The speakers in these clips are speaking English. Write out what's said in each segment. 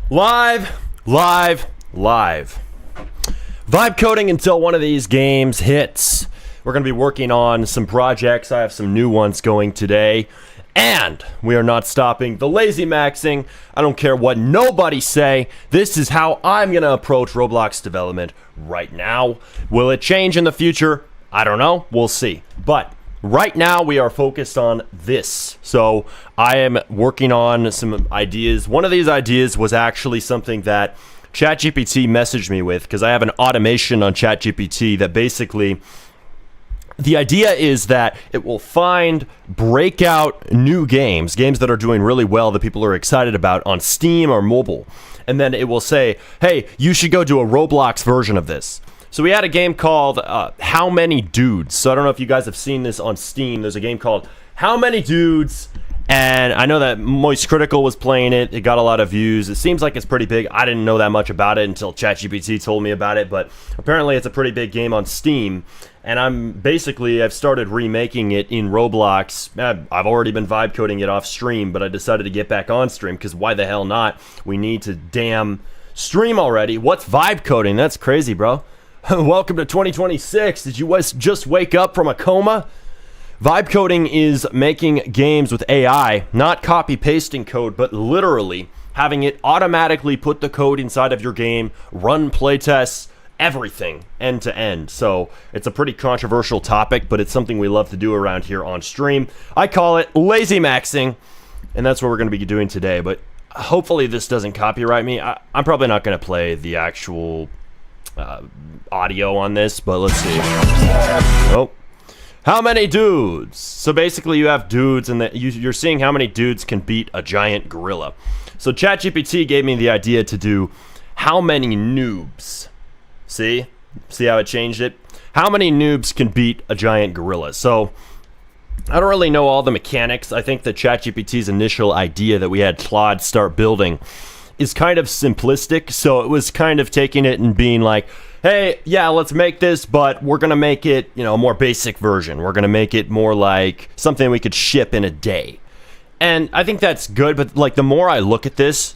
Live. Vibe coding until one of these games hits. We're going to be working on some projects. I have some new ones going today. And we are not stopping the lazy maxing. I don't care what nobody say. This is how I'm going to approach Roblox development right now. Will it change in the future? I don't know. We'll see. But right now we are focused on this. So I am working on some ideas. One of these ideas was actually something that ChatGPT messaged me with, because I have an automation on ChatGPT that basically, the idea is that it will find breakout new games that are doing really well that people are excited about on Steam or mobile. And then it will say, hey, you should go do a Roblox version of this. So we had a game called How Many Dudes. So I don't know if you guys have seen this on Steam. There's a game called How Many Dudes. And I know that Moist Critical was playing it. It got a lot of views. It seems like it's pretty big. I didn't know that much about it until ChatGPT told me about it. But apparently it's a pretty big game on Steam. And I've started remaking it in Roblox. I've already been vibe coding it off stream, but I decided to get back on stream because why the hell not? We need to damn stream already. What's vibe coding? That's crazy, bro. Welcome to 2026. Did you just wake up from a coma? Vibe coding is making games with AI, not copy pasting code, but literally having it automatically put the code inside of your game, run playtests, everything end to end. So it's a pretty controversial topic, but it's something we love to do around here on stream. I call it lazy maxing, and that's what we're going to be doing today. But hopefully this doesn't copyright me. I'm probably not going to play the actual audio on this, but let's see. Oh. How many dudes? So basically you have dudes, and you're seeing how many dudes can beat a giant gorilla. So ChatGPT gave me the idea to do how many noobs. See how it changed it? How many noobs can beat a giant gorilla? So I don't really know all the mechanics. I think that ChatGPT's initial idea that we had Claude start building is kind of simplistic. So it was kind of taking it and being like, hey, yeah, let's make this, but we're going to make it, a more basic version. We're going to make it more like something we could ship in a day. And I think that's good, but the more I look at this,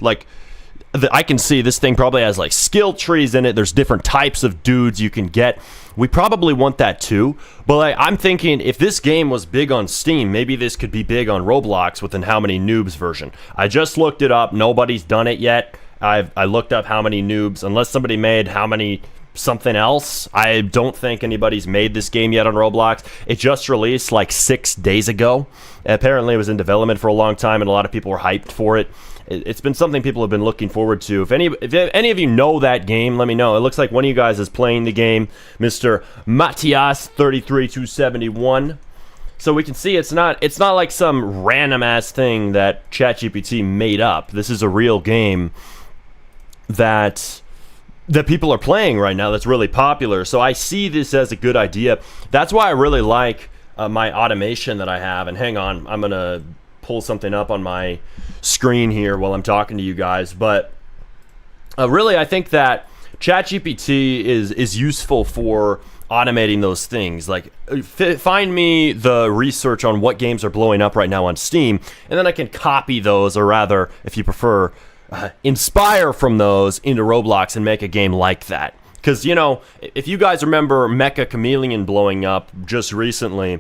I can see this thing probably has skill trees in it. There's different types of dudes you can get. We probably want that too. But I'm thinking if this game was big on Steam, maybe this could be big on Roblox with an How Many Noobs version. I just looked it up. Nobody's done it yet. I looked up How Many Noobs. Unless somebody made How Many something else, I don't think anybody's made this game yet on Roblox. It just released 6 days ago. Apparently it was in development for a long time and a lot of people were hyped for it. It's been something people have been looking forward to. If any of you know that game, let me know. It looks like one of you guys is playing the game, Mr. Matthias 33271. So we can see it's not like some random ass thing that ChatGPT made up. This is a real game that people are playing right now that's really popular. So I see this as a good idea. That's why I really like my automation that I have. And hang on, I'm going to pull something up on my screen here while I'm talking to you guys. But really, I think that ChatGPT is useful for automating those things. Find me the research on what games are blowing up right now on Steam, and then I can copy those, or rather, if you prefer, inspire from those into Roblox and make a game like that. Because, if you guys remember Mecha Chameleon blowing up just recently,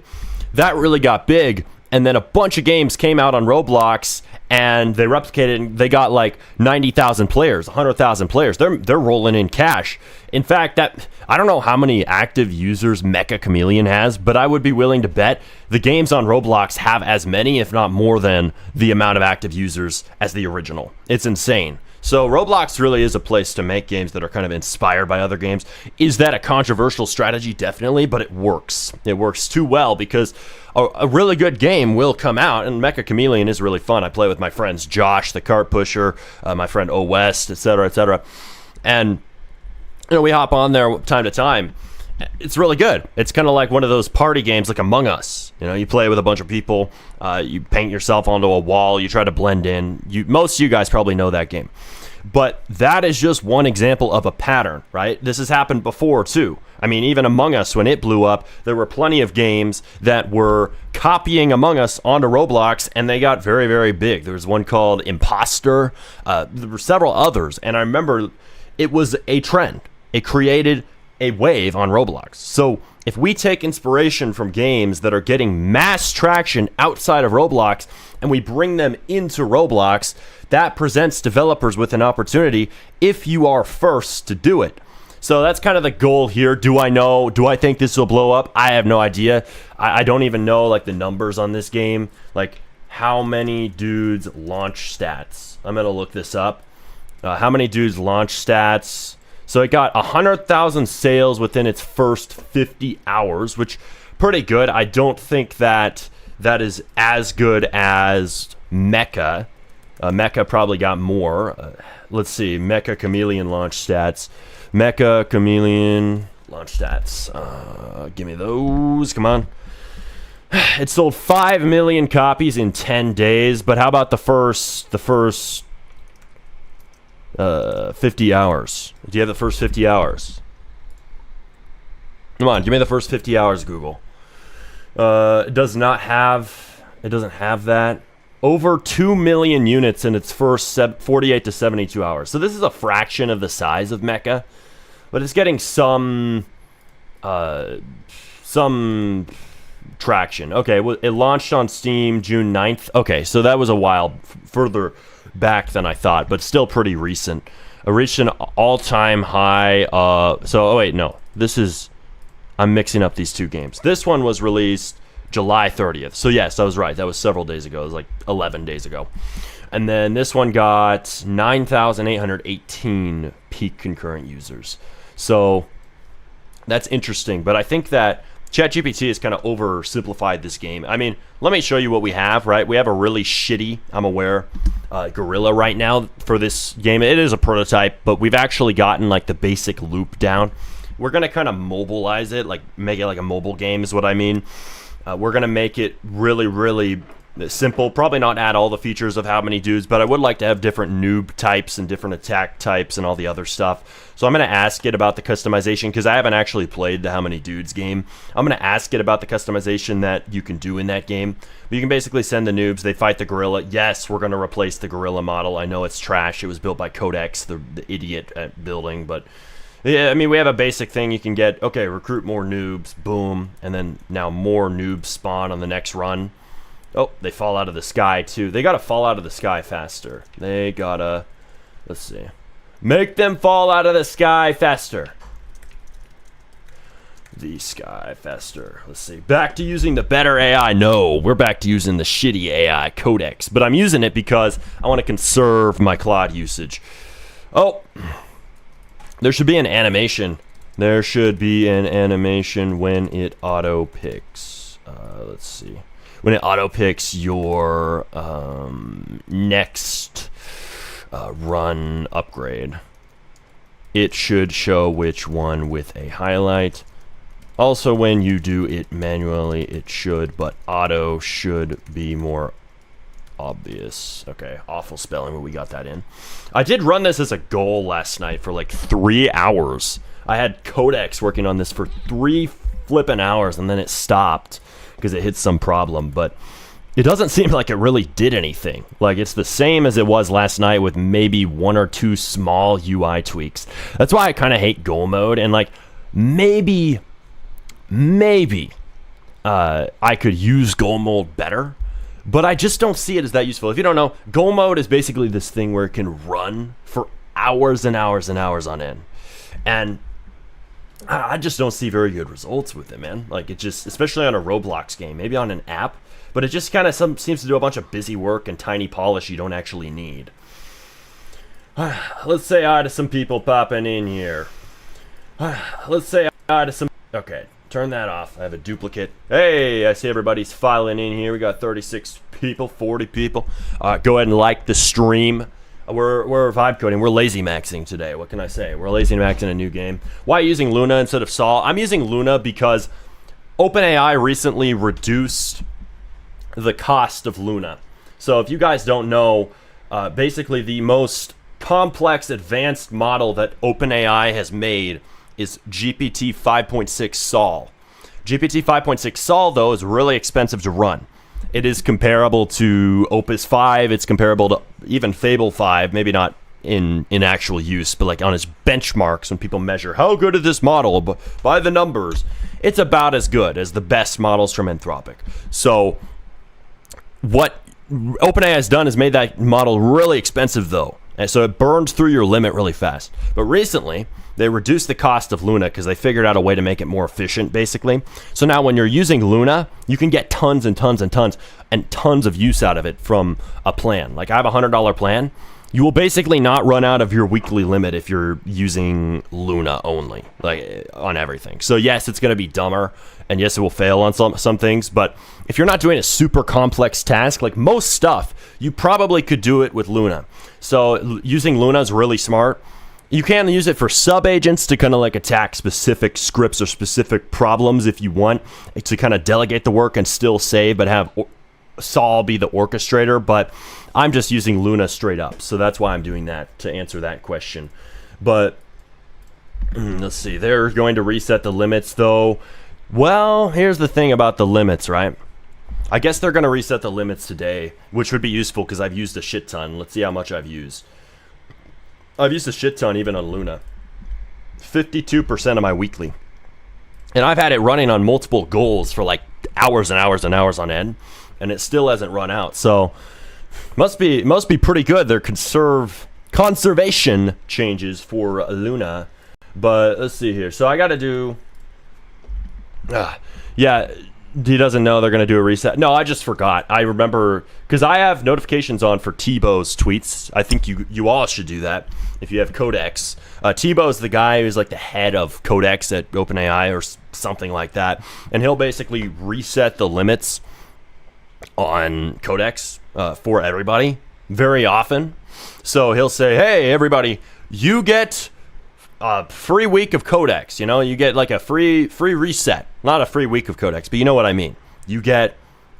that really got big, and then a bunch of games came out on Roblox, and they replicated, and they got 90,000 players, 100,000 players. They're rolling in cash. In fact, I don't know how many active users Mecha Chameleon has, but I would be willing to bet the games on Roblox have as many, if not more than the amount of active users as the original. It's insane. So Roblox really is a place to make games that are kind of inspired by other games. Is that a controversial strategy? Definitely, but it works. It works too well because a really good game will come out, and Mecha Chameleon is really fun. I play with my friends Josh, the Cart Pusher, my friend O West, etc., etc. And we hop on there time to time. It's really good. It's kind of like one of those party games like Among Us. You play with a bunch of people, you paint yourself onto a wall, you try to blend in. Most of you guys probably know that game. But that is just one example of a pattern, right? This has happened before too. I mean, even Among Us, when it blew up, there were plenty of games that were copying Among Us onto Roblox, and they got very, very big. There was one called Imposter. There were several others, and I remember it was a trend. It created a wave on Roblox. So if we take inspiration from games that are getting mass traction outside of Roblox and we bring them into Roblox, that presents developers with an opportunity if you are first to do it. So that's kind of the goal here. Do I know? Do I think this will blow up? I have no idea. I don't even know like the numbers on this game. Like how many dudes launch stats? I'm going to look this up. How many dudes launch stats? So it got 100,000 sales within its first 50 hours, which pretty good. I don't think that is as good as Mecha. Mecha probably got more. Let's see. Mecha Chameleon launch stats. Mecha Chameleon launch stats. Give me those. Come on. It sold 5 million copies in 10 days, but how about the first 50 hours? Do you have the first 50 hours? Come on, give me the first 50 hours, Google. It doesn't have that. Over 2 million units in its first 48 to 72 hours. So this is a fraction of the size of Mecha, but it's getting some traction. Okay, well, it launched on Steam June 9th. Okay, so that was a while further back than I thought, but still pretty recent. It reached an all-time high. I'm mixing up these two games. This one was released July 30th. So yes, I was right. That was several days ago. It was like 11 days ago. And then this one got 9,818 peak concurrent users. So that's interesting. But I think that ChatGPT has kind of oversimplified this game. I mean, let me show you what we have, right? We have a really shitty, I'm aware, Gorilla right now for this game. It is a prototype, but we've actually gotten like the basic loop down. We're going to kind of mobilize it, like make it like a mobile game is what I mean. We're going to make it really, really simple. Probably not add all the features of how many dudes, but I would like to have different noob types and different attack types and all the other stuff. So I'm going to ask it about the customization because I haven't actually played the How Many Dudes game. I'm going to ask it about the customization that you can do in that game. But you can basically send the noobs, they fight the gorilla. Yes, we're going to replace the gorilla model. I know it's trash. It was built by Codex, the idiot at building, but yeah, I mean, we have a basic thing you can get. Okay, recruit more noobs, boom, and then now more noobs spawn on the next run. Oh, they fall out of the sky, too. They gotta fall out of the sky faster. They gotta, let's see. Make them fall out of the sky faster. The sky faster. Let's see. Back to using the better AI. No, we're back to using the shitty AI, Codex. But I'm using it because I want to conserve my Claude usage. Oh, there should be an animation. There should be an animation when it auto-picks. Let's see. When it auto-picks your next run upgrade, it should show which one with a highlight. Also, when you do it manually, it should, but auto should be more obvious. Okay, awful spelling, but we got that in. I did run this as a goal last night for like 3 hours. I had Codex working on this for 3 flipping hours, and then it stopped because it hit some problem, but it doesn't seem like it really did anything. Like, it's the same as it was last night with maybe 1 or 2 small UI tweaks. That's why I kind of hate goal mode, and like, maybe I could use goal mode better, but I just don't see it as that useful. If you don't know, goal mode is basically this thing where it can run for hours and hours and hours on end. And I just don't see very good results with it, man. Like, it just, especially on a Roblox game, maybe on an app, but it just kind of seems to do a bunch of busy work and tiny polish you don't actually need. Let's say hi to some people popping in here. Let's say hi to some... Okay, turn that off. I have a duplicate. Hey, I see everybody's filing in here. We got 36 people, 40 people. Go ahead and like the stream. We're vibe coding. We're lazy maxing today. What can I say? We're lazy maxing a new game. Why using Luna instead of Sol? I'm using Luna because OpenAI recently reduced the cost of Luna. So if you guys don't know, basically the most complex advanced model that OpenAI has made is GPT 5.6 Sol. GPT 5.6 Sol, though, is really expensive to run. It is comparable to Opus 5. It's comparable to even Fable 5, maybe not in actual use, but like on its benchmarks when people measure how good is this model by the numbers, it's about as good as the best models from Anthropic. So what OpenAI has done is made that model really expensive, though. And so it burns through your limit really fast. But recently, they reduced the cost of Luna because they figured out a way to make it more efficient, basically. So now when you're using Luna, you can get tons and tons and tons and tons of use out of it from a plan. Like I have a $100 plan. You will basically not run out of your weekly limit if you're using Luna only, like on everything. So yes, it's going to be dumber, and yes, it will fail on some things, but if you're not doing a super complex task, like most stuff, you probably could do it with Luna. So using Luna is really smart. You can use it for sub-agents to kind of like attack specific scripts or specific problems if you want, to kind of delegate the work and still save, but have Sol be the orchestrator. But I'm just using Luna straight up, so that's why I'm doing that, to answer that question. But let's see, they're going to reset the limits, though. Well, here's the thing about the limits, right? I guess they're going to reset the limits today, which would be useful because I've used a shit ton. Let's see how much I've used. I've used a shit ton even on Luna. 52% of my weekly. And I've had it running on multiple goals for like hours and hours and hours on end, and it still hasn't run out. So must be pretty good. They're conservation changes for Luna. But let's see here. So I got to do... yeah, he doesn't know they're going to do a reset. No, I just forgot. I remember, because I have notifications on for Tebow's tweets. I think you all should do that if you have Codex. Tebow's the guy who's like the head of Codex at OpenAI or something like that. And he'll basically reset the limits on Codex for everybody very often. So he'll say, hey, everybody, you get a free week of Codex. You know, you get like a free reset. Not a free week of Codex, but you know what I mean. You get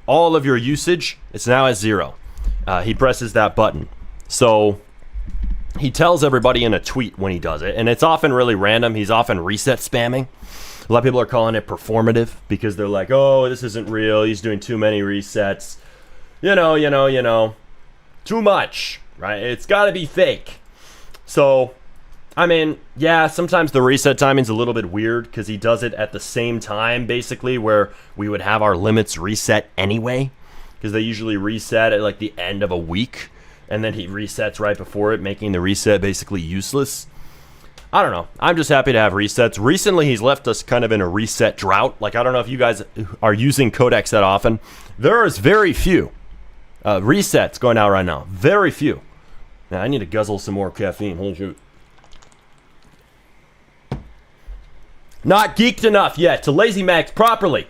all of your usage. It's now at 0. He presses that button. So he tells everybody in a tweet when he does it, and it's often really random. He's often reset spamming. A lot of people are calling it performative because they're like, oh, this isn't real. He's doing too many resets. You know. Too much, right? It's got to be fake. So, I mean, yeah, sometimes the reset timing's a little bit weird because he does it at the same time, basically, where we would have our limits reset anyway, because they usually reset at like the end of a week, and then he resets right before it, making the reset basically useless. I don't know. I'm just happy to have resets. Recently, he's left us kind of in a reset drought. Like, I don't know if you guys are using Codex that often. There is very few resets going out right now. Very few. Now, I need to guzzle some more caffeine. Holy shoot. Not geeked enough yet to Lazy Max properly.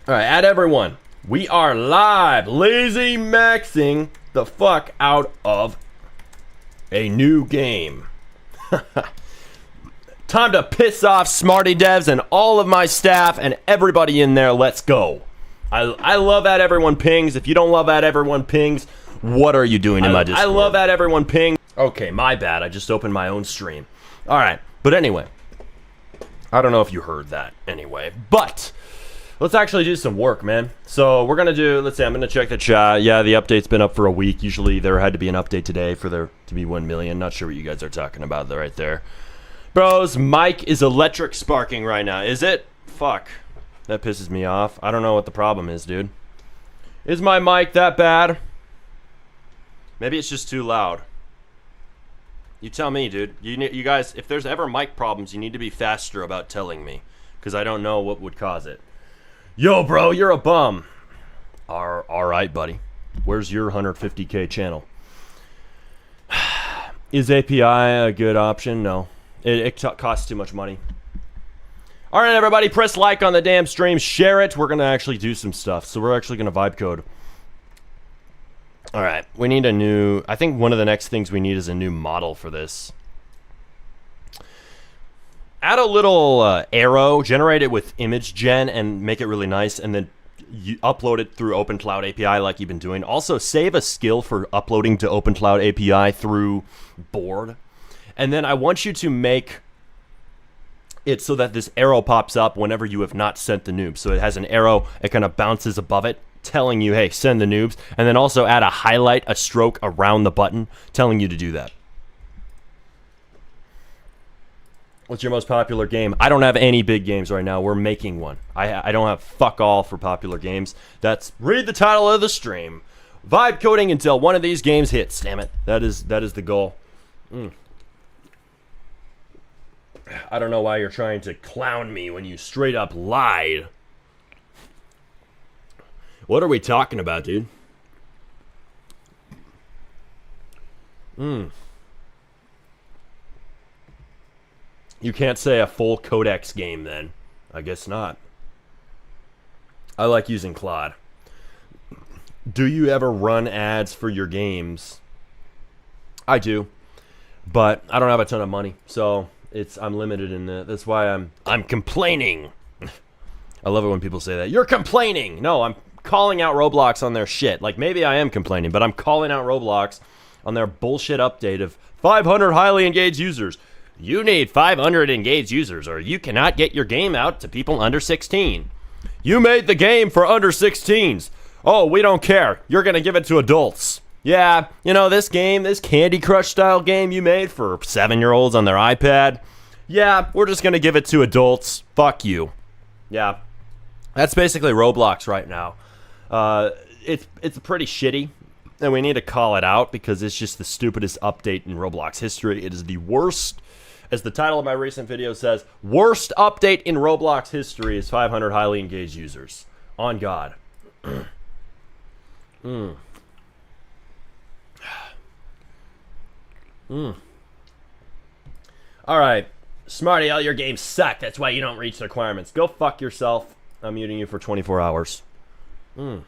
All right, add everyone. We are live. Lazy Maxing the fuck out of a new game. Time to piss off Smarty Devs and all of my staff and everybody in there. Let's go. I love at everyone pings. If you don't love at everyone pings, what are you doing in my Discord? I love at everyone pings. Okay, my bad. I just opened my own stream. All right, but anyway. I don't know if you heard that anyway, but let's actually do some work, man. So we're going to do, let's see, I'm going to check the chat. Yeah, the update's been up for a week. Usually there had to be an update today for there to be 1 million. Not sure what you guys are talking about right there. Bros, mic is electric sparking right now. Is it? Fuck. That pisses me off. I don't know what the problem is, dude. Is my mic that bad? Maybe it's just too loud. You tell me, dude. You guys, if there's ever mic problems, you need to be faster about telling me, because I don't know what would cause it. Yo, bro, you're a bum. All right, buddy. Where's your 150K channel? Is API a good option? No. It costs too much money. All right, everybody, press like on the damn stream. Share it. We're going to actually do some stuff. So we're actually going to vibe code. All right, we need a new... I think one of the next things we need is a new model for this. Add a little arrow, generate it with image gen, and make it really nice, and then upload it through OpenCloud API like you've been doing. Also, save a skill for uploading to OpenCloud API through Board. And then I want you to make it so that this arrow pops up whenever you have not sent the noobs. So it has an arrow, it kind of bounces above it, telling you, hey, send the noobs. And then also add a highlight, a stroke around the button, telling you to do that. What's your most popular game? I don't have any big games right now. We're making one. I don't have fuck all for popular games. That's read the title of the stream. Vibe coding until one of these games hits. Damn it. That is the goal. I don't know why you're trying to clown me when you straight up lied. What are we talking about, dude? You can't say a full Codex game then. I guess not. I like using Claude. Do you ever run ads for your games? I do. But I don't have a ton of money. So I'm limited in that. That's why I'm complaining. I love it when people say that. You're complaining. No, I'm calling out Roblox on their shit. Like maybe I am complaining, but I'm calling out Roblox on their bullshit update of 500 highly engaged users. You need 500 engaged users or you cannot get your game out to people under 16. You made the game for under 16s. Oh, we don't care. You're going to give it to adults. Yeah, you know, this game, this Candy Crush style game you made for 7-year-olds on their iPad. Yeah, we're just going to give it to adults. Fuck you. Yeah. That's basically Roblox right now. It's pretty shitty. And we need to call it out because it's just the stupidest update in Roblox history. It is the worst. As the title of my recent video says, worst update in Roblox history is 500 highly engaged users. On God. Alright. Smarty, all your games suck. That's why you don't reach the requirements. Go fuck yourself. I'm muting you for 24 hours. They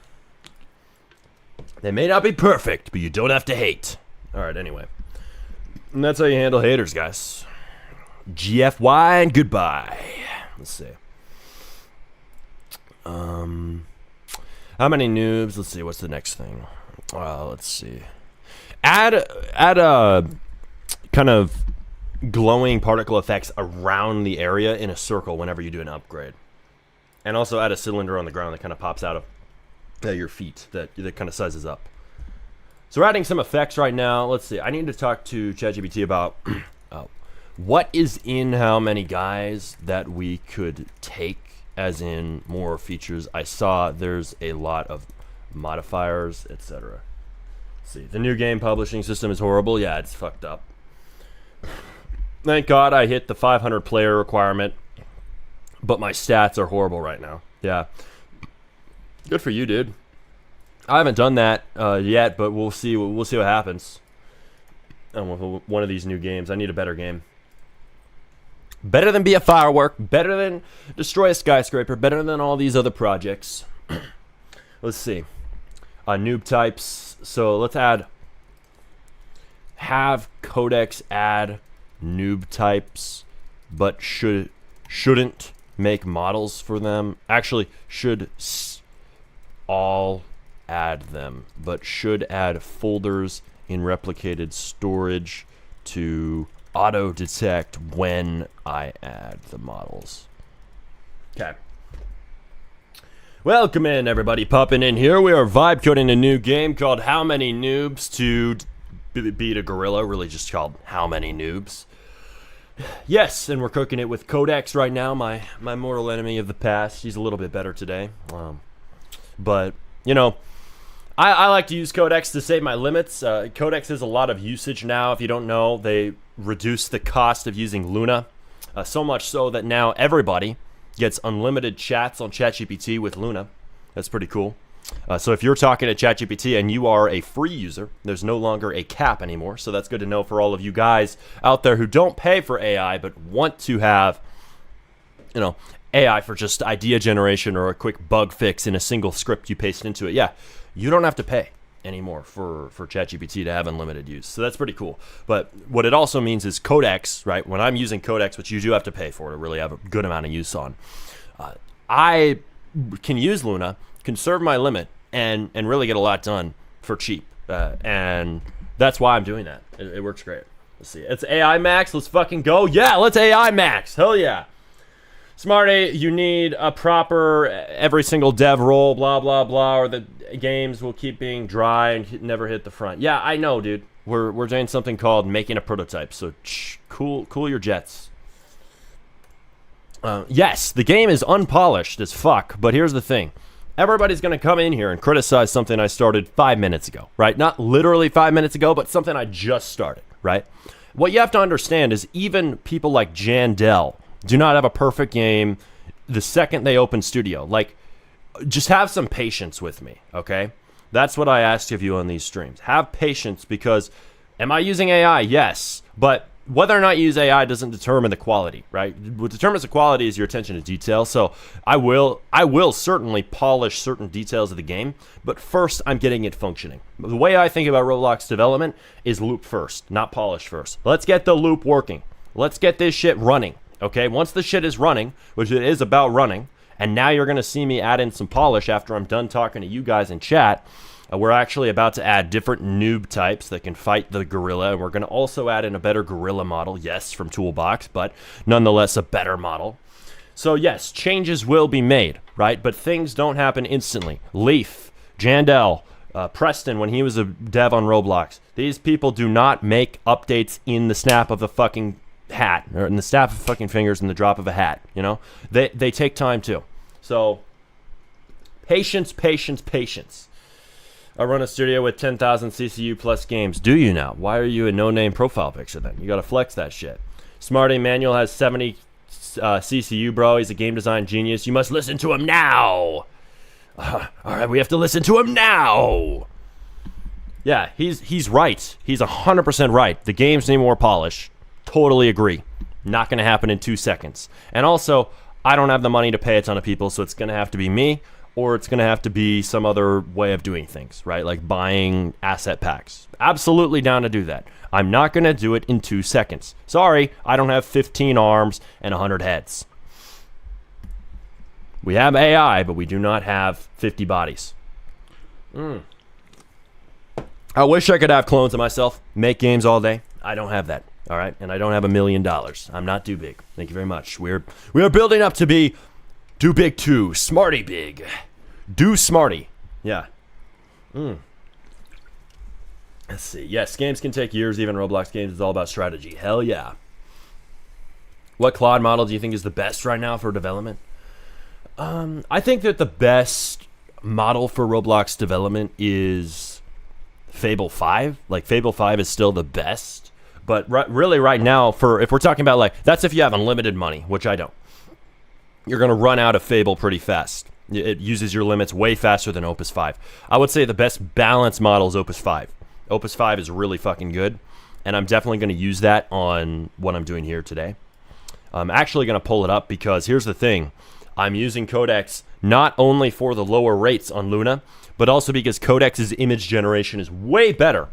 may not be perfect, but you don't have to hate. Alright, anyway. And that's how you handle haters, guys. GFY and goodbye. Let's see. How many noobs? Let's see. What's the next thing? Let's see. Add a kind of glowing particle effects around the area in a circle whenever you do an upgrade. And also add a cylinder on the ground that kind of pops out of your feet that kind of sizes up. So we're adding some effects right now. Let's see. I need to talk to ChatGPT about what is in how many guys that we could take, as in more features. I saw there's a lot of modifiers, etc. See, the new game publishing system is horrible. Yeah, it's fucked up. Thank God I hit the 500 player requirement, but my stats are horrible right now. Yeah. Good for you, dude. I haven't done that yet, but we'll see. We'll see what happens. One of these new games. I need a better game. Better than Be a Firework. Better than Destroy a Skyscraper. Better than all these other projects. Let's see. Noob types. So let's add. Have Codex add noob types, but shouldn't make models for them. Actually, should all add them, but should add folders in replicated storage to auto detect when I add the models. Okay. Welcome in, everybody popping in here. We are vibe coding a new game called How Many Noobs to beat a gorilla, really just called How Many Noobs. Yes, and we're cooking it with Codex right now, my mortal enemy of the past. He's a little bit better today. But, you know, I like to use Codex to save my limits. Codex has a lot of usage now. If you don't know, they reduced the cost of using Luna. So much so that now everybody gets unlimited chats on ChatGPT with Luna. That's pretty cool. So if you're talking to ChatGPT and you are a free user, there's no longer a cap anymore. So that's good to know for all of you guys out there who don't pay for AI but want to have, you know, AI for just idea generation or a quick bug fix in a single script you paste into it. Yeah, you don't have to pay anymore for ChatGPT to have unlimited use. So that's pretty cool. But what it also means is Codex, right? When I'm using Codex, which you do have to pay for to really have a good amount of use on, I can use Luna conserve my limit and really get a lot done for cheap. And that's why I'm doing that. It works great. Let's see. It's AI Max. Let's fucking go. Yeah, let's AI Max. Hell yeah. Smarty, you need a proper every single dev role, blah, blah, blah, or the games will keep being dry and never hit the front. Yeah, I know, dude. We're doing something called making a prototype, so cool your jets. Yes, the game is unpolished as fuck, but here's the thing. Everybody's going to come in here and criticize something I started 5 minutes ago, right? Not literally 5 minutes ago, but something I just started, right? What you have to understand is even people like Jandel do not have a perfect game the second they open Studio. Like, just have some patience with me, okay? That's what I ask of you on these streams. Have patience because, am I using AI? Yes, but whether or not you use AI doesn't determine the quality, right? What determines the quality is your attention to detail. So I will certainly polish certain details of the game, but first I'm getting it functioning. The way I think about Roblox development is loop first, not polish first. Let's get the loop working. Let's get this shit running, okay? Once the shit is running, which it is about running, and now you're going to see me add in some polish after I'm done talking to you guys in chat. We're actually about to add different noob types that can fight the gorilla, and we're going to also add in a better gorilla model, yes, from Toolbox, but nonetheless a better model. So yes, changes will be made, right? But things don't happen instantly. Leaf, Jandel, Preston, when he was a dev on Roblox, these people do not make updates in the snap of the fucking hat, or in the snap of fucking fingers in the drop of a hat, you know? They take time too. So patience. I run a studio with 10,000 CCU plus games. Do you now? Why are you a no-name profile picture then? You gotta flex that shit. Smarty Manuel has 70 CCU, bro. He's a game design genius. You must listen to him now. All right, we have to listen to him now. Yeah, he's right. He's 100% right. The games need more polish. Totally agree. Not gonna happen in 2 seconds. And also, I don't have the money to pay a ton of people, so it's gonna have to be me, or it's going to have to be some other way of doing things, right? Like buying asset packs. Absolutely down to do that. I'm not going to do it in 2 seconds. Sorry, I don't have 15 arms and 100 heads. We have AI, but we do not have 50 bodies. I wish I could have clones of myself, make games all day. I don't have that, all right? And I don't have $1 million. I'm not too big. Thank you very much. We are building up to be do big too. Smarty big. Do smarty. Yeah. Let's see. Yes, games can take years. Even Roblox games is all about strategy. Hell yeah. What Claude model do you think is the best right now for development? I think that the best model for Roblox development is Fable 5. Like, Fable 5 is still the best. But really right now, if we're talking about, like, that's if you have unlimited money, which I don't. You're going to run out of Fable pretty fast. It uses your limits way faster than Opus 5. I would say the best balance model is Opus 5. Opus 5 is really fucking good, and I'm definitely going to use that on what I'm doing here today. I'm actually going to pull it up because here's the thing. I'm using Codex not only for the lower rates on Luna, but also because Codex's image generation is way better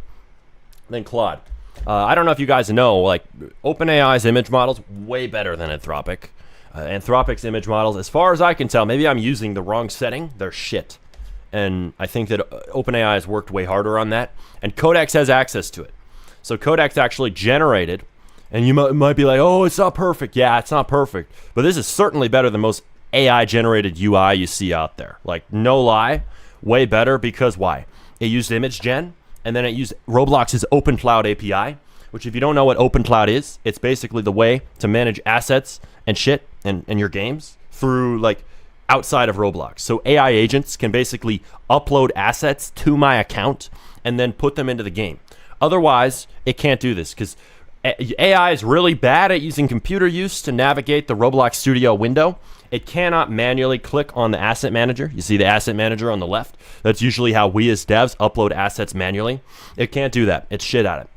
than Claude. I don't know if you guys know, like, OpenAI's image model's way better than Anthropic. Anthropic's image models, as far as I can tell, maybe I'm using the wrong setting, they're shit. And I think that OpenAI has worked way harder on that. And Codex has access to it. So Codex actually generated, and you might be like, oh, it's not perfect. Yeah, it's not perfect. But this is certainly better than most AI-generated UI you see out there. Like, no lie, way better because why? It used image gen, and then it used Roblox's OpenCloud API, which if you don't know what OpenCloud is, it's basically the way to manage assets and shit and your games through, like, outside of Roblox. So AI agents can basically upload assets to my account and then put them into the game. Otherwise, it can't do this because AI is really bad at using computer use to navigate the Roblox Studio window. It cannot manually click on the asset manager. You see the asset manager on the left? That's usually how we as devs upload assets manually. It can't do that. It's shit at it.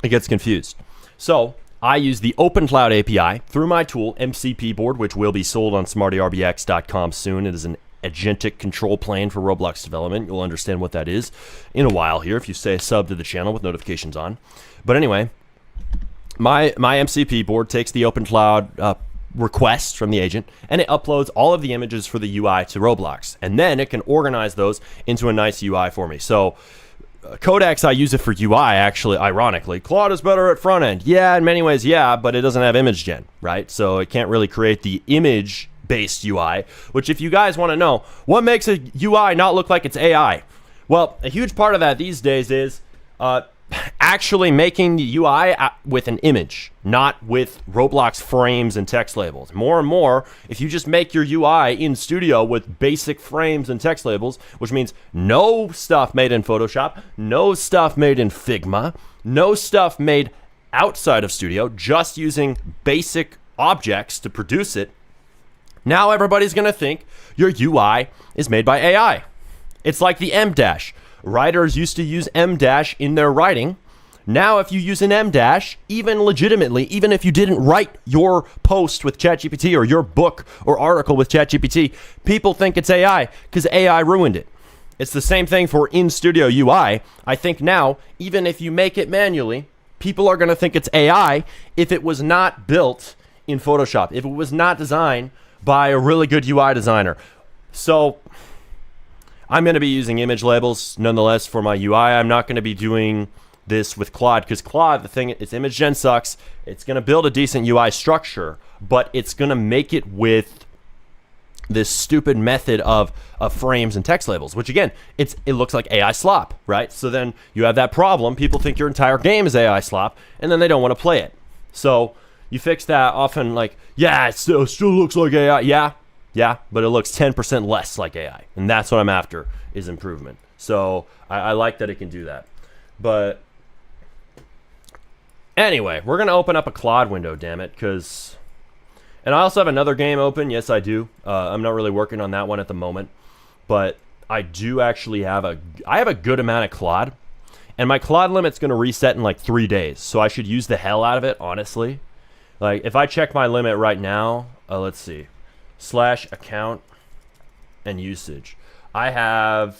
It gets confused. So I use the OpenCloud API through my tool, MCP board, which will be sold on smartyrbx.com soon. It is an agentic control plane for Roblox development. You'll understand what that is in a while here if you say sub to the channel with notifications on. But anyway, my MCP board takes the OpenCloud request from the agent, and it uploads all of the images for the UI to Roblox. And then it can organize those into a nice UI for me. So Codex, I use it for UI, actually, ironically. Claude is better at front end. Yeah, in many ways, yeah, but it doesn't have image gen, right? So it can't really create the image-based UI, which if you guys want to know, what makes a UI not look like it's AI? Well, a huge part of that these days is actually making the UI with an image, not with Roblox frames and text labels. More and more, if you just make your UI in Studio with basic frames and text labels, which means no stuff made in Photoshop, no stuff made in Figma, no stuff made outside of Studio, just using basic objects to produce it, now everybody's going to think your UI is made by AI. It's like the M dash. Writers used to use M dash in their writing. Now, if you use an M dash, even legitimately, even if you didn't write your post with ChatGPT or your book or article with ChatGPT, people think it's AI because AI ruined it. It's the same thing for in-studio UI. I think now, even if you make it manually, people are going to think it's AI if it was not built in Photoshop, if it was not designed by a really good UI designer. So I'm going to be using image labels nonetheless for my UI. I'm not going to be doing this with Claude because Claude, the thing, its image gen sucks. It's going to build a decent UI structure, but it's going to make it with this stupid method of frames and text labels, which again, it looks like AI slop, right? So then you have that problem. People think your entire game is AI slop, and then they don't want to play it. So you fix that often like, yeah, it still looks like AI. Yeah, but it looks 10% less like AI. And that's what I'm after, is improvement. So I like that it can do that. But anyway, we're going to open up a Claude window, damn it, because... And I also have another game open. Yes, I do. I'm not really working on that one at the moment. But I do actually have a good amount of Claude. And my Claude limit's going to reset in like 3 days. So I should use the hell out of it, honestly. Like, if I check my limit right now, let's see. /account and usage. I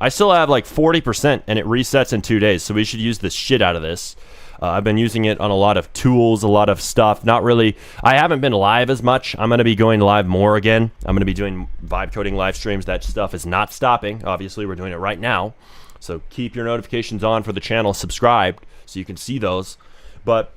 still have like 40% and it resets in 2 days. So we should use the shit out of this. I've been using it on a lot of tools, a lot of stuff. Not really. I haven't been live as much. I'm going to be going live more again. I'm going to be doing vibe coding live streams. That stuff is not stopping. Obviously, we're doing it right now. So keep your notifications on for the channel, subscribed so you can see those. But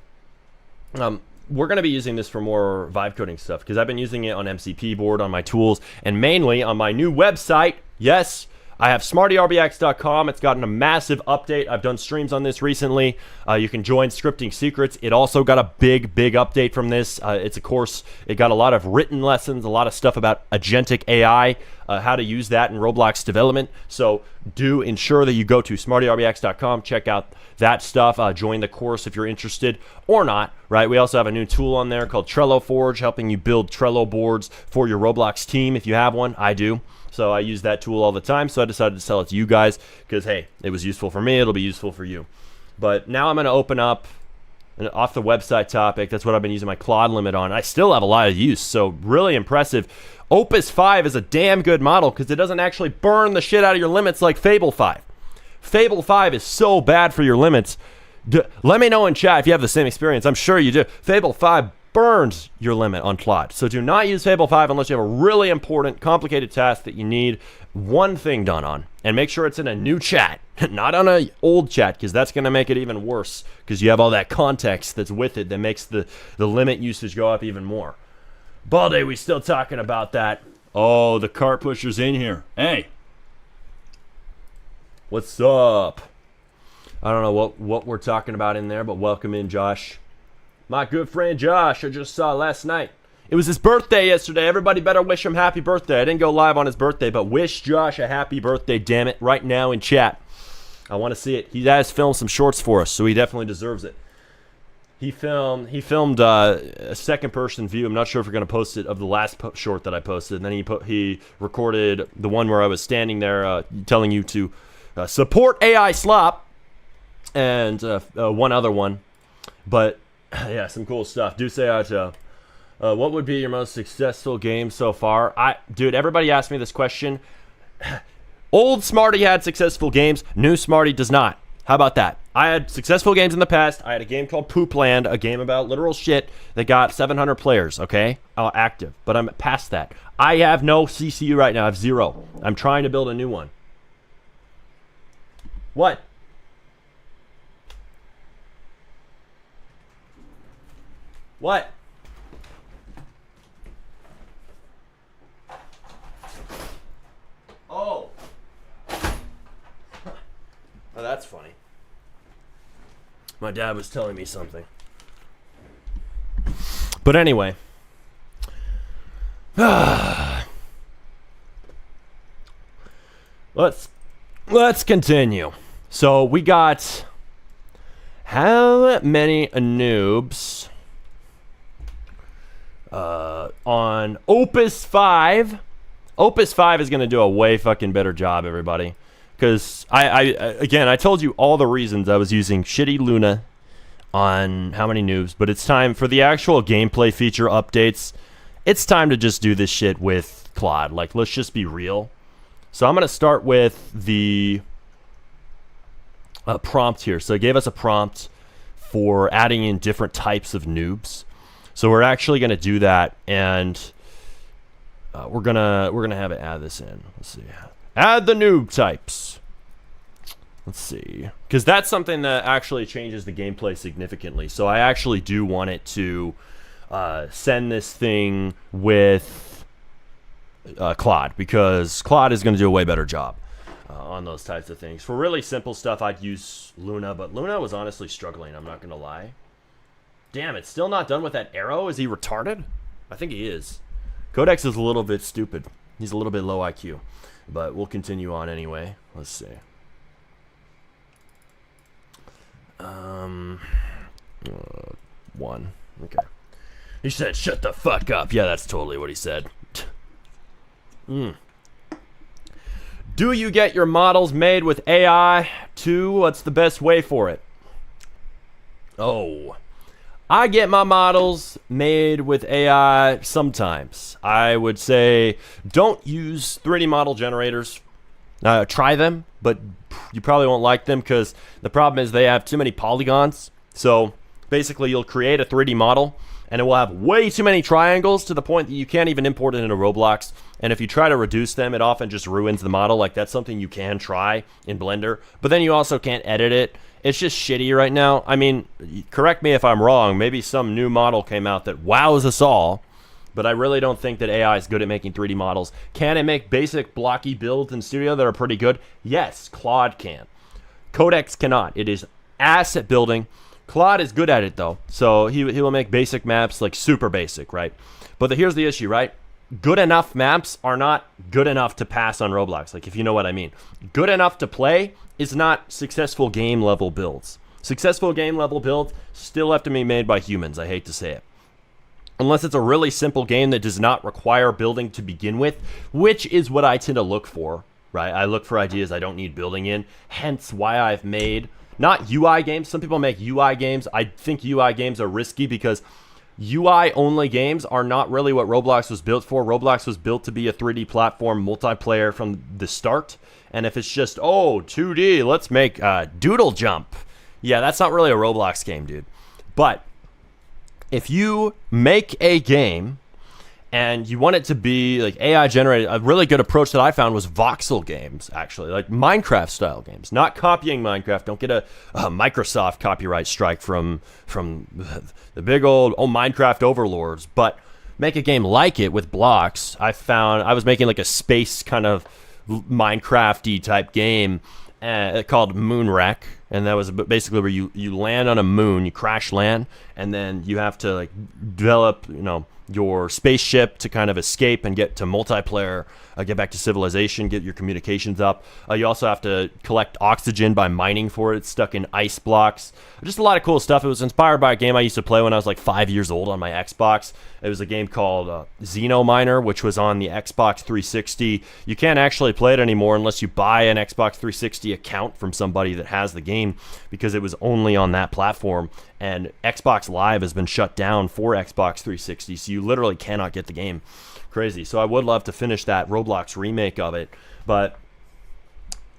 we're going to be using this for more vibe coding stuff because I've been using it on MCP board, on my tools, and mainly on my new website. Yes, I have smartyrbx.com. It's gotten a massive update. I've done streams on this recently. You can join Scripting Secrets. It also got a big update from this. It's a course. It got a lot of written lessons, a lot of stuff about agentic AI, how to use that in Roblox development. So do ensure that you go to smartyrbx.com, check out that stuff, join the course if you're interested or not, right? We also have a new tool on there called Trello Forge, helping you build Trello boards for your Roblox team if you have one. I do. So I use that tool all the time. So I decided to sell it to you guys because, hey, it was useful for me. It'll be useful for you. But now I'm going to open up an off the website topic. That's what I've been using my Claude limit on. I still have a lot of use. So really impressive. Opus 5 is a damn good model because it doesn't actually burn the shit out of your limits like Fable 5. Fable 5 is so bad for your limits. Let me know in chat if you have the same experience. I'm sure you do. Fable 5 burns your limit on Claude. So do not use Fable 5 unless you have a really important, complicated task that you need one thing done on. And make sure it's in a new chat, not on an old chat, because that's going to make it even worse because you have all that context that's with it that makes the limit usage go up even more. Baldy, we still talking about that? Oh, the cart pusher's in here. Hey. What's up? I don't know what we're talking about in there, but welcome in, Josh. My good friend Josh, I just saw last night. It was his birthday yesterday. Everybody better wish him happy birthday. I didn't go live on his birthday, but wish Josh a happy birthday, damn it, right now in chat. I want to see it. He has filmed some shorts for us, so he definitely deserves it. He filmed a second-person view. I'm not sure if we're going to post it of the last short that I posted. And then he recorded the one where I was standing there telling you to support AI slop and one other one. But yeah, some cool stuff. Do say what would be your most successful game so far? Dude, everybody asked me this question. Old Smarty had successful games. New Smarty does not. How about that? I had successful games in the past. I had a game called Poop Land, a game about literal shit that got 700 players, okay? Active. But I'm past that. I have no CCU right now. I have 0. I'm trying to build a new one. What? What? Oh. Oh, that's funny. My dad was telling me something. But anyway. Let's continue. So we got how many noobs on Opus 5? Opus 5 is going to do a way fucking better job, everybody. Because I told you all the reasons I was using shitty Luna on how many noobs, but it's time for the actual gameplay feature updates. It's time to just do this shit with Claude. Like, let's just be real. So I'm going to start with the prompt here. So it gave us a prompt for adding in different types of noobs. So we're actually going to do that, and we're gonna have it add this in. Let's see. Add the noob types. Let's see. Because that's something that actually changes the gameplay significantly. So I actually do want it to send this thing with Claude, because Claude is going to do a way better job on those types of things. For really simple stuff, I'd use Luna, but Luna was honestly struggling, I'm not going to lie. Damn, it's still not done with that arrow? Is he retarded? I think he is. Codex is a little bit stupid. He's a little bit low IQ. But we'll continue on anyway. Let's see. One. Okay. He said, shut the fuck up. Yeah, that's totally what he said. Do you get your models made with AI? 2, what's the best way for it? Oh. I get my models made with AI sometimes. I would say don't use 3D model generators. Try them, but you probably won't like them because the problem is they have too many polygons. So basically you'll create a 3D model and it will have way too many triangles to the point that you can't even import it into Roblox. And if you try to reduce them, it often just ruins the model. Like, that's something you can try in Blender, but then you also can't edit it. It's just shitty right now. I mean, correct me if I'm wrong. Maybe some new model came out that wows us all, but I really don't think that AI is good at making 3D models. Can it make basic blocky builds in Studio that are pretty good? Yes, Claude can. Codex cannot. It is ass at building. Claude is good at it, though. So he will make basic maps, like super basic, right? But here's the issue, right? Good enough maps are not good enough to pass on Roblox, like, if you know what I mean. Good enough to play is not successful game level builds. Successful game level builds still have to be made by humans, I hate to say it. Unless it's a really simple game that does not require building to begin with, which is what I tend to look for, right? I look for ideas I don't need building in, hence why I've made, not UI games. Some people make UI games. I think UI games are risky because UI-only games are not really what Roblox was built for. Roblox was built to be a 3D platform multiplayer from the start. And if it's just, oh, 2D, let's make Doodle Jump. Yeah, that's not really a Roblox game, dude. But if you make a game and you want it to be like AI generated, a really good approach that I found was voxel games, actually, like Minecraft style games, not copying Minecraft. Don't get a Microsoft copyright strike from the big old Minecraft overlords, but make a game like it with blocks. I found I was making like a space kind of Minecraft-y type game called Moonwreck, and that was basically where you land on a moon, you crash land, and then you have to like develop, your spaceship to kind of escape and get to multiplayer, get back to civilization, get your communications up. You also have to collect oxygen by mining for it. It's stuck in ice blocks. Just a lot of cool stuff. It was inspired by a game I used to play when I was like 5 years old on my Xbox. It was a game called Xenominer, which was on the Xbox 360. You can't actually play it anymore unless you buy an Xbox 360 account from somebody that has the game, because it was only on that platform. And Xbox Live has been shut down for Xbox 360, so you literally cannot get the game. Crazy. So I would love to finish that Roblox remake of it, but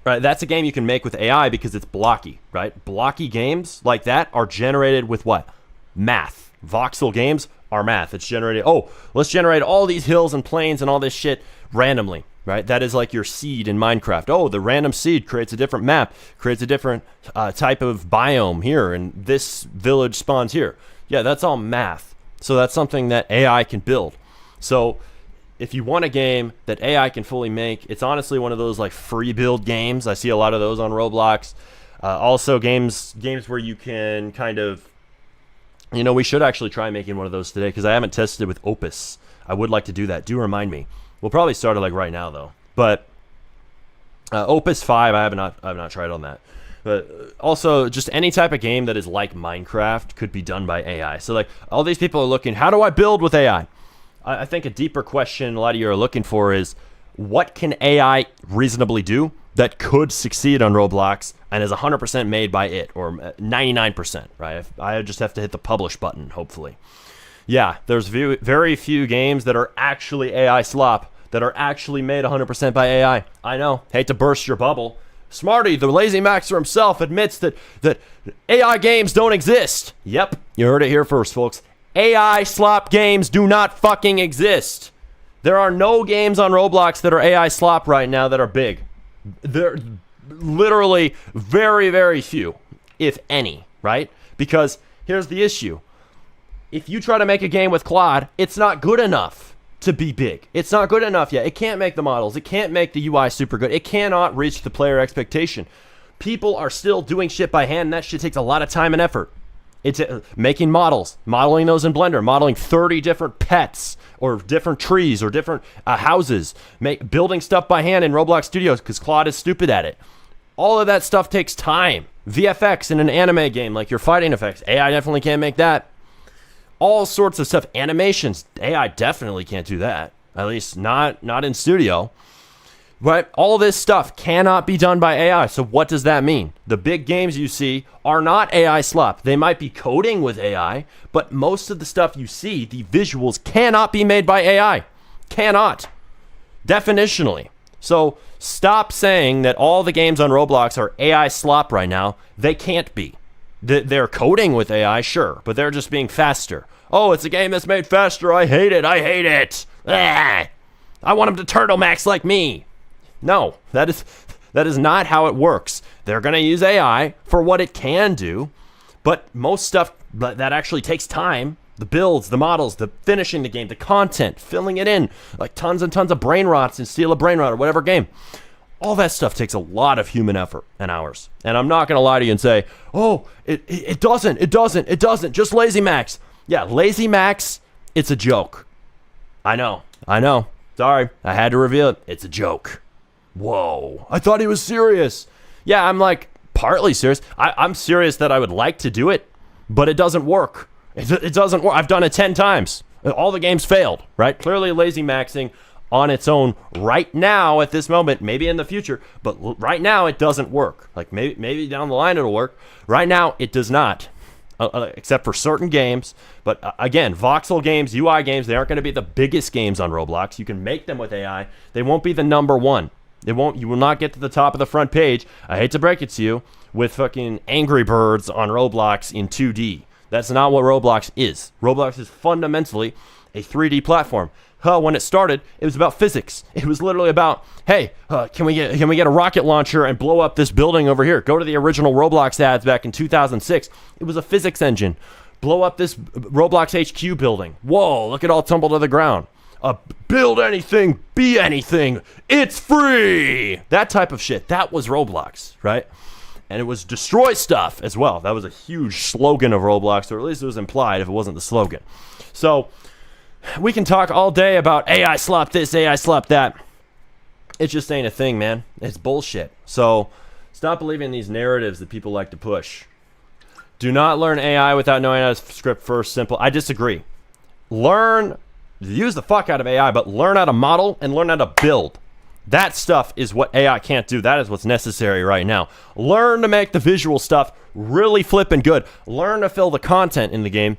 right? That's a game you can make with AI because it's blocky, right? Blocky games like that are generated with what? Math. Voxel games are math. It's generated, oh, let's generate all these hills and plains and all this shit randomly, right? That is like your seed in Minecraft. Oh, the random seed creates a different map, creates a different type of biome here, and this village spawns here. Yeah, that's all math. So that's something that AI can build. So if you want a game that AI can fully make, it's honestly one of those like free build games. I see a lot of those on Roblox. Also games where you can kind of, you know, we should actually try making one of those today because I haven't tested it with Opus. I would like to do that. Do remind me. We'll probably start it like right now though. But Opus 5, I have not tried on that. But also, just any type of game that is like Minecraft could be done by AI. So, like, all these people are looking, how do I build with AI? I think a deeper question a lot of you are looking for is, what can AI reasonably do that could succeed on Roblox and is 100% made by it, or 99%, right? I just have to hit the publish button, hopefully. Yeah, there's very few games that are actually AI slop, that are actually made 100% by AI. I know, hate to burst your bubble. Smarty, the lazy maxer himself, admits that AI games don't exist. Yep, you heard it here first, folks. AI slop games do not fucking exist. There are no games on Roblox that are AI slop right now that are big. They're literally very, very few, if any, right? Because here's the issue. If you try to make a game with Claude, it's not good enough to be big. It's not good enough yet. It can't make the models. It can't make the UI super good. It cannot reach the player expectation. People are still doing shit by hand, and that shit takes a lot of time and effort. It's making models, modeling those in Blender, modeling 30 different pets or different trees or different houses, building stuff by hand in Roblox Studios because Claude is stupid at it. All of that stuff takes time. VFX in an anime game, like your fighting effects, AI definitely can't make that. All sorts of stuff. Animations, AI definitely can't do that. At least not in Studio. But all this stuff cannot be done by AI. So what does that mean? The big games you see are not AI slop. They might be coding with AI, but most of the stuff you see, the visuals, cannot be made by AI. Cannot. Definitionally. So stop saying that all the games on Roblox are AI slop right now. They can't be. They're coding with AI, sure, but they're just being faster. Oh, it's a game that's made faster. I hate it. I hate it. Ah, I want them to turtle max like me. No, that is not how it works. They're going to use AI for what it can do, but most stuff that actually takes time, the builds, the models, the finishing the game, the content, filling it in, like tons and tons of brain rots in Steal a Brain Rot or whatever game. All that stuff takes a lot of human effort and hours. And I'm not going to lie to you and say, oh, it doesn't. Just Lazy Max. Yeah, Lazy Max, it's a joke. I know. Sorry, I had to reveal it. It's a joke. Whoa, I thought he was serious. Yeah, I'm like partly serious. I'm serious that I would like to do it, but it doesn't work. It doesn't work. I've done it 10 times. All the games failed, right? Clearly Lazy Maxing on its own right now at this moment, maybe in the future, but right now it doesn't work. Like maybe down the line it'll work. Right now it does not, except for certain games. But again, voxel games, UI games, they aren't going to be the biggest games on Roblox. You can make them with AI. They won't be the number one. You will not get to the top of the front page. I hate to break it to you, with fucking Angry Birds on Roblox in 2D. That's not what Roblox is. Roblox is fundamentally a 3D platform. When it started, it was about physics. It was literally about, hey, can we get a rocket launcher and blow up this building over here? Go to the original Roblox ads back in 2006. It was a physics engine. Blow up this Roblox HQ building. Whoa, look, it all tumble to the ground. Build anything, be anything. It's free. That type of shit. That was Roblox, right? And it was destroy stuff as well. That was a huge slogan of Roblox, or at least it was implied if it wasn't the slogan. So we can talk all day about AI slop this, AI slop that. It just ain't a thing, man. It's bullshit. So stop believing these narratives that people like to push. Do not learn AI without knowing how to script first. Simple. I disagree. Use the fuck out of AI, but learn how to model and learn how to build. That stuff is what AI can't do. That is what's necessary right now. Learn to make the visual stuff really flippin' good. Learn to fill the content in the game.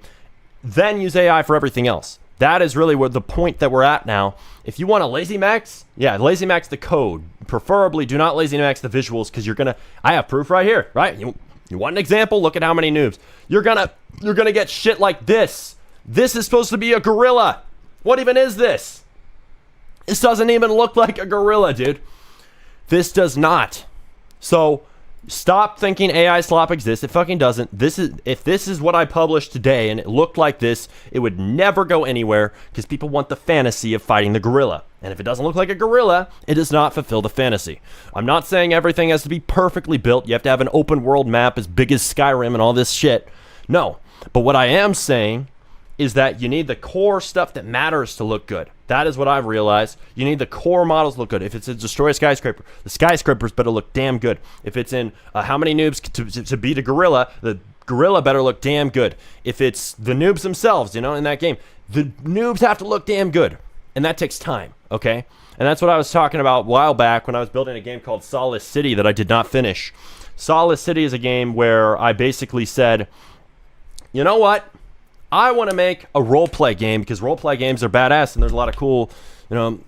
Then use AI for everything else. That is really where the point that we're at now. If you want to lazy max, yeah, lazy max the code. Preferably do not lazy max the visuals, because you're gonna. I have proof right here, right? You want an example? Look at how many noobs. You're gonna get shit like this. This is supposed to be a gorilla. What even is this? This doesn't even look like a gorilla, dude. This does not. So stop thinking AI slop exists. It fucking doesn't. If this is what I published today and it looked like this, it would never go anywhere, because people want the fantasy of fighting the gorilla. And if it doesn't look like a gorilla, it does not fulfill the fantasy. I'm not saying everything has to be perfectly built. You have to have an open world map as big as Skyrim and all this shit. No. But what I am saying is that you need the core stuff that matters to look good. That is what I've realized. You need the core models to look good. If it's a destroy a skyscraper, the skyscrapers better look damn good. If it's in how many noobs to beat a gorilla, the gorilla better look damn good. If it's the noobs themselves, in that game, the noobs have to look damn good. And that takes time, okay? And that's what I was talking about a while back when I was building a game called Solace City that I did not finish. Solace City is a game where I basically said, you know what? I want to make a roleplay game, because roleplay games are badass and there's a lot of cool,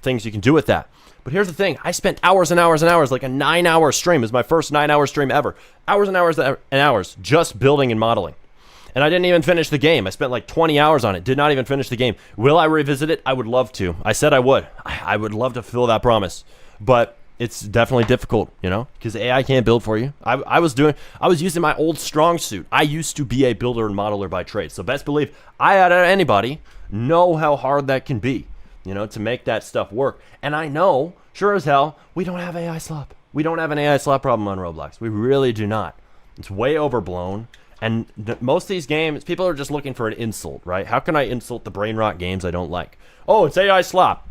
things you can do with that. But here's the thing. I spent hours and hours and hours, like a 9-hour stream. It was my first 9-hour stream ever. Hours and hours and hours just building and modeling. And I didn't even finish the game. I spent like 20 hours on it. Did not even finish the game. Will I revisit it? I would love to. I said I would. I would love to fulfill that promise. But it's definitely difficult, because AI can't build for you. I was using my old strong suit. I used to be a builder and modeler by trade. So best believe I, out of anybody, know how hard that can be, to make that stuff work. And I know, sure as hell, we don't have AI slop. We don't have an AI slop problem on Roblox. We really do not. It's way overblown. And most of these games, people are just looking for an insult, right? How can I insult the brain rot games I don't like? Oh, it's AI slop.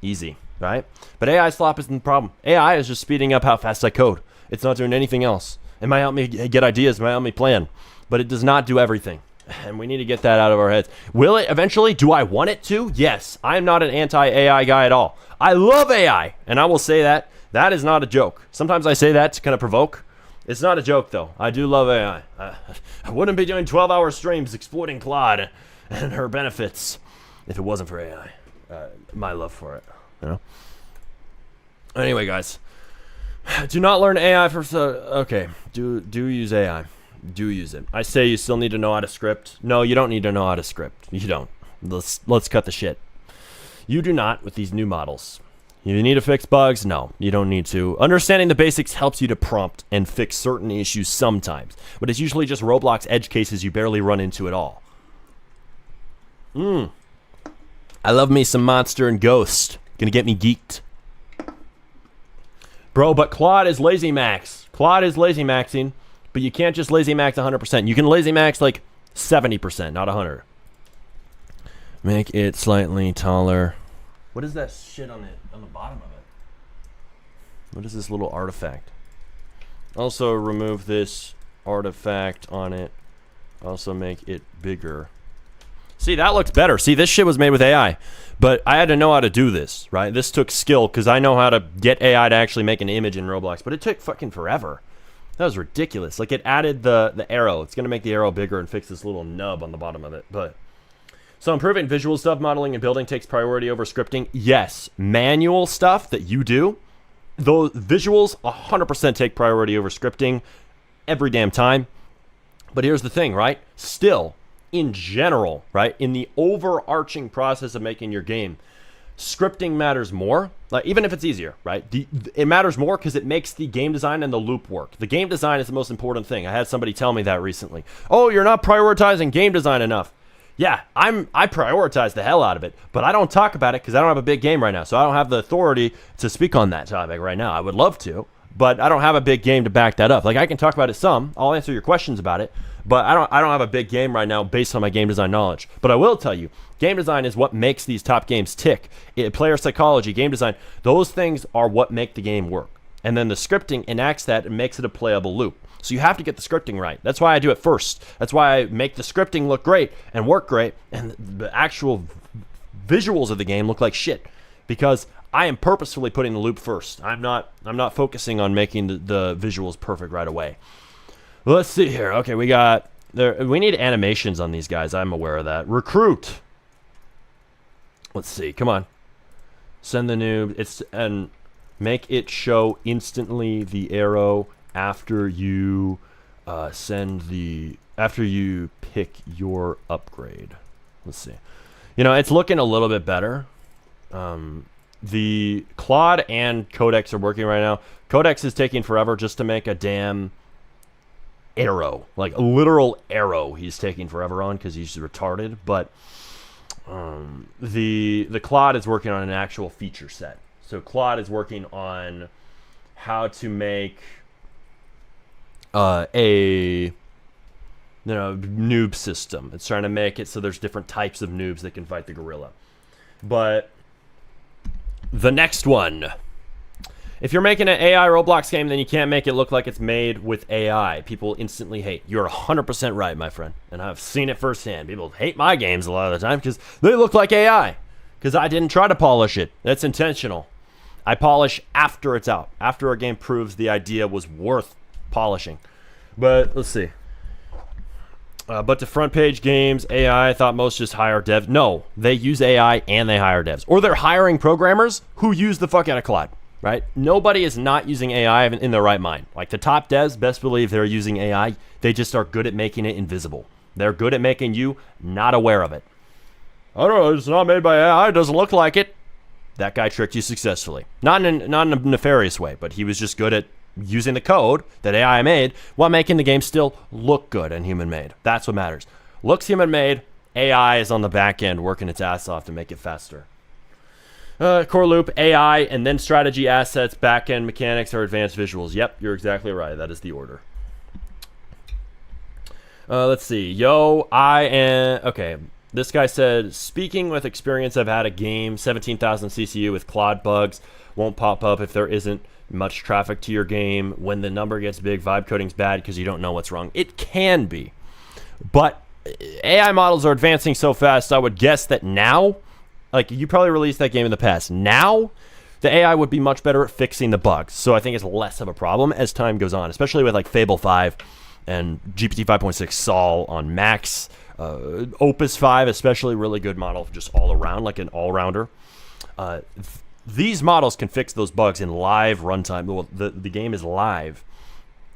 Easy. Right? But AI slop isn't the problem. AI is just speeding up how fast I code. It's not doing anything else. It might help me get ideas, it might help me plan, but it does not do everything. And we need to get that out of our heads. Will it eventually? Do I want it to? Yes. I'm not an anti-AI guy at all. I love AI, and I will say that. That is not a joke. Sometimes I say that to kind of provoke. It's not a joke, though. I do love AI. I wouldn't be doing 12-hour streams exploiting Claude and her benefits if it wasn't for AI. My love for it. Anyway, guys, do not learn AI for okay. Do use AI. Do use it. I say you still need to know how to script. No, you don't need to know how to script. You don't. Let's cut the shit. You do not with these new models. You need to fix bugs? No, you don't need to. Understanding the basics helps you to prompt and fix certain issues sometimes, but it's usually just Roblox edge cases you barely run into at all. I love me some Monster and Ghost. Gonna get me geeked. Bro, but Claude is lazy max. Claude is lazy maxing, but you can't just lazy max 100%. You can lazy max like 70%, not 100. Make it slightly taller. What is that shit on the bottom of it? What is this little artifact? Also remove this artifact on it. Also make it bigger. See, that looks better. See, this shit was made with AI. But I had to know how to do this, right? This took skill, because I know how to get AI to actually make an image in Roblox. But it took fucking forever. That was ridiculous. Like, it added the arrow. It's going to make the arrow bigger and fix this little nub on the bottom of it. But so improving visual stuff, modeling and building takes priority over scripting. Yes, manual stuff that you do, those visuals 100% take priority over scripting every damn time. But here's the thing, right? Still, in general, right, in the overarching process of making your game, scripting matters more. Like, even if it's easier, right? It matters more because it makes the game design and the loop work. The game design is the most important thing. I had somebody tell me that recently. Oh, you're not prioritizing game design enough. Yeah, I prioritize the hell out of it, but I don't talk about it because I don't have a big game right now, so I don't have the authority to speak on that topic right now. I would love to, but I don't have a big game to back that up. Like, I can talk about it some. I'll answer your questions about it. But I don't have a big game right now based on my game design knowledge. But I will tell you, game design is what makes these top games tick. Player psychology, game design, those things are what make the game work. And then the scripting enacts that and makes it a playable loop. So you have to get the scripting right. That's why I do it first. That's why I make the scripting look great and work great, and the actual visuals of the game look like shit. Because I am purposefully putting the loop first. I'm not focusing on making the visuals perfect right away. Let's see here. Okay, we need animations on these guys. I'm aware of that. Recruit. Let's see. Come on. Send the noob. And make it show instantly the arrow after you after you pick your upgrade. Let's see. It's looking a little bit better. The Claude and Codex are working right now. Codex is taking forever just to make a damn arrow, like a literal arrow. He's taking forever on because he's retarded. But the Claude is working on an actual feature set. So Claude is working on how to make a noob system. It's trying to make it so there's different types of noobs that can fight the gorilla. But the next one, if you're making an AI Roblox game, then you can't make it look like it's made with AI. People instantly hate. You're 100% right, my friend. And I've seen it firsthand. People hate my games a lot of the time because they look like AI. Because I didn't try to polish it. That's intentional. I polish after it's out. After a game proves the idea was worth polishing. But let's see. But to front page games, AI, I thought most just hire devs. No, they use AI and they hire devs. Or they're hiring programmers who use the fuck out of Claude, right? Nobody is not using AI in their right mind. Like the top devs, best believe they're using AI. They just are good at making it invisible. They're good at making you not aware of it. I don't know, it's not made by AI, it doesn't look like it. That guy tricked you successfully. Not in a nefarious way, but he was just good at using the code that AI made while making the game still look good and human-made. That's what matters. Looks human-made, AI is on the back end working its ass off to make it faster. Core loop, AI, and then strategy assets, back-end mechanics, or advanced visuals. Yep, you're exactly right. That is the order. Let's see. Okay. This guy said, speaking with experience, I've had a game, 17,000 CCU with Claude bugs. Won't pop up if there isn't much traffic to your game. When the number gets big, vibe coding's bad because you don't know what's wrong. It can be. But AI models are advancing so fast, I would guess that now, like you probably released that game in the past. Now, the AI would be much better at fixing the bugs. So I think it's less of a problem as time goes on, especially with like Fable 5 and GPT 5.6 Sol on Max. Opus 5, especially, really good model just all around, like an all-rounder. These models can fix those bugs in live runtime. Well, the game is live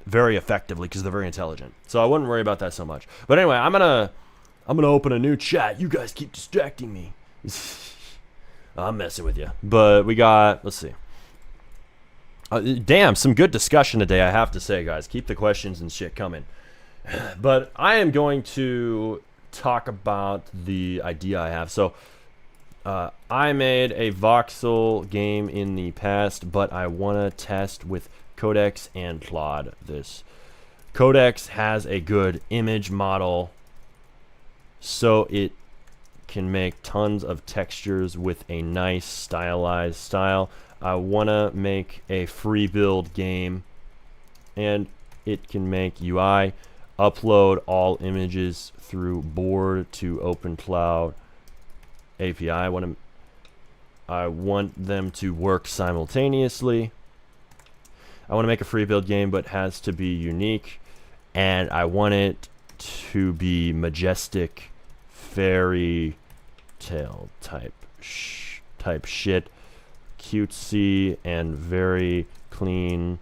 very effectively because they're very intelligent. So I wouldn't worry about that so much. But anyway, I'm gonna open a new chat. You guys keep distracting me. I'm messing with you. But we got, let's see. Damn, some good discussion today, I have to say, guys. Keep the questions and shit coming. But I am going to talk about the idea I have. So I made a voxel game in the past, but I want to test with Codex and Claude this. Codex has a good image model, so it can make tons of textures with a nice stylized style. I want to make a free build game, and it can make UI. Upload all images through board to OpenCloud API. I want them to work simultaneously. I want to make a free build game, but has to be unique, and I want it to be majestic, fairy tale type shit, cutesy and very clean.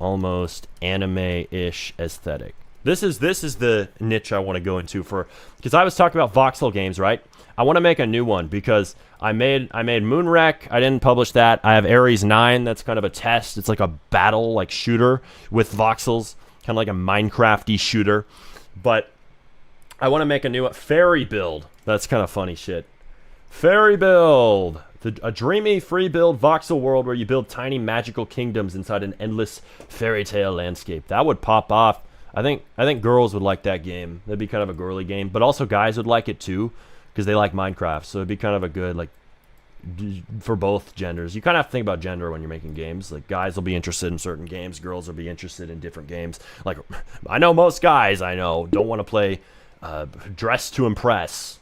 Almost anime-ish aesthetic. This is the niche I want to go into because I was talking about voxel games, right? I want to make a new one because I made Moonwreck. I didn't publish that. I have Ares 9. That's kind of a test. It's like a battle like shooter with voxels, kind of like a Minecraft-y shooter. But I want to make a new fairy build. That's kind of funny shit. Fairy build. A dreamy free build voxel world where you build tiny magical kingdoms inside an endless fairy tale landscape. That would pop off. I think girls would like that game. That'd be kind of a girly game, but also guys would like it too because they like Minecraft. So it'd be kind of a good like for both genders. You kind of have to think about gender when you're making games. Like guys will be interested in certain games, girls will be interested in different games. Like I know most guys don't want to play Dress to Impress,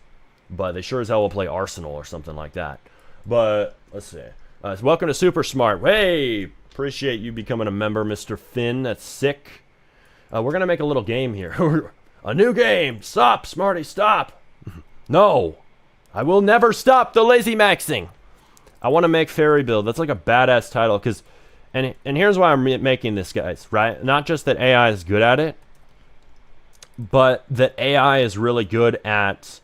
but they sure as hell will play Arsenal or something like that. But let's see. Welcome to Super Smart. Hey, appreciate you becoming a member, Mr. Finn. That's sick. We're gonna make a little game here. A new game. Stop, Smarty. Stop. No. I will never stop the lazy maxing. I want to make Fairy Build. That's like a badass title. And here's why I'm making this, guys, right? Not just that AI is good at it, but that AI is really good at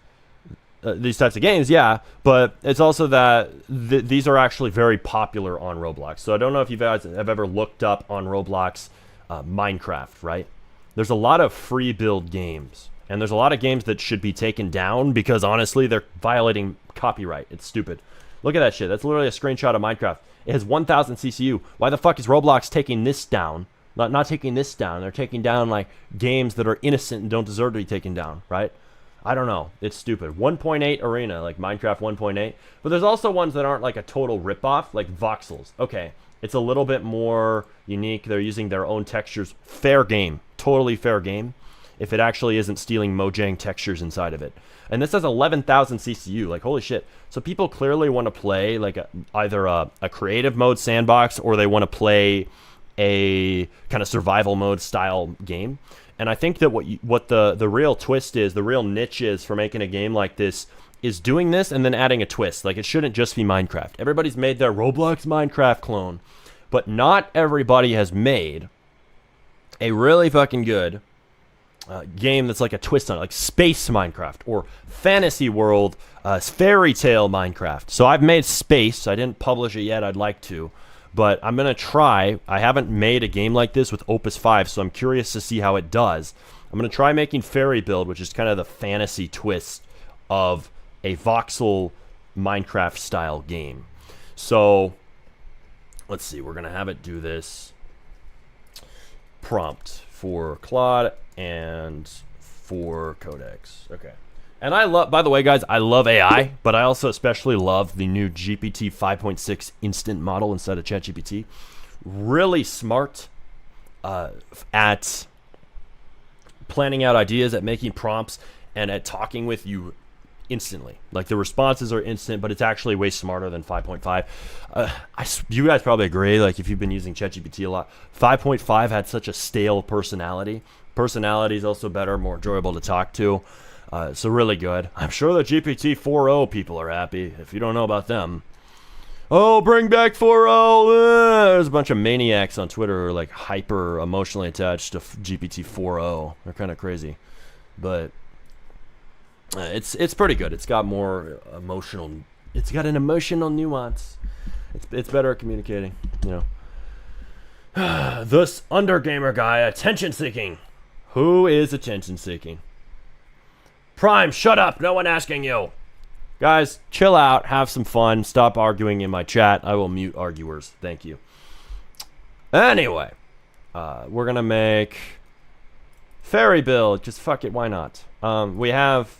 these types of games, yeah. But it's also that these are actually very popular on Roblox. So I don't know if you guys have ever looked up on Roblox Minecraft, right? There's a lot of free build games. And there's a lot of games that should be taken down because, honestly, they're violating copyright. It's stupid. Look at that shit. That's literally a screenshot of Minecraft. It has 1,000 CCU. Why the fuck is Roblox taking this down? Not taking this down. They're taking down, like, games that are innocent and don't deserve to be taken down, right? I don't know. It's stupid. 1.8 Arena, like Minecraft 1.8. But there's also ones that aren't, like, a total ripoff, like Voxels. Okay, it's a little bit more unique. They're using their own textures. Fair game. Totally fair game. If it actually isn't stealing Mojang textures inside of it. And this has 11,000 CCU, like holy shit. So people clearly want to play like either a creative mode sandbox or they want to play a kind of survival mode style game. And I think that what the real twist is, the real niche is for making a game like this is doing this and then adding a twist. Like it shouldn't just be Minecraft. Everybody's made their Roblox Minecraft clone, but not everybody has made a really fucking good game that's like a twist on it, like Space Minecraft or Fantasy World, Fairy Tale Minecraft. So I've made Space. I didn't publish it yet. I'd like to, but I'm gonna try. I haven't made a game like this with Opus 5, so I'm curious to see how it does. I'm gonna try making Fairy Build, which is kind of the fantasy twist of a voxel Minecraft style game. So let's see. We're gonna have it do this prompt for Claude and for Codex. Okay. And I love, by the way, guys, I love AI, but I also especially love the new GPT 5.6 instant model instead of ChatGPT. Really smart at planning out ideas, at making prompts, and at talking with you instantly. Like the responses are instant, but it's actually way smarter than 5.5. You guys probably agree, like if you've been using ChatGPT a lot, 5.5 had such a stale personality. Personality is also better, more enjoyable to talk to. So really good. I'm sure the GPT 4.0 people are happy. If you don't know about them. Oh, bring back 4.0. There's a bunch of maniacs on Twitter who are like hyper emotionally attached to GPT 4.0. They're kind of crazy. But it's pretty good. It's got more emotional. It's got an emotional nuance. It's better at communicating, you know. This undergamer guy, attention seeking. Who is attention seeking? Prime, shut up. No one asking you. Guys, chill out. Have some fun. Stop arguing in my chat. I will mute arguers. Thank you. Anyway, we're gonna make Fairy Build. Just fuck it. Why not? We have.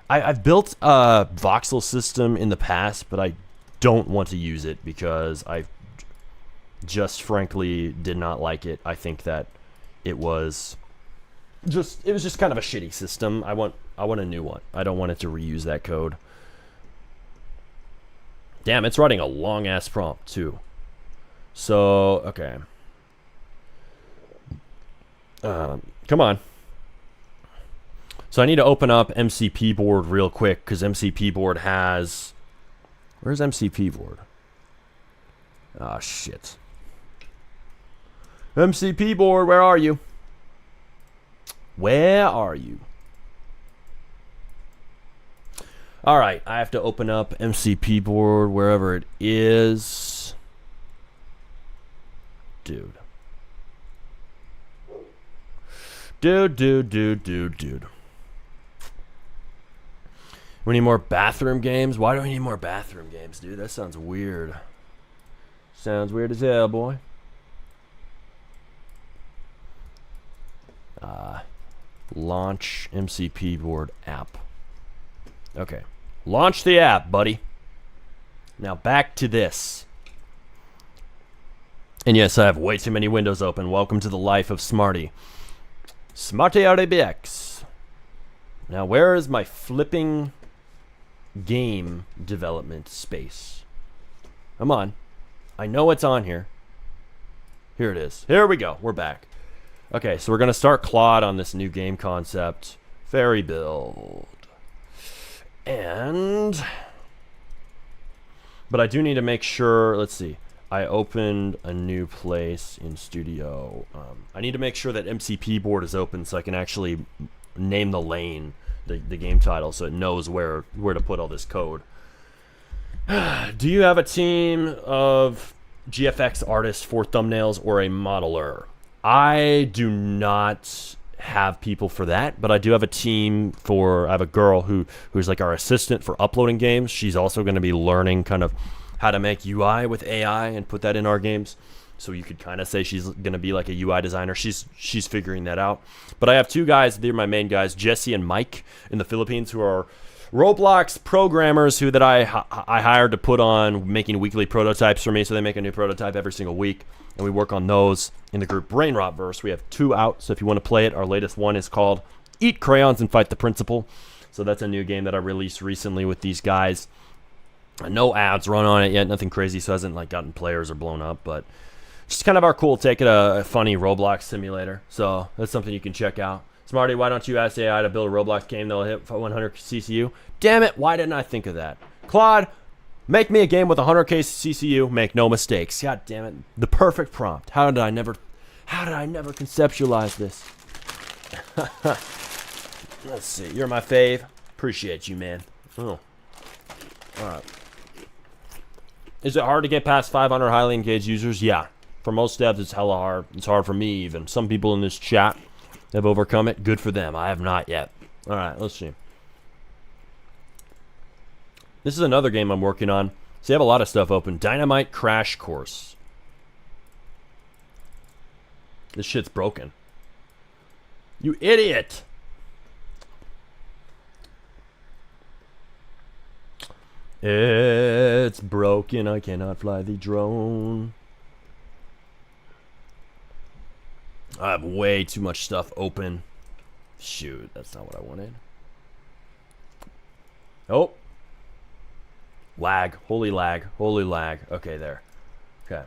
I've built a voxel system in the past, but I don't want to use it because I just frankly did not like it. I think that it was just kind of a shitty system. I want a new one. I don't want it to reuse that code. Damn, it's writing a long ass prompt too. So, okay. Come on. So I need to open up MCP board real quick because MCP board has. Where's MCP board? Ah, shit. MCP board, where are you? Where are you? All right, I have to open up MCP board wherever it is. Dude. Dude. We need more bathroom games? Why do we need more bathroom games, dude? That sounds weird. Sounds weird as hell, boy. Launch MCP board app. Okay. Launch the app, buddy. Now back to this. And yes, I have way too many windows open. Welcome to the life of Smarty. Smarty RDBX. Now where is my flipping game development space? Come on. I know it's on here. Here it is. Here we go. We're back. Okay, so we're going to start Claude on this new game concept. Fairy Build. But I do need to make sure, let's see. I opened a new place in Studio. I need to make sure that MCP board is open so I can actually name the lane, the game title, so it knows where to put all this code. Do you have a team of GFX artists for thumbnails or a modeler? I do not have people for that, but I do have a team I have a girl who's like our assistant for uploading games. She's also going to be learning kind of how to make UI with AI and put that in our games. So you could kind of say she's going to be like a UI designer. She's figuring that out. But I have two guys, they're my main guys, Jesse and Mike in the Philippines, who are Roblox programmers that I hired to put on making weekly prototypes for me. So they make a new prototype every single week, and we work on those in the group Brain Rotverse. We have 2 out, so if you want to play it, our latest one is called Eat Crayons and Fight the Principal. So that's a new game that I released recently with these guys. No ads run on it yet, nothing crazy, so it hasn't like gotten players or blown up, but just kind of our cool take at a funny Roblox simulator. So that's something you can check out. Smarty, why don't you ask AI to build a Roblox game that'll hit 100 CCU? Damn it, why didn't I think of that? Claude, make me a game with 100k CCU, make no mistakes. God damn it, the perfect prompt. How did I never conceptualize this? Let's see, you're my fave. Appreciate you, man. Oh, all right. Is it hard to get past 500 highly engaged users? Yeah. For most devs, it's hella hard. It's hard for me even. Some people in this chat have overcome it. Good for them. I have not yet. All right, let's see. This is another game I'm working on. So you have a lot of stuff open. Dynamite Crash Course. This shit's broken. You idiot! It's broken. I cannot fly the drone. I have way too much stuff open. Shoot, that's not what I wanted. Oh. Lag. Holy lag. Holy lag. Okay, there. Okay.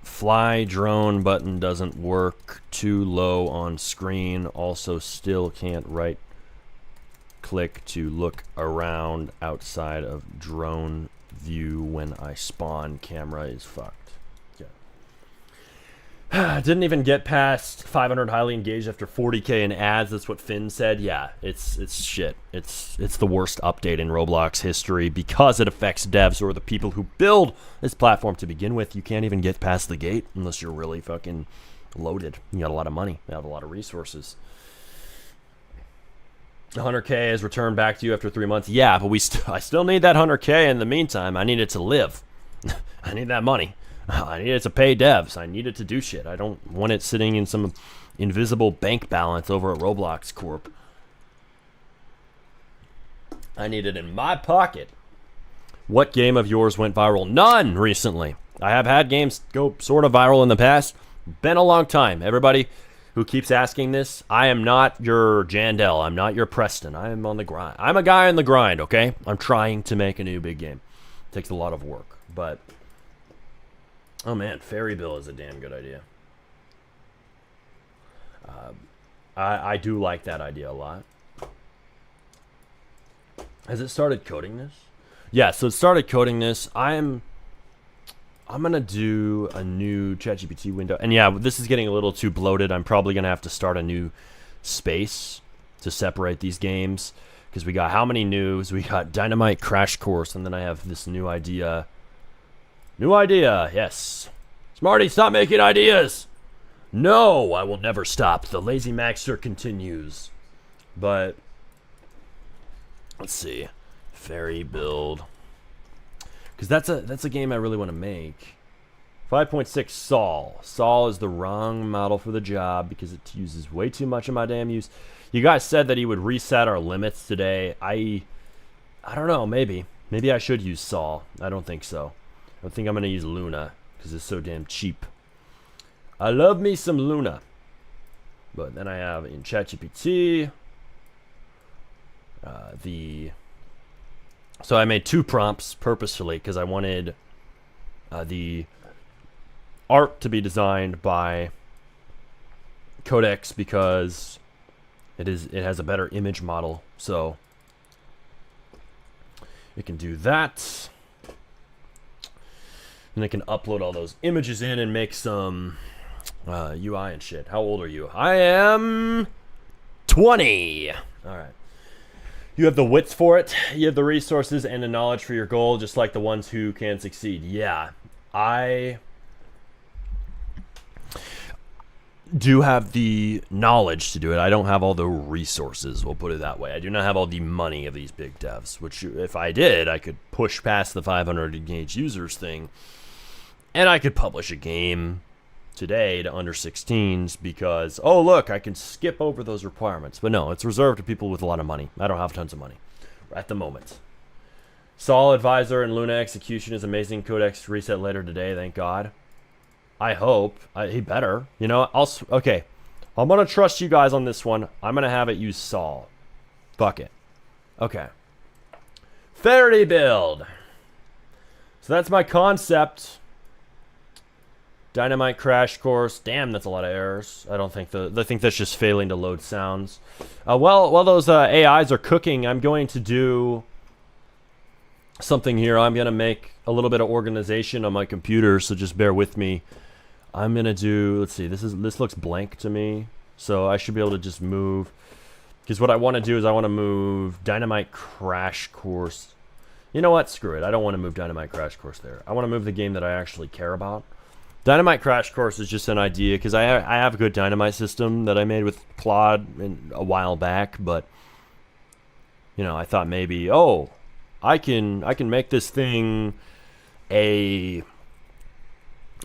Fly drone button doesn't work. Too low on screen. Also still can't right click to look around outside of drone view when I spawn. Camera is fucked. Didn't even get past 500 highly engaged after 40k in ads. That's what Finn said. Yeah, it's shit. It's the worst update in Roblox history because it affects devs or the people who build this platform to begin with. You can't even get past the gate unless you're really fucking loaded. You got a lot of money. You have a lot of resources. 100k is returned back to you after 3 months. Yeah, but I still need that 100k in the meantime. I need it to live. I need that money. I need it to pay devs. I need it to do shit. I don't want it sitting in some invisible bank balance over at Roblox Corp. I need it in my pocket. What game of yours went viral? None recently. I have had games go sort of viral in the past. Been a long time. Everybody who keeps asking this, I am not your Jandel. I'm not your Preston. I am on the grind. I'm a guy on the grind, okay? I'm trying to make a new big game. It takes a lot of work, but... Oh man, Fairy Bill is a damn good idea. I do like that idea a lot. Has it started coding this? Yeah, so it started coding this. I'm gonna do a new ChatGPT window, and yeah, this is getting a little too bloated. I'm probably gonna have to start a new space to separate these games because we got how many news? We got Dynamite Crash Course, and then I have this new idea. New idea, yes. Smarty, stop making ideas. No, I will never stop. The Lazy Maxer continues. But let's see, Fairy Build, because that's a game I really want to make. 5.6 Saul. Saul is the wrong model for the job because it uses way too much of my damn use. You guys said that he would reset our limits today. I don't know. Maybe I should use Saul. I don't think so. I think I'm going to use Luna because it's so damn cheap. I love me some Luna. But then I have in ChatGPT so I made 2 prompts purposefully because I wanted the art to be designed by Codex because It has a better image model, so it can do that. And it can upload all those images in and make some UI and shit. How old are you? I am 20. All right. You have the wits for it. You have the resources and the knowledge for your goal, just like the ones who can succeed. Yeah, I do have the knowledge to do it. I don't have all the resources, we'll put it that way. I do not have all the money of these big devs, which if I did, I could push past the 500 engaged users thing, and I could publish a game today to under 16s because, oh look, I can skip over those requirements. But no, it's reserved to people with a lot of money. I don't have tons of money at the moment. Sol Advisor and Luna execution is amazing. Codex reset later today, thank God. I hope. He better. You know, okay. I'm going to trust you guys on this one. I'm going to have it use Sol. Fuck it. Okay. Faraday build. So that's my concept. Dynamite crash course. Damn, that's a lot of errors. I think that's just failing to load sounds. While those AIs are cooking, I'm going to do something here. I'm going to make a little bit of organization on my computer, so just bear with me. I'm gonna do, let's see, this looks blank to me, so I should be able to just move, because what I want to do is I want to move Dynamite Crash Course. You know what, screw it, I don't want to move Dynamite Crash Course there. I want to move the game that I actually care about. Dynamite Crash Course is just an idea, because I have a good Dynamite system that I made with Claude a while back, but, you know, I thought maybe, oh, I can make this thing a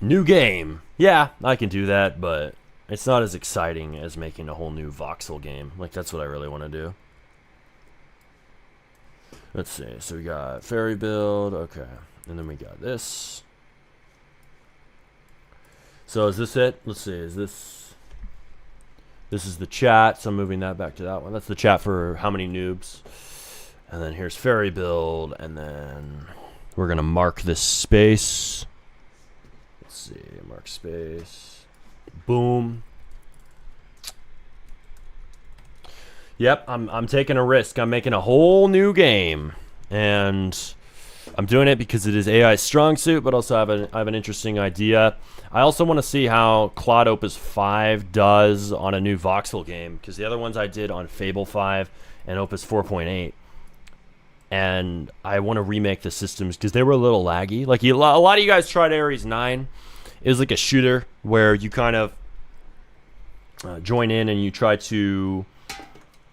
new game. Yeah, I can do that, but it's not as exciting as making a whole new voxel game. Like, that's what I really want to do. Let's see. So we got fairy build. Okay. And then we got this. So is this it? Let's see. Is this... This is the chat, so I'm moving that back to that one. That's the chat for how many noobs. And then here's fairy build, and then we're going to mark this space. Let's see, mark space. Boom. Yep, I'm taking a risk. I'm making a whole new game, and I'm doing it because it is AI's strong suit, but also I have an interesting idea. I also want to see how Claude Opus 5 does on a new voxel game, because the other ones I did on Fable 5 and Opus 4.8. And I want to remake the systems because they were a little laggy. Like, a lot of you guys tried Ares 9. It was like a shooter where you kind of join in and you try to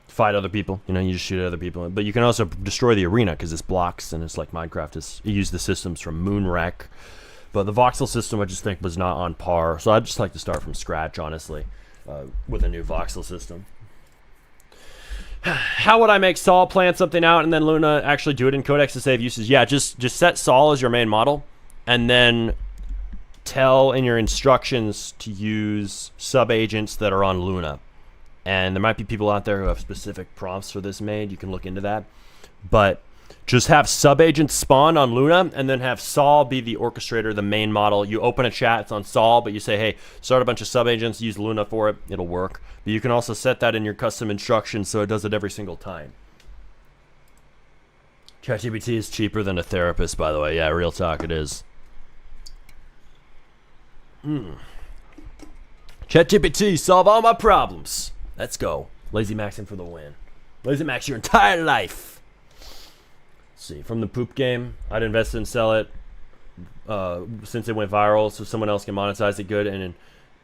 fight other people. You know, you just shoot at other people. But you can also destroy the arena because it's blocks, and it's like Minecraft. You use the systems from Moonwreck. But the voxel system I just think was not on par. So I'd just like to start from scratch, honestly, with a new voxel system. How would I make Sol plan something out and then Luna actually do it in Codex to save uses? Yeah, just set Sol as your main model, and then tell in your instructions to use sub-agents that are on Luna. And there might be people out there who have specific prompts for this made. You can look into that. But just have sub-agents spawn on Luna, and then have Sol be the orchestrator, the main model. You open a chat, it's on Sol, but you say, hey, start a bunch of sub-agents, use Luna for it, it'll work. But you can also set that in your custom instructions so it does it every single time. ChatGPT is cheaper than a therapist, by the way. Yeah, real talk, it is. ChatGPT, solve all my problems. Let's go. Lazy Maxing for the win. Lazy Max your entire life. See, from the poop game, I'd invest and sell it since it went viral, so someone else can monetize it good and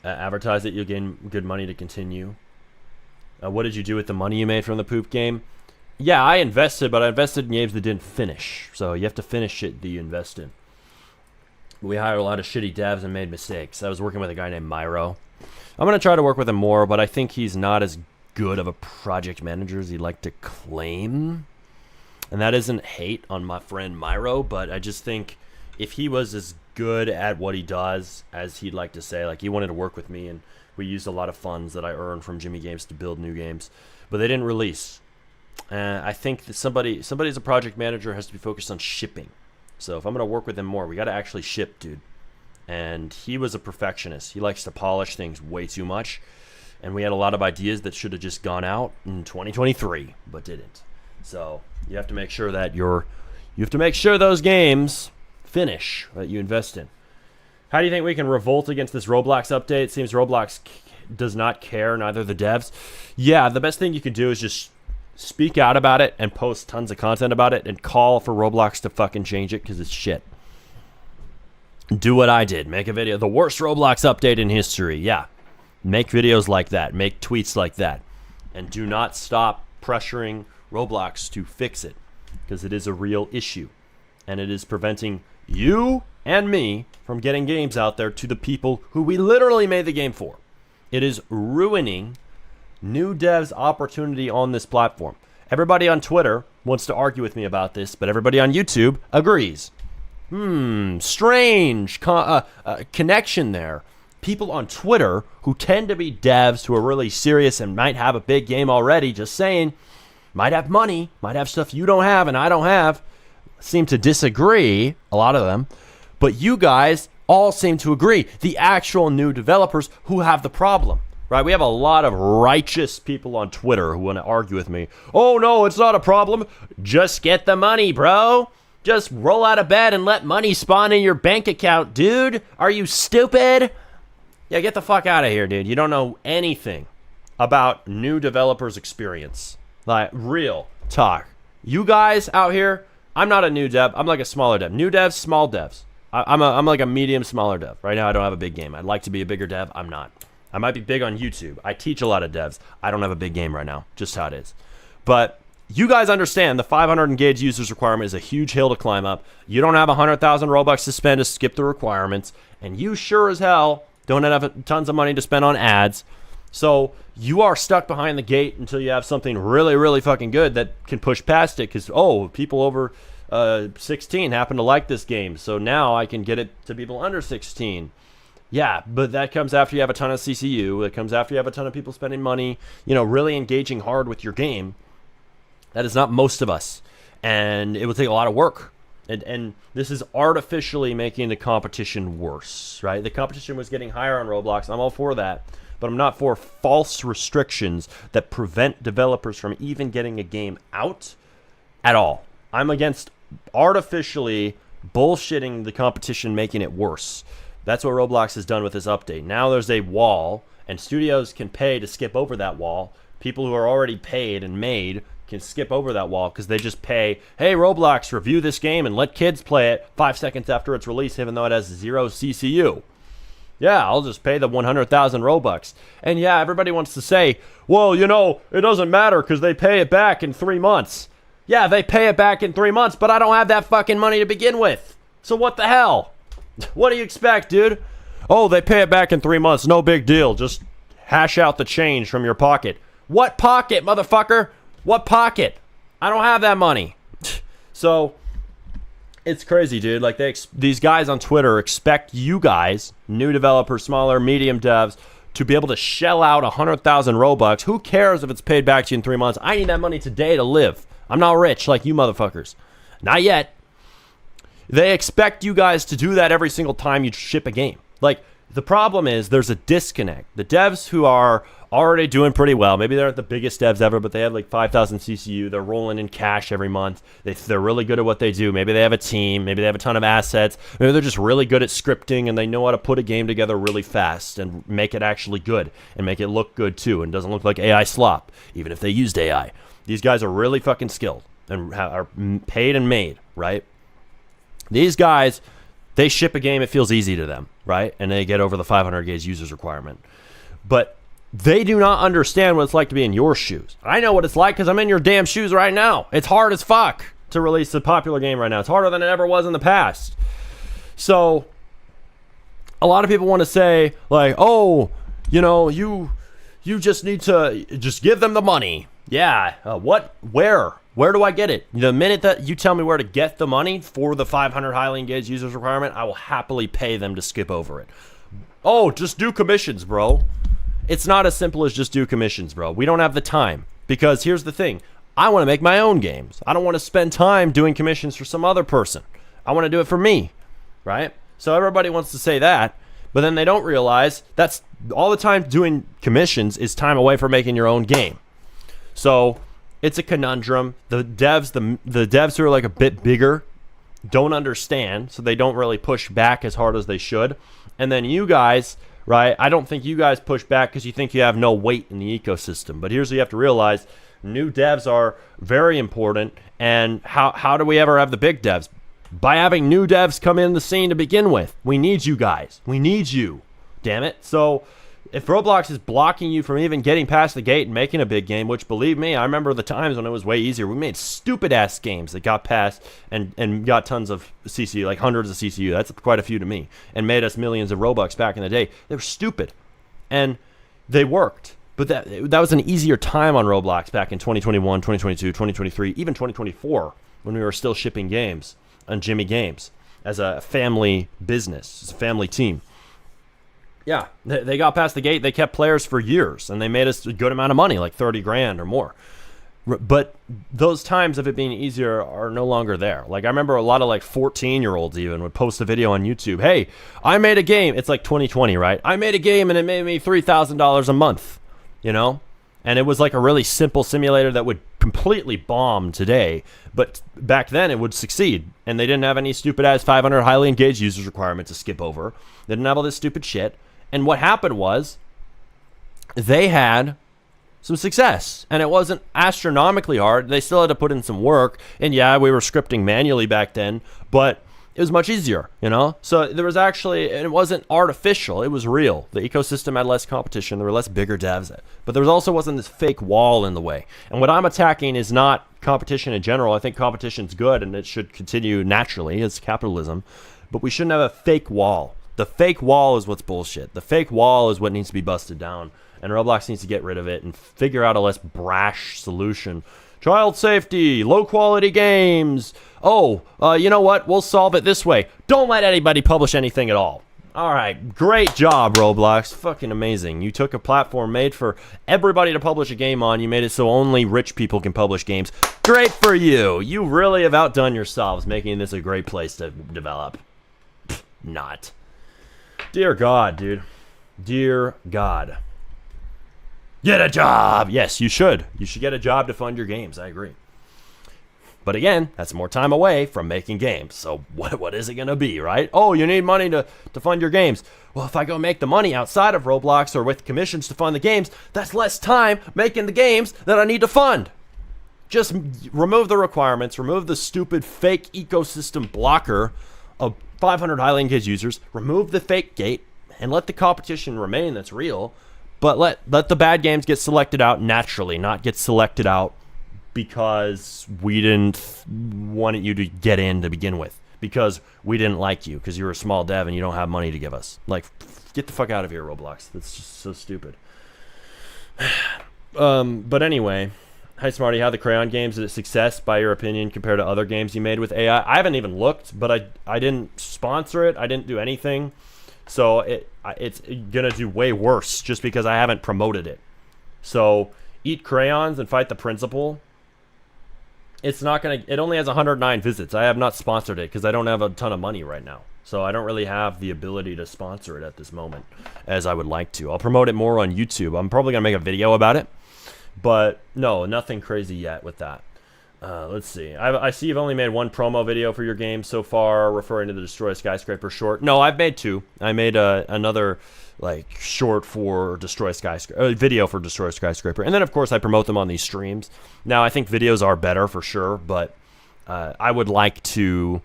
advertise it. You'll gain good money to continue. What did you do with the money you made from the poop game? Yeah, I invested, but I invested in games that didn't finish. So you have to finish shit that you invest in. We hired a lot of shitty devs and made mistakes. I was working with a guy named Myro. I'm going to try to work with him more, but I think he's not as good of a project manager as he'd like to claim. And that isn't hate on my friend Myro, but I just think if he was as good at what he does as he'd like to say, like he wanted to work with me, and we used a lot of funds that I earned from Jimmy Games to build new games, but they didn't release. I think that somebody as a project manager has to be focused on shipping. So if I'm going to work with him more, we got to actually ship, dude. And he was a perfectionist. He likes to polish things way too much. And we had a lot of ideas that should have just gone out in 2023, but didn't. So you have to make sure that you have to make sure those games finish that you invest in. How do you think we can revolt against this Roblox update? It seems Roblox does not care, neither the devs. Yeah, the best thing you can do is just speak out about it and post tons of content about it and call for Roblox to fucking change it because it's shit. Do what I did. Make a video. The worst Roblox update in history. Yeah. Make videos like that. Make tweets like that. And do not stop pressuring Roblox to fix it because it is a real issue. And it is preventing you and me from getting games out there to the people who we literally made the game for. It is ruining new devs' opportunity on this platform. Everybody on Twitter wants to argue with me about this, but everybody on YouTube agrees. Strange connection there. People on Twitter who tend to be devs who are really serious and might have a big game already, just saying, might have money, might have stuff you don't have and I don't have, seem to disagree, a lot of them. But you guys all seem to agree. The actual new developers who have the problem. Right, we have a lot of righteous people on Twitter who want to argue with me. Oh, no, it's not a problem. Just get the money, bro. Just roll out of bed and let money spawn in your bank account, dude. Are you stupid? Yeah, get the fuck out of here, dude. You don't know anything about new developers' experience. Like, real talk. You guys out here, I'm not a new dev. I'm like a smaller dev. New devs, small devs. I'm like a medium, smaller dev. Right now, I don't have a big game. I'd like to be a bigger dev. I'm not. I might be big on YouTube. I teach a lot of devs. I don't have a big game right now. Just how it is. But you guys understand the 500 engaged users requirement is a huge hill to climb up. You don't have 100,000 Robux to spend to skip the requirements. And you sure as hell don't have tons of money to spend on ads. So you are stuck behind the gate until you have something really, really fucking good that can push past it. Because, people over 16 happen to like this game. So now I can get it to people under 16. Yeah, but that comes after you have a ton of CCU. It comes after you have a ton of people spending money, really engaging hard with your game. That is not most of us. And it will take a lot of work. And this is artificially making the competition worse, right? The competition was getting higher on Roblox. I'm all for that. But I'm not for false restrictions that prevent developers from even getting a game out at all. I'm against artificially bullshitting the competition, making it worse. That's what Roblox has done with this update. Now there's a wall, and studios can pay to skip over that wall. People who are already paid and made can skip over that wall because they just pay, hey, Roblox, review this game and let kids play it 5 seconds after its release, even though it has 0 CCU. Yeah, I'll just pay the 100,000 Robux. And yeah, everybody wants to say, well, it doesn't matter because they pay it back in 3 months. Yeah, they pay it back in 3 months, but I don't have that fucking money to begin with. So what the hell? What do you expect, dude? Oh, they pay it back in 3 months. No big deal. Just hash out the change from your pocket. What pocket, motherfucker? What pocket? I don't have that money. So it's crazy, dude. Like these guys on Twitter expect you guys, new developers, smaller, medium devs, to be able to shell out 100,000 Robux. Who cares if it's paid back to you in 3 months? I need that money today to live. I'm not rich like you motherfuckers. Not yet. They expect you guys to do that every single time you ship a game. Like, the problem is there's a disconnect. The devs who are already doing pretty well, maybe they're not the biggest devs ever, but they have like 5,000 CCU. They're rolling in cash every month. They're really good at what they do. Maybe they have a team. Maybe they have a ton of assets. Maybe they're just really good at scripting and they know how to put a game together really fast and make it actually good and make it look good too and doesn't look like AI slop, even if they used AI. These guys are really fucking skilled and are paid and made, right? These guys, they ship a game, it feels easy to them, right? And they get over the 500 gauge users requirement. But they do not understand what it's like to be in your shoes. I know what it's like because I'm in your damn shoes right now. It's hard as fuck to release a popular game right now. It's harder than it ever was in the past. So a lot of people want to say, like, oh, you just need to just give them the money. Yeah, what? Where? Where do I get it? The minute that you tell me where to get the money for the 500 highly engaged users requirement, I will happily pay them to skip over it. Oh, just do commissions, bro. It's not as simple as just do commissions, bro. We don't have the time. Because here's the thing. I want to make my own games. I don't want to spend time doing commissions for some other person. I want to do it for me, right? So everybody wants to say that. But then they don't realize that's all the time doing commissions is time away from making your own game. So it's a conundrum. The devs who are like a bit bigger don't understand, so they don't really push back as hard as they should. And then you guys, right? I don't think you guys push back because you think you have no weight in the ecosystem. But here's what you have to realize. New devs are very important. And how do we ever have the big devs? By having new devs come in the scene to begin with. We need you guys. We need you. Damn it. So if Roblox is blocking you from even getting past the gate and making a big game, which believe me, I remember the times when it was way easier. We made stupid ass games that got past and got tons of CCU, like hundreds of CCU. That's quite a few to me. And made us millions of Robux back in the day. They were stupid. And they worked. But that was an easier time on Roblox back in 2021, 2022, 2023, even 2024 when we were still shipping games on Jimmy Games as a family business, as a family team. Yeah, they got past the gate. They kept players for years, and they made us a good amount of money, like 30 grand or more. But those times of it being easier are no longer there. Like, I remember a lot of, like, 14-year-olds even would post a video on YouTube. Hey, I made a game. It's like 2020, right? I made a game, and it made me $3,000 a month, you know? And it was like a really simple simulator that would completely bomb today. But back then, it would succeed. And they didn't have any stupid-ass 500 highly engaged users requirement to skip over. They didn't have all this stupid shit. And what happened was they had some success, and it wasn't astronomically hard. They still had to put in some work, and yeah, we were scripting manually back then, but it was much easier, you know? So there was actually, and it wasn't artificial, it was real. The ecosystem had less competition, there were less bigger devs, but there also wasn't this fake wall in the way. And what I'm attacking is not competition in general. I think competition's good, and it should continue naturally. It's capitalism, but we shouldn't have a fake wall. The fake wall is what's bullshit. The fake wall is what needs to be busted down. And Roblox needs to get rid of it and figure out a less brash solution. Child safety, low quality games. Oh, you know what? We'll solve it this way. Don't let anybody publish anything at all. All right, great job, Roblox. Fucking amazing. You took a platform made for everybody to publish a game on. You made it so only rich people can publish games. Great for you. You really have outdone yourselves, making this a great place to develop. Not. Dear God, dude. Dear God. Get a job! Yes, you should. You should get a job to fund your games. I agree. But again, that's more time away from making games. So what is it going to be, right? Oh, you need money to fund your games. Well, if I go make the money outside of Roblox or with commissions to fund the games, that's less time making the games that I need to fund. Just remove the requirements. Remove the stupid fake ecosystem blocker of 500 highly engaged users. Remove the fake gate and let the competition remain that's real. But let the bad games get selected out naturally, not get selected out because we didn't want you to get in to begin with. Because we didn't like you, because you're a small dev and you don't have money to give us. Like, get the fuck out of here, Roblox. That's just so stupid. But anyway, hi Smarty, how the Crayon games is a success by your opinion compared to other games you made with AI? I haven't even looked, but I didn't sponsor it. I didn't do anything. So it's gonna do way worse just because I haven't promoted it. So eat crayons and fight the principal. It's not gonna. It only has 109 visits. I have not sponsored it because I don't have a ton of money right now. So I don't really have the ability to sponsor it at this moment as I would like to. I'll promote it more on YouTube. I'm probably gonna make a video about it, but no, nothing crazy yet with that. Let's see. I see you've only made one promo video for your game so far, referring to the Destroy a Skyscraper short. No, I've made two. I made another like short for Destroy a Skyscraper, video for Destroy a Skyscraper, and then of course I promote them on these streams. Now I think videos are better for sure, but I would like to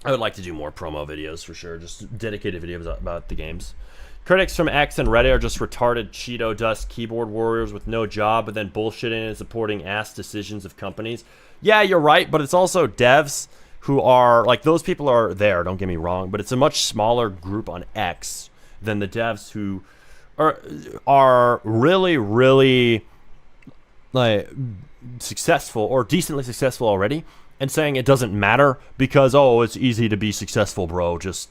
do more promo videos for sure, just dedicated videos about the games. Critics from X and Reddit are just retarded Cheeto dust keyboard warriors with no job, but then bullshitting and supporting ass decisions of companies. Yeah, you're right, but it's also devs who are, like, those people are there, don't get me wrong, but it's a much smaller group on X than the devs who are really, really, like, successful or decently successful already, and saying it doesn't matter because, oh, it's easy to be successful, bro, just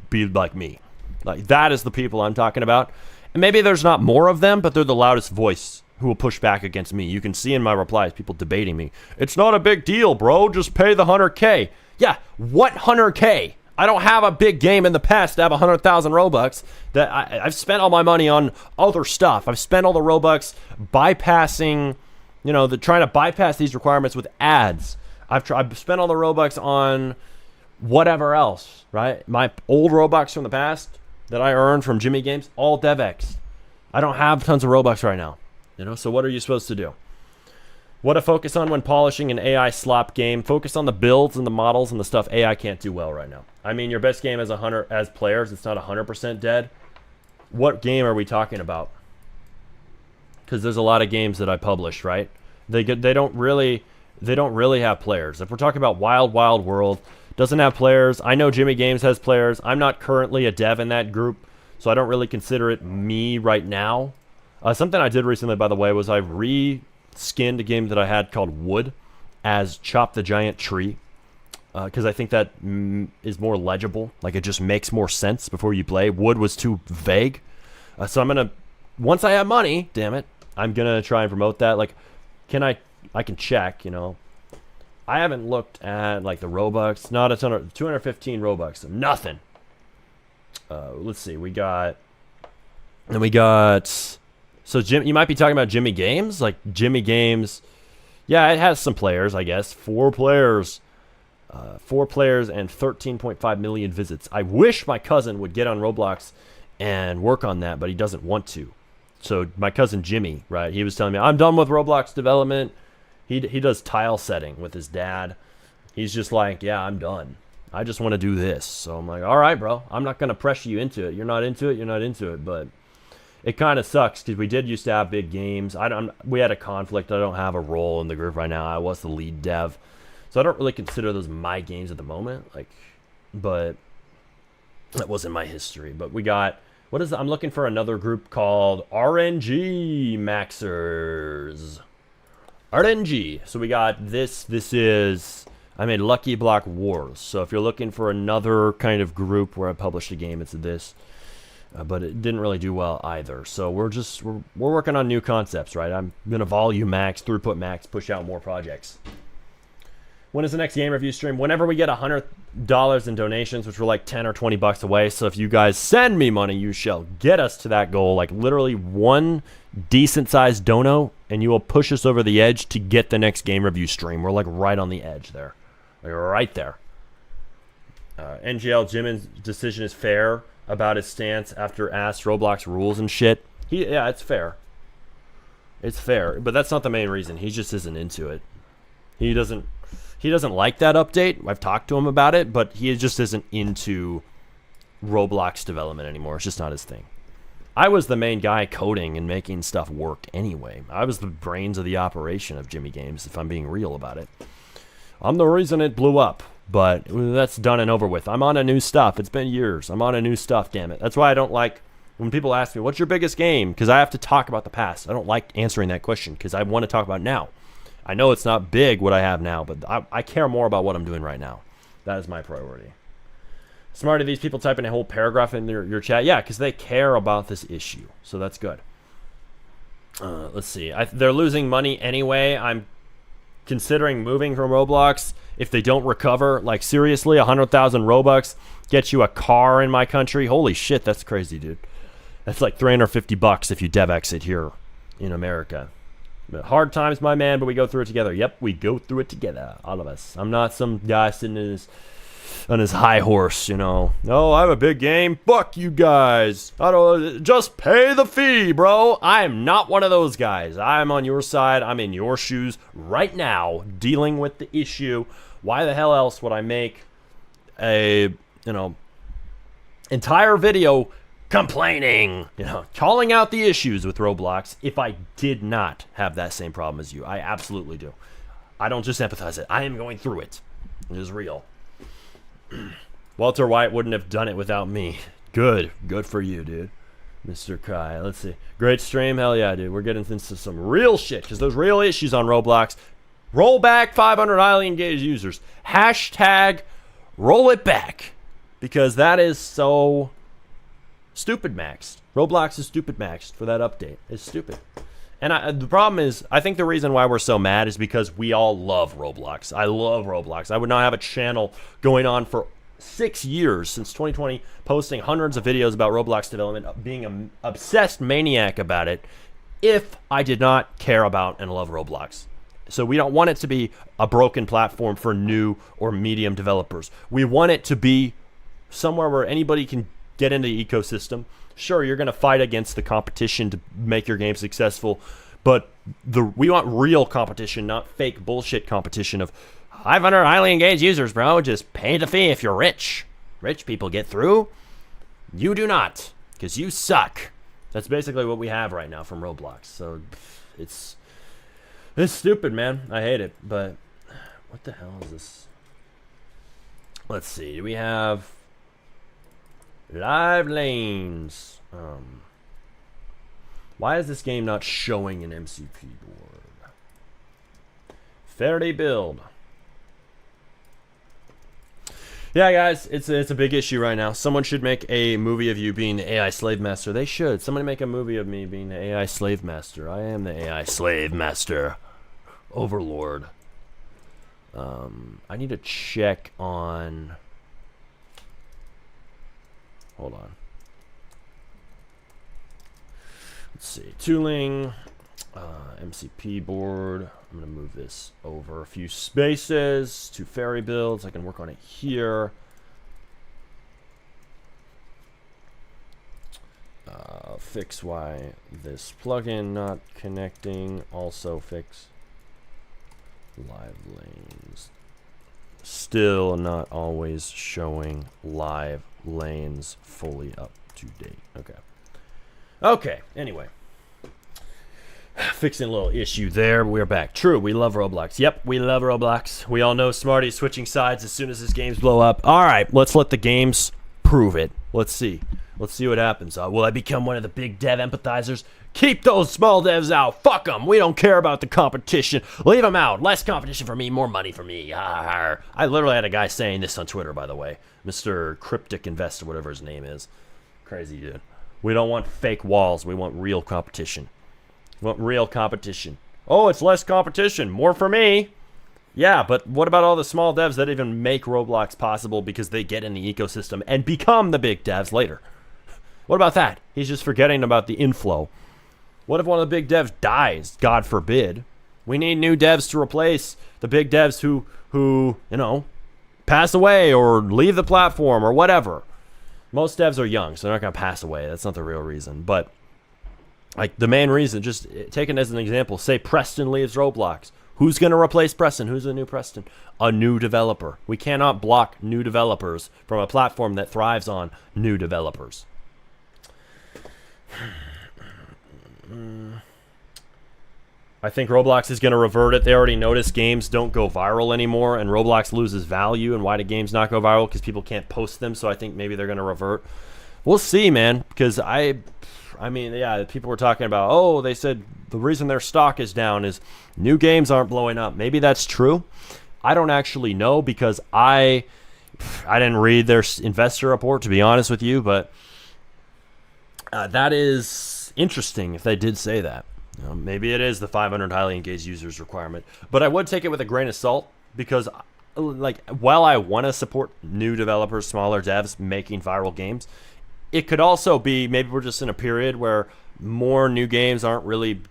be like me. Like, that is the people I'm talking about. And maybe there's not more of them, but they're the loudest voice who will push back against me. You can see in my replies people debating me. It's not a big deal, bro. Just pay the 100K. Yeah, what 100K? I don't have a big game in the past to have 100,000 Robux. That I've spent all my money on other stuff. I've spent all the Robux bypassing, trying to bypass these requirements with ads. I've spent all the Robux on whatever else, right? My old Robux from the past that I earned from Jimmy Games, all DevX. I don't have tons of Robux right now, so what are you supposed to do? What to focus on when polishing an AI slop game? Focus on the builds and the models and the stuff AI can't do well right now. I mean, your best game as players, it's not 100% dead. What game are we talking about? Because there's a lot of games that I published, right? They don't really have players. If we're talking about Wild Wild World, doesn't have players. I know Jimmy Games has players. I'm not currently a dev in that group, so I don't really consider it me right now. Something I did recently, by the way, was I skinned a game that I had called Wood as Chop the Giant Tree, because I think that is more legible. Like, it just makes more sense before you play. Wood was too vague. So I'm gonna, once I have money, damn it, I'm gonna try and promote that. Like, I can check, I haven't looked at like the Robux, not a ton of 215 Robux, nothing. Let's see, so Jim, you might be talking about Jimmy Games, like Jimmy Games. Yeah, it has some players, I guess. 4 players and 13.5 million visits. I wish my cousin would get on Roblox and work on that, but he doesn't want to. So my cousin Jimmy, right? He was telling me, I'm done with Roblox development. He does tile setting with his dad. He's just like, yeah, I'm done. I just want to do this. So I'm like, all right, bro. I'm not going to pressure you into it. You're not into it. You're not into it. But it kind of sucks because we did used to have big games. We had a conflict. I don't have a role in the group right now. I was the lead dev. So I don't really consider those my games at the moment. But that wasn't my history. But we got, I'm looking for another group called RNG Maxers. RNG. So we got this. I made Lucky Block Wars. So if you're looking for another kind of group where I published a game, it's this. But it didn't really do well either. So we're working on new concepts, right? I'm gonna volume max, throughput max, push out more projects. When is the next game review stream? Whenever we get $100 in donations, which we're like 10 or 20 bucks away. So if you guys send me money, you shall get us to that goal. Like literally one decent sized dono, and you will push us over the edge to get the next game review stream. We're like right on the edge there, like right there. NGL Jimin's decision is fair about his stance after asked Roblox rules and shit. Yeah, it's fair. It's fair, but that's not the main reason. He just isn't into it. He doesn't like that update. I've talked to him about it, but he just isn't into Roblox development anymore. It's just not his thing. I was the main guy coding and making stuff work anyway. I was the brains of the operation of Jimmy Games, if I'm being real about it. I'm the reason it blew up, but that's done and over with. I'm on a new stuff. It's been years. I'm on a new stuff, damn it. That's why I don't like when people ask me, what's your biggest game? Because I have to talk about the past. I don't like answering that question because I want to talk about now. I know it's not big what I have now, but I care more about what I'm doing right now. That is my priority. Smart of these people typing a whole paragraph in your chat. Yeah, because they care about this issue. So that's good. Let's see. They're losing money anyway. I'm considering moving from Roblox if they don't recover. Like, seriously, 100,000 Robux gets you a car in my country? Holy shit, that's crazy, dude. That's like 350 bucks if you dev exit here in America. Hard times, my man, but we go through it together. Yep, we go through it together, all of us. I'm not some guy sitting on his high horse, Oh, I have a big game. Fuck you guys. I don't. Just pay the fee, bro. I am not one of those guys. I'm on your side. I'm in your shoes right now, dealing with the issue. Why the hell else would I make a entire video complaining, calling out the issues with Roblox if I did not have that same problem as you? I absolutely do. I don't just empathize it. I am going through it. It is real. Walter White wouldn't have done it without me. Good for you, dude. Mr. Kai, let's see. Great stream, hell yeah, dude. We're getting into some real shit because there's real issues on Roblox. Roll back 500 highly engaged users. Hashtag roll it back, because that is so stupid maxed. Roblox is stupid maxed for that update. It's stupid. And the problem is, I think the reason why we're so mad is because we all love Roblox. I love Roblox. I would not have a channel going on for 6 years since 2020, posting hundreds of videos about Roblox development, being an obsessed maniac about it, if I did not care about and love Roblox. So we don't want it to be a broken platform for new or medium developers. We want it to be somewhere where anybody can get into the ecosystem. Sure, you're going to fight against the competition to make your game successful, but we want real competition, not fake bullshit competition of 500 highly engaged users, bro. Just pay the fee if you're rich. Rich people get through. You do not, because you suck. That's basically what we have right now from Roblox. So it's stupid, man. I hate it. But what the hell is this? Let's see. Do we have live lanes? Why is this game not showing an MCP board? Fairly build. Yeah, guys, it's a big issue right now. Someone should make a movie of you being the AI slave master. They should. Somebody make a movie of me being the AI slave master. I am the AI slave master. Overlord. I need to check on... Hold on. Let's see. Tooling. MCP board. I'm going to move this over a few spaces to fairy builds. I can work on it here. Fix why this plugin not connecting. Also fix live lanes. Still not always showing live lanes fully up to date. Okay. Okay, anyway. Fixing a little issue there. We're back. True, we love Roblox. Yep, we love Roblox. We all know Smarty's switching sides as soon as his games blow up. All right, let's let the games prove it. Let's see. Let's see what happens. Will I become one of the big dev empathizers? Keep those small devs out. Fuck them. We don't care about the competition. Leave them out. Less competition for me, more money for me. I literally had a guy saying this on Twitter, by the way. Mr. Cryptic Investor, whatever his name is. Crazy dude. We don't want fake walls. We want real competition. We want real competition. Oh, it's less competition. More for me. Yeah, but what about all the small devs that even make Roblox possible because they get in the ecosystem and become the big devs later? What about that? He's just forgetting about the inflow. What if one of the big devs dies? God forbid. We need new devs to replace the big devs who you know, pass away or leave the platform or whatever. Most devs are young, so they're not going to pass away. That's not the real reason. But like the main reason, just taken as an example, say Preston leaves Roblox. Who's going to replace Preston? Who's the new Preston? A new developer. We cannot block new developers from a platform that thrives on new developers. I think Roblox is going to revert it. They already noticed games don't go viral anymore, and Roblox loses value. And why do games not go viral? Because people can't post them. So I think maybe they're going to revert. We'll see, man. Because I mean, yeah, people were talking about, oh, they said the reason their stock is down is new games aren't blowing up. Maybe that's true. I don't actually know because I didn't read their investor report, to be honest with you, but that is interesting if they did say that. You know, maybe it is the 500 highly engaged users requirement, but I would take it with a grain of salt because, like, while I want to support new developers, smaller devs making viral games, it could also be maybe we're just in a period where more new games aren't really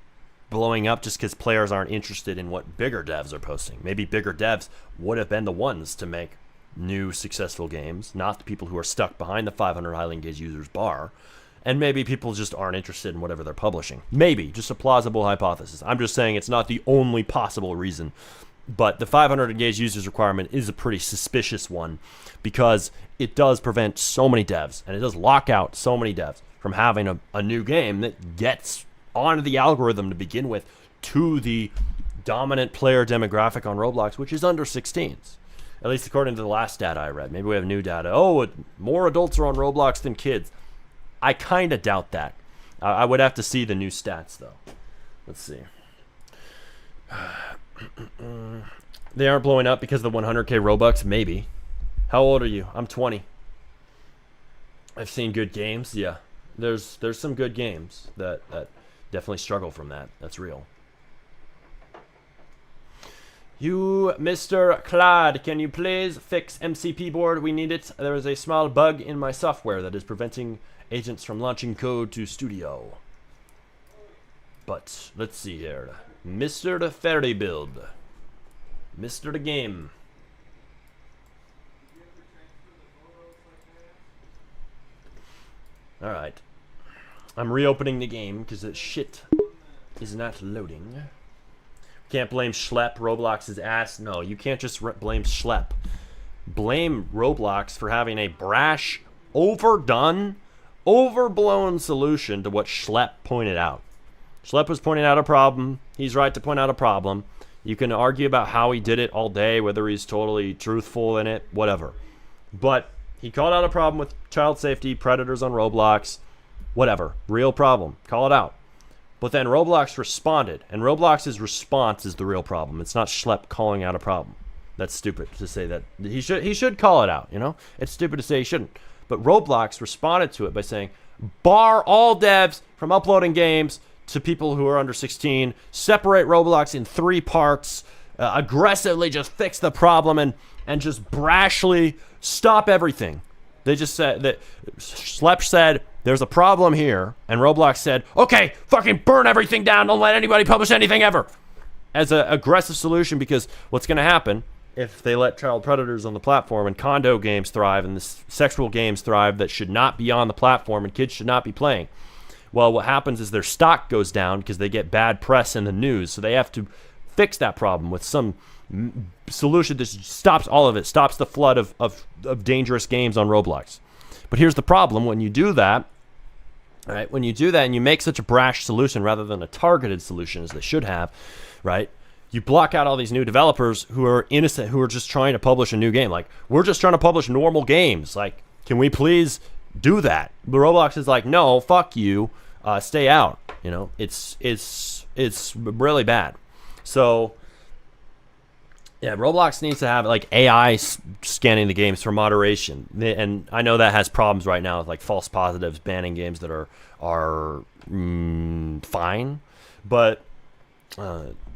blowing up just because players aren't interested in what bigger devs are posting. Maybe bigger devs would have been the ones to make new successful games, not the people who are stuck behind the 500 highly engaged users bar. And maybe people just aren't interested in whatever they're publishing. Maybe, just a plausible hypothesis. I'm just saying it's not the only possible reason. But the 500 engaged users requirement is a pretty suspicious one because it does prevent so many devs and it does lock out so many devs from having a new game that gets onto the algorithm to begin with to the dominant player demographic on Roblox, which is under 16s. At least according to the last data I read. Maybe we have new data. Oh, more adults are on Roblox than kids. I kind of doubt that. I would have to see the new stats, though. Let's see. They aren't blowing up because of the 100K Robux? Maybe. How old are you? I'm 20. I've seen good games. Yeah. There's some good games that definitely struggle from that. That's real. You, Mr. Clad, can you please fix MCP board? We need it. There is a small bug in my software that is preventing agents from launching code to studio. But, let's see here. Mr. the Fairy Build. Mr. the Game. Alright. I'm reopening the game because the shit is not loading. Can't blame Schlep, Roblox's ass. No, you can't just blame Schlep. Blame Roblox for having a brash, overdone, overblown solution to what Schlep pointed out. Schlep was pointing out a problem. He's right to point out a problem. You can argue about how he did it all day, whether he's totally truthful in it, whatever. But he called out a problem with child safety, predators on Roblox, whatever. Real problem. Call it out. But then Roblox responded, and Roblox's response is the real problem. It's not Schlep calling out a problem. That's stupid to say that. He should call it out, you know? It's stupid to say he shouldn't. But Roblox responded to it by saying, bar all devs from uploading games to people who are under 16, separate Roblox in 3 parts, aggressively just fix the problem, and just brashly stop everything. They just said that Schlep said, there's a problem here, and Roblox said, okay, fucking burn everything down, don't let anybody publish anything ever, as an aggressive solution, because what's going to happen if they let child predators on the platform and condo games thrive and the sexual games thrive that should not be on the platform and kids should not be playing? Well, what happens is their stock goes down because they get bad press in the news, so they have to fix that problem with some solution that stops all of it, stops the flood of dangerous games on Roblox. But here's the problem: when you do that, right? When you do that and you make such a brash solution rather than a targeted solution as they should have, right? You block out all these new developers who are innocent, who are just trying to publish a new game. Like, we're just trying to publish normal games. Like, can we please do that? But Roblox is like, no, fuck you, stay out. You know, it's really bad. So yeah, Roblox needs to have like AI scanning the games for moderation, and I know that has problems right now with like false positives, banning games that are fine, but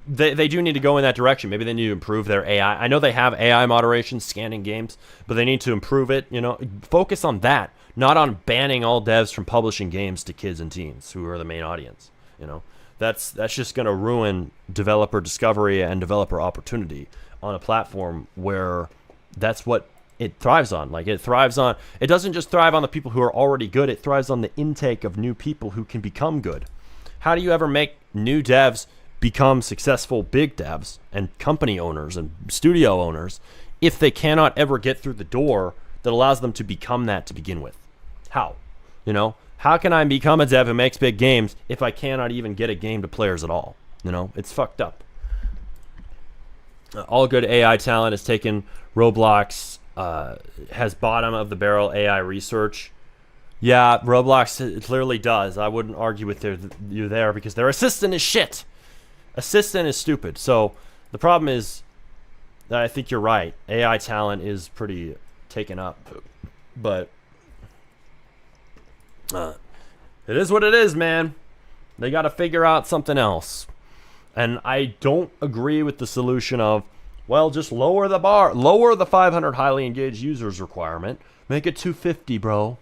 they do need to go in that direction. Maybe they need to improve their AI. I know they have AI moderation scanning games, but they need to improve it. You know, focus on that, not on banning all devs from publishing games to kids and teens who are the main audience. You know, that's just going to ruin developer discovery and developer opportunity on a platform where that's what it thrives on. Like, it thrives on, it doesn't just thrive on the people who are already good, it thrives on the intake of new people who can become good. How do you ever make new devs become successful big devs and company owners and studio owners if they cannot ever get through the door that allows them to become that to begin with? How? You know, how can I become a dev who makes big games if I cannot even get a game to players at all? You know, it's fucked up. All good AI talent has taken Roblox, has bottom of the barrel AI research. Yeah, Roblox clearly does. I wouldn't argue with you there because their assistant is shit. Assistant is stupid. So the problem is that I think you're right. AI talent is pretty taken up, but it is what it is, man. They got to figure out something else. And I don't agree with the solution of, well, just lower the bar, lower the 500 highly engaged users requirement, make it 250, bro.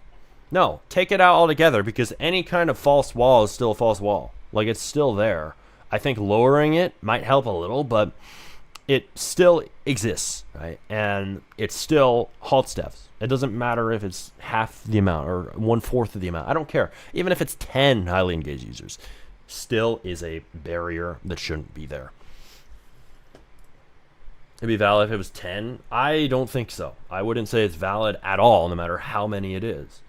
No, take it out altogether, because any kind of false wall is still a false wall. Like, it's still there. I think lowering it might help a little, but it still exists, right? And it still halts devs. It doesn't matter if it's half the amount or 1/4 of the amount. I don't care. Even if it's 10 highly engaged users, still is a barrier that shouldn't be there. It'd be valid if it was 10. I don't think so. I wouldn't say it's valid at all, no matter how many it is.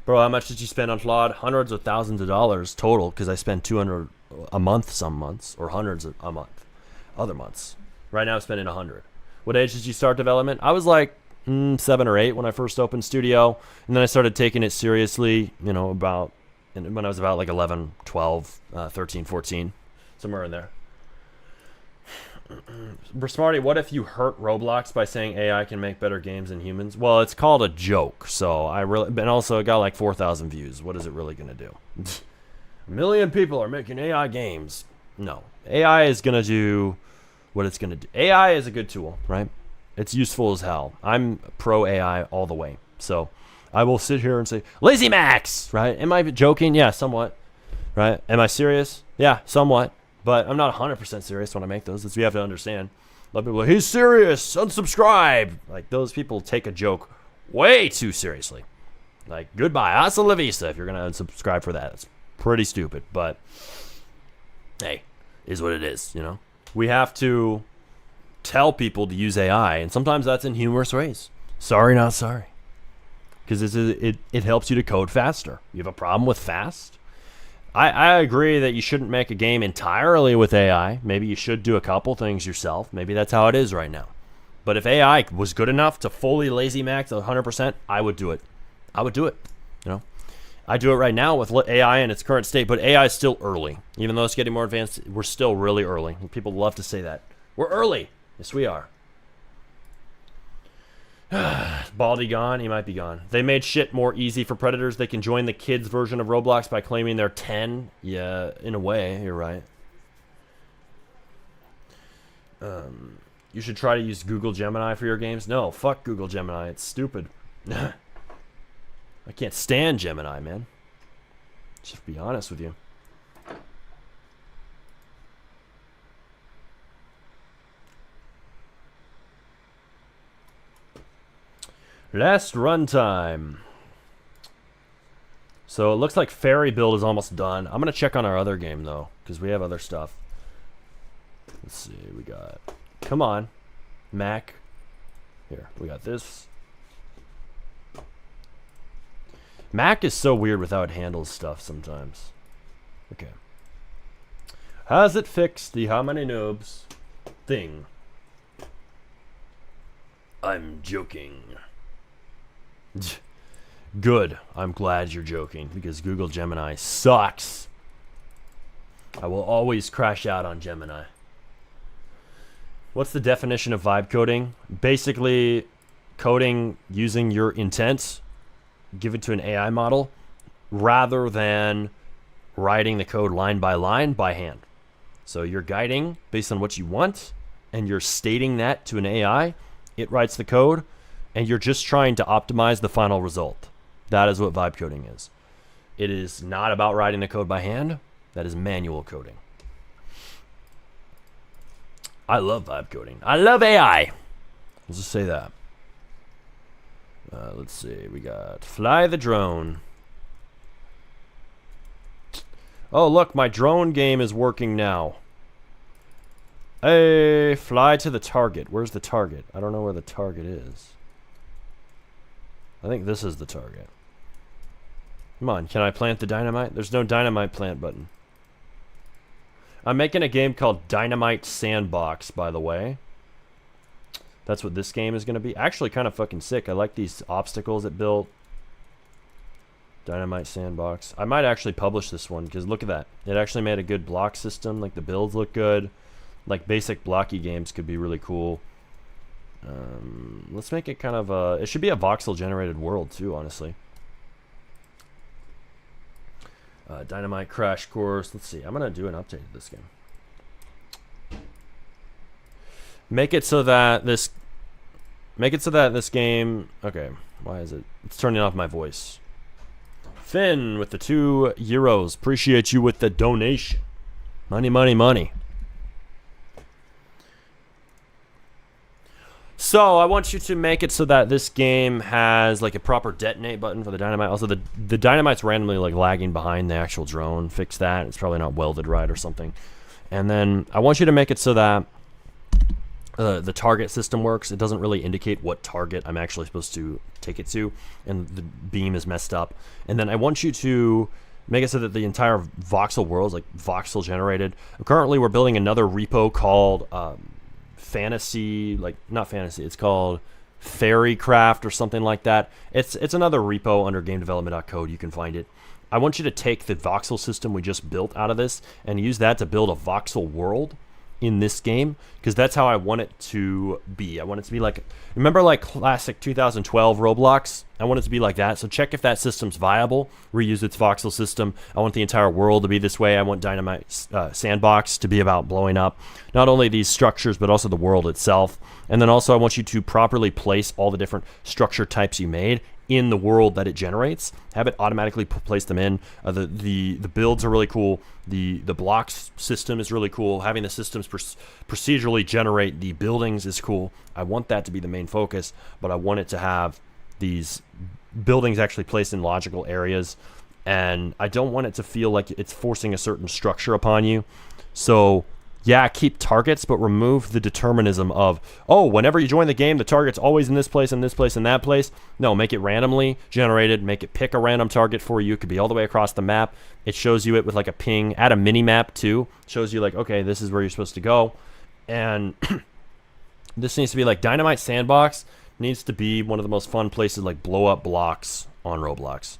Bro, how much did you spend on Claude? Hundreds of thousands of dollars total, because I spend $200 a month some months, or hundreds a month other months. Right now I'm spending 100. What age did you start development? I was like 7 or 8 when I first opened Studio, and then I started taking it seriously, you know, when I was about like 11, 12, 13, 14, somewhere in there. Smarty, what if you hurt Roblox by saying AI can make better games than humans? Well, it's called a joke, so and also it got like 4,000 views. What is it really going to do? 1 million people are making AI games. No. AI is going to do what it's going to do. AI is a good tool, right? It's useful as hell. I'm pro AI all the way. So I will sit here and say, Lazy Max, right? Am I joking? Yeah, somewhat, right? Am I serious? Yeah, somewhat. But I'm not 100% serious when I make those. That's what you have to understand. A lot of people are like, he's serious, unsubscribe. Like, those people take a joke way too seriously. Like, goodbye, hasta la vista, if you're going to unsubscribe for that. It's pretty stupid, but hey, is what it is, you know? We have to tell people to use AI, and sometimes that's in humorous ways. Sorry, not sorry. Because it helps you to code faster. You have a problem with fast? I agree that you shouldn't make a game entirely with AI. Maybe you should do a couple things yourself. Maybe that's how it is right now. But if AI was good enough to fully lazy max 100%, I would do it. I would do it. You know, I do it right now with AI in its current state, but AI is still early. Even though it's getting more advanced, we're still really early. People love to say that. We're early. Yes, we are. Baldy gone? He might be gone. They made shit more easy for predators. They can join the kids' version of Roblox by claiming they're 10. Yeah, in a way, you're right. You should try to use Google Gemini for your games. No, fuck Google Gemini. It's stupid. I can't stand Gemini, man. Just to be honest with you. Last runtime. So it looks like Fairy build is almost done. I'm going to check on our other game, though, because we have other stuff. Let's see. We got... Come on. Mac. Here. We got this. Mac is so weird with how it handles stuff sometimes. Okay. Has it fixed the how many noobs thing? I'm joking. Good. I'm glad you're joking because Google Gemini sucks. I will always crash out on Gemini. What's the definition of vibe coding? Basically, coding using your intent given to an AI model rather than writing the code line by hand. So you're guiding based on what you want and you're stating that to an AI. It writes the code and you're just trying to optimize the final result. That is what vibe coding is. It is not about writing the code by hand. That is manual coding. I love vibe coding. I love AI. Let's just say that. Let's see. We got fly the drone. Oh, look. My drone game is working now. Hey, fly to the target. Where's the target? I don't know where the target is. I think this is the target. Come on. Can I plant the dynamite? There's no dynamite plant button. I'm making a game called Dynamite Sandbox, by the way. That's what this game is going to be. Actually, kind of fucking sick. I like these obstacles it built. Dynamite Sandbox. I might actually publish this one, because look at that. It actually made a good block system. Like, the builds look good. Like, basic blocky games could be really cool. Let's make it kind of a... It should be a voxel-generated world, too, honestly. Dynamite Crash Course. Let's see. I'm going to do an update of this game. Make it so that this game... Okay. Why is it... It's turning off my voice. Finn with the €2. Appreciate you with the donation. Money, money, money. So, I want you to make it so that this game has like a proper detonate button for the dynamite. Also, the dynamite's randomly like lagging behind the actual drone. Fix that. It's probably not welded right or something. And then I want you to make it so that the target system works. It doesn't really indicate what target I'm actually supposed to take it to, and the beam is messed up. And then I want you to make it so that the entire voxel world is like voxel generated. Currently, we're building another repo called Fantasy, like not Fantasy. It's called Fairycraft or something like that. It's another repo under GameDevelopment.code. You can find it. I want you to take the voxel system we just built out of this and use that to build a voxel world in this game, because that's how I want it to be. I want it to be like, remember like classic 2012 Roblox? I want it to be like that. So check if that system's viable. Reuse its voxel system. I want the entire world to be this way. I want Dynamite Sandbox to be about blowing up not only these structures, but also the world itself. And then also I want you to properly place all the different structure types you made in the world that it generates. Have it automatically place them in. The builds are really cool. The blocks system is really cool. Having the systems procedurally generate the buildings is cool. I want that to be the main focus, but I want it to have these buildings actually placed in logical areas, and I don't want it to feel like it's forcing a certain structure upon you. So yeah, keep targets, but remove the determinism of, oh, whenever you join the game, the target's always in this place, and this place, and that place. No, make it randomly generated. Make it pick a random target for you. It could be all the way across the map. It shows you it with like a ping. Add a mini map too. Shows you like, okay, this is where you're supposed to go. And this needs to be like Dynamite Sandbox needs to be one of the most fun places, like blow up blocks on Roblox.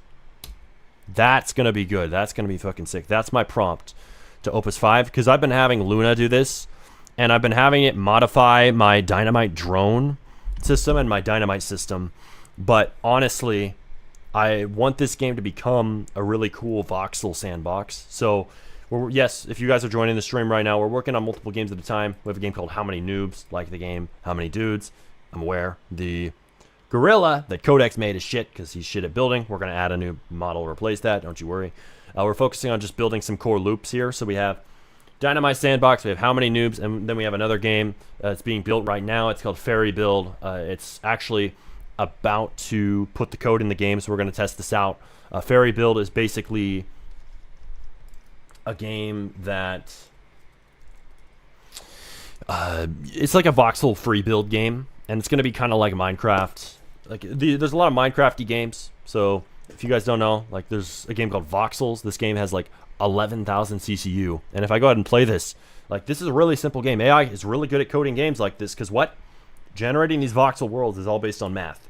That's going to be good. That's going to be fucking sick. That's my prompt to Opus 5, because I've been having Luna do this, and I've been having it modify my Dynamite drone system and my Dynamite system. But honestly, I want this game to become a really cool voxel sandbox. So yes, if you guys are joining the stream right now, we're working on multiple games at a time. We have a game called How Many Noobs, like the game How Many Dudes. I'm aware. The gorilla that Codex made is shit because he's shit at building. We're going to add a new model to replace that. Don't you worry. We're focusing on just building some core loops here. So we have Dynamite Sandbox. We have How Many Noobs. And then we have another game that's being built right now. It's called Fairy Build. It's actually about to put the code in the game, so we're going to test this out. Fairy Build is basically a game that... it's like a voxel free build game. And it's going to be kind of like Minecraft. Like there's a lot of Minecraft-y games. So if you guys don't know, like there's a game called Voxels. This game has like 11,000 CCU. And if I go ahead and play this, like this is a really simple game. AI is really good at coding games like this because what? Generating these voxel worlds is all based on math.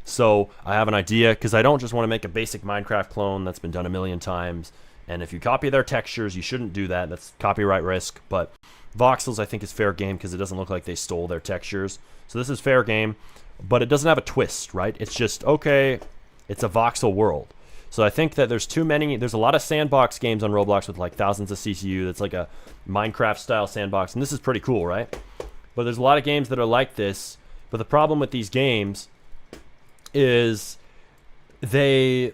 So I have an idea because I don't just want to make a basic Minecraft clone that's been done a million times. And if you copy their textures, you shouldn't do that. That's copyright risk. But Voxels I think is fair game because it doesn't look like they stole their textures. So this is fair game, but it doesn't have a twist, right? It's just, okay, it's a voxel world. So I think that there's a lot of sandbox games on Roblox with like thousands of CCU. That's like a Minecraft style sandbox, and this is pretty cool, right? But there's a lot of games that are like this, but the problem with these games is they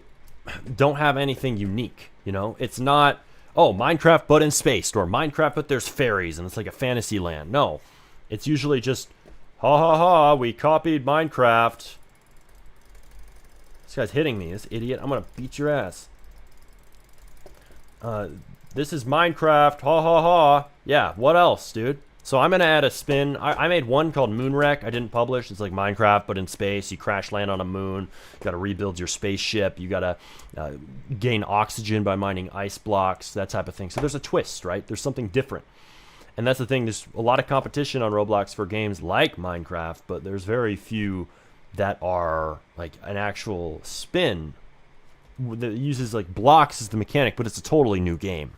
don't have anything unique, you know? It's not, oh, Minecraft but in space, or Minecraft but there's fairies and it's like a fantasy land. No, it's usually just, ha ha ha, we copied Minecraft. This guy's hitting me, this idiot. I'm gonna beat your ass. This is Minecraft, ha ha ha. Yeah, what else, dude? So I'm gonna add a spin. I made one called Moonwreck. I didn't publish. It's like Minecraft, but in space. You crash land on a moon. You gotta rebuild your spaceship. You gotta gain oxygen by mining ice blocks, that type of thing. So there's a twist, right? There's something different. And that's the thing. There's a lot of competition on Roblox for games like Minecraft, but there's very few that are like an actual spin that uses like blocks as the mechanic, but it's a totally new game.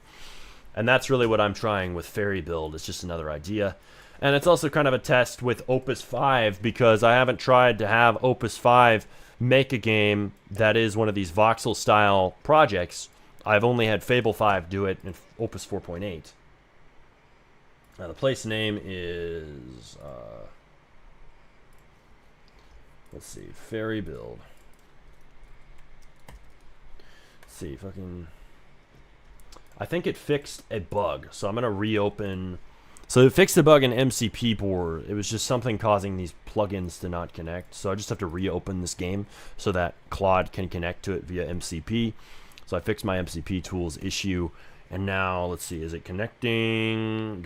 And that's really what I'm trying with Fairy Build. It's just another idea. And it's also kind of a test with Opus 5 because I haven't tried to have Opus 5 make a game that is one of these voxel style projects. I've only had Fable 5 do it in Opus 4.8. Now the place name is, let's see, Fairy Build. Let's see, fucking... I think it fixed a bug, so I'm going to reopen... So it fixed the bug in MCP board. It was just something causing these plugins to not connect. So I just have to reopen this game so that Claude can connect to it via MCP. So I fixed my MCP tools issue. And now, let's see, is it connecting?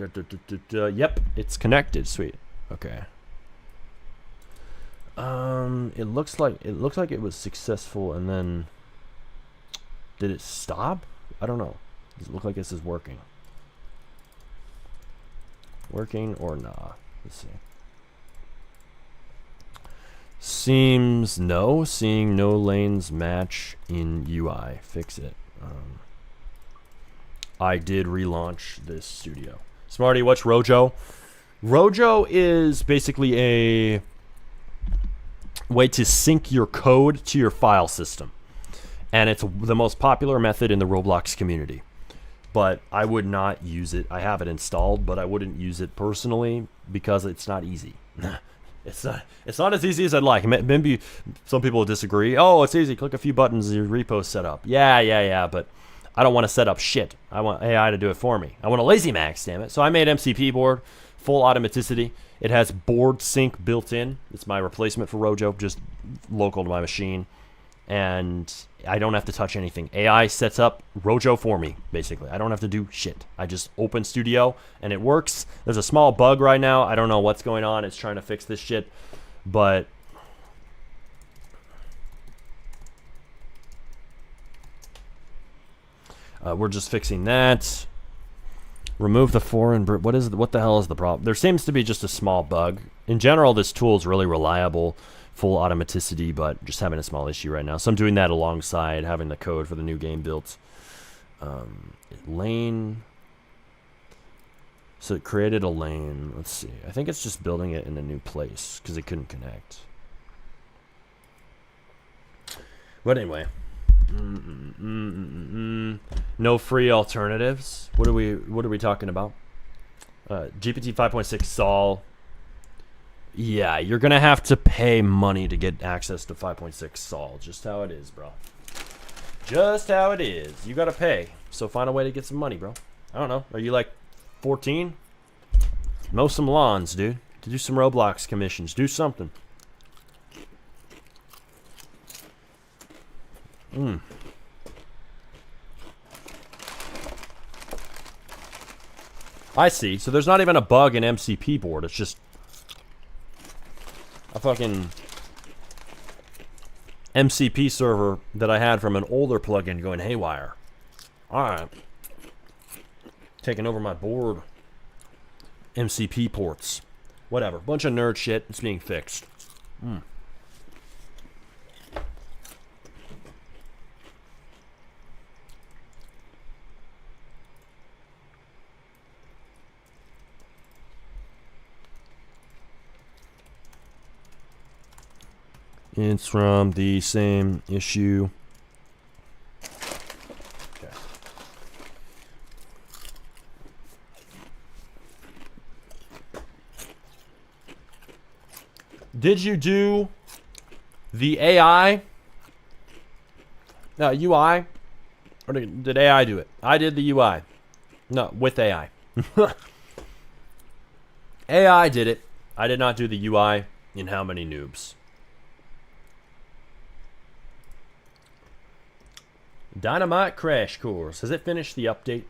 Yep, it's connected. Sweet. Okay. It looks like it was successful, and then did it stop? I don't know. Does it look like this is working? Working or nah? Let's see. Seems no. Seeing no lanes match in UI. Fix it. I did relaunch this studio. Smarty, what's Rojo? Rojo is basically way to sync your code to your file system. And it's the most popular method in the Roblox community. But I would not use it. I have it installed, but I wouldn't use it personally because it's not easy. It's not as easy as I'd like. Maybe some people will disagree. Oh, it's easy. Click a few buttons, your repo's set up. Yeah, but I don't want to set up shit. I want AI to do it for me. I want a lazy max, damn it. So I made MCP board, full automaticity. It has board sync built in. It's my replacement for Rojo, just local to my machine. And I don't have to touch anything. AI sets up Rojo for me, basically. I don't have to do shit. I just open Studio, and it works. There's a small bug right now. I don't know what's going on. It's trying to fix this shit. But we're just fixing that. Remove the foreign... What the hell is the problem? There seems to be just a small bug. In general, this tool is really reliable. Full automaticity, but just having a small issue right now. So I'm doing that alongside having the code for the new game built. Lane. So it created a lane. Let's see. I think it's just building it in a new place because it couldn't connect. But anyway. No free alternatives. What are we talking about? GPT 5.6 Sol. Yeah, you're gonna have to pay money to get access to 5.6 Sol. Just how it is, bro. Just how it is. You gotta pay. So find a way to get some money, bro. I don't know. Are you like 14? Mow some lawns, dude. Do some Roblox commissions. Do something. I see. So there's not even a bug in MCP board. It's just a fucking MCP server that I had from an older plugin going haywire. Alright. Taking over my board. MCP ports. Whatever. Bunch of nerd shit. It's being fixed. It's from the same issue. Okay. Did you do the AI? No, UI? Or did AI do it? I did the UI. No, with AI. AI did it. I did not do the UI. In how many noobs? Dynamite Crash Course. Has it finished the update?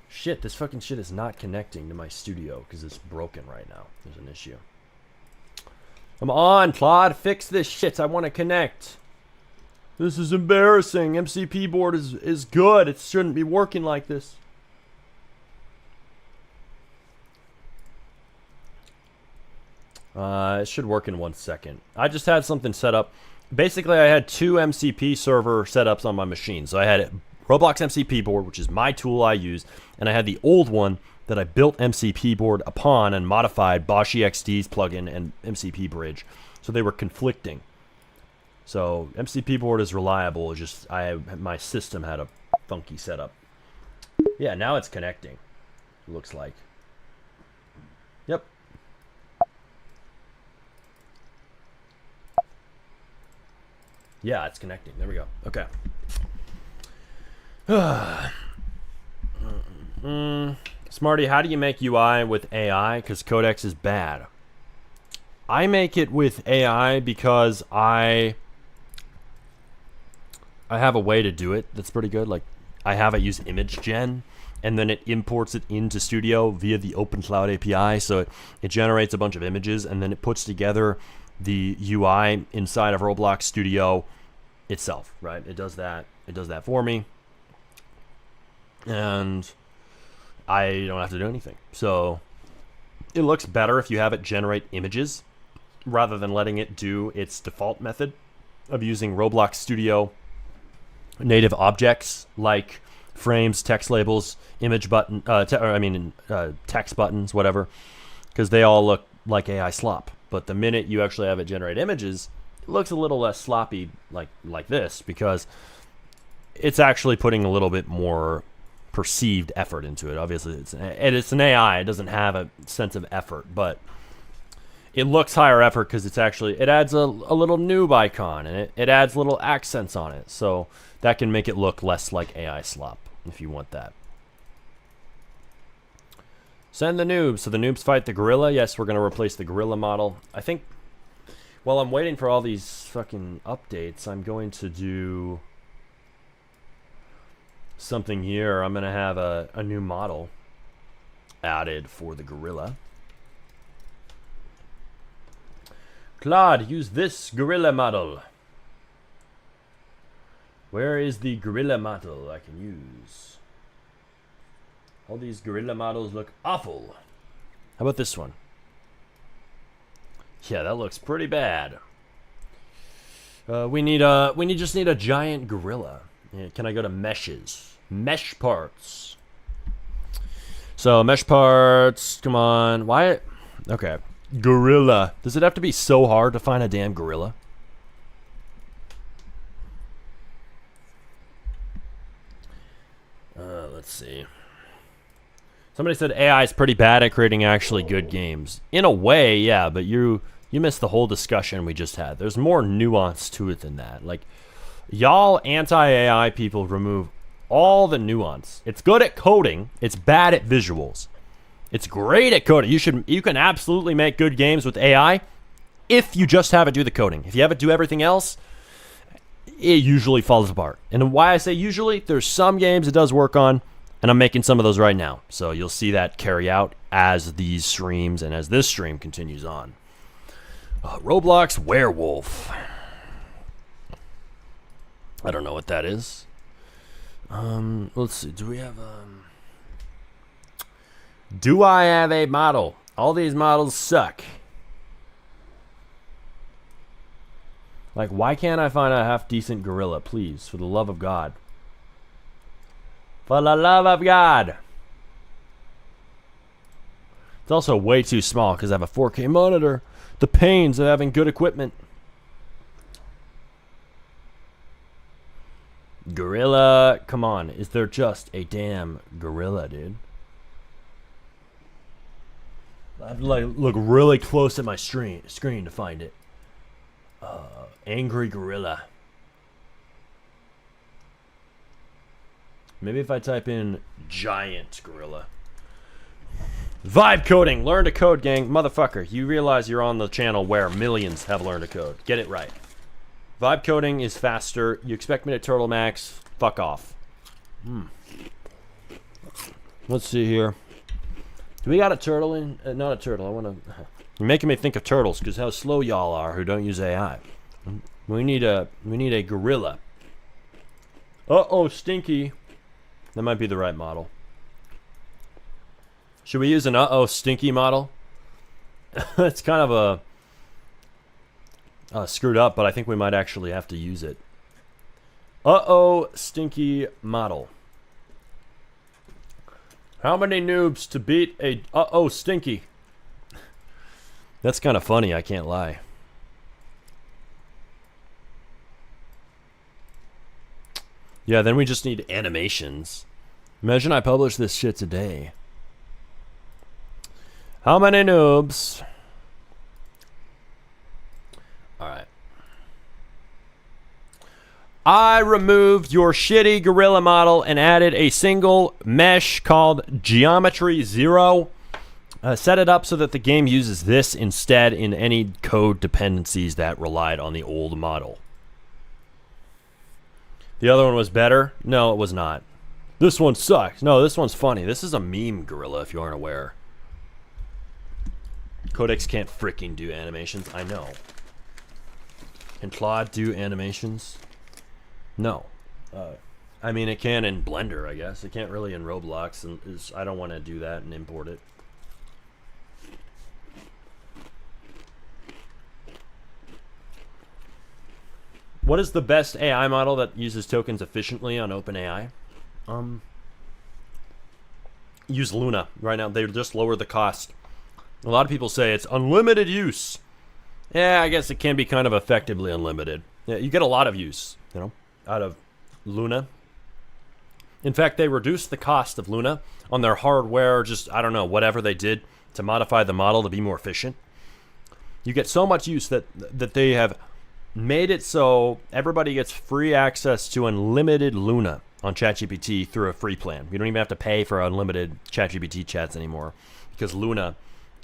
Shit, this fucking shit is not connecting to my studio because it's broken right now. There's an issue. Come on, Claude, fix this shit. I want to connect. This is embarrassing. MCP board is good. It shouldn't be working like this. It should work in 1 second. I just had something set up. Basically, I had two MCP server setups on my machine. So I had Roblox MCP board, which is my tool I use, and I had the old one that I built MCP board upon and modified Bosch EXD's plugin and MCP bridge. So they were conflicting. So MCP board is reliable. It's just my system had a funky setup. Yeah, now it's connecting. It looks like. Yep. Yeah, it's connecting. There we go. Okay. Smarty, how do you make UI with AI? Because Codex is bad. I make it with AI because I have a way to do it that's pretty good. Like, I have it use image gen, and then it imports it into Studio via the OpenCloud API. So it generates a bunch of images, and then it puts together the UI inside of Roblox Studio itself, right? It does that. It does that for me. And I don't have to do anything. So it looks better if you have it generate images rather than letting it do its default method of using Roblox Studio native objects like frames, text labels, image button, text buttons, whatever, because they all look like AI slop. But the minute you actually have it generate images, it looks a little less sloppy like this, because it's actually putting a little bit more perceived effort into it. Obviously, it's an AI. It doesn't have a sense of effort, but it looks higher effort because it adds a little noob icon, and it adds little accents on it. So that can make it look less like AI slop if you want that. Send the noobs. So the noobs fight the gorilla. Yes, we're going to replace the gorilla model. I think while I'm waiting for all these fucking updates, I'm going to do something here. I'm going to have a new model added for the gorilla. Claude, use this gorilla model. Where is the gorilla model I can use? All these gorilla models look awful. How about this one? Yeah, that looks pretty bad. We just need a giant gorilla. Yeah, can I go to meshes? Mesh parts. So mesh parts, come on. Why? Okay. Gorilla. Does it have to be so hard to find a damn gorilla? Let's see. Somebody said AI is pretty bad at creating actually good games. In a way, yeah, but you missed the whole discussion we just had. There's more nuance to it than that. Like, y'all anti-AI people remove all the nuance. It's good at coding. It's bad at visuals. It's great at coding. You can absolutely make good games with AI if you just have it do the coding. If you have it do everything else, it usually falls apart. And why I say usually, there's some games it does work on, and I'm making some of those right now. So you'll see that carry out as these streams and as this stream continues on. Roblox Werewolf. I don't know what that is. Let's see. Do I have a model? All these models suck. Like, why can't I find a half-decent gorilla, please? For the love of God. For the love of God. It's also way too small because I have a 4K monitor. The pains of having good equipment. Gorilla, come on. Is there just a damn gorilla, dude? I have to look really close at my screen to find it. Angry gorilla. Maybe if I type in giant gorilla. Vibe coding. Learn to code, gang. Motherfucker, you realize you're on the channel where millions have learned to code. Get it right. Vibe coding is faster. You expect me to turtle max? Fuck off. Let's see here. Do we got a turtle in? Not a turtle. I want to. You're making me think of turtles because how slow y'all are who don't use AI. We need a gorilla. Uh-oh, Stinky. That might be the right model. Should we use an Stinky model? It's kind of screwed up, but I think we might actually have to use it. Stinky model. How many noobs to beat a Stinky? That's kind of funny, I can't lie. Yeah, then we just need animations. Imagine I publish this shit today. How many noobs? Alright. I removed your shitty gorilla model and added a single mesh called Geometry Zero. Set it up so that the game uses this instead in any code dependencies that relied on the old model. The other one was better? No, it was not. This one sucks. No, this one's funny. This is a meme gorilla, if you aren't aware. Codex can't freaking do animations. I know. Can Claude do animations? No. I mean, it can in Blender, I guess. It can't really in Roblox, and I don't want to do that and import it. What is the best AI model that uses tokens efficiently on OpenAI? Use Luna right now. They just lower the cost. A lot of people say it's unlimited use. Yeah, I guess it can be kind of effectively unlimited. Yeah, you get a lot of use, out of Luna. In fact, they reduced the cost of Luna on their hardware, just, I don't know, whatever they did to modify the model to be more efficient. You get so much use that they have made it so everybody gets free access to unlimited Luna on ChatGPT through a free plan. You don't even have to pay for unlimited ChatGPT chats anymore because Luna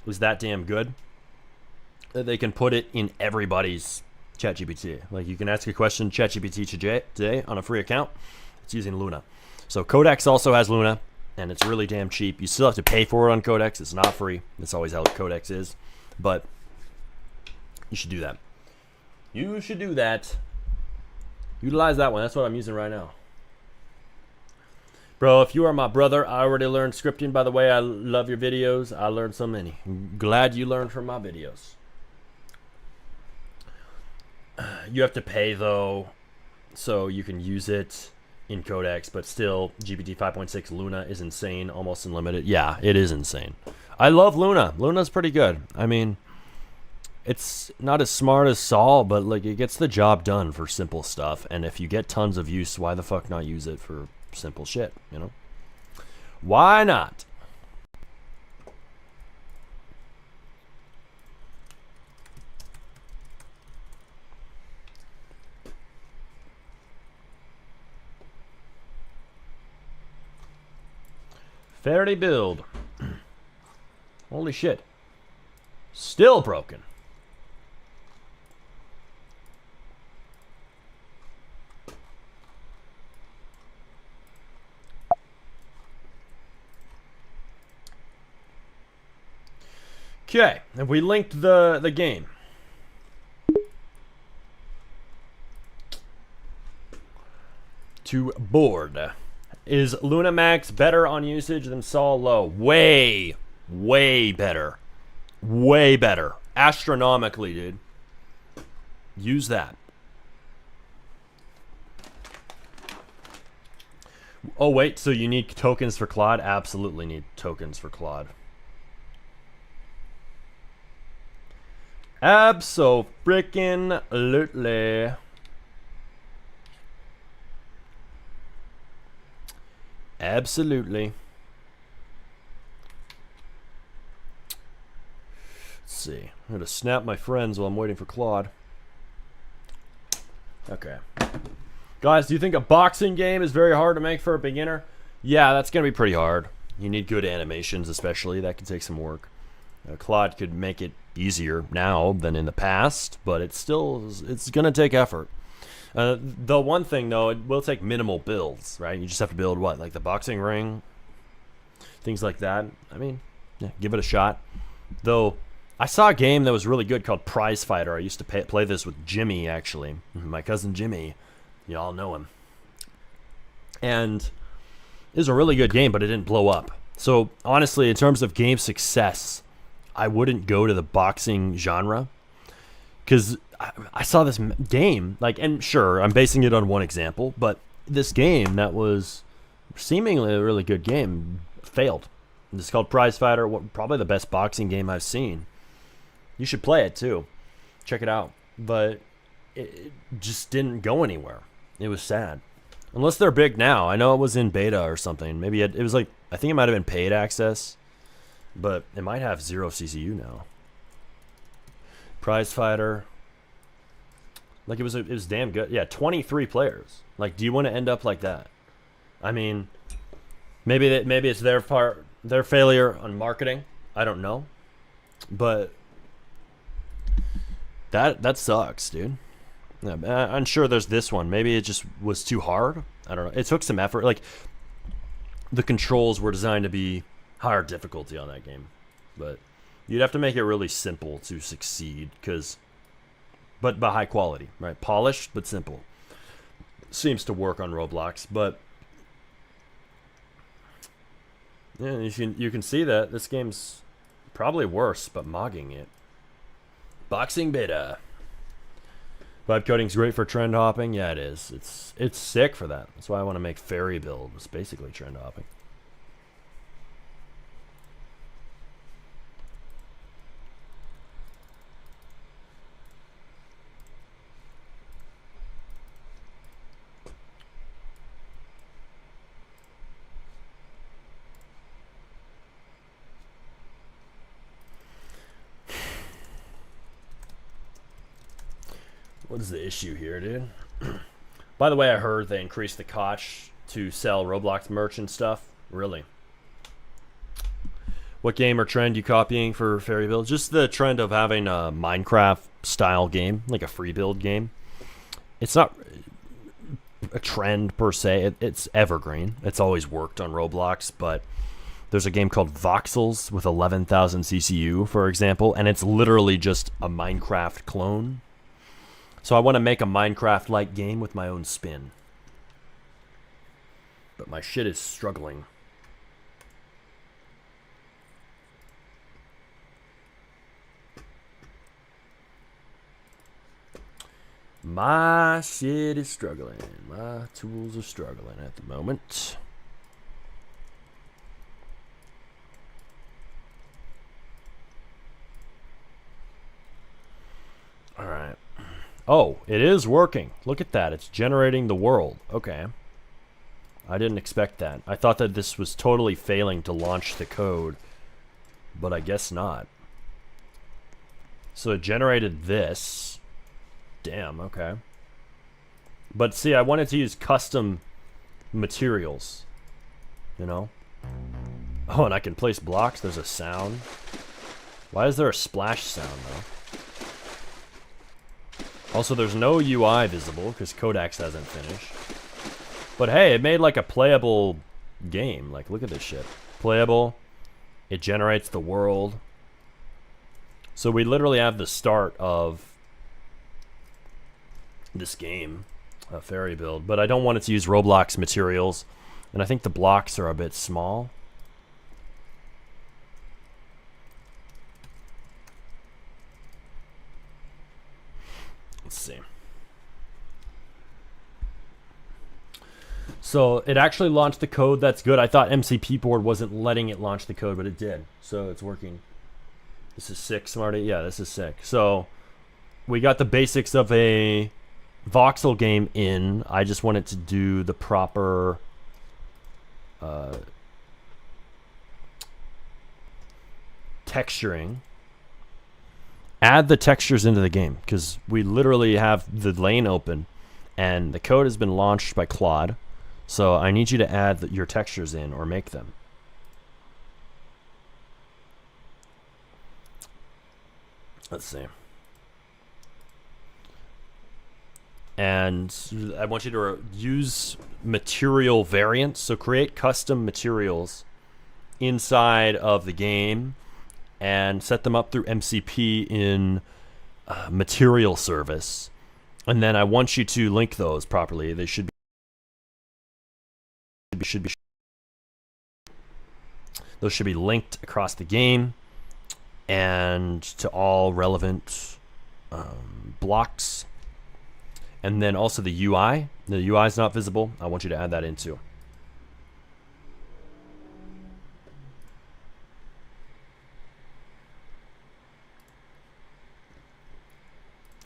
is that damn good that they can put it in everybody's ChatGPT. Like you can ask a question to ChatGPT today on a free account. It's using Luna. So Codex also has Luna, and it's really damn cheap. You still have to pay for it on Codex. It's not free. That's always how Codex is. But you should do that. You should do that. Utilize that one. That's what I'm using right now. Bro, if you are my brother, I already learned scripting. By the way, I love your videos. I learned so many. I'm glad you learned from my videos. You have to pay, though, so you can use it in Codex, but still, GPT 5.6 Luna is insane, almost unlimited. Yeah, it is insane. I love Luna. Luna's pretty good. I mean, it's not as smart as Sol, but like it gets the job done for simple stuff. And if you get tons of use, why the fuck not use it for simple shit, Why not? Faraday build. Holy shit. Still broken. Okay, and we linked the game. To board. Is Luna Max better on usage than Sol Low? Way, way better. Way better. Astronomically, dude. Use that. Oh, wait, so you need tokens for Claude? Absolutely need tokens for Claude. Abso-freaking-lutely. Absolutely. Let's see. I'm going to snap my friends while I'm waiting for Claude. Okay. Guys, do you think a boxing game is very hard to make for a beginner? Yeah, that's going to be pretty hard. You need good animations, especially. That could take some work. Claude could make it easier now than in the past, but it's going to take effort. The one thing, though, it will take minimal builds, right? You just have to build, what, like the boxing ring? Things like that. I mean, yeah, give it a shot. Though, I saw a game that was really good called Prize Fighter. I used to play this with Jimmy, actually. My cousin Jimmy. You all know him. And it was a really good game, but it didn't blow up. So, honestly, in terms of game success, I wouldn't go to the boxing genre. Because I saw this game, and sure, I'm basing it on one example, but this game that was seemingly a really good game failed. It's called Prize Fighter, probably the best boxing game I've seen. You should play it too. Check it out. But it just didn't go anywhere. It was sad. Unless they're big now. I know it was in beta or something. Maybe it was I think it might have been paid access, but it might have 0 CCU now. Prize Fighter. It was damn good. Yeah, 23 players. Do you want to end up like that? I mean, maybe it's their failure on marketing. I don't know, but that sucks, dude. Yeah, I'm sure there's this one. Maybe it just was too hard. I don't know. It took some effort. The controls were designed to be higher difficulty on that game, but you'd have to make it really simple to succeed, but high quality, right? Polished but simple. Seems to work on Roblox, but yeah, you can see that this game's probably worse, but mogging it. Boxing beta. Vibe coding's great for trend hopping. Yeah, it is. It's sick for that. That's why I want to make fairy build. It's basically trend hopping. What is the issue here, dude? By the way, I heard they increased the Koch to sell Roblox merch and stuff. Really? What game or trend you copying for Fairy Build? Just the trend of having a Minecraft style game, like a free build game. It's not a trend per se. It's evergreen. It's always worked on Roblox, but there's a game called Voxels with 11,000 CCU, for example, and it's literally just a Minecraft clone. So I want to make a Minecraft-like game with my own spin. But my shit is struggling. My shit is struggling. My tools are struggling at the moment. All right. Oh, it is working. Look at that. It's generating the world. Okay. I didn't expect that. I thought that this was totally failing to launch the code, but I guess not. So it generated this. Damn, okay. But see, I wanted to use custom materials, you know? Oh, and I can place blocks. There's a sound. Why is there a splash sound, though? Also, there's no UI visible because Codex hasn't finished. But hey, it made like a playable game. Like, look at this shit. Playable. It generates the world. So we literally have the start of this game, a Fairy Build. But I don't want it to use Roblox materials. And I think the blocks are a bit small. Let's see. So it actually launched the code. That's good. I thought MCP board wasn't letting it launch the code, but it did. So it's working. This is sick, Smarty. Yeah, this is sick. So we got the basics of a voxel game in. I just wanted to do the proper texturing. Add the textures into the game because we literally have the lane open and the code has been launched by Claude. So I need you to add your textures in or make them. Let's see. And I want you to use material variants. So create custom materials inside of the game and set them up through MCP in material service. And then I want you to link those properly. They should be those should be linked across the game and to all relevant blocks. And then also the UI. The UI is not visible. I want you to add that in too.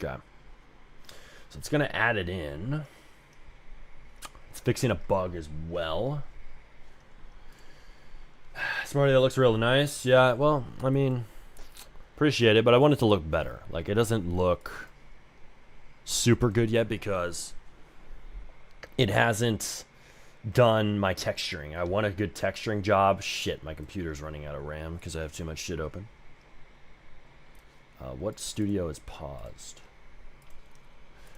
Okay. So it's going to add it in. It's fixing a bug as well. Smarty, that looks real nice. Yeah, well, I mean, appreciate it, but I want it to look better. Like, it doesn't look super good yet because it hasn't done my texturing. I want a good texturing job. Shit, my computer's running out of RAM because I have too much shit open. What studio is paused?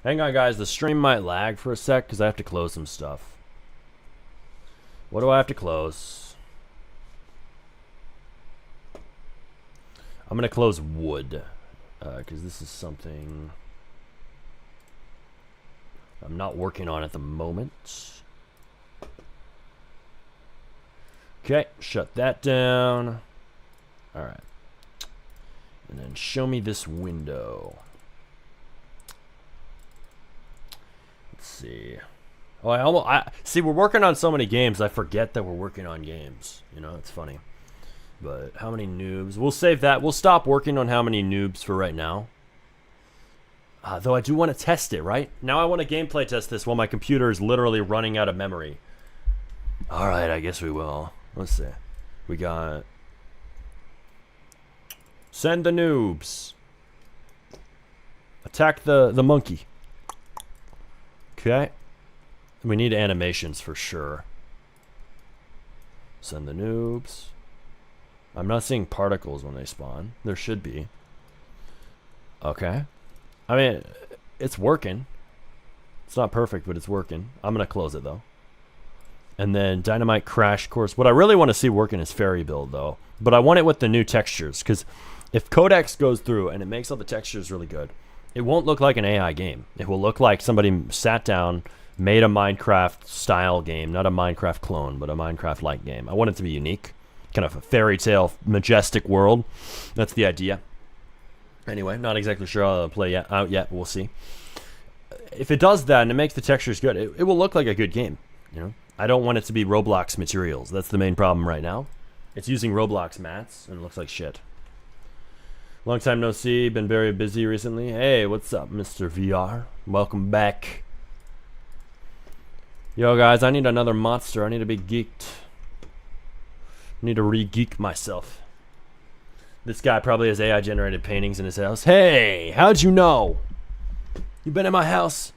Hang on, guys. The stream might lag for a sec because I have to close some stuff. What do I have to close? I'm going to close wood because this is something I'm not working on at the moment. Okay, shut that down. All right. And then show me this window. Let's see. Oh, I see. We're working on so many games. I forget that we're working on games. You know, it's funny. But how many noobs? We'll save that. We'll stop working on how many noobs for right now. Though I do want to test it, right? Now I want to gameplay test this while my computer is literally running out of memory. All right, I guess we will. Let's see. We got... Send the noobs. Attack the monkey. Okay. We need animations for sure. Send the noobs. I'm not seeing particles when they spawn. There should be. Okay. I mean, it's working. It's not perfect, but it's working. I'm going to close it, though. And then Dynamite Crash Course. What I really want to see working is Fairy Build, though. But I want it with the new textures, because if Codex goes through and it makes all the textures really good, it won't look like an AI game. It will look like somebody sat down, made a Minecraft-style game. Not a Minecraft clone, but a Minecraft-like game. I want it to be unique. Kind of a fairy tale, majestic world. That's the idea. Anyway, not exactly sure how it'll play out yet. We'll see. If it does that and it makes the textures good, it will look like a good game. You know, I don't want it to be Roblox materials. That's the main problem right now. It's using Roblox mats and it looks like shit. Long time no see. Been very busy recently. Hey, what's up, Mr. VR? Welcome back. Yo, guys, I need another monster. I need to be geeked. I need to re-geek myself. This guy probably has AI-generated paintings in his house. Hey, how'd you know? You been in my house?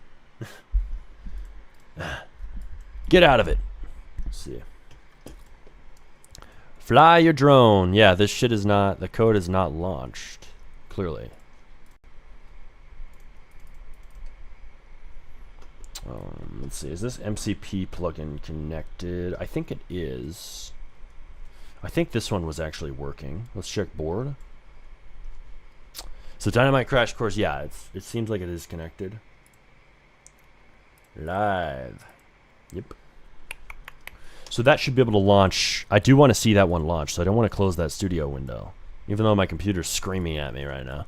Get out of it. Let's see. Fly your drone. Yeah, this shit is not, the code is not launched. Clearly. Let's see, is this MCP plugin connected? I think it is. I think this one was actually working. Let's check board. So Dynamite Crash Course, yeah, it seems like it is connected. Live. Yep. So that should be able to launch. I do want to see that one launch, so I don't want to close that studio window. Even though my computer's screaming at me right now.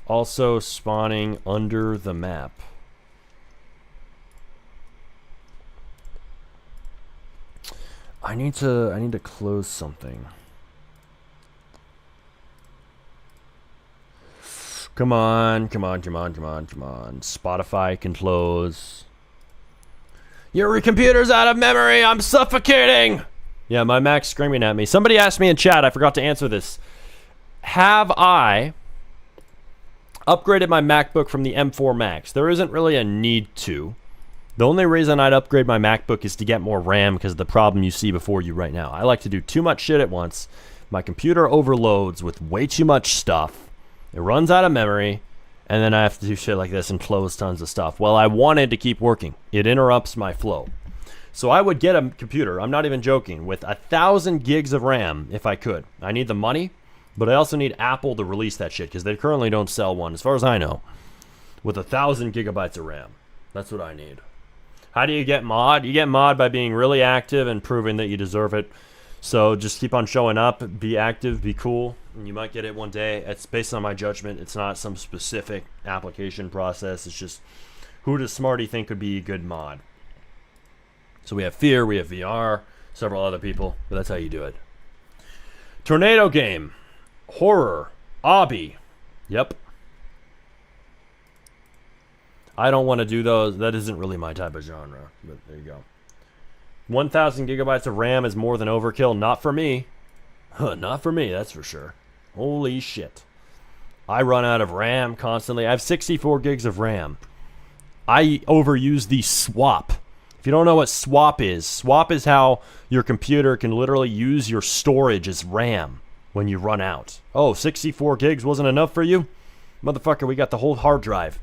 Also spawning under the map. I need to close something. Come on, come on, come on, come on, come on. Spotify can close. Your computer's out of memory. I'm suffocating. Yeah, my Mac's screaming at me. Somebody asked me in chat. I forgot to answer this. Have I upgraded my MacBook from the M4 Max? There isn't really a need to. The only reason I'd upgrade my MacBook is to get more RAM because of the problem you see before you right now. I like to do too much shit at once. My computer overloads with way too much stuff. It runs out of memory. And then I have to do shit like this and close tons of stuff. Well, I wanted to keep working. It interrupts my flow. So I would get a computer, I'm not even joking, with 1,000 gigs of RAM if I could. I need the money, but I also need Apple to release that shit because they currently don't sell one, as far as I know, with 1,000 gigabytes of RAM. That's what I need. How do you get mod? You get mod by being really active and proving that you deserve it. So just keep on showing up, be active, be cool, and you might get it one day. It's based on my judgment. It's not some specific application process. It's just who does Smarty think could be a good mod? So we have Fear, we have VR, several other people, but that's how you do it. Tornado game, horror, obby. Yep. I don't want to do those. That isn't really my type of genre, but there you go. 1,000 gigabytes of RAM is more than overkill. Not for me. Not for me, that's for sure. Holy shit. I run out of RAM constantly. I have 64 gigs of RAM. I overuse the swap. If you don't know what swap is how your computer can literally use your storage as RAM when you run out. Oh, 64 gigs wasn't enough for you? Motherfucker, we got the whole hard drive.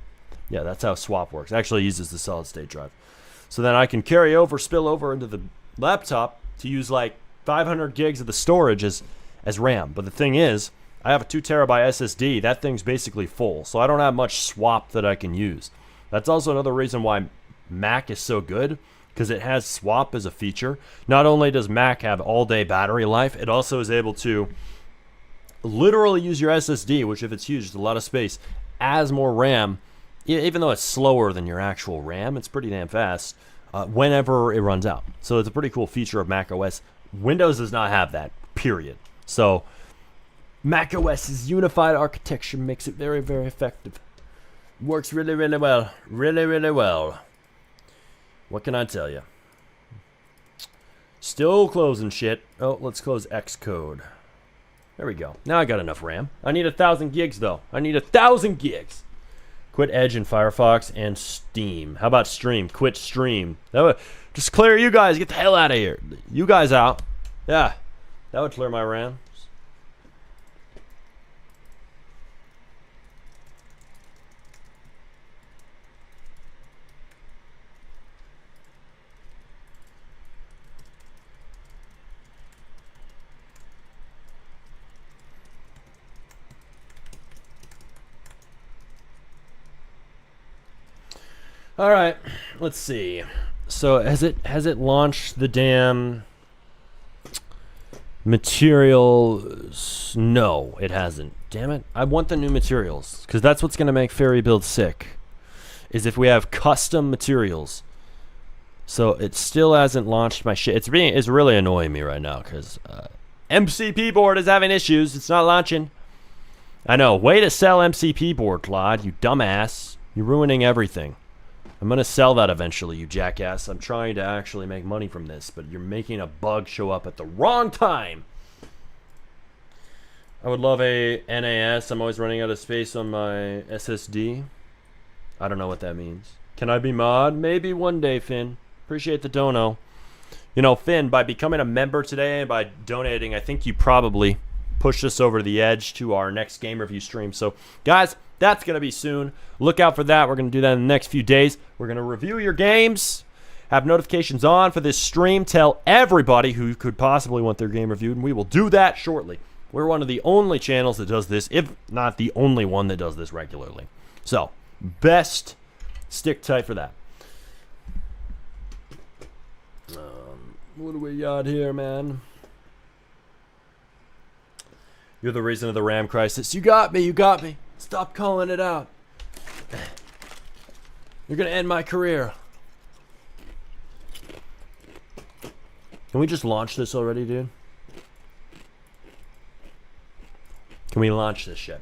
Yeah, that's how swap works. It actually uses the solid state drive. So then I can carry over, spill over into the laptop to use like 500 gigs of the storage as RAM. But the thing is, I have a 2 terabyte SSD. That thing's basically full. So I don't have much swap that I can use. That's also another reason why Mac is so good, because it has swap as a feature. Not only does Mac have all-day battery life, it also is able to literally use your SSD, which if it's huge, it's a lot of space, as more RAM. Even though it's slower than your actual RAM, it's pretty damn fast whenever it runs out. So it's a pretty cool feature of macOS. Windows does not have that, period. So macOS's unified architecture makes it very, very effective. Works really, really well. Really, really well. What can I tell you? Still closing shit. Oh, let's close Xcode. There we go. Now I got enough RAM. I need 1,000 gigs, though. I need 1,000 gigs. Quit Edge and Firefox and Steam. How about Stream? Quit Stream. That would just clear you guys. Get the hell out of here. You guys out. Yeah, that would clear my RAM. All right, let's see. So has it launched the damn materials? No, it hasn't. Damn it! I want the new materials because that's what's gonna make Fairy Build sick. Is if we have custom materials. So it still hasn't launched my shit. It's really annoying me right now because MCP board is having issues. It's not launching. I know. Way to sell MCP board, Claude. You dumbass. You're ruining everything. I'm going to sell that eventually, you jackass. I'm trying to actually make money from this, but you're making a bug show up at the wrong time. I would love a NAS. I'm always running out of space on my SSD. I don't know what that means. Can I be mod? Maybe one day, Finn. Appreciate the dono. You know, Finn, by becoming a member today and by donating, I think you probably pushed us over the edge to our next game review stream. So, guys, that's going to be soon. Look out for that. We're going to do that in the next few days. We're going to review your games, have notifications on for this stream, tell everybody who could possibly want their game reviewed, and we will do that shortly. We're one of the only channels that does this, if not the only one that does this regularly. So, best stick tight for that. What do we got here, man? You're the reason of the RAM crisis. You got me, you got me. Stop calling it out. You're gonna end my career. Can we just launch this already, dude? Can we launch this shit?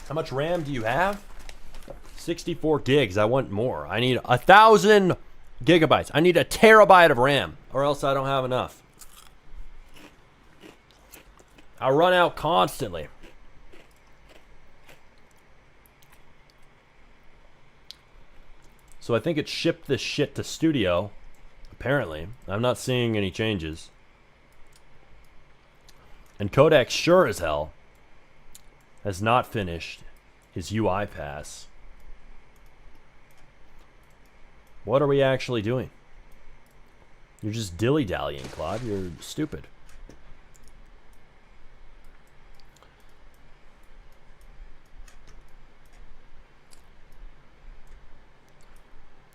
How much RAM do you have? 64 gigs. I want more. I need 1,000 gigabytes. I need a terabyte of RAM, or else I don't have enough. I run out constantly. So I think it shipped this shit to studio. Apparently. I'm not seeing any changes. And Codex sure as hell has not finished his UI pass. What are we actually doing? You're just dilly-dallying, Claude. You're stupid.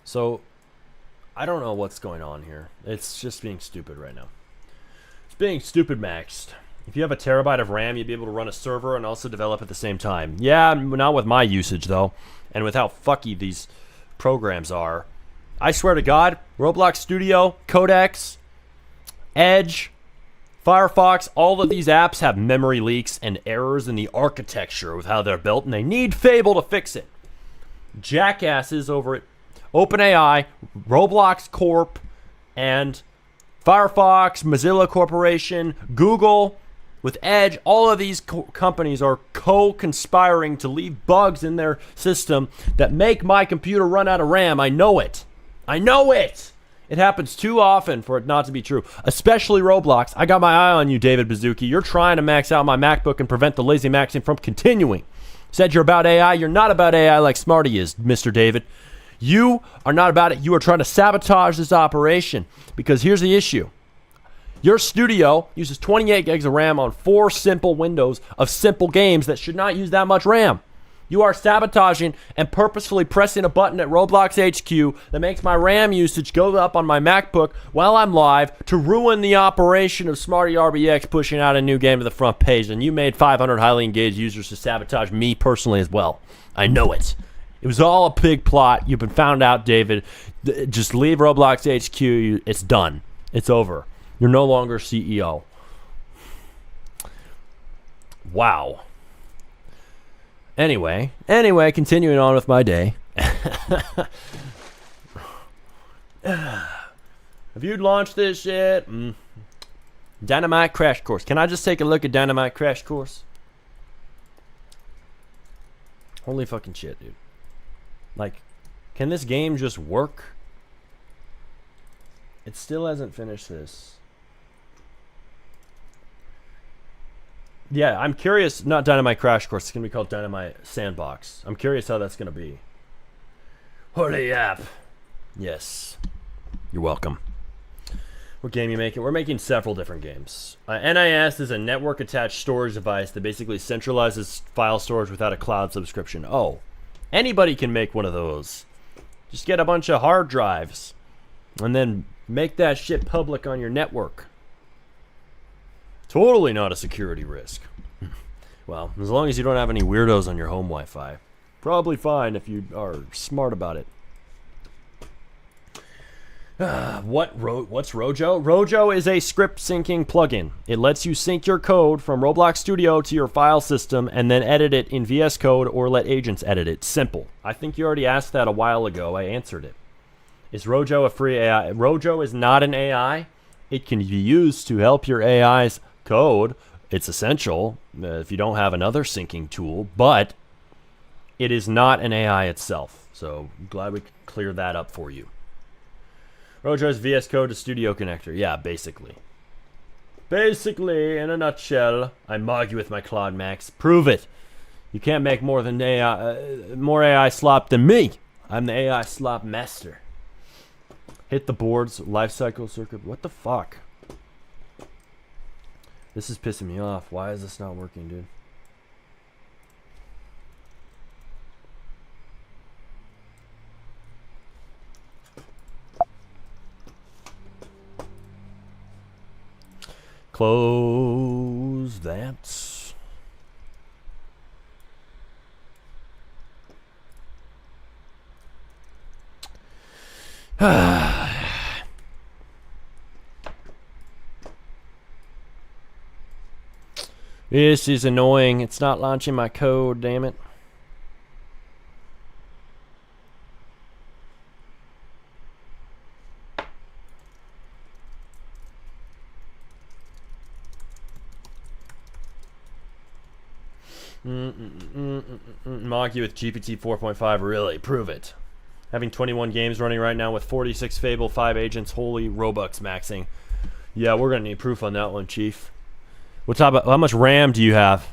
So, I don't know what's going on here. It's just being stupid right now. It's being stupid maxed. If you have a terabyte of RAM, you'd be able to run a server and also develop at the same time. Yeah, not with my usage, though. And with how fucky these programs are. I swear to God, Roblox Studio, Codex, Edge, Firefox, all of these apps have memory leaks and errors in the architecture with how they're built, and they need Fable to fix it. Jackasses over at OpenAI, Roblox Corp, and Firefox, Mozilla Corporation, Google, with Edge, all of these companies are co-conspiring to leave bugs in their system that make my computer run out of RAM. I know it. I know it. It happens too often for it not to be true, especially Roblox. I got my eye on you, David Bazuki. You're trying to max out my MacBook and prevent the lazy maxing from continuing. Said you're about AI. You're not about AI like Smarty is, Mr. David. You are not about it. You are trying to sabotage this operation because here's the issue. Your studio uses 28 gigs of RAM on 4 simple windows of simple games that should not use that much RAM. You are sabotaging and purposefully pressing a button at Roblox HQ that makes my RAM usage go up on my MacBook while I'm live to ruin the operation of Smarty RBX pushing out a new game to the front page. And you made 500 highly engaged users to sabotage me personally as well. I know it. It was all a big plot. You've been found out, David. Just leave Roblox HQ. It's done. It's over. You're no longer CEO. Wow. Anyway, continuing on with my day. Have you launched this yet? Dynamite Crash Course. Can I just take a look at Dynamite Crash Course? Holy fucking shit, dude. Like, can this game just work? It still hasn't finished this. Yeah, I'm curious. Not Dynamite Crash Course. It's going to be called Dynamite Sandbox. I'm curious how that's going to be. Holy app. Yes. You're welcome. What game you making? We're making several different games. NIS is a network-attached storage device that basically centralizes file storage without a cloud subscription. Oh, anybody can make one of those. Just get a bunch of hard drives and then make that shit public on your network. Totally not a security risk. Well, as long as you don't have any weirdos on your home Wi-Fi. Probably fine if you are smart about it. What's Rojo? Rojo is a script syncing plugin. It lets you sync your code from Roblox Studio to your file system and then edit it in VS Code or let agents edit it. Simple. I think you already asked that a while ago. I answered it. Is Rojo a free AI? Rojo is not an AI. It can be used to help your AI's code. It's essential if you don't have another syncing tool, but it is not an AI itself. So glad we could clear that up for you. Rojo's VS Code to Studio connector. Yeah, basically. Basically, in a nutshell, I argue with my Claude Max. Prove it. You can't make more AI slop than me. I'm the AI slop master. Hit the boards, lifecycle circuit. What the fuck? This is pissing me off. Why is this not working, dude? Close that. This is annoying. It's not launching my code, damn it. Mock you with GPT 4.5, really? Prove it. Having 21 games running right now with 46 Fable, 5 agents, holy Robux maxing. Yeah, we're gonna need proof on that one, Chief. How much RAM do you have?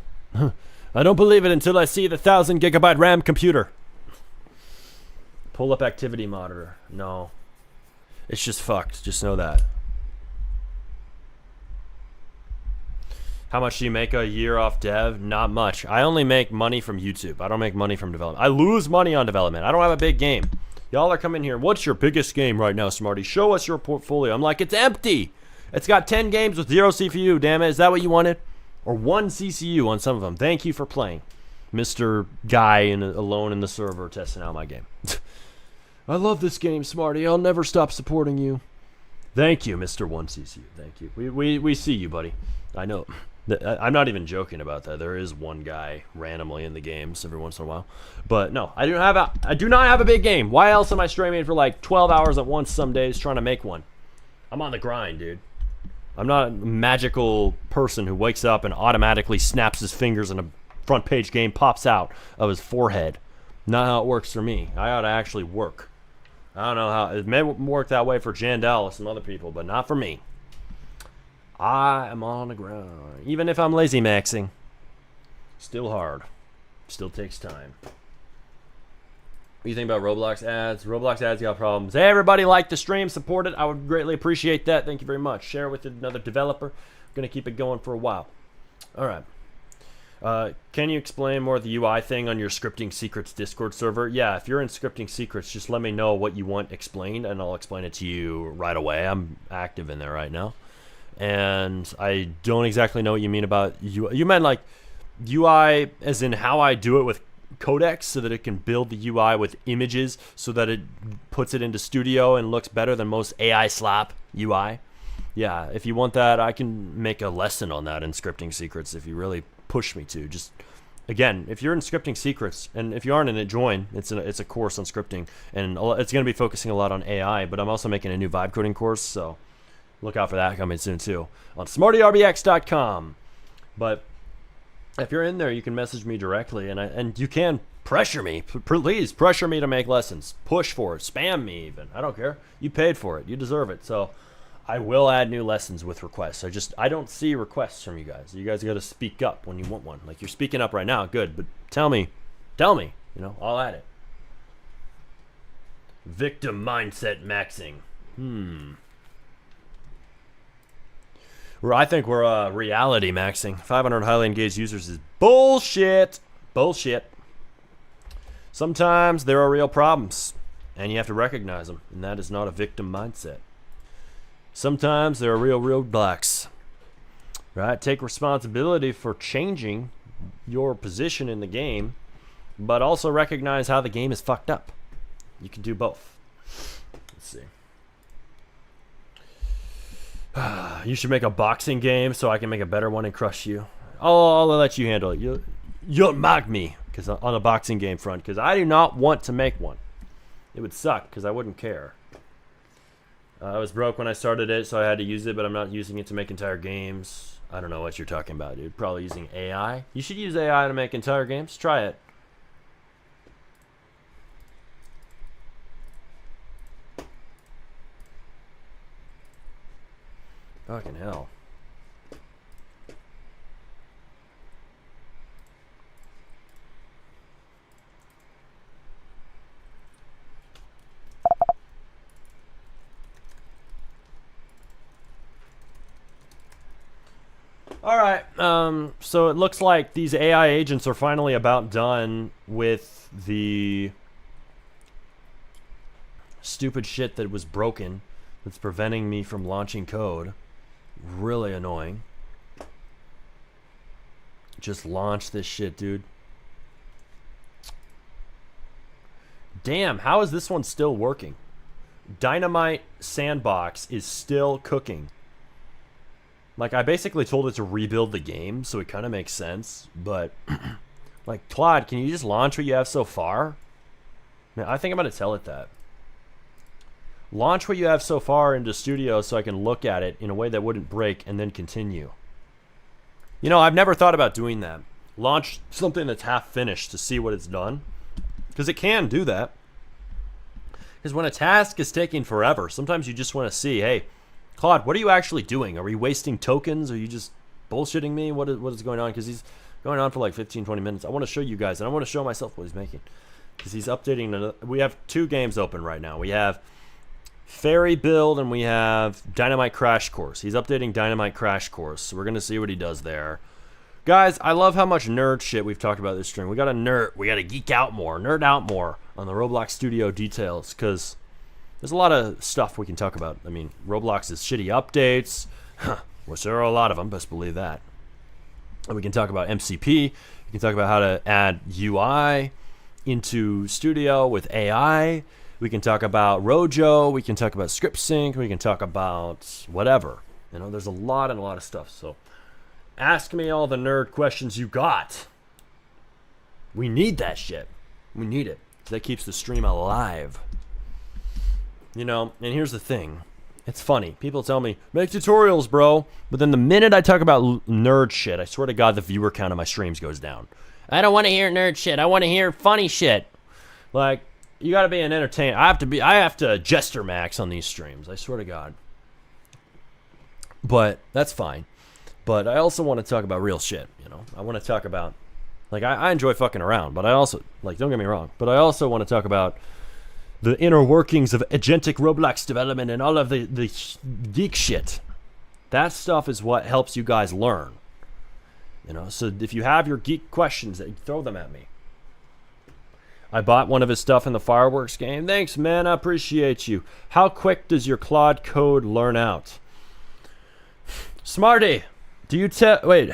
I don't believe it until I see the 1,000 gigabyte RAM computer. Pull up activity monitor. No. It's just fucked, just know that. How much do you make a year off dev? Not much. I only make money from YouTube. I don't make money from development. I lose money on development. I don't have a big game. Y'all are coming here. What's your biggest game right now, Smarty? Show us your portfolio. I'm like, it's empty. It's got 10 games with 0 CPU, damn it. Is that what you wanted? Or 1 CCU on some of them. Thank you for playing. Mr. Guy alone in the server testing out my game. I love this game, Smarty. I'll never stop supporting you. Thank you, Mr. 1 CCU. Thank you. We see you, buddy. I know. I'm not even joking about that. There is one guy randomly in the games every once in a while. But no, I do not have a big game. Why else am I streaming for like 12 hours at once some days trying to make one? I'm on the grind, dude. I'm not a magical person who wakes up and automatically snaps his fingers and a front page game pops out of his forehead. Not how it works for me. I ought to actually work. I don't know how. It may work that way for Jandel or some other people, but not for me. I am on the ground. Even if I'm lazy maxing. Still hard. Still takes time. What do you think about Roblox ads? Roblox ads got problems. Hey, everybody, like the stream, support it. I would greatly appreciate that. Thank you very much. Share it with another developer. I'm going to keep it going for a while. All right. Can you explain more of the UI thing on your Scripting Secrets Discord server? Yeah, if you're in Scripting Secrets, just let me know what you want explained, and I'll explain it to you right away. I'm active in there right now. And I don't exactly know what you mean about UI. You meant like UI as in how I do it with Codex so that it can build the UI with images so that it puts it into Studio and looks better than most AI slop UI. Yeah, if you want that, I can make a lesson on that in Scripting Secrets if you really push me to. Just again, if you're in Scripting Secrets, and if you aren't in it, join. It's a course on scripting, and it's going to be focusing a lot on AI, but I'm also making a new vibe coding course, so look out for that coming soon too on smartyrbx.com. But If you're in there, you can message me directly, and you can pressure me. Please pressure me to make lessons. Push for it. Spam me even. I don't care. You paid for it. You deserve it. So I will add new lessons with requests. I don't see requests from you guys. You guys got to speak up when you want one. Like, you're speaking up right now. Good, but tell me. You know, I'll add it. Victim mindset maxing. I think we're reality maxing. 500 highly engaged users is bullshit. Bullshit. Sometimes there are real problems, and you have to recognize them, and that is not a victim mindset. Sometimes there are real roadblocks. Right? Take responsibility for changing your position in the game, but also recognize how the game is fucked up. You can do both. Let's see. You should make a boxing game so I can make a better one and crush you. I'll let you handle it. You'll mock me because on a boxing game front, because I do not want to make one. It would suck because I wouldn't care. I was broke when I started it, so I had to use it, but I'm not using it to make entire games. I don't know what you're talking about, dude. Probably using AI. You should use AI to make entire games. Try it. Fucking hell. All right, so it looks like these AI agents are finally about done with the stupid shit that was broken that's preventing me from launching code. Really annoying. Just launch this shit, dude. Damn, how is this one still working? Dynamite Sandbox is still cooking. Like, I basically told it to rebuild the game, so it kind of makes sense. But, like, Claude, can you just launch what you have so far? Man, I think I'm going to tell it that. Launch what you have so far into Studio so I can look at it in a way that wouldn't break and then continue. You know, I've never thought about doing that. Launch something that's half finished to see what it's done. Because it can do that. Because when a task is taking forever, sometimes you just want to see, hey, Claude, what are you actually doing? Are we wasting tokens? Are you just bullshitting me? What is going on? Because he's going on for like 15, 20 minutes. I want to show you guys, and I want to show myself what he's making. Because he's updating. We have 2 games open right now. We have Fairy Build and we have Dynamite Crash Course. He's updating Dynamite Crash Course, so we're going to see what he does there. Guys, I love how much nerd shit we've talked about this stream. We got to geek out more, nerd out more on the Roblox Studio details, because there's a lot of stuff we can talk about. I mean, Roblox's shitty updates, which there are a lot of them, best believe that. And we can talk about MCP. We can talk about how to add UI into Studio with AI. We can talk about Rojo. We can talk about Script Sync. We can talk about whatever. You know, there's a lot of stuff. So ask me all the nerd questions you got. We need that shit. We need it. That keeps the stream alive. You know, and here's the thing. It's funny. People tell me, make tutorials, bro. But then the minute I talk about nerd shit, I swear to God, the viewer count of my streams goes down. I don't want to hear nerd shit. I want to hear funny shit. Like, you got to be an entertainer. I have to jester max on these streams. I swear to God. But that's fine. But I also want to talk about real shit, you know. I want to talk about, like, I enjoy fucking around, but I also, like, don't get me wrong, but I also want to talk about the inner workings of agentic Roblox development and all of the geek shit. That stuff is what helps you guys learn. You know, so if you have your geek questions, throw them at me. I bought one of his stuff in the Fireworks game. Thanks, man. I appreciate you. How quick does your Claude code learn out? Smarty, do you wait,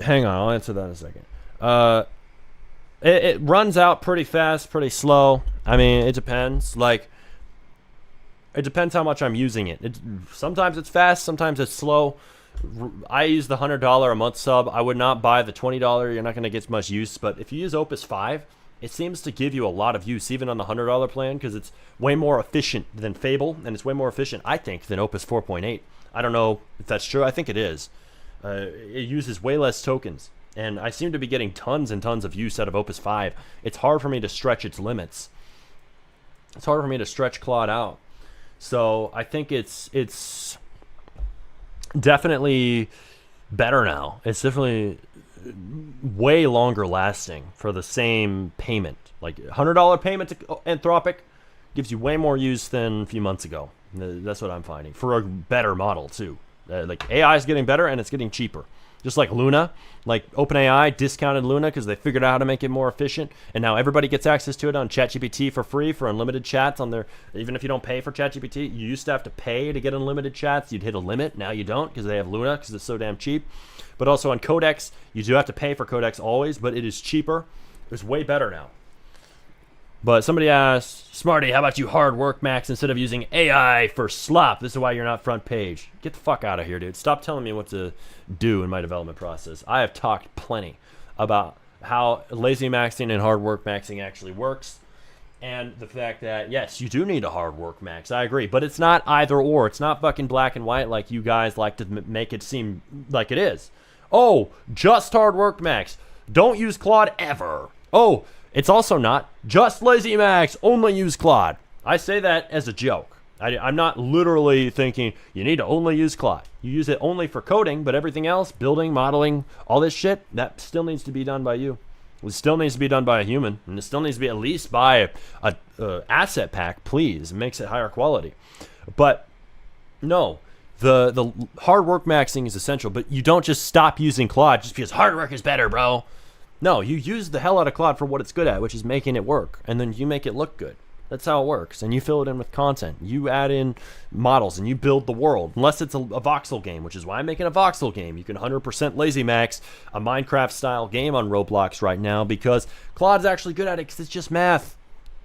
hang on. I'll answer that in a second. It runs out pretty fast, pretty slow. I mean, it depends. Like, it depends how much I'm using it. Sometimes it's fast, sometimes it's slow. I use the $100 a month sub. I would not buy the $20. You're not going to get much use. But if you use Opus 5, it seems to give you a lot of use, even on the $100 plan, because it's way more efficient than Fable, and it's way more efficient, I think, than Opus 4.8. I don't know if that's true. I think it is. It uses way less tokens. and I seem to be getting tons and tons of use out of Opus 5. It's hard for me to stretch its limits. It's hard for me to stretch Claude out. So I think it's definitely better now. It's definitely way longer lasting for the same payment. Like $100 payment to Anthropic gives you way more use than a few months ago. That's what I'm finding, for a better model too. Like AI is getting better and it's getting cheaper. Just like Luna, like OpenAI discounted Luna because they figured out how to make it more efficient, and now everybody gets access to it on ChatGPT for free for unlimited chats on their. Even if you don't pay for ChatGPT, you used to have to pay to get unlimited chats. You'd hit a limit. Now you don't because they have Luna because it's so damn cheap. But also on Codex, you do have to pay for Codex always, but it is cheaper. It's way better now. But somebody asked, Smarty, how about you hard work Max instead of using AI for slop? This is why you're not front page. Get the fuck out of here, dude. Stop telling me what to do in my development process. I have talked plenty about how lazy maxing and hard work maxing actually works. And the fact that, yes, you do need a hard work max. I agree. But it's not either or. It's not fucking black and white like you guys like to make it seem like it is. Oh, just hard work max. Don't use Claude ever. Oh, it's also not just lazy max, only use Claude. I say that as a joke. I'm not literally thinking you need to only use Claude. You use it only for coding, but everything else, building, modeling, all this shit, that still needs to be done by you. It still needs to be done by a human, and it still needs to be at least by a asset pack, please. It makes it higher quality. But no, the hard work maxing is essential, but you don't just stop using Claude just because hard work is better, bro. No, you use the hell out of Claude for what it's good at, which is making it work, and then you make it look good. That's how it works, and you fill it in with content. You add in models, and you build the world, unless it's a voxel game, which is why I'm making a voxel game. You can 100% lazy max a Minecraft-style game on Roblox right now because Claude's actually good at it because it's just math.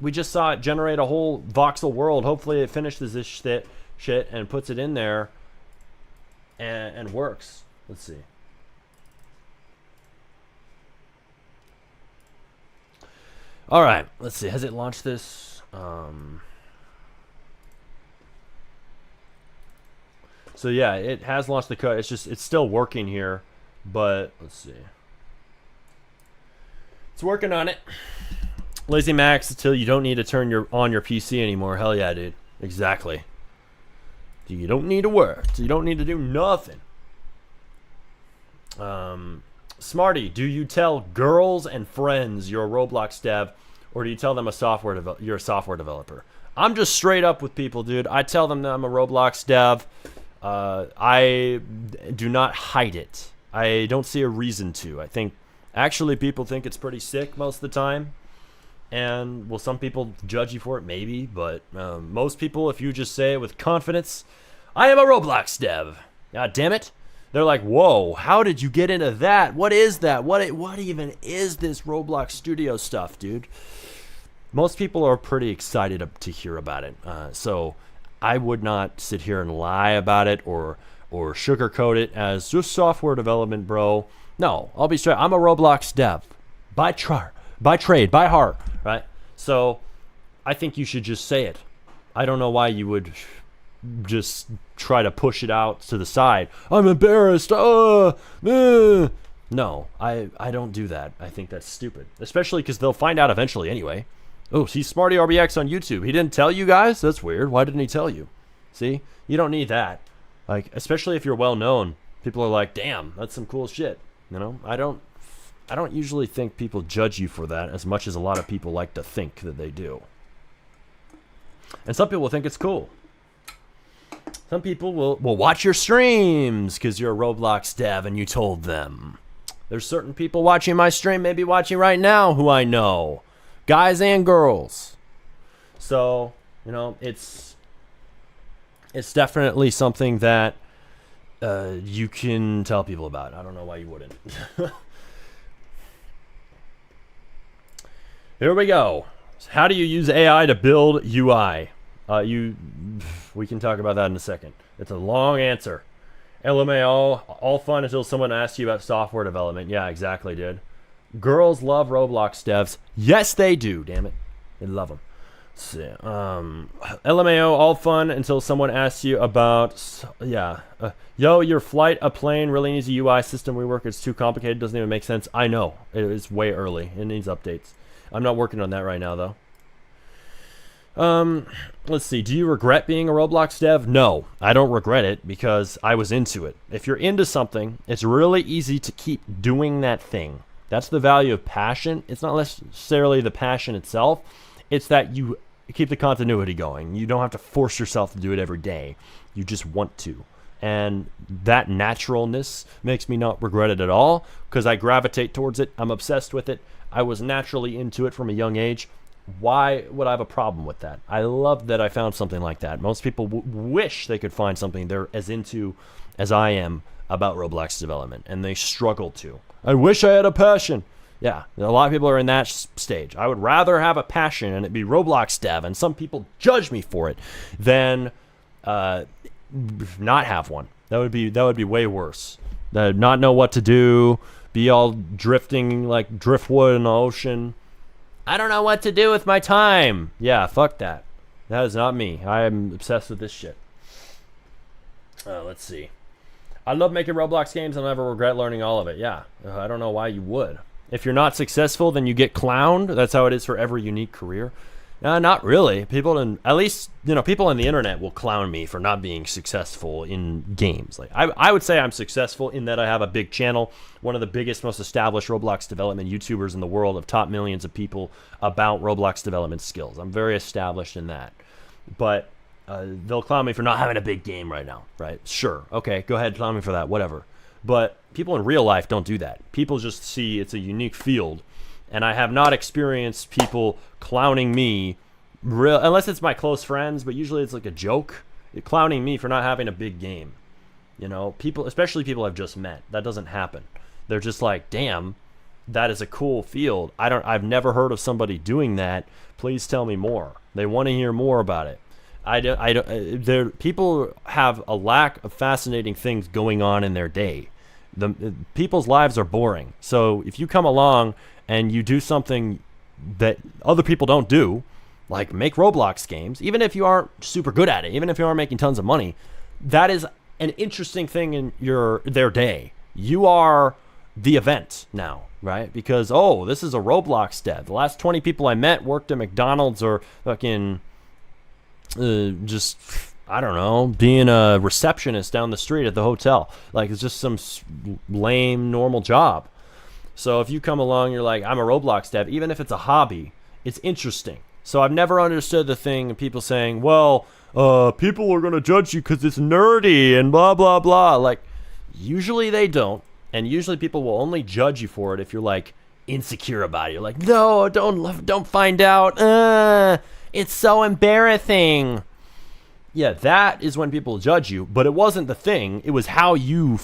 We just saw it generate a whole voxel world. Hopefully it finishes this shit and puts it in there and works. Let's see. All right, let's see. Has it launched this? So yeah, it has launched the code. It's still working here, but let's see. It's working on it. Lazy Max until you don't need to turn on your PC anymore. Hell yeah, dude. Exactly. You don't need to work. So you don't need to do nothing. Smarty, do you tell girls and friends you're a Roblox dev, or do you tell them you're a software developer? I'm just straight up with people, dude. I tell them that I'm a Roblox dev. I do not hide it. I don't see a reason to. I think actually people think it's pretty sick most of the time. And will some people judge you for it? Maybe, but most people, if you just say it with confidence, I am a Roblox dev. God damn it. They're like, whoa, how did you get into that? What is that? What even is this Roblox Studio stuff, dude? Most people are pretty excited to hear about it. So I would not sit here and lie about it or sugarcoat it as just software development, bro. No, I'll be straight. I'm a Roblox dev by trade, by heart, right? So I think you should just say it. I don't know why you would just try to push it out to the side. I'm embarrassed. No, I don't do that. I think that's stupid, especially because they'll find out eventually anyway. Oh, see Smarty RBX on YouTube. He didn't tell you guys? That's weird. Why didn't he tell you? See, you don't need that. Like, especially if you're well known, people are like, damn, that's some cool shit. You know, I don't usually think people judge you for that as much as a lot of people like to think that they do. And some people think it's cool. Some people will watch your streams because you're a Roblox dev and you told them. There's certain people watching my stream, maybe watching right now, who I know. Guys and girls. So, you know, it's definitely something that you can tell people about. I don't know why you wouldn't. Here we go. How do you use AI to build UI? We can talk about that in a second. It's a long answer. LMAO, all fun until someone asks you about software development. Yeah, exactly, dude. Girls love Roblox devs. Yes, they do, damn it. They love them. Let's see. LMAO, all fun until someone asks you about, yo, your flight, a plane really needs a UI system rework. It's too complicated. Doesn't even make sense. I know. It's way early. It needs updates. I'm not working on that right now, though. Let's see. Do you regret being a Roblox dev? No, I don't regret it because I was into it. If you're into something, it's really easy to keep doing that thing. That's the value of passion. It's not necessarily the passion itself. It's that you keep the continuity going. You don't have to force yourself to do it every day. You just want to. And that naturalness makes me not regret it at all because I gravitate towards it. I'm obsessed with it. I was naturally into it from a young age. Why would I have a problem with that? I love that I found something like that. Most people wish they could find something they're as into as I am about Roblox development, and they struggle to. I wish I had a passion. Yeah, a lot of people are in that stage. I would rather have a passion and it be Roblox dev, and some people judge me for it, than not have one. That would be way worse. Not know what to do, be all drifting like driftwood in the ocean. I don't know what to do with my time. Yeah, fuck that. That is not me. I am obsessed with this shit. Let's see. I love making Roblox games. I'll never regret learning all of it. Yeah, I don't know why you would. If you're not successful, then you get clowned. That's how it is for every unique career. Not really. People in people on the internet will clown me for not being successful in games. Like I would say I'm successful in that I have a big channel, one of the biggest, most established Roblox development YouTubers in the world, have taught millions of people about Roblox development skills. I'm very established in that. But they'll clown me for not having a big game right now, right? Sure. Okay, go ahead, clown me for that, whatever. But people in real life don't do that. People just see it's a unique field. And I have not experienced people clowning me, unless it's my close friends, but usually it's like a joke. Clowning me for not having a big game. You know, people, especially people I've just met, that doesn't happen. They're just like, damn, that is a cool field. I've never heard of somebody doing that. Please tell me more. They want to hear more about it. People have a lack of fascinating things going on in their day. People's lives are boring. So if you come along and you do something that other people don't do, like make Roblox games, even if you aren't super good at it, even if you aren't making tons of money, that is an interesting thing in their day. You are the event now, right? Because, this is a Roblox dev. The last 20 people I met worked at McDonald's or fucking I don't know, being a receptionist down the street at the hotel. Like, it's just some lame, normal job. So if you come along, you're like, I'm a Roblox dev, even if it's a hobby, it's interesting. So I've never understood the thing of people saying, well, people are going to judge you because it's nerdy and blah, blah, blah. Like, usually they don't. And usually people will only judge you for it if you're, like, insecure about it. You're like, no, don't find out. It's so embarrassing. Yeah, that is when people judge you, but it wasn't the thing. It was how you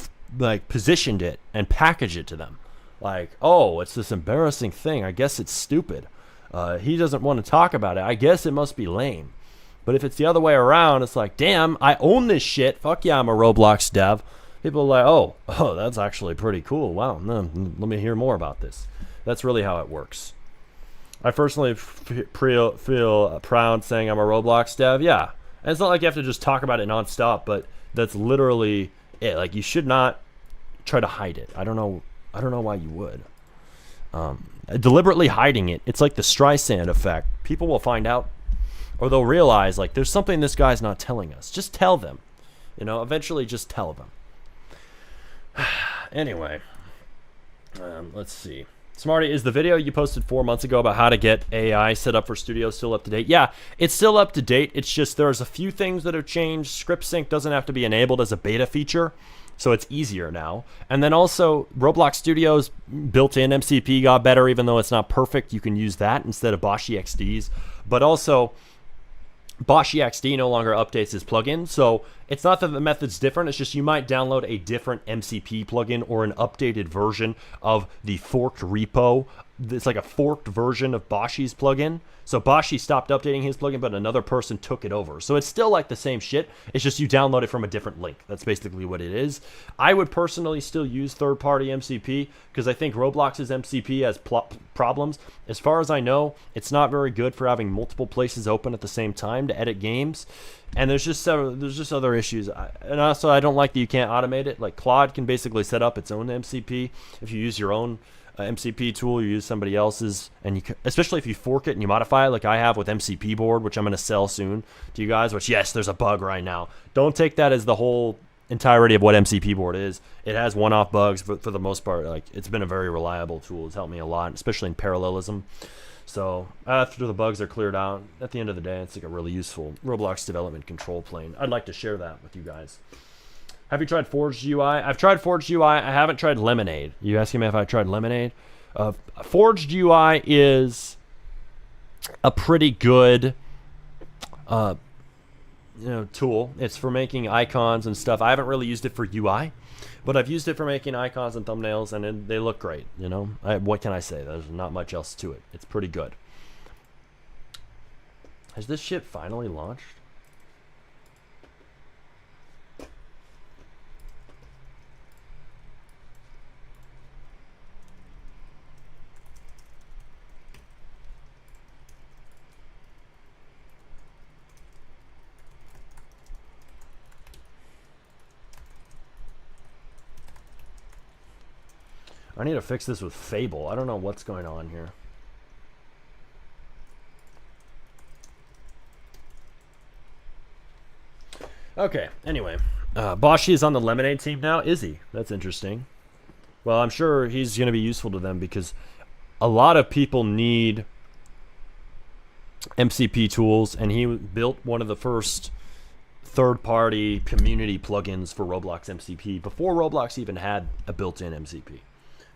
positioned it and packaged it to them. Like, it's this embarrassing thing. I guess it's stupid. He doesn't want to talk about it. I guess it must be lame. But if it's the other way around, it's like, damn, I own this shit. Fuck yeah, I'm a Roblox dev. People are like, oh, that's actually pretty cool. Wow, let me hear more about this. That's really how it works. I personally feel proud saying I'm a Roblox dev. Yeah. And it's not like you have to just talk about it nonstop, but that's literally it. Like, you should not try to hide it. I don't know why you would. Deliberately hiding it, it's like the Streisand effect. People will find out, or they'll realize, like, there's something this guy's not telling us. Just tell them. Eventually just tell them. Anyway, let's see. Smarty, is the video you posted 4 months ago about how to get AI set up for Studio still up to date? Yeah, it's still up to date. It's just there's a few things that have changed. Script sync doesn't have to be enabled as a beta feature, so it's easier now. And then also, Roblox Studio's built-in MCP got better, even though it's not perfect. You can use that instead of Boshi XDs. But also, Boshi XD no longer updates his plugin, so it's not that the method's different, it's just you might download a different MCP plugin or an updated version of the forked repo it's like a forked version of Boschi's plugin. So Boschi stopped updating his plugin, but another person took it over. So it's still like the same shit. It's just you download it from a different link. That's basically what it is. I would personally still use third-party MCP because I think Roblox's MCP has problems. As far as I know, it's not very good for having multiple places open at the same time to edit games. And there's just other issues. And also, I don't like that you can't automate it. Like Claude can basically set up its own MCP if you use your own MCP tool, you use somebody else's, and especially if you fork it and you modify it like I have with MCP board, which I'm going to sell soon to you guys, which yes, there's a bug right now. Don't take that as the whole entirety of what MCP board is. It has one-off bugs, but for the most part, like it's been a very reliable tool. It's helped me a lot, especially in parallelism. So after the bugs are cleared out, at the end of the day, it's like a really useful Roblox development control plane. I'd like to share that with you guys. Have you tried Forged UI? I've tried Forged UI. I haven't tried Lemonade. You asking me if I tried Lemonade? Forged UI is a pretty good tool. It's for making icons and stuff. I haven't really used it for UI, but I've used it for making icons and thumbnails, and they look great. What can I say? There's not much else to it. It's pretty good. Has this shit finally launched? I need to fix this with Fable. I don't know what's going on here. Okay, anyway. Boschi is on the Lemonade team now. Is he? That's interesting. Well, I'm sure he's going to be useful to them because a lot of people need MCP tools, and he built one of the first third-party community plugins for Roblox MCP before Roblox even had a built-in MCP.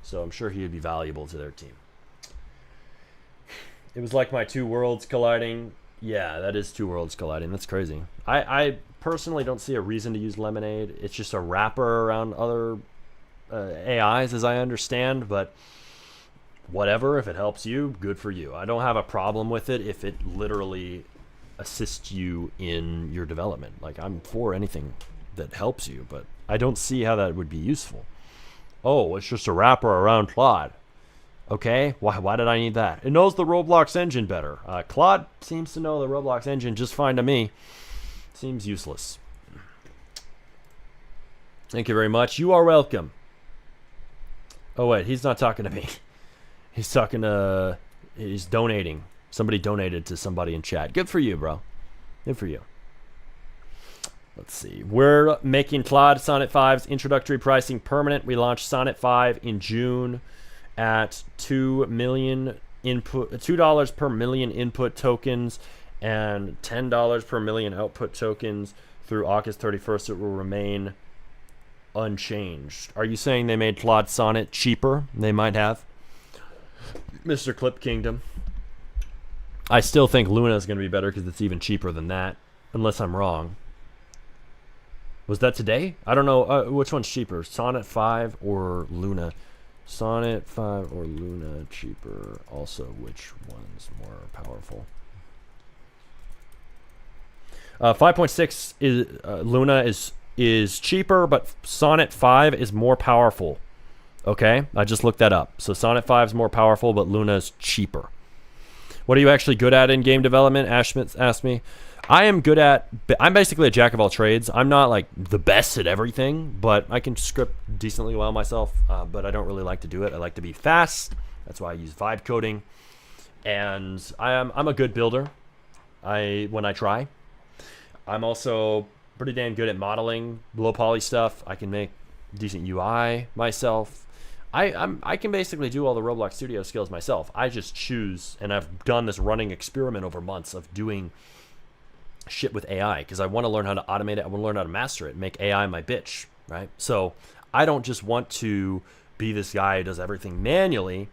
So I'm sure he would be valuable to their team. It was like my two worlds colliding. Yeah, that is two worlds colliding. That's crazy. I personally don't see a reason to use Lemonade. It's just a wrapper around other AIs, as I understand. But whatever, if it helps you, good for you. I don't have a problem with it if it literally assists you in your development. Like, I'm for anything that helps you, but I don't see how that would be useful. Oh, it's just a wrapper around Claude. Okay, why did I need that? It knows the Roblox engine better. Claude seems to know the Roblox engine just fine to me. Seems useless. Thank you very much. You are welcome. Oh, wait, he's not talking to me. He's talking to... He's donating. Somebody donated to somebody in chat. Good for you, bro. Good for you. Let's see. We're making Claude Sonnet 5's introductory pricing permanent. We launched Sonnet 5 in June at $2 per million input tokens and $10 per million output tokens through August 31st. It will remain unchanged. Are you saying they made Claude Sonnet cheaper? They might have. Mr. Clip Kingdom. I still think Luna is going to be better because it's even cheaper than that, unless I'm wrong. Was that today? I don't know. Which one's cheaper? Sonnet 5 or Luna? Sonnet 5 or Luna cheaper? Also, which one's more powerful? 5.6 is Luna is cheaper, but Sonnet 5 is more powerful. Okay? I just looked that up. So Sonnet 5 is more powerful, but Luna is cheaper. What are you actually good at in game development? Ash Smith asked me. I'm basically a jack of all trades. I'm not like the best at everything, but I can script decently well myself, but I don't really like to do it. I like to be fast. That's why I use vibe coding. And I'm a good builder when I try. I'm also pretty damn good at modeling low poly stuff. I can make decent UI myself. I can basically do all the Roblox Studio skills myself. I just choose, and I've done this running experiment over months of doing shit with AI because I want to learn how to automate it. I want to learn how to master it, make AI my bitch, right? So I don't just want to be this guy who does everything manually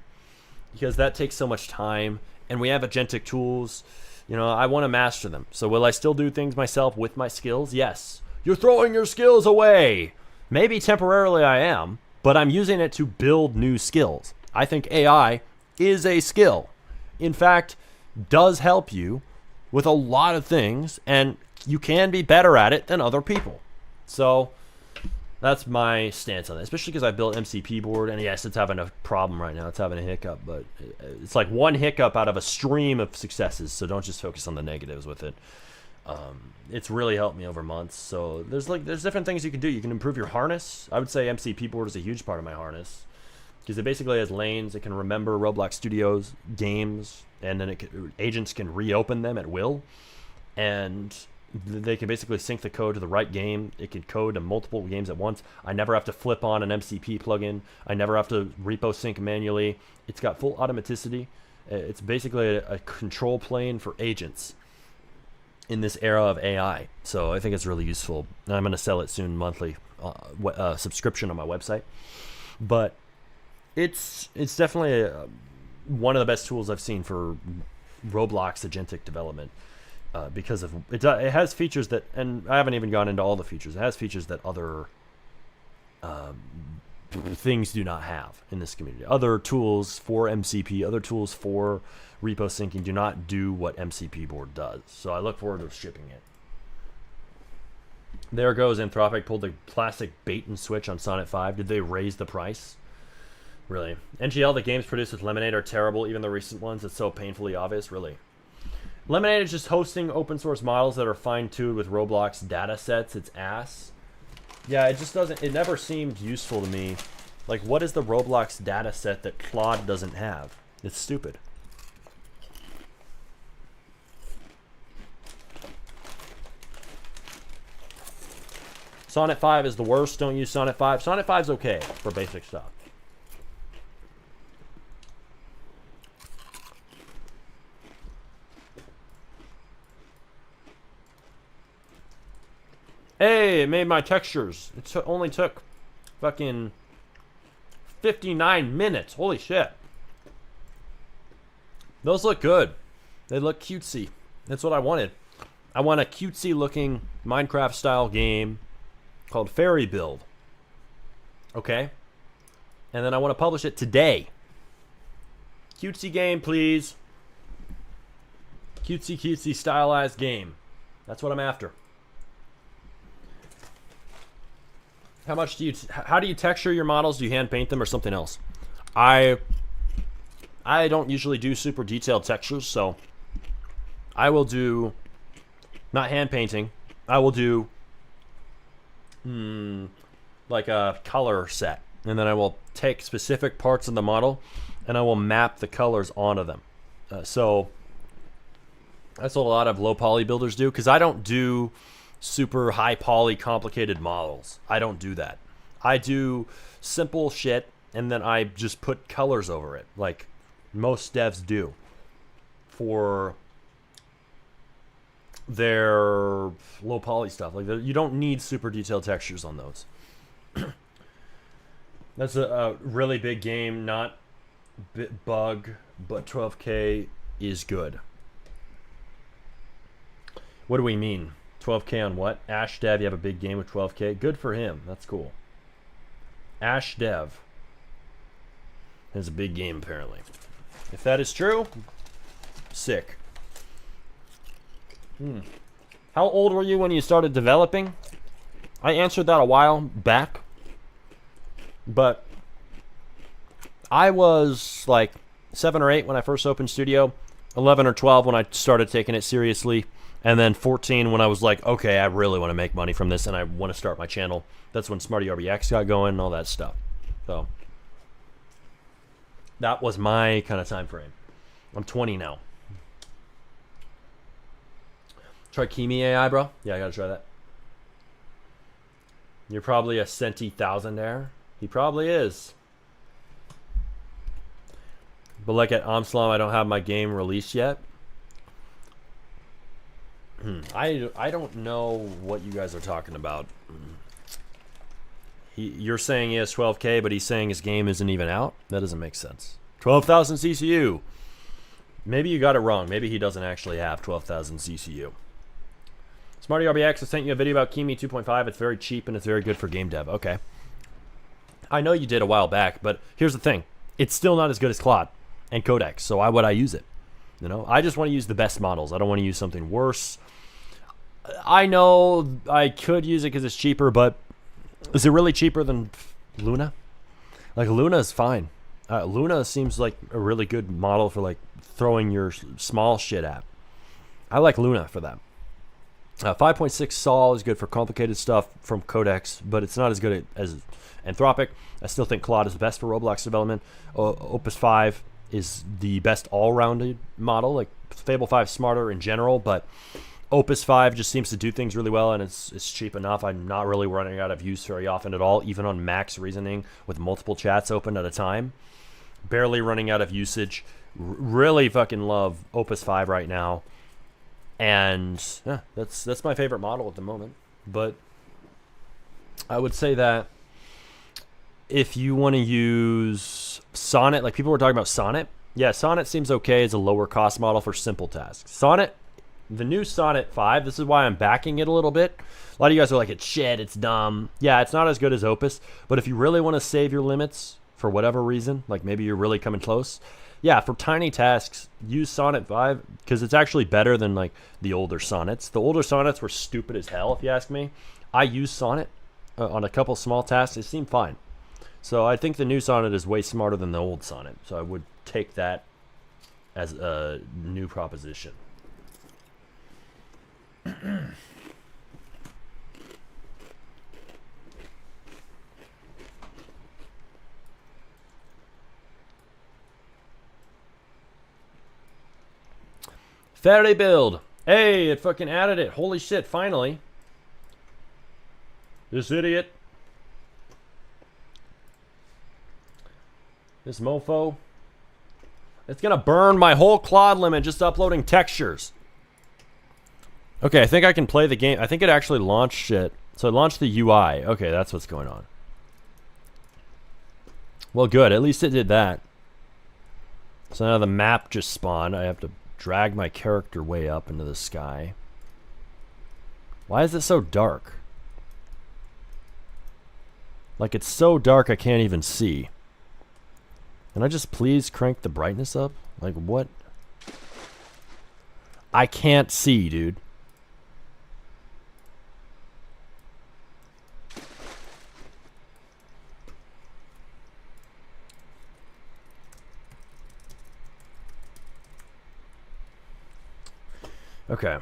because that takes so much time. And we have agentic tools, I want to master them. So will I still do things myself with my skills? Yes. You're throwing your skills away. Maybe temporarily I am, but I'm using it to build new skills. I think AI is a skill. In fact, does help you with a lot of things, and you can be better at it than other people. So that's my stance on it, especially because I built MCP board, and yes, it's having a problem right now. It's having a hiccup, but it's like one hiccup out of a stream of successes, so don't just focus on the negatives with it. It's really helped me over months. So there's different things you can do. You can improve your harness. I would say MCP board is a huge part of my harness because it basically has lanes. It can remember Roblox Studios games, and then agents can reopen them at will, and they can basically sync the code to the right game. It can code to multiple games at once. I never have to flip on an MCP plugin. I never have to repo sync manually. It's got full automaticity. It's basically a control plane for agents in this era of AI. So I think it's really useful. And I'm going to sell it soon, monthly subscription on my website. But it's definitely one of the best tools I've seen for Roblox agentic development. Because of it has features that, and I haven't even gone into all the features. It has features that other things do not have in this community. Other tools for MCP, other tools for repo syncing do not do what MCP board does. So I look forward to shipping it. There goes Anthropic pulled the classic bait and switch on Sonnet 5. Did they raise the price? Really? NGL, the games produced with Lemonade are terrible. Even the recent ones, it's so painfully obvious. Really? Lemonade is just hosting open source models that are fine-tuned with Roblox data sets. It's ass. Yeah, it just doesn't, it never seemed useful to me. Like, what is the Roblox data set that Claude doesn't have? It's stupid. Sonnet 5 is the worst. Don't use Sonnet 5. Sonnet 5 is okay for basic stuff. Hey, it made my textures. It only took fucking 59 minutes. Holy shit. Those look good. They look cutesy. That's what I wanted. I want a cutesy looking Minecraft style game called Fairy Build. Okay? And then I want to publish it today. Cutesy game, please. Cutesy stylized game. That's what I'm after. How do you texture your models? Do you hand paint them or something else? I don't usually do super detailed textures, so I will do not hand painting. I will do like a color set, and then I will take specific parts of the model and I will map the colors onto them. So that's what a lot of low poly builders do, because I don't do super high poly complicated models. I don't do that. I do simple shit and then I just put colors over it, like most devs do for their low poly stuff. Like, you don't need super detailed textures on those. That's a really big game, not bug, but 12K is good. What do we mean? 12K on what? Ash Dev, you have a big game with 12K. Good for him. That's cool. Ash Dev has a big game, apparently. If that is true, sick. How old were you when you started developing? I answered that a while back. But I was like 7 or 8 when I first opened Studio. 11 or 12 when I started taking it seriously. And then 14 when I was like, okay, I really want to make money from this and I want to start my channel. That's when Smarty RBX got going and all that stuff. So that was my kind of time frame. I'm 20 now. Try Kimi AI, bro? Yeah, I gotta try that. You're probably a Centi thousandaire. He probably is. But like at Amslam, I don't have my game released yet. I don't know what you guys are talking about. You're saying he has 12K, but he's saying his game isn't even out? That doesn't make sense. 12,000 CCU. Maybe you got it wrong. Maybe he doesn't actually have 12,000 CCU. Smarty RBX, I sent you a video about Kimi 2.5. It's very cheap and it's very good for game dev. Okay. I know you did a while back, but here's the thing. It's still not as good as Claude. and codecs. So why would I use it? You know, I just want to use the best models. I don't want to use something worse. I know I could use it because it's cheaper, but is it really cheaper than Luna? Like, Luna is fine. Luna seems like a really good model for like throwing your small shit at. I like Luna for that. 5.6 Sol is good for complicated stuff from Codex, but it's not as good as Anthropic. I still think Claude is the best for Roblox development. Opus 5 is the best all-rounded model. Like, Fable 5 smarter in general, but Opus 5 just seems to do things really well, and it's cheap enough. I'm not really running out of use very often at all, even on max reasoning with multiple chats open at a time. Barely running out of usage. Really fucking love Opus 5 right now. And yeah, that's my favorite model at the moment. But I would say that if you want to use Sonnet, like people were talking about Sonnet. Yeah, Sonnet seems okay as a lower cost model for simple tasks. Sonnet, the new Sonnet 5, this is why I'm backing it a little bit. A lot of you guys are like, it's shit, it's dumb. Yeah, it's not as good as Opus, but if you really want to save your limits for whatever reason, like maybe you're really coming close, yeah, for tiny tasks, use Sonnet 5 because it's actually better than like the older Sonnets. The older Sonnets were stupid as hell, if you ask me. I used Sonnet on a couple small tasks. It seemed fine. So I think the new Sonnet is way smarter than the old Sonnet. So I would take that as a new proposition. Faraday build. Hey, it fucking added it. Holy shit, finally. This idiot. This mofo. It's gonna burn my whole Claude limit just uploading textures. Okay, I think I can play the game. I think it actually launched shit. So it launched the UI. Okay, that's what's going on. Well, good. At least it did that. So now the map just spawned. I have to drag my character way up into the sky. Why is it so dark? Like, it's so dark I can't even see. Can I just please crank the brightness up? Like, what? I can't see, dude. Okay.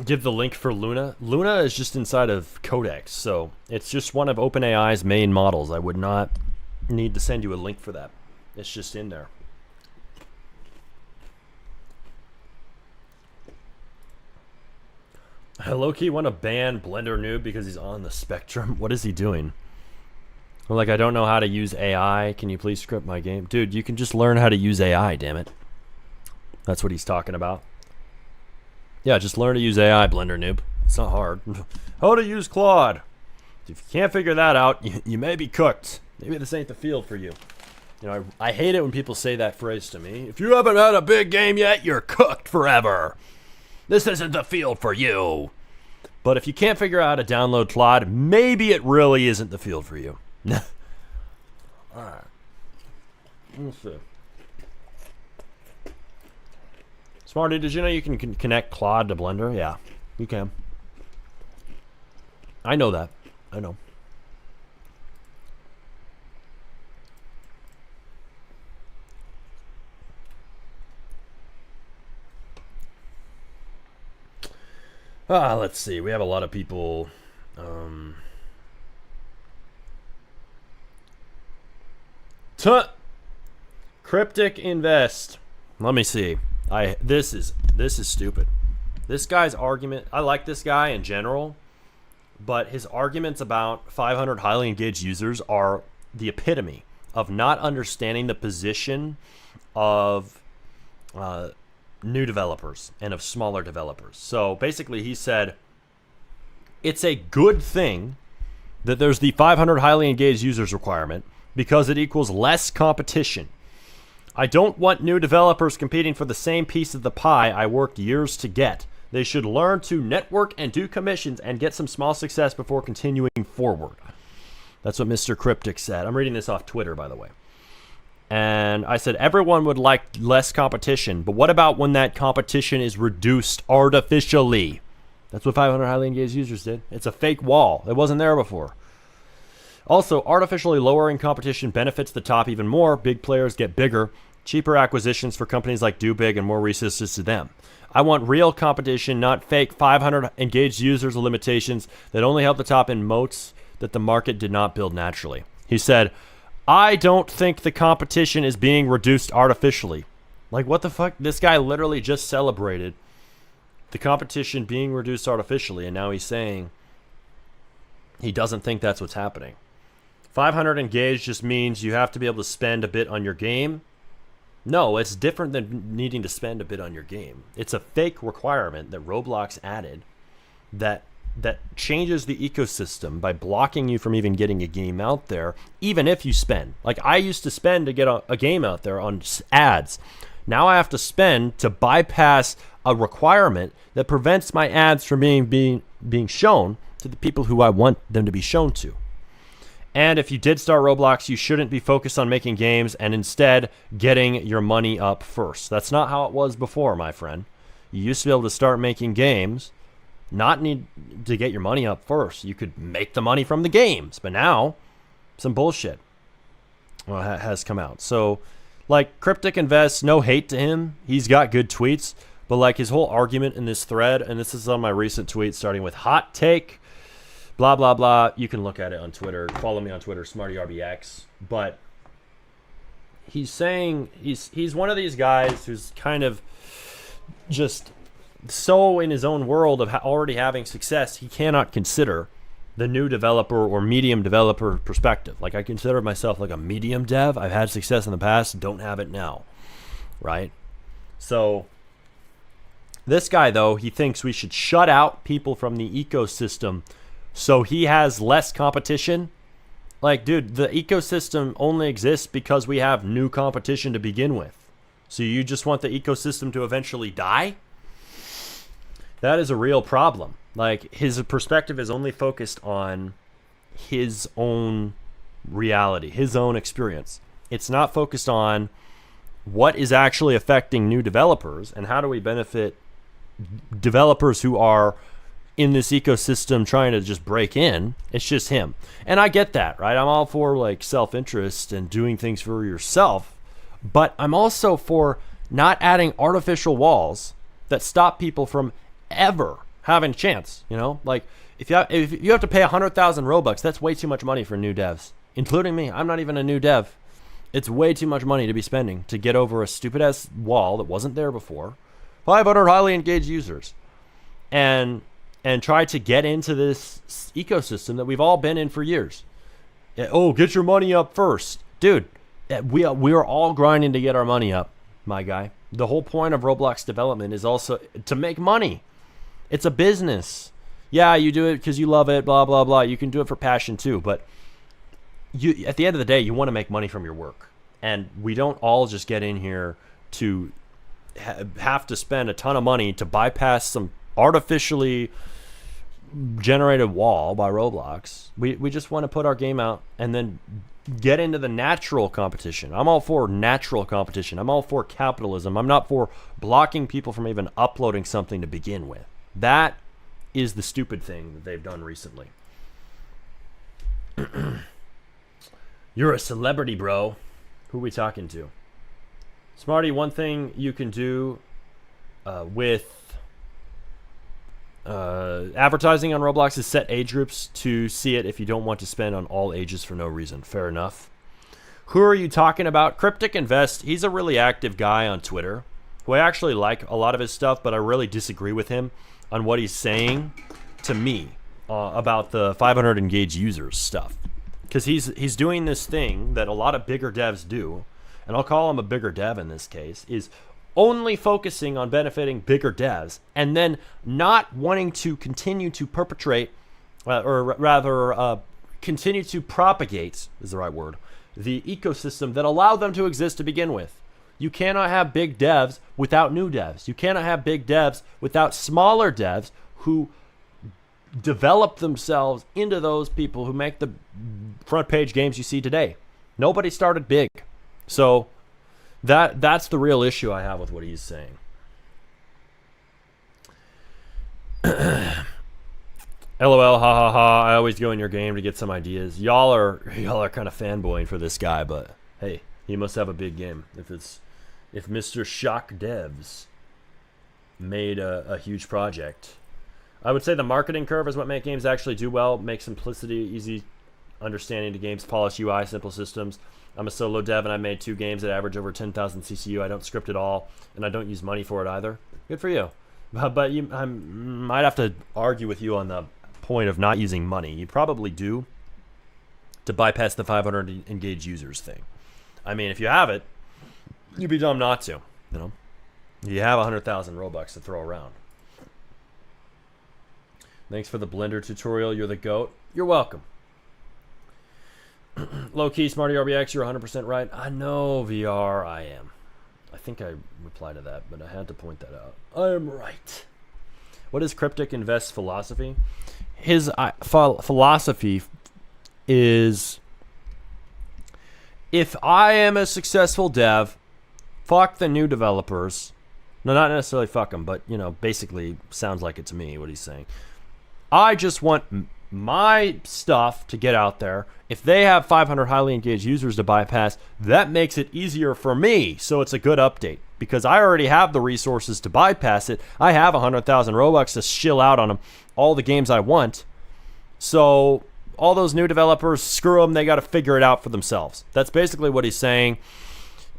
Give the link for Luna. Luna is just inside of Codex, so it's just one of OpenAI's main models. I would not need to send you a link for that. It's just in there. I low-key want to ban Blender Noob because he's on the spectrum. What is he doing? I'm like, I don't know how to use AI. Can you please script my game? Dude, you can just learn how to use AI, damn it. That's what he's talking about. Yeah, just learn to use AI, Blender Noob. It's not hard. How to use Claude. If you can't figure that out, you may be cooked. Maybe this ain't the field for you. You know, I hate it when people say that phrase to me. If you haven't had a big game yet, you're cooked forever. This isn't the field for you. But if you can't figure out how to download Claude, maybe it really isn't the field for you. Alright. Let's see. Smarty, did you know you can connect Claude to Blender? Yeah, you can. I know that. I know. Let's see. We have a lot of people. Cryptic Invest. Let me see. This is stupid. This guy's argument. I like this guy in general, but his arguments about 500 highly engaged users are the epitome of not understanding the position of new developers and of smaller developers. So basically he said it's a good thing that there's the 500 highly engaged users requirement because it equals less competition. I don't want new developers competing for the same piece of the pie I worked years to get. They should learn to network and do commissions and get some small success before continuing forward. That's what Mr. Cryptic said. I'm reading this off Twitter, by the way. And I said, everyone would like less competition, but what about when that competition is reduced artificially? That's what 500 highly engaged users did. It's a fake wall. It wasn't there before. Also, artificially lowering competition benefits the top even more. Big players get bigger, cheaper acquisitions for companies like DoBig and more resources to them. I want real competition, not fake 500 engaged users limitations that only help the top in moats that the market did not build naturally. He said, I don't think the competition is being reduced artificially. Like, what the fuck? This guy literally just celebrated the competition being reduced artificially, and now he's saying he doesn't think that's what's happening. 500 engaged just means you have to be able to spend a bit on your game. No, it's different than needing to spend a bit on your game. It's a fake requirement that Roblox added that changes the ecosystem by blocking you from even getting a game out there, even if you spend. Like, I used to spend to get a game out there on ads. Now I have to spend to bypass a requirement that prevents my ads from being shown to the people who I want them to be shown to. And if you did start Roblox, you shouldn't be focused on making games and instead getting your money up first. That's not how it was before, my friend. You used to be able to start making games, not need to get your money up first. You could make the money from the games, but now some bullshit has come out. So, like, Cryptic Invest, no hate to him. He's got good tweets, but like his whole argument in this thread, and this is on my recent tweet starting with hot take, blah, blah, blah. You can look at it on Twitter. Follow me on Twitter, SmartyRBX. But he's saying he's one of these guys who's kind of just so in his own world of already having success, he cannot consider the new developer or medium developer perspective. Like, I consider myself like a medium dev. I've had success in the past, don't have it now, right? So this guy, though, he thinks we should shut out people from the ecosystem so he has less competition. Like, dude, the ecosystem only exists because we have new competition to begin with. So you just want the ecosystem to eventually die? That is a real problem. Like, his perspective is only focused on his own reality, his own experience. It's not focused on what is actually affecting new developers and how do we benefit developers who are in this ecosystem trying to just break in. It's just him. And I get that, right? I'm all for like self-interest and doing things for yourself, but I'm also for not adding artificial walls that stop people from ever having a chance, you know? Like, if you have to pay 100,000 Robux, that's way too much money for new devs, including me. I'm not even a new dev. It's way too much money to be spending to get over a stupid ass wall that wasn't there before. 500 highly engaged users. And try to get into this ecosystem that we've all been in for years. Oh, get your money up first. Dude, we are all grinding to get our money up, my guy. The whole point of Roblox development is also to make money. It's a business. Yeah, you do it because you love it, blah, blah, blah. You can do it for passion too, but you, at the end of the day, you want to make money from your work. And we don't all just get in here to have to spend a ton of money to bypass some artificially generated wall by Roblox. We just want to put our game out and then get into the natural competition. I'm all for natural competition. I'm all for capitalism. I'm not for blocking people from even uploading something to begin with. That is the stupid thing that they've done recently. You're a celebrity, bro. Who are we talking to? Smarty, one thing you can do with advertising on Roblox is set age groups to see it if you don't want to spend on all ages for no reason. Fair enough. Who are you talking about? Cryptic Invest. He's a really active guy on Twitter who I actually like a lot of his stuff, but I really disagree with him on what he's saying to me about the 500 engaged users stuff. Because he's doing this thing that a lot of bigger devs do, and I'll call him a bigger dev in this case, is only focusing on benefiting bigger devs and then not wanting to continue to perpetrate, or rather continue to propagate, is the right word, the ecosystem that allowed them to exist to begin with. You cannot have big devs without new devs. You cannot have big devs without smaller devs who develop themselves into those people who make the front page games you see today. Nobody started big. So that's the real issue I have with what he's saying. LOL, ha ha ha. I always go in your game to get some ideas. Y'all are kind of fanboying for this guy, but hey, he must have a big game. If Mr. Shock Devs made a huge project. I would say the marketing curve is what makes games actually do well. Make simplicity, easy understanding to games, polish UI, simple systems. I'm a solo dev and I made 2 games that average over 10,000 CCU. I don't script at all, and I don't use money for it either. Good for you. But I might have to argue with you on the point of not using money. You probably do to bypass the 500 engaged users thing. I mean, if you have it, you'd be dumb not to. You know, you have 100,000 Robux to throw around. Thanks for the Blender tutorial. You're the GOAT. You're welcome. Low key, Smarty RBX, you're 100% right. I know, VR, I am. I think I replied to that, but I had to point that out. I am right. What is Cryptic Invest's philosophy? His philosophy is, if I am a successful dev, fuck the new developers. No, not necessarily fuck them, but, you know, basically sounds like it to me, what he's saying. I just want my stuff to get out there. If they have 500 highly engaged users to bypass, that makes it easier for me. So it's a good update because I already have the resources to bypass it. I have 100,000 Robux to shill out on them, all the games I want. So all those new developers, screw them. They got to figure it out for themselves. That's basically what he's saying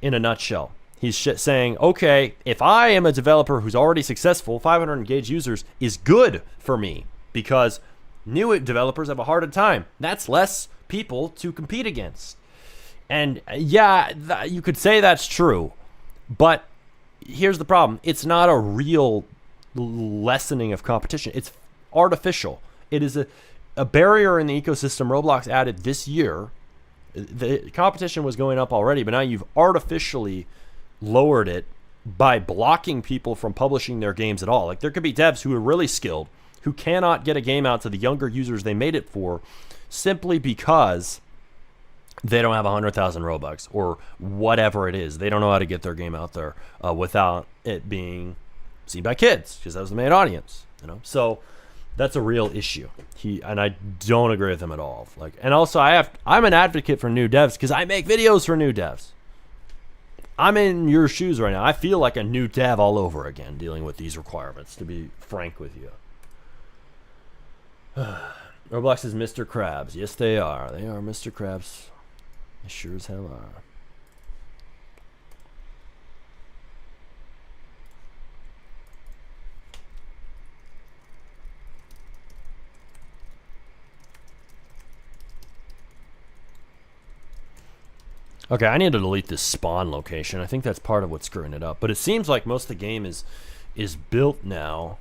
in a nutshell. He's saying, okay, if I am a developer who's already successful, 500 engaged users is good for me because new developers have a harder time. That's less people to compete against. And yeah, you could say that's true. But here's the problem. It's not a real lessening of competition. It's artificial. It is a barrier in the ecosystem Roblox added this year. The competition was going up already, but now you've artificially lowered it by blocking people from publishing their games at all. Like there could be devs who are really skilled who cannot get a game out to the younger users they made it for simply because they don't have 100,000 Robux or whatever it is. They don't know how to get their game out there without it being seen by kids because that was the main audience, you know? So that's a real issue. And I don't agree with him at all. Like, and also I'm an advocate for new devs because I make videos for new devs. I'm in your shoes right now. I feel like a new dev all over again dealing with these requirements, to be frank with you. Roblox is Mr. Krabs. Yes, they are. They are Mr. Krabs. They sure as hell are. Okay, I need to delete this spawn location. I think that's part of what's screwing it up. But it seems like most of the game is built now.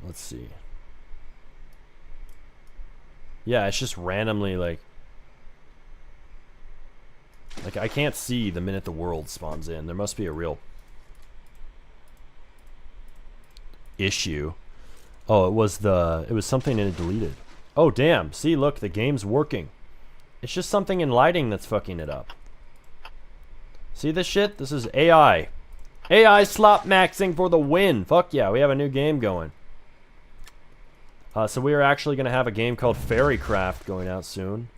Let's see. Yeah, it's just randomly like I can't see the minute the world spawns in. There must be a real issue. Oh, it was something and it deleted. Oh, damn. See, look, the game's working. It's just something in lighting that's fucking it up. See this shit? This is AI. AI slot maxing for the win. Fuck yeah, we have a new game going. So we are actually going to have a game called Fairycraft going out soon.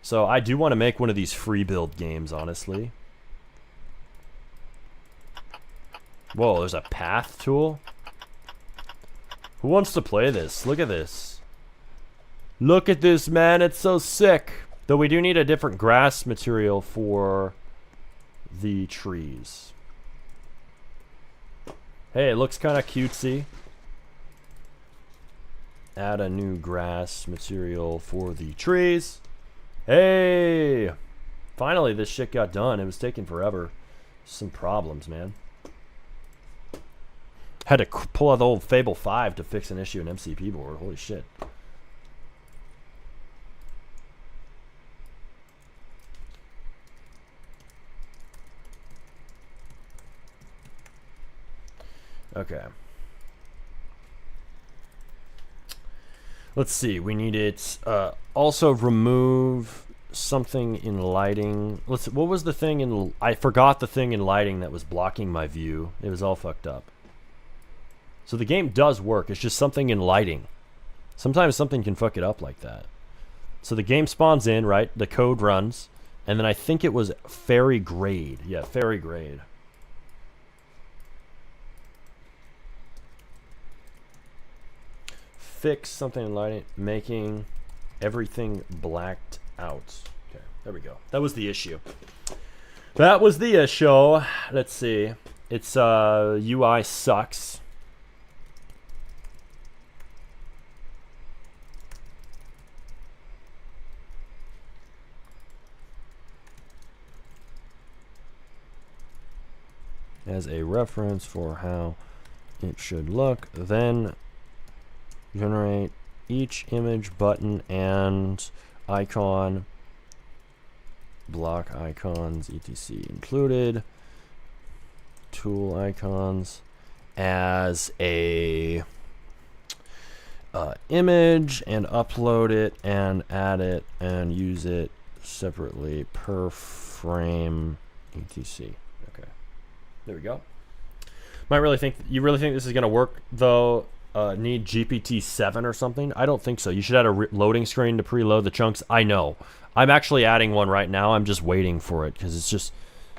So I do want to make one of these free build games, honestly. Whoa, there's a path tool? Who wants to play this? Look at this. Look at this, man. It's so sick. Though we do need a different grass material for the trees. Hey, it looks kind of cutesy. Add a new grass material for the trees. Hey! Finally, this shit got done. It was taking forever. Some problems, man. Had to pull out the old Fable 5 to fix an issue in MCP board. Holy shit. Okay. Let's see. We need it. Also remove something in lighting. What was the thing in? I forgot the thing in lighting that was blocking my view. It was all fucked up. So the game does work. It's just something in lighting. Sometimes something can fuck it up like that. So the game spawns in, right? The code runs, and then I think it was fairy grade. Yeah, fairy grade. Fix something in lighting, making everything blacked out. Okay, there we go. That was the issue. That was the issue. Let's see. It's UI sucks. As a reference for how it should look, then generate each image, button, and icon, block icons, etc. included, tool icons as a image, and upload it and add it and use it separately per frame, etc. Okay, there we go. You really think this is gonna work though? Need GPT-7 or something? I don't think so. You should add a loading screen to preload the chunks. I know. I'm actually adding one right now. I'm just waiting for it because it's just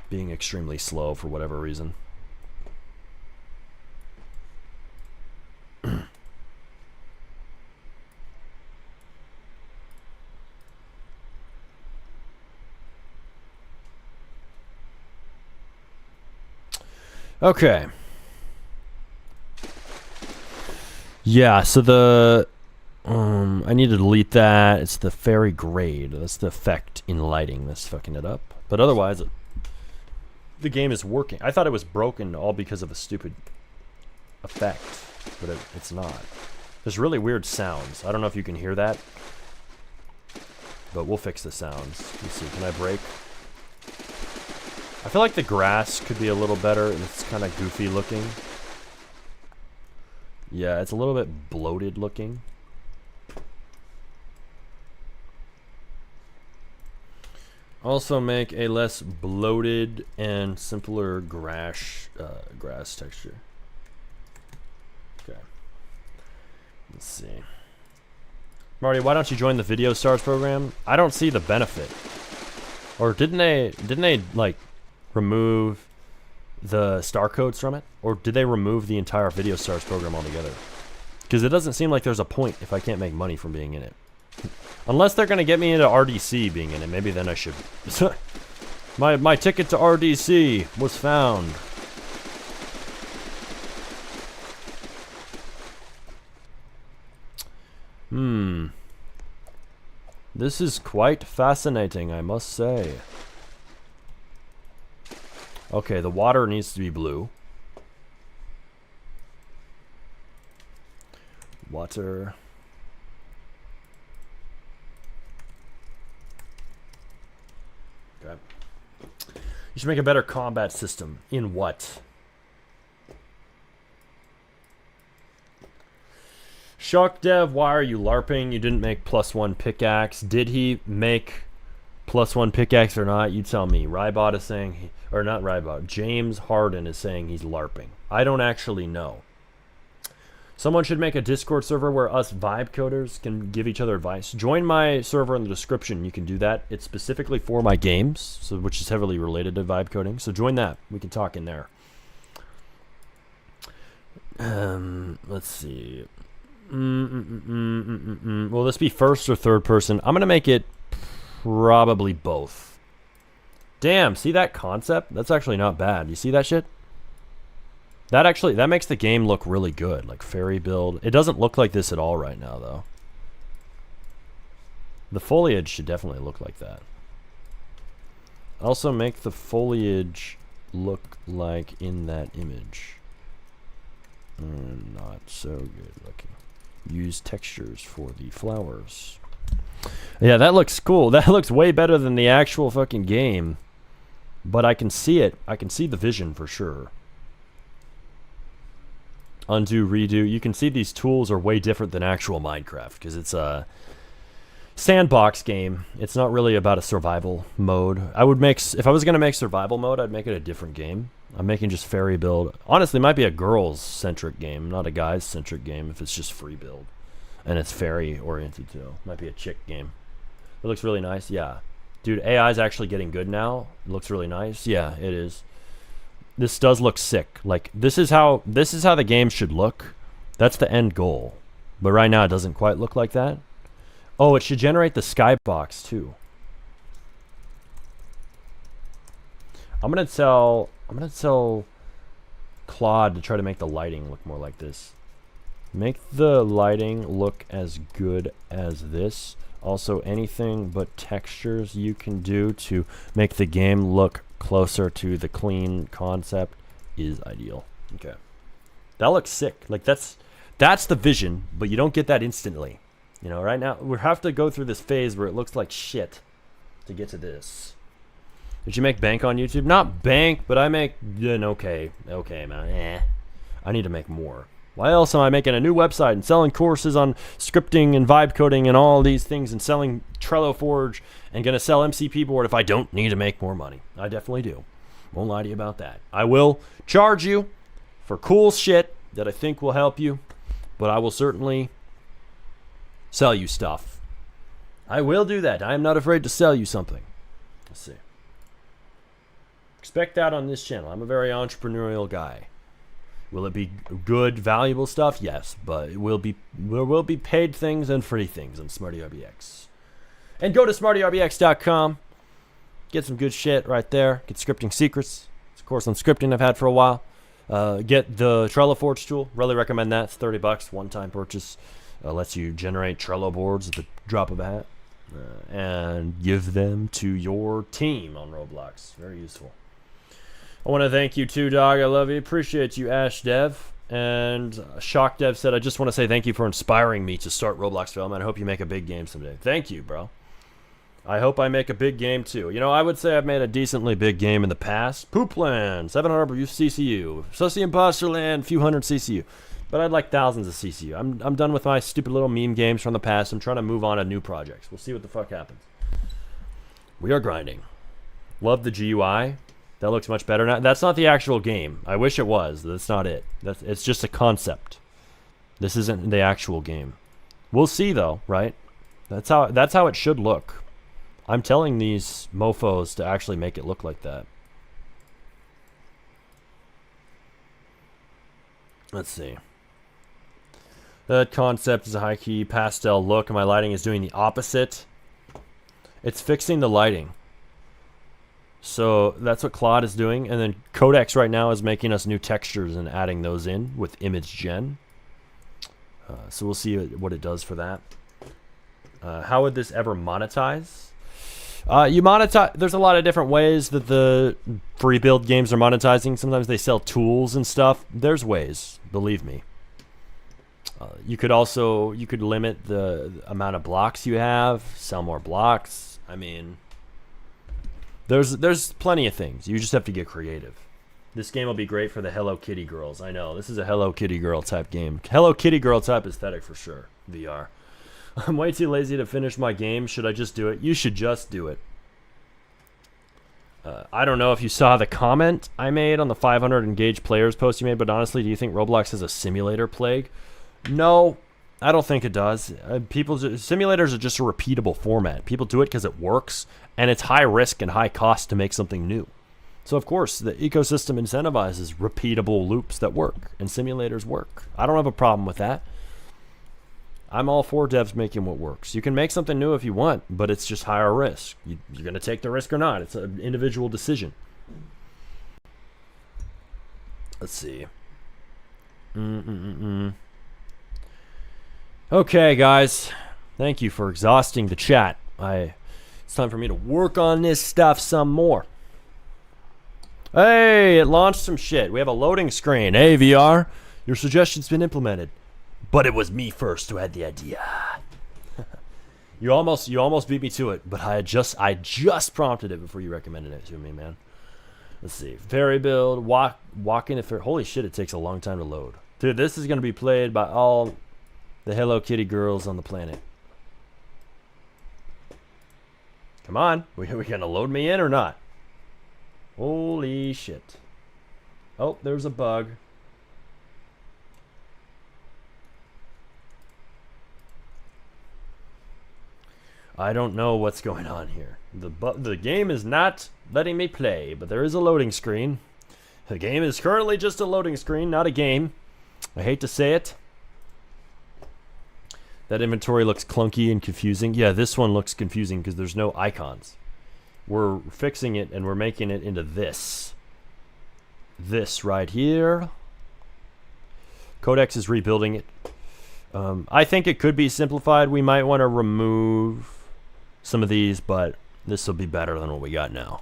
being extremely slow for whatever reason. Okay. Yeah, so the I need to delete that. It's the fairy grade. That's the effect in lighting that's fucking it up. But otherwise, the game is working. I thought it was broken all because of a stupid effect, but it's not. There's really weird sounds. I don't know if you can hear that, but we'll fix the sounds. Let's see, can I break? I feel like the grass could be a little better. It's kind of goofy looking. Yeah, it's a little bit bloated looking. Also make a less bloated and simpler grass texture. Okay. Let's see. Marty, why don't you join the Video Stars program? I don't see the benefit. Or didn't they like remove the star codes from it, or did they remove the entire Video Stars program altogether? Because it doesn't seem like there's a point if I can't make money from being in it. Unless they're gonna get me into RDC being in it, maybe then I should. my ticket to RDC was found. This is quite fascinating, I must say. Okay, the water needs to be blue. Water. Okay. You should make a better combat system. In what? Shark Dev, why are you LARPing? You didn't make +1 pickaxe. Did he make +1 pickaxe or not? You tell me. Rybot is saying, or not Rybot, James Harden is saying he's LARPing. I don't actually know. Someone should make a Discord server where us vibe coders can give each other advice. Join my server in the description. You can do that. It's specifically for my games, so which is heavily related to vibe coding. So join that. We can talk in there. Let's see. Will this be first or third person? I'm gonna make it probably both. Damn, see that concept? That's actually not bad. You see that shit? That makes the game look really good, like fairy build. It doesn't look like this at all right now, though. The foliage should definitely look like that. Also make the foliage look like in that image. Not so good looking. Use textures for the flowers. Yeah, that looks cool. That looks way better than the actual fucking game. But I can see it. I can see the vision for sure. Undo, redo. You can see these tools are way different than actual Minecraft because it's a sandbox game. It's not really about a survival mode. If I was gonna make survival mode, I'd make it a different game. I'm making just fairy build. Honestly, it might be a girls-centric game, not a guys-centric game if it's just free build. And it's fairy-oriented too. Might be a chick game. It looks really nice, yeah. Dude, AI is actually getting good now. It looks really nice. Yeah, it is. This does look sick. Like, this is how the game should look. That's the end goal. But right now it doesn't quite look like that. Oh, it should generate the skybox too. I'm gonna tell Claude to try to make the lighting look more like this. Make the lighting look as good as this. Also, anything but textures you can do to make the game look closer to the clean concept is ideal. Okay. That looks sick. Like, that's the vision, but you don't get that instantly. You know, right now, we have to go through this phase where it looks like shit to get to this. Did you make bank on YouTube? Not bank, but I make an okay, man. I need to make more. Why else am I making a new website and selling courses on scripting and vibe coding and all these things and selling Trello Forge and gonna sell MCP board if I don't need to make more money? I definitely do. Won't lie to you about that. I will charge you for cool shit that I think will help you, but I will certainly sell you stuff. I will do that. I am not afraid to sell you something. Let's see. Expect that on this channel. I'm a very entrepreneurial guy. Will it be good, valuable stuff? Yes, but there will be paid things and free things on SmartyRBX. And go to SmartyRBX.com. Get some good shit right there. Get scripting secrets. It's a course on scripting I've had for a while. Get the Trello Forge tool. Really recommend that. It's $30, one-time purchase. Lets you generate Trello boards at the drop of a hat. And give them to your team on Roblox. Very useful. I want to thank you too, dog. I love you. Appreciate you, Ash Dev. And Shock Dev said, I just want to say thank you for inspiring me to start Roblox development. I hope you make a big game someday. Thank you, bro. I hope I make a big game too. You know, I would say I've made a decently big game in the past. Poopland, 700 CCU. Sussy Imposter Land, few hundred CCU. But I'd like thousands of CCU. I'm done with my stupid little meme games from the past. I'm trying to move on to new projects. We'll see what the fuck happens. We are grinding. Love the GUI. That looks much better now. That's not the actual game. I wish it was. That's not it. It's just a concept. This isn't the actual game. We'll see though, right? That's how it should look. I'm telling these mofos to actually make it look like that. Let's see. That concept is a high-key pastel look, and my lighting is doing the opposite. It's fixing the lighting. So that's what Claude is doing, and then Codex right now is making us new textures and adding those in with image gen. So we'll see what it does for that. How would this ever monetize? You monetize. There's a lot of different ways that the free build games are monetizing. Sometimes they sell tools and stuff. There's ways, believe me. You could limit the amount of blocks you have, sell more blocks. I mean, there's plenty of things. You just have to get creative. This game will be great for the Hello Kitty girls. I know, this is a Hello Kitty girl type game. Hello Kitty girl type aesthetic for sure. VR. I'm way too lazy to finish my game. Should I just do it? You should just do it. I don't know if you saw the comment I made on the 500 engaged players post you made, but honestly, do you think Roblox has a simulator plague? No, I don't think it does. Simulators are just a repeatable format. People do it because it works, and it's high risk and high cost to make something new. So of course, the ecosystem incentivizes repeatable loops that work, and simulators work. I don't have a problem with that. I'm all for devs making what works. You can make something new if you want, but it's just higher risk. You're going to take the risk or not. It's an individual decision. Let's see. Okay, guys. Thank you for exhausting the chat. It's time for me to work on this stuff some more. Hey, it launched some shit. We have a loading screen. Hey, VR. Your suggestion's been implemented. But it was me first who had the idea. You almost beat me to it, but I just prompted it before you recommended it to me, man. Let's see. Fairy build, walking the fair. Holy shit, it takes a long time to load. Dude, this is going to be played by all the Hello Kitty girls on the planet. Come on. We going to load me in or not? Holy shit. Oh, there's a bug. I don't know what's going on here. The game is not letting me play, but there is a loading screen. The game is currently just a loading screen, not a game. I hate to say it. That inventory looks clunky and confusing. Yeah, this one looks confusing because there's no icons. We're fixing it and we're making it into this. This right here. Codex is rebuilding it. I think it could be simplified. We might want to remove some of these, but this will be better than what we got now.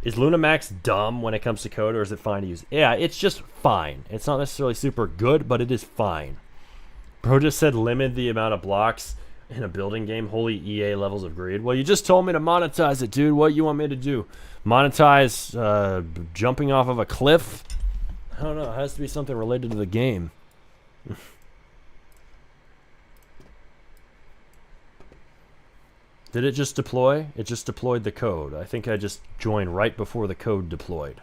Is LunaMax dumb when it comes to code, or is it fine to use? Yeah, it's just fine. It's not necessarily super good, but it is fine. Bro just said limit the amount of blocks in a building game. Holy EA levels of greed. Well, you just told me to monetize it, dude. What you want me to do? Monetize jumping off of a cliff? I don't know. It has to be something related to the game. Did it just deploy? It just deployed the code. I think I just joined right before the code deployed.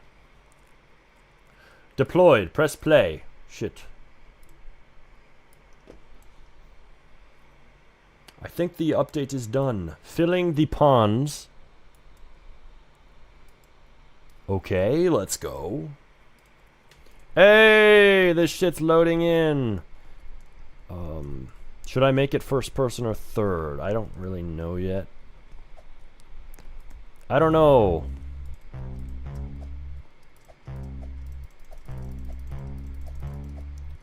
Deployed. Press play. Shit. I think the update is done. Filling the ponds. Okay, let's go. Hey, this shit's loading in. Should I make it first person or third? I don't really know yet. I don't know.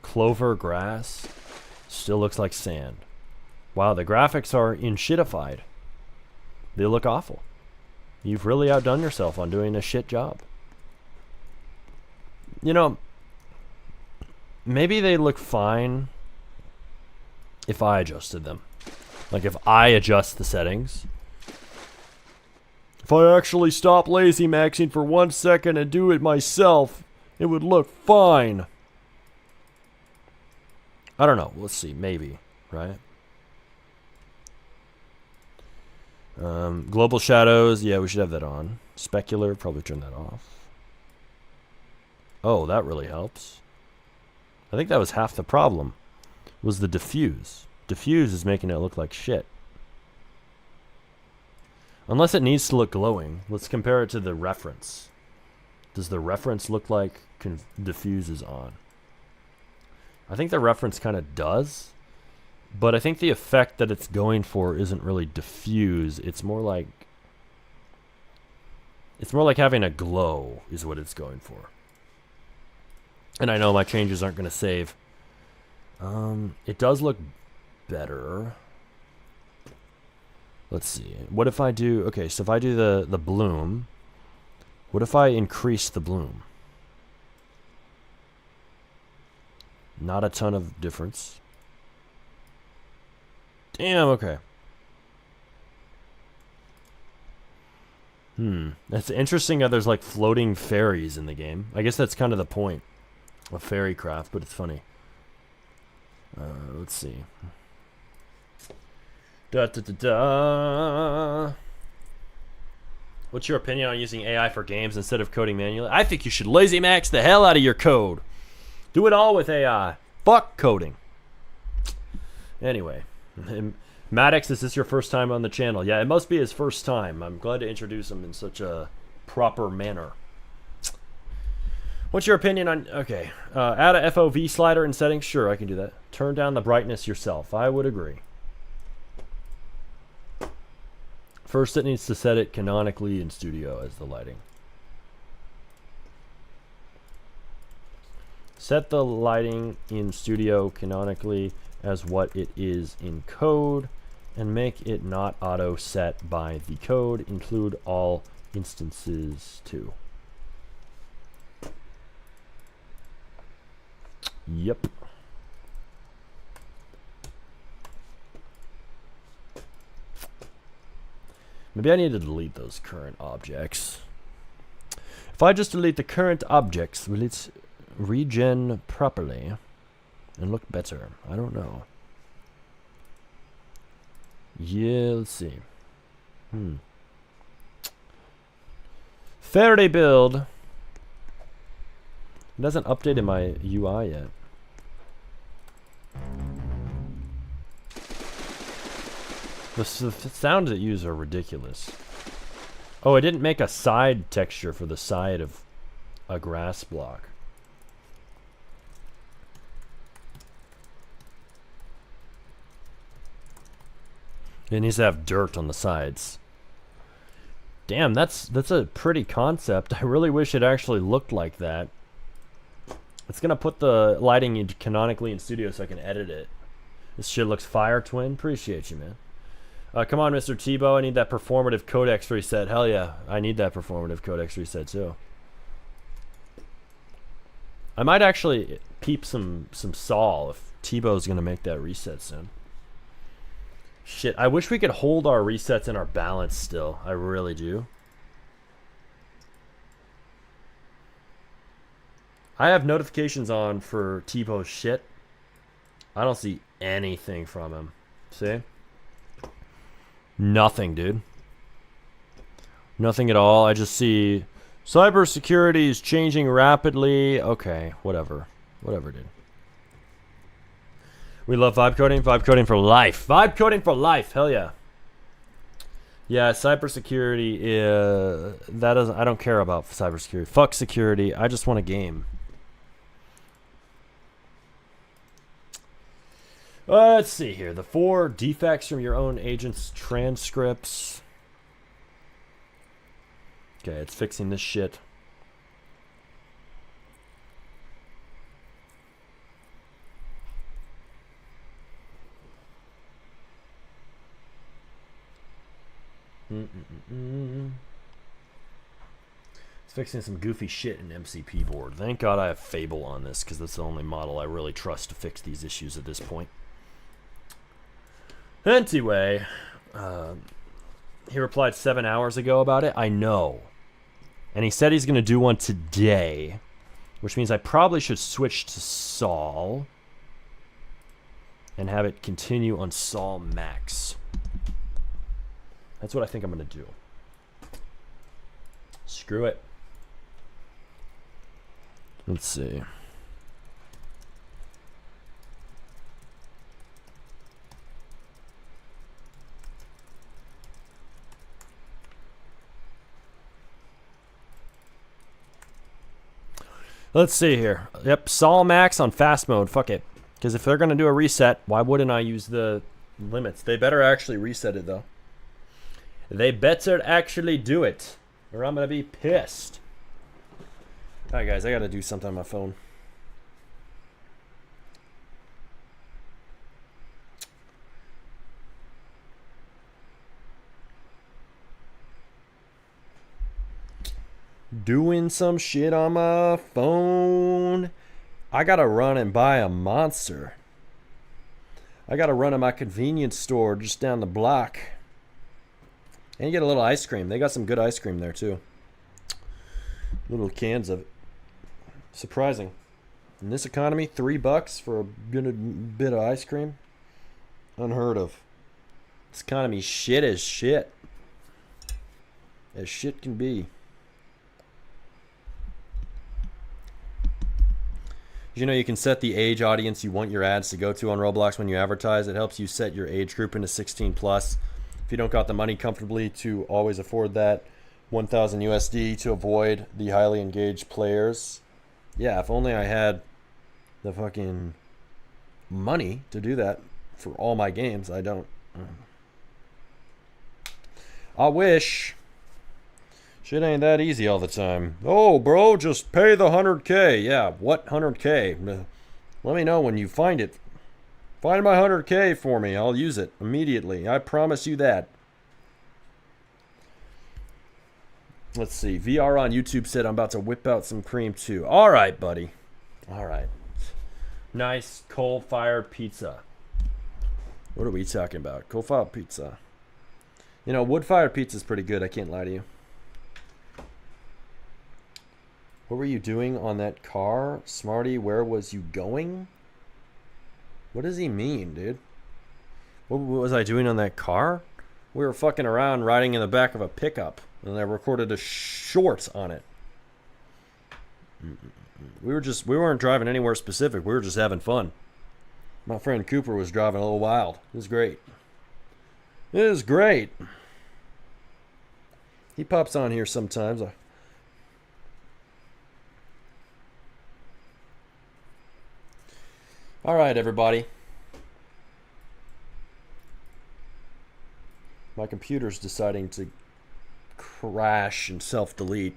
Clover grass. Still looks like sand. Wow, the graphics are in shitified. They look awful. You've really outdone yourself on doing a shit job. You know, maybe they look fine if I adjusted them. Like if I adjust the settings. If I actually stop lazy maxing for 1 second and do it myself, it would look fine. I don't know. Let's see. Maybe. Right? Global shadows. Yeah, we should have that on. Specular. Probably turn that off. Oh, that really helps. I think that was half the problem. Was the diffuse. Diffuse is making it look like shit. Unless it needs to look glowing. Let's compare it to the reference. Does the reference look like diffuse is on? I think the reference kind of does. But I think the effect that it's going for isn't really diffuse. It's more like having a glow is what it's going for. And I know my changes aren't going to save. It does look better. Let's see. What if I do... Okay, so if I do the bloom... What if I increase the bloom? Not a ton of difference. Damn, okay. That's interesting how there's like floating fairies in the game. I guess that's kind of the point of fairycraft, but it's funny. Let's see. What's your opinion on using AI for games instead of coding manually? I think you should lazy max the hell out of your code. Do it all with AI. Fuck coding. Anyway. Maddox, is this your first time on the channel? Yeah, it must be his first time. I'm glad to introduce him in such a proper manner. What's your opinion on... Okay. Add a FOV slider in settings? Sure, I can do that. Turn down the brightness yourself. I would agree. First, it needs to set it canonically in Studio as the lighting. Set the lighting in Studio canonically as what it is in code. and make it not auto set by the code. Include all instances too. Yep. Maybe I need to delete those current objects. If I just delete the current objects, will it regen properly and look better? I don't know. Yeah, let's see. Faraday build. It hasn't updated my UI yet. The sounds it use are ridiculous. Oh, it didn't make a side texture for the side of a grass block. It needs to have dirt on the sides. Damn, that's a pretty concept. I really wish it actually looked like that. It's gonna put the lighting in canonically in studio so I can edit it. This shit looks fire, Twin. Appreciate you, man. Come on, Mr. Tebow. I need that performative codex reset. Hell yeah, I need that performative codex reset too. I might actually peep some Saul if Tebow's gonna make that reset soon. Shit, I wish we could hold our resets and our balance still. I really do. I have notifications on for Tebow's shit. I don't see anything from him. See? Nothing, dude. Nothing at all. I just see cybersecurity is changing rapidly. Okay, whatever. Whatever, dude. We love vibe coding. Vibe coding for life. Vibe coding for life. Hell yeah. Yeah, cybersecurity. That doesn't. I don't care about cybersecurity. Fuck security. I just want a game. Let's see here. The 4 defects from your own agent's transcripts. Okay, it's fixing this shit. It's fixing some goofy shit in MCP board. Thank God I have Fable on this, because that's the only model I really trust to fix these issues at this point. Anyway, he replied 7 hours ago about it. I know. And he said he's going to do one today, which means I probably should switch to Saul and have it continue on Saul Max. That's what I think I'm going to do. Screw it. Let's see. Let's see here. Yep, Saul Max on fast mode. Fuck it. Because if they're going to do a reset, why wouldn't I use the limits? They better actually reset it, though. They better actually do it, or I'm going to be pissed. Alright, guys, I got to do something on my phone. Doing some shit on my phone. I gotta run and buy a Monster. I gotta run to my convenience store just down the block. And you get a little ice cream. They got some good ice cream there too. Little cans of it. Surprising. In this economy, $3 for a good bit of ice cream? Unheard of. This economy shit as shit. As shit can be. You know, you can set the age audience you want your ads to go to on Roblox when you advertise. It helps you set your age group into 16 plus. If you don't got the money comfortably to always afford that 1,000 USD to avoid the highly engaged players. Yeah, if only I had the fucking money to do that for all my games. I don't. I wish. Shit ain't that easy all the time. Oh, bro, just pay the 100K. Yeah, what 100K? Let me know when you find it. Find my 100K for me. I'll use it immediately. I promise you that. Let's see. VR on YouTube said I'm about to whip out some cream too. All right, buddy. All right. Nice coal-fired pizza. What are we talking about? Coal-fired pizza. You know, wood-fired pizza is pretty good. I can't lie to you. What were you doing on that car? Smarty, where was you going? What does he mean, dude? What was I doing on that car? We were fucking around riding in the back of a pickup, and I recorded a short on it. We weren't driving anywhere specific. We were just having fun. My friend Cooper was driving a little wild. It was great. It is great. He pops on here sometimes. All right, everybody. My computer's deciding to crash and self-delete.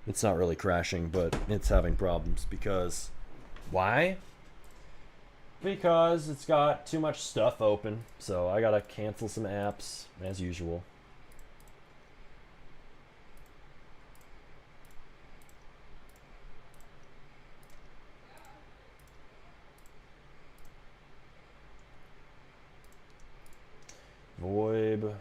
It's not really crashing, but it's having problems because... Why? Because it's got too much stuff open, so I gotta cancel some apps, as usual. VoIP.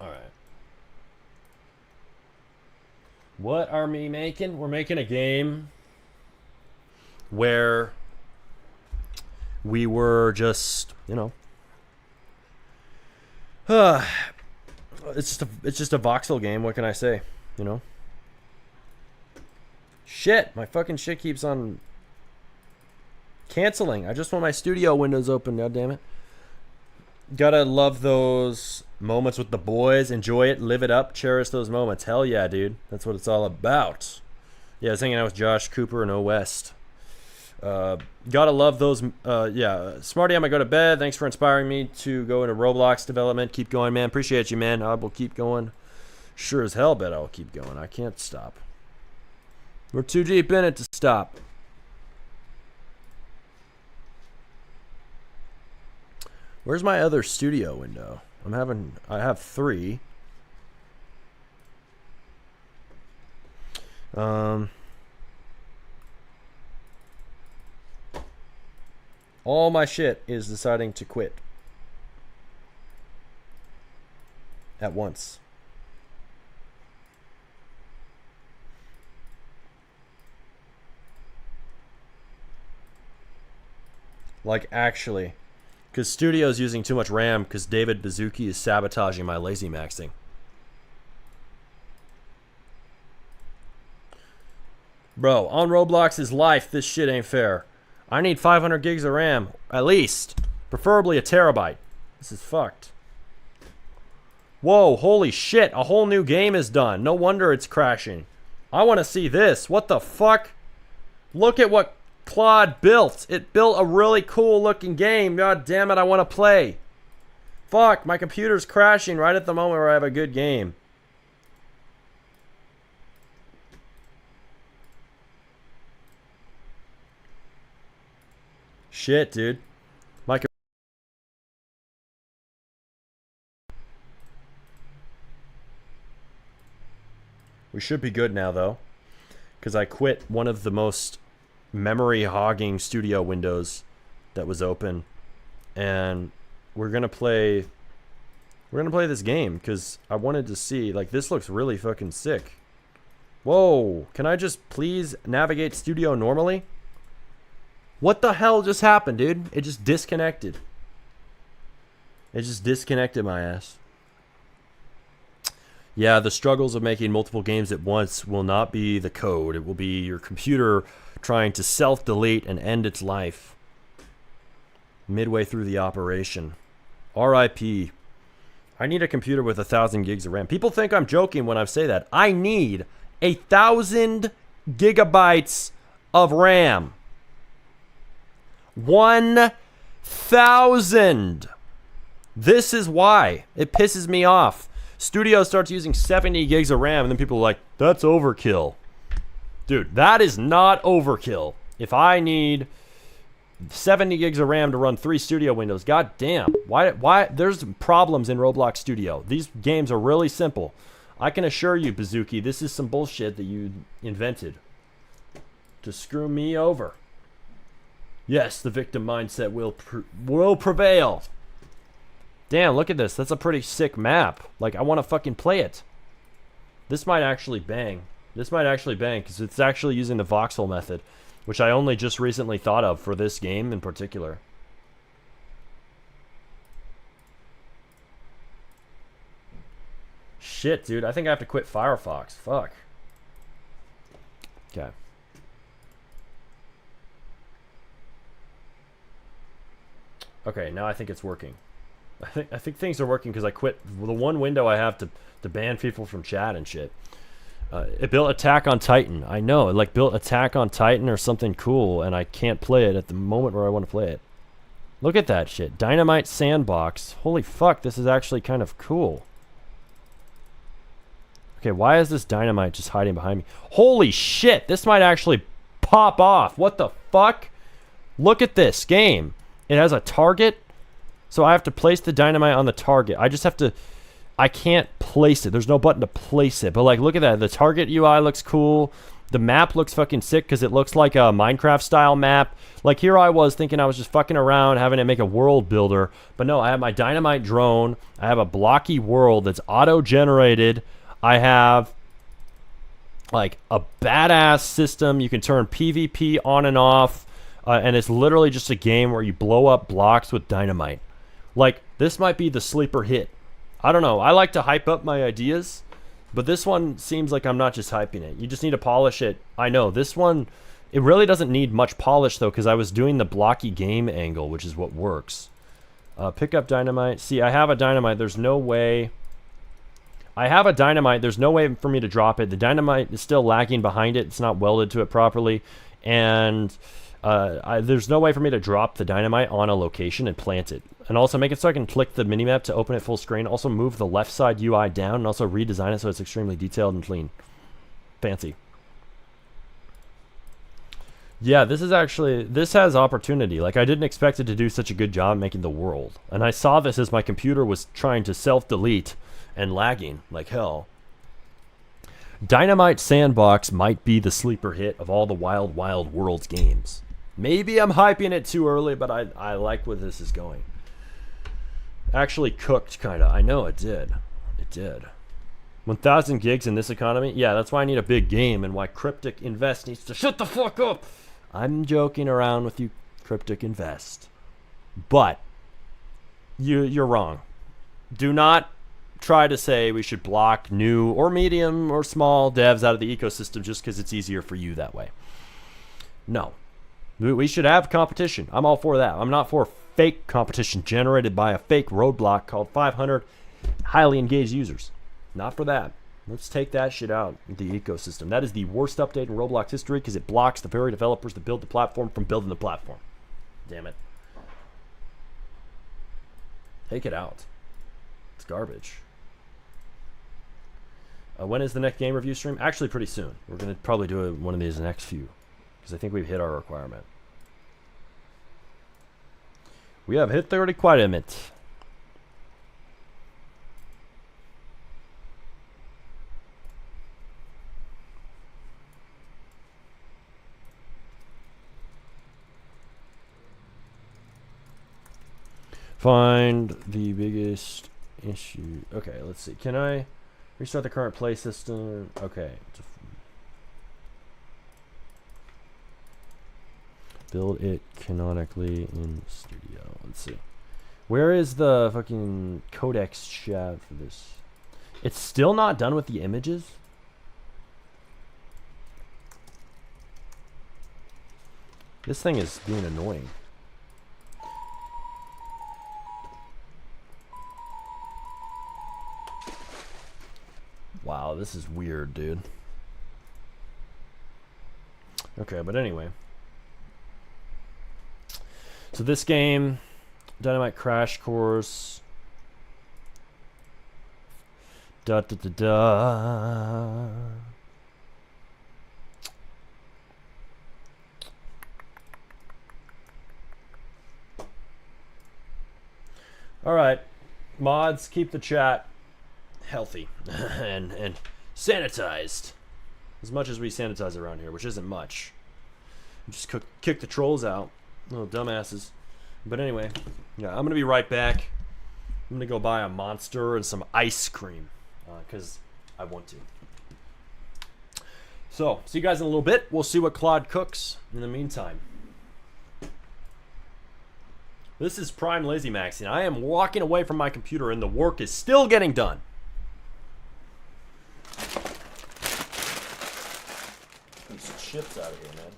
All right. What are we making? We're making a game where we were just, you know, it's just a voxel game. What can I say? You know. Shit, my fucking shit keeps on canceling. I just want my studio windows open. God damn it. Gotta love those moments with the boys. Enjoy it, live it up, cherish those moments. Hell yeah, dude. That's what it's all about. Yeah, I was hanging out with Josh Cooper and O West. Gotta love those. Yeah, Smarty, I'm gonna go to bed. Thanks for inspiring me to go into Roblox development. Keep going, man. Appreciate you, man. I will keep going. Sure as hell bet I'll keep going. I can't stop. We're too deep in it to stop. Where's my other studio window? I have 3. All my shit is deciding to quit at once. Like, actually. Because Studio's using too much RAM because David Bazuki is sabotaging my lazy maxing. Bro, on Roblox's life, this shit ain't fair. I need 500 gigs of RAM, at least. Preferably a terabyte. This is fucked. Whoa, holy shit, a whole new game is done. No wonder it's crashing. I want to see this. What the fuck? Look at what Claude built. It built a really cool looking game. God damn it, I want to play. Fuck, my computer's crashing right at the moment where I have a good game. Shit, dude. We should be good now, though. Because I quit one of the most memory hogging studio windows that was open. And we're going to play this game because I wanted to see, like, this looks really fucking sick. Whoa, can I just please navigate studio normally? What the hell just happened, dude? It just disconnected. It just disconnected my ass. Yeah, the struggles of making multiple games at once will not be the code. It will be your computer trying to self-delete and end its life midway through the operation. RIP. I need a computer with 1,000 gigs of RAM. People think I'm joking when I say that. I need 1,000 gigabytes of RAM. 1,000. This is why. It pisses me off. Studio starts using 70 gigs of RAM, and then people are like, that's overkill. Dude, that is not overkill. If I need 70 gigs of RAM to run 3 studio windows, god damn. Why? There's problems in Roblox Studio. These games are really simple. I can assure you, Bazooki, this is some bullshit that you invented to screw me over. Yes, the victim mindset will prevail. Damn, look at this. That's a pretty sick map. Like, I want to fucking play it. This might actually bang. This might actually bang because it's actually using the voxel method, which I only just recently thought of for this game in particular. Shit, dude. I think I have to quit Firefox. Fuck. Okay. Okay, now I think it's working. I think things are working because I quit the one window I have to ban people from chat and shit. It built Attack on Titan. I know, it like built Attack on Titan or something cool, and I can't play it at the moment where I want to play it. Look at that shit. Dynamite Sandbox. Holy fuck, this is actually kind of cool. Okay, why is this dynamite just hiding behind me? Holy shit, this might actually pop off. What the fuck? Look at this game. It has a target, so I have to place the dynamite on the target. I just have to... I can't place it. There's no button to place it. But, like, look at that. The target UI looks cool. The map looks fucking sick because it looks like a Minecraft-style map. Like, here I was thinking I was just fucking around having to make a world builder. But no, I have my dynamite drone. I have a blocky world that's auto-generated. I have, like, a badass system. You can turn PvP on and off. And it's literally just a game where you blow up blocks with dynamite. Like, this might be the sleeper hit. I don't know. I like to hype up my ideas, but this one seems like I'm not just hyping it. You just need to polish it. I know. This one, it really doesn't need much polish, though, because I was doing the blocky game angle, which is what works. Pick up dynamite. See, I have a dynamite. There's no way... I have a dynamite. There's no way for me to drop it. The dynamite is still lagging behind it. It's not welded to it properly. And... there's no way for me to drop the dynamite on a location and plant it. And also make it so I can click the minimap to open it full screen. Also move the left side UI down and also redesign it so it's extremely detailed and clean. Fancy. Yeah, this has opportunity. Like, I didn't expect it to do such a good job making the world. And I saw this as my computer was trying to self-delete and lagging like hell. Dynamite Sandbox might be the sleeper hit of all the Wild Wild Worlds games. Maybe I'm hyping it too early, but I like where this is going. Actually cooked, kinda. I know it did. It did. 1,000 gigs in this economy? Yeah, that's why I need a big game and why Cryptic Invest needs to shut the fuck up! I'm joking around with you, Cryptic Invest. But, you're wrong. Do not try to say we should block new or medium or small devs out of the ecosystem just because it's easier for you that way. No. We should have competition. I'm all for that. I'm not for fake competition generated by a fake roadblock called 500 highly engaged users. Not for that. Let's take that shit out of the ecosystem. That is the worst update in Roblox history because it blocks the very developers that build the platform from building the platform. Damn it. Take it out. It's garbage. When is the next game review stream? Actually, pretty soon. We're going to probably do one of these next few because I think we've hit our requirement. We have hit the requirement. Find the biggest issue. Okay, let's see. Can I restart the current play system? Okay. Build it canonically in Studio. Let's see. Where is the fucking codex chat for this? It's still not done with the images? This thing is being annoying. Wow, this is weird, dude. Okay, but anyway. So this game, Dynamite Crash Course. Da da da da. All right, mods, keep the chat healthy and sanitized as much as we sanitize around here, which isn't much. Just kick the trolls out, little dumbasses. But anyway, yeah, I'm gonna be right back. I'm gonna go buy a Monster and some ice cream because I want to. So, see you guys in a little bit. We'll see what Claude cooks in the meantime. This is Prime Lazy Maxing. I am walking away from my computer and the work is still getting done. These chips out of here, man.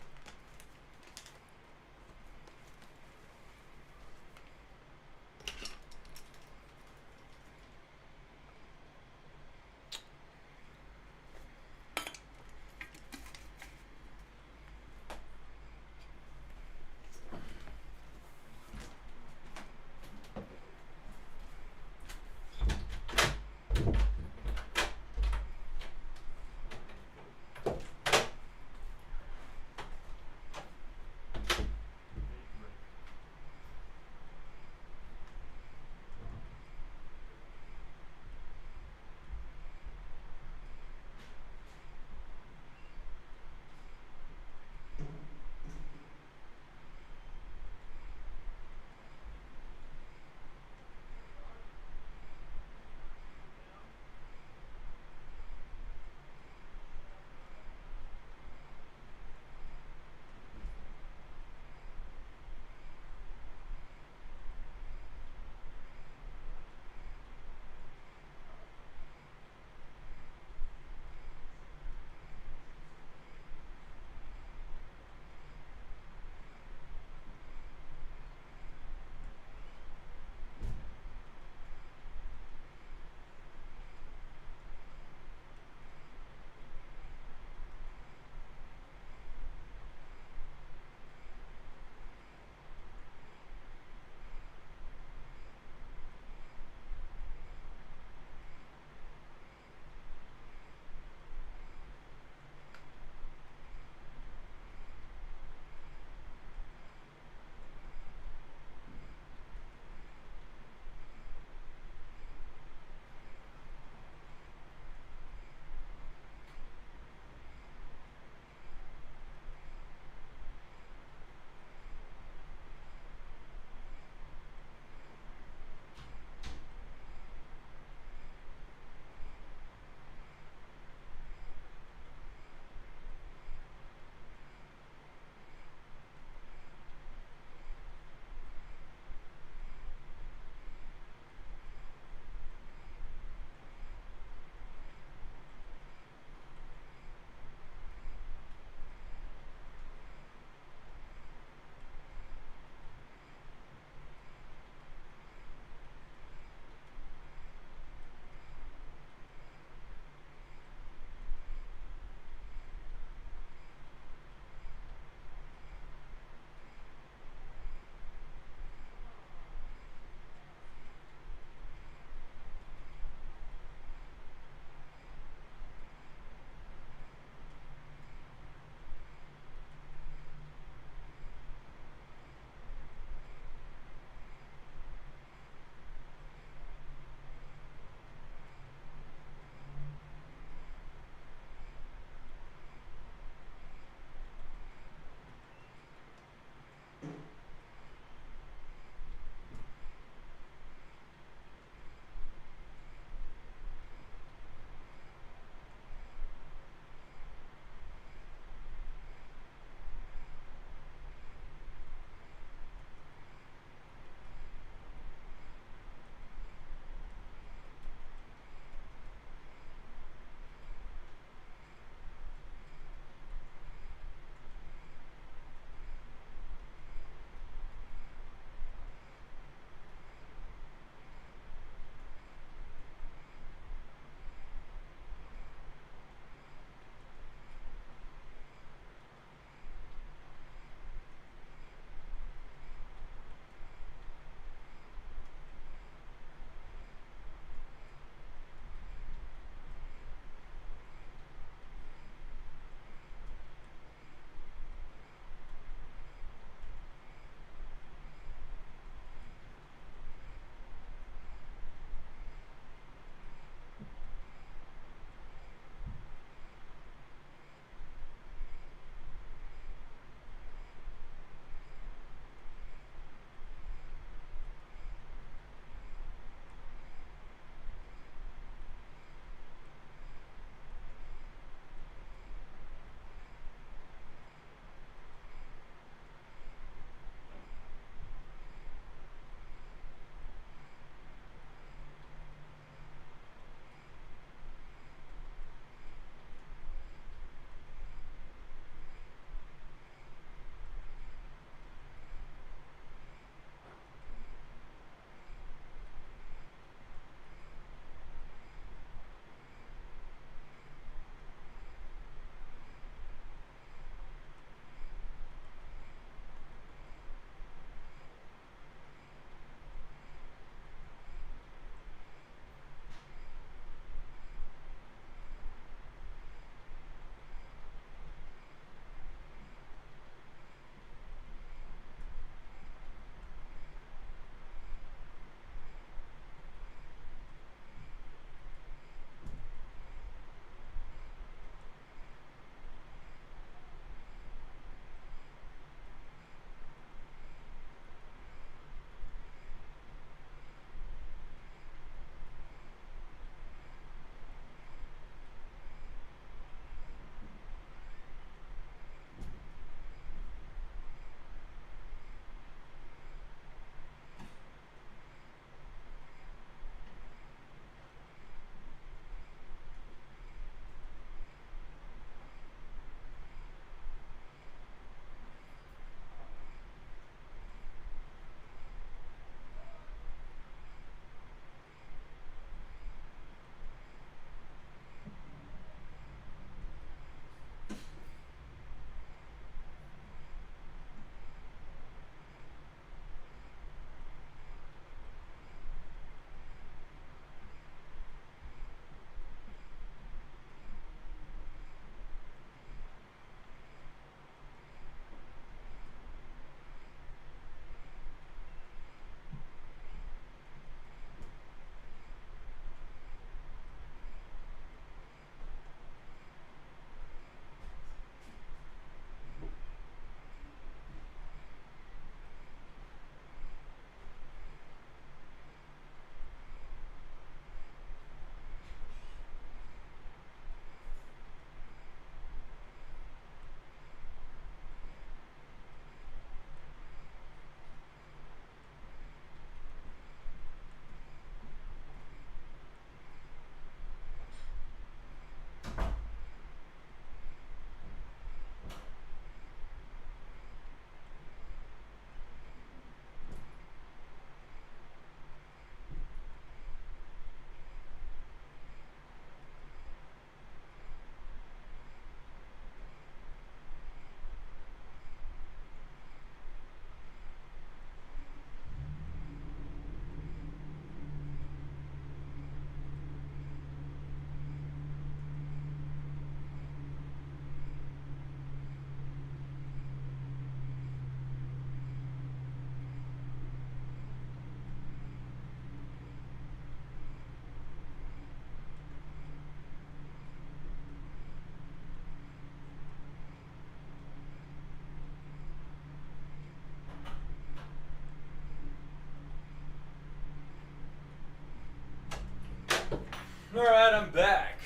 Alright, I'm back.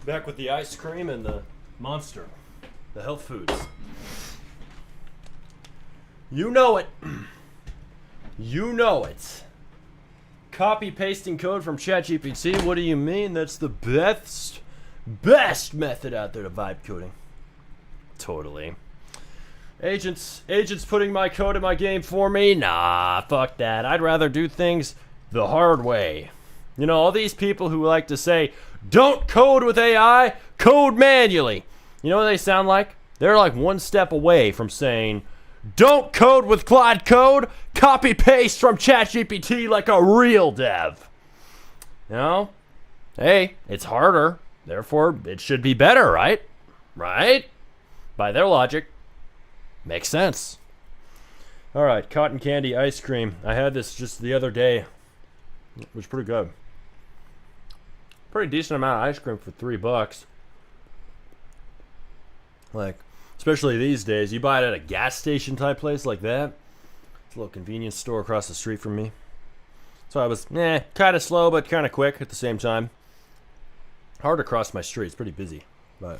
Back with the ice cream and the Monster. The health foods. You know it. You know it. Copy pasting code from ChatGPT. What do you mean? That's the best method out there to vibe coding. Totally. Agents putting my code in my game for me? Nah, fuck that. I'd rather do things the hard way. You know, all these people who like to say, don't code with AI, code manually. You know what they sound like? They're like one step away from saying, don't code with Claude Code, copy paste from ChatGPT like a real dev. You know? Hey, it's harder, therefore it should be better, right? Right? By their logic. Makes sense. Alright, cotton candy ice cream. I had this just the other day. It was pretty good. Pretty decent amount of ice cream for $3. Like, especially these days, you buy it at a gas station type place like that. It's a little convenience store across the street from me. So I was, kind of slow, but kind of quick at the same time. Hard to cross my street. It's pretty busy. But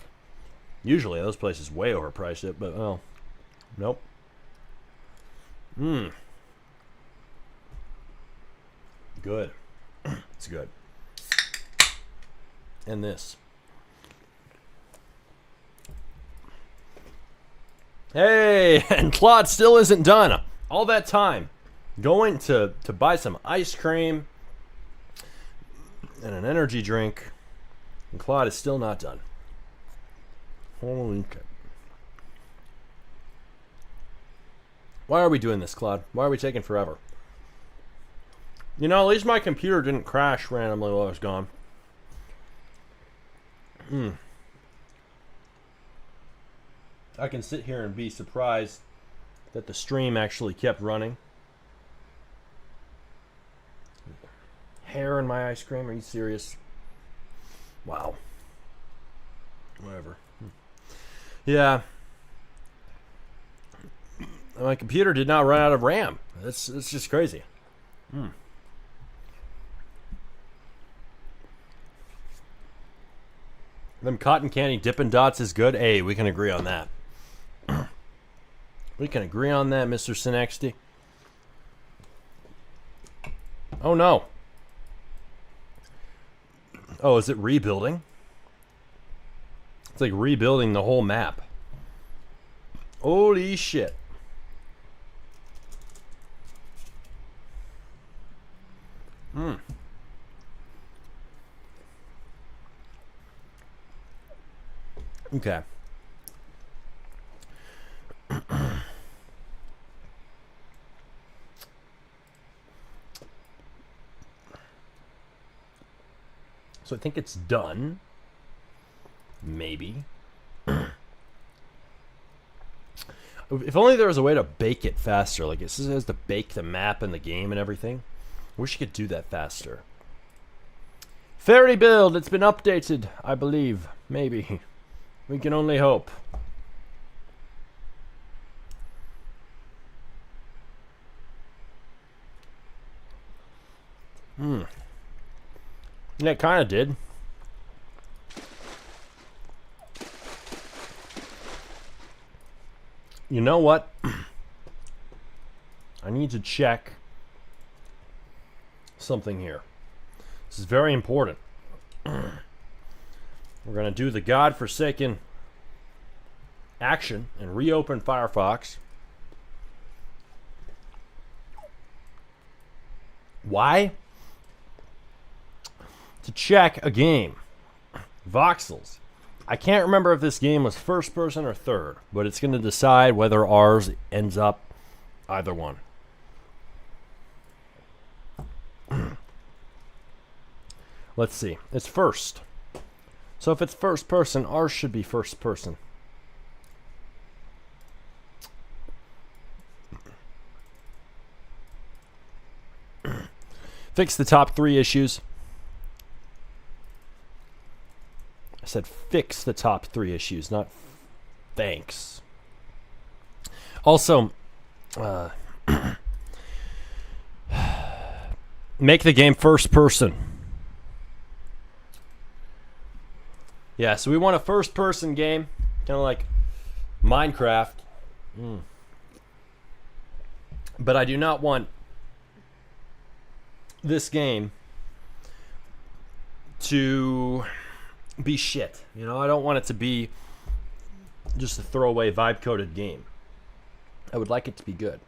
usually those places way overpriced it, but, well, nope. Good. It's good. And this. Hey, and Claude still isn't done. All that time going to buy some ice cream and an energy drink, and Claude is still not done. Holy shit. Why are we doing this, Claude? Why are we taking forever? You know, at least my computer didn't crash randomly while I was gone. I can sit here and be surprised that the stream actually kept running. Hair in my ice cream? Are you serious? Wow. Whatever. Yeah. My computer did not run out of RAM. It's just crazy. Them cotton candy Dippin' Dots is good. Hey, we can agree on that. We can agree on that, Mr. Synexty. Oh no. Oh, is it rebuilding? It's like rebuilding the whole map. Holy shit. Okay. So I think it's done. Maybe. If only there was a way to bake it faster. Like it says to bake the map and the game and everything. I wish you could do that faster. Fairy build, it's been updated, I believe. Maybe. We can only hope. Yeah, it kind of did. You know what? I need to check something here. This is very important. We're going to do the godforsaken action and reopen Firefox. Why? To check a game. Voxels. I can't remember if this game was first person or third, but it's going to decide whether ours ends up either one. Let's see. It's first. So if it's first person, ours should be first person. Fix the top 3 issues. I said fix the top 3 issues, not thanks. Also, make the game first person. Yeah, so we want a first-person game, kind of like Minecraft. But I do not want this game to be shit. You know, I don't want it to be just a throwaway vibe-coded game. I would like it to be good.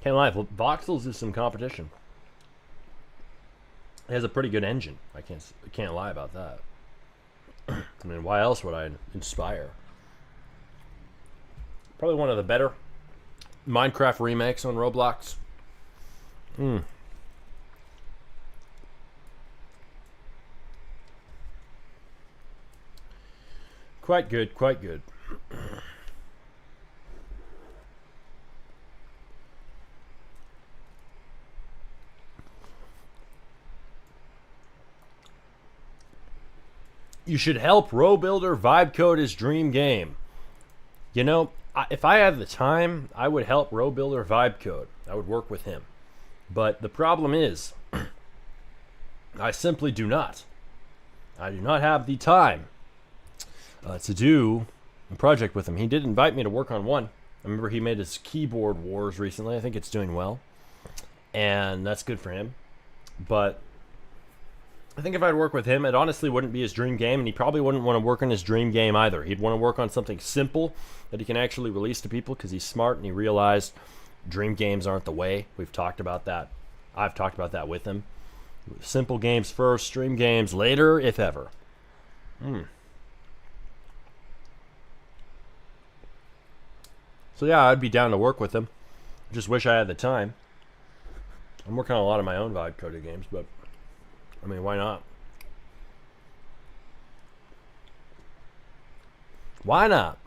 Can't lie, Voxels is some competition. It has a pretty good engine. I can't lie about that. I mean, why else would I inspire? Probably one of the better Minecraft remakes on Roblox. Quite good, quite good. You should help RoBuilder vibe code his dream game. You know, if I had the time, I would help RoBuilder vibe code. I would work with him. But the problem is, I simply do not. I do not have the time to do a project with him. He did invite me to work on one. I remember he made his keyboard wars recently. I think it's doing well. And that's good for him. But I think if I'd work with him, it honestly wouldn't be his dream game, and he probably wouldn't want to work on his dream game either. He'd want to work on something simple that he can actually release to people because he's smart and he realized dream games aren't the way. We've talked about that. I've talked about that with him. Simple games first, dream games later, if ever. So yeah, I'd be down to work with him. Just wish I had the time. I'm working on a lot of my own vibe coded games, but I mean, why not? Why not?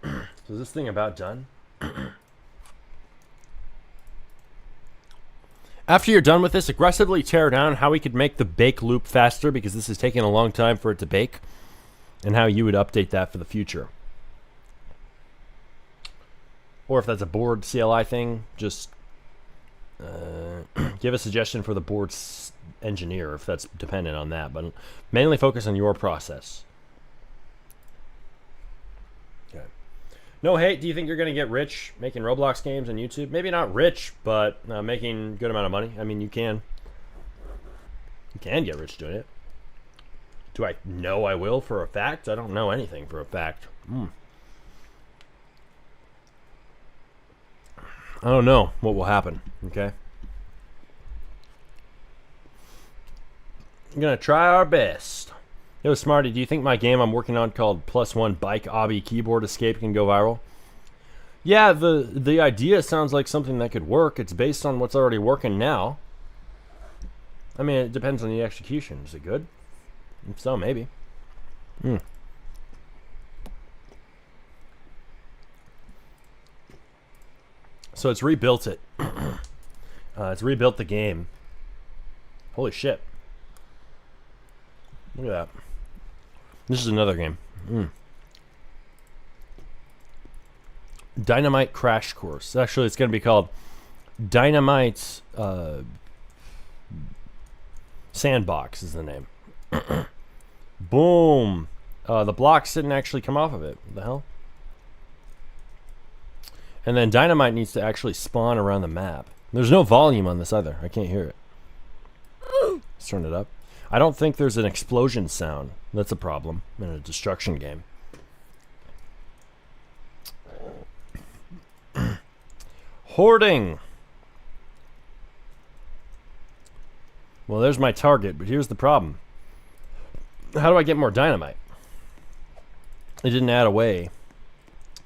So is this thing about done? After you're done with this, aggressively tear down how we could make the bake loop faster, because this is taking a long time for it to bake, and how you would update that for the future. Or if that's a board CLI thing, just give a suggestion for the board's engineer if that's dependent on that. But mainly focus on your process. Okay. No hate. Do you think you're going to get rich making Roblox games on YouTube? Maybe not rich, but making a good amount of money. I mean, you can. You can get rich doing it. Do I know I will for a fact? I don't know anything for a fact. I don't know what will happen, okay? I'm gonna try our best. Yo, Smarty, do you think my game I'm working on called +1 Bike Obby Keyboard Escape can go viral? Yeah, the idea sounds like something that could work. It's based on what's already working now. I mean, it depends on the execution. Is it good? If so, maybe. So it's rebuilt it. It's rebuilt the game. Holy shit. Look at that. This is another game. Dynamite Crash Course. Actually, it's going to be called Dynamite Sandbox is the name. Boom. The blocks didn't actually come off of it. What the hell? And then dynamite needs to actually spawn around the map. There's no volume on this either. I can't hear it. Let's turn it up. I don't think there's an explosion sound. That's a problem in a destruction game. Hoarding. Well, there's my target, but here's the problem. How do I get more dynamite? It didn't add away.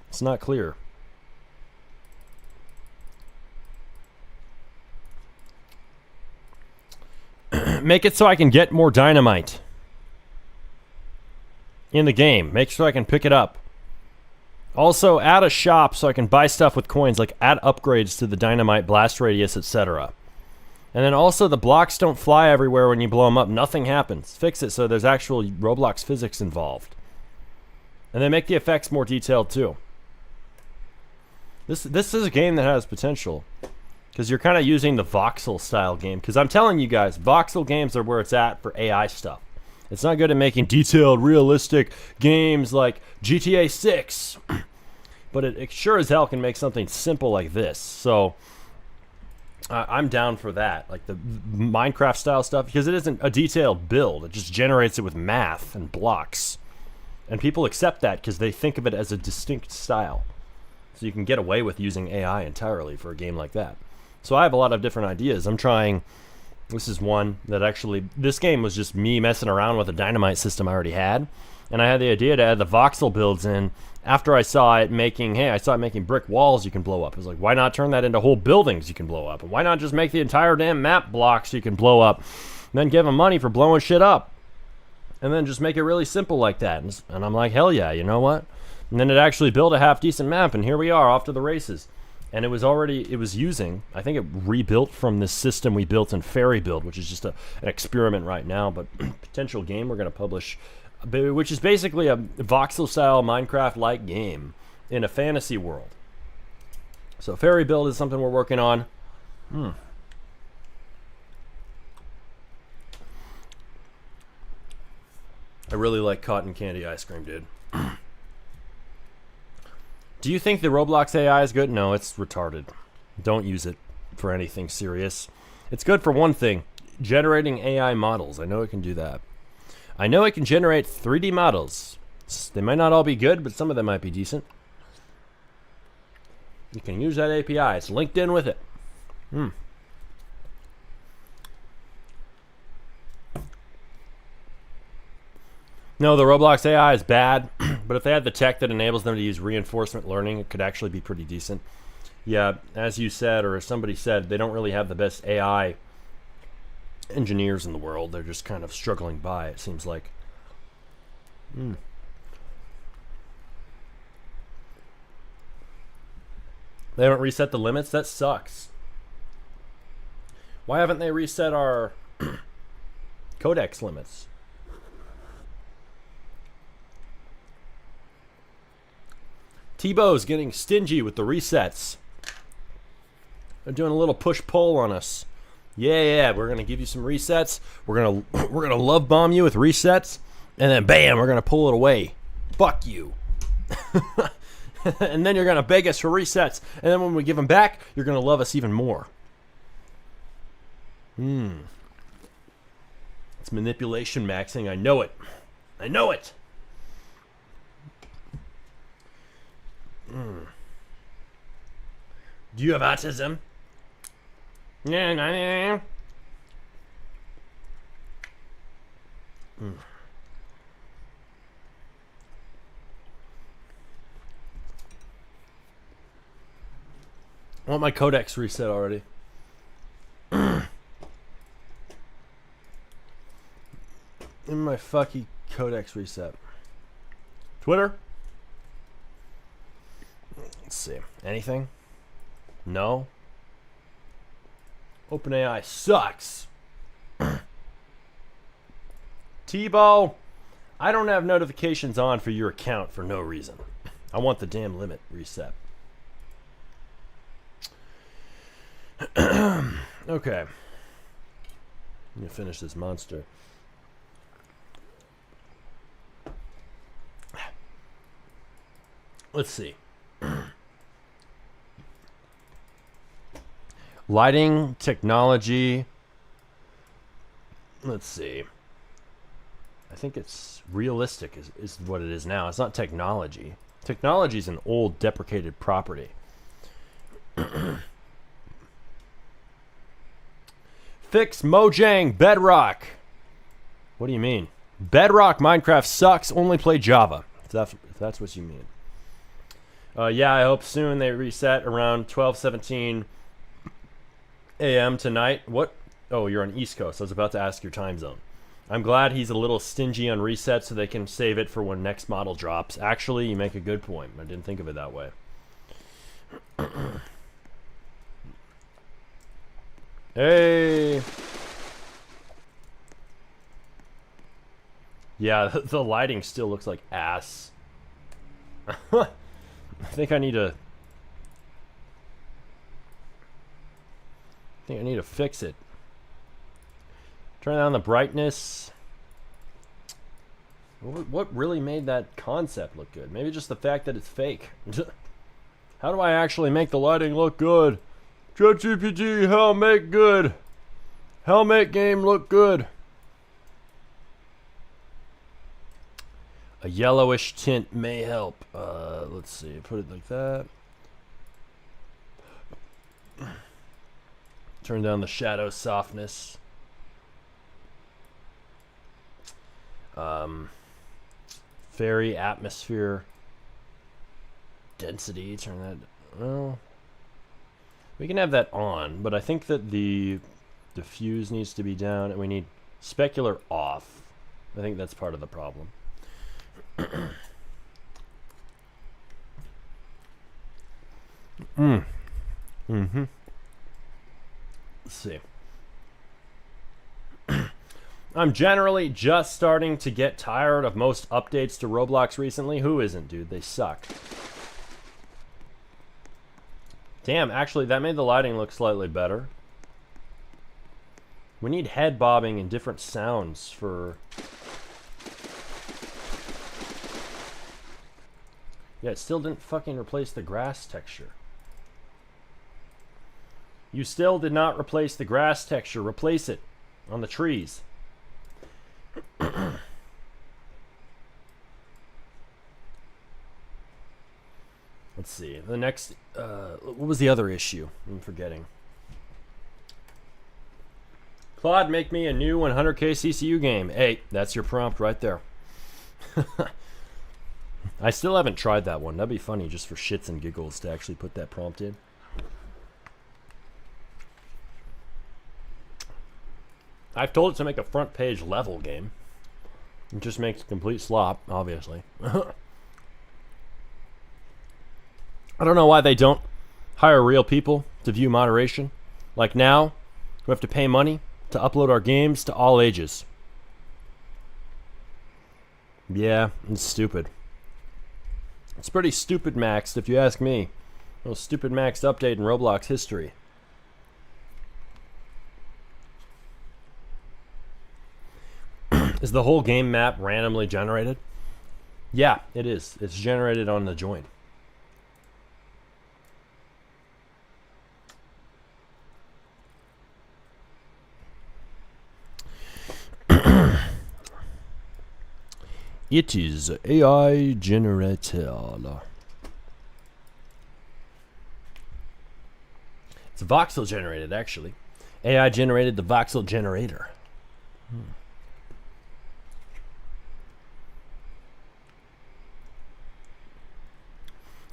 It's not clear. Make it so I can get more dynamite in the game. Make sure I can pick it up. Also, add a shop so I can buy stuff with coins, like add upgrades to the dynamite, blast radius, etc. And then also, the blocks don't fly everywhere when you blow them up. Nothing happens. Fix it so there's actual Roblox physics involved. And then make the effects more detailed, too. This is a game that has potential. Because you're kind of using the voxel style game. Because I'm telling you guys, voxel games are where it's at for AI stuff. It's not good at making detailed, realistic games like GTA 6. But it sure as hell can make something simple like this. So I'm down for that. Like the Minecraft style stuff. Because it isn't a detailed build. It just generates it with math and blocks. And people accept that because they think of it as a distinct style. So you can get away with using AI entirely for a game like that. So I have a lot of different ideas. I'm trying, this is one that actually, this game was just me messing around with a dynamite system I already had. And I had the idea to add the voxel builds in after I saw it making, I saw it making brick walls you can blow up. I was like, why not turn that into whole buildings you can blow up? And why not just make the entire damn map blocks you can blow up? And then give them money for blowing shit up. And then just make it really simple like that. And I'm like, hell yeah, you know what? And then it actually built a half decent map, and here we are off to the races. And it was using, I think it rebuilt from this system we built in Fairy Build, which is just an experiment right now, but potential game we're going to publish, which is basically a voxel-style Minecraft-like game in a fantasy world. So Fairy Build is something we're working on. I really like cotton candy ice cream, dude. Do you think the Roblox AI is good? No, it's retarded. Don't use it for anything serious. It's good for one thing, generating AI models. I know it can do that. I know it can generate 3D models. They might not all be good, but some of them might be decent. You can use that API. It's linked in with it. No, the Roblox AI is bad, but if they had the tech that enables them to use reinforcement learning, it could actually be pretty decent. Yeah, as you said, or as somebody said, they don't really have the best AI engineers in the world. They're just kind of struggling by, it seems like. They haven't reset the limits? That sucks. Why haven't they reset our codex limits? Tebow's getting stingy with the resets. They're doing a little push-pull on us. Yeah, we're gonna give you some resets. We're gonna love bomb you with resets, and then bam, we're gonna pull it away. Fuck you. And then you're gonna beg us for resets, and then when we give them back, you're gonna love us even more. It's manipulation maxing. I know it. I know it. Do you have autism? Yeah. I want my codex reset already. In my fucking codex reset. Twitter? Let's see. Anything? No? OpenAI sucks. Tebow, I don't have notifications on for your account for no reason. I want the damn limit reset. Okay. Let me finish this monster. Let's see. Lighting technology. Let's see. I think it's realistic is what it is now. It's not technology. Technology is an old deprecated property. Fix Mojang Bedrock. What do you mean? Bedrock Minecraft sucks. Only play Java. If that's what you mean. Yeah, I hope soon they reset around 12:17 a.m. tonight. What? Oh, you're on East Coast. I was about to ask your time zone. I'm glad he's a little stingy on resets so they can save it for when next model drops. Actually, you make a good point. I didn't think of it that way. Hey! Yeah, the lighting still looks like ass. I think I need to think I need to fix it. Turn down the brightness. What really made that concept look good? Maybe just the fact that it's fake. How do I actually make the lighting look good? ChatGPT, how make good? How make game look good? A yellowish tint may help. Let's see, put it like that. Turn down the shadow softness. Fairy atmosphere density, turn that, well, we can have that on, but I think that the diffuse needs to be down and we need specular off. I think that's part of the problem. Let's see. I'm generally just starting to get tired of most updates to Roblox recently. Who isn't, dude? They suck. Damn, actually, that made the lighting look slightly better. We need head bobbing and different sounds for... Yeah, it still didn't fucking replace the grass texture. You still did not replace the grass texture. Replace it on the trees. Let's see. The next... what was the other issue? I'm forgetting. Claude, make me a new 100k CCU game. Hey, that's your prompt right there. I still haven't tried that one. That'd be funny just for shits and giggles to actually put that prompt in. I've told it to make a front page level game. It just makes complete slop, obviously. I don't know why they don't hire real people to view moderation. Like now, we have to pay money to upload our games to all ages. Yeah, it's stupid. It's pretty stupid maxed, if you ask me. Most stupid maxed update in Roblox history. Is the whole game map randomly generated? Yeah, it is. It's generated on the join. It is AI generated. It's voxel generated, actually. AI generated the voxel generator.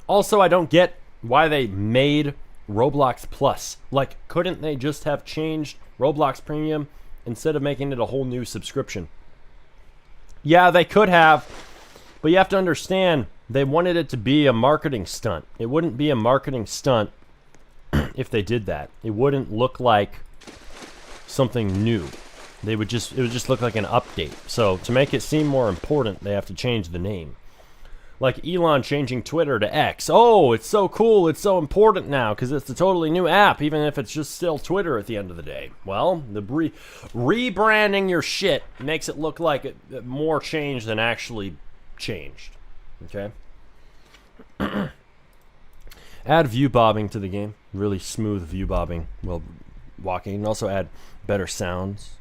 Also, I don't get why they made Roblox Plus. Like, couldn't they just have changed Roblox Premium instead of making it a whole new subscription? Yeah, they could have, but you have to understand, they wanted it to be a marketing stunt. It wouldn't be a marketing stunt if they did that. It wouldn't look like something new. It would just look like an update. So to make it seem more important, they have to change the name. Like Elon changing Twitter to X. Oh, it's so cool, it's so important now because it's a totally new app, even if it's just still Twitter at the end of the day. Well, the rebranding your shit makes it look like it more changed than actually changed. Okay? Add view bobbing to the game. Really smooth view bobbing while walking. And also add better sounds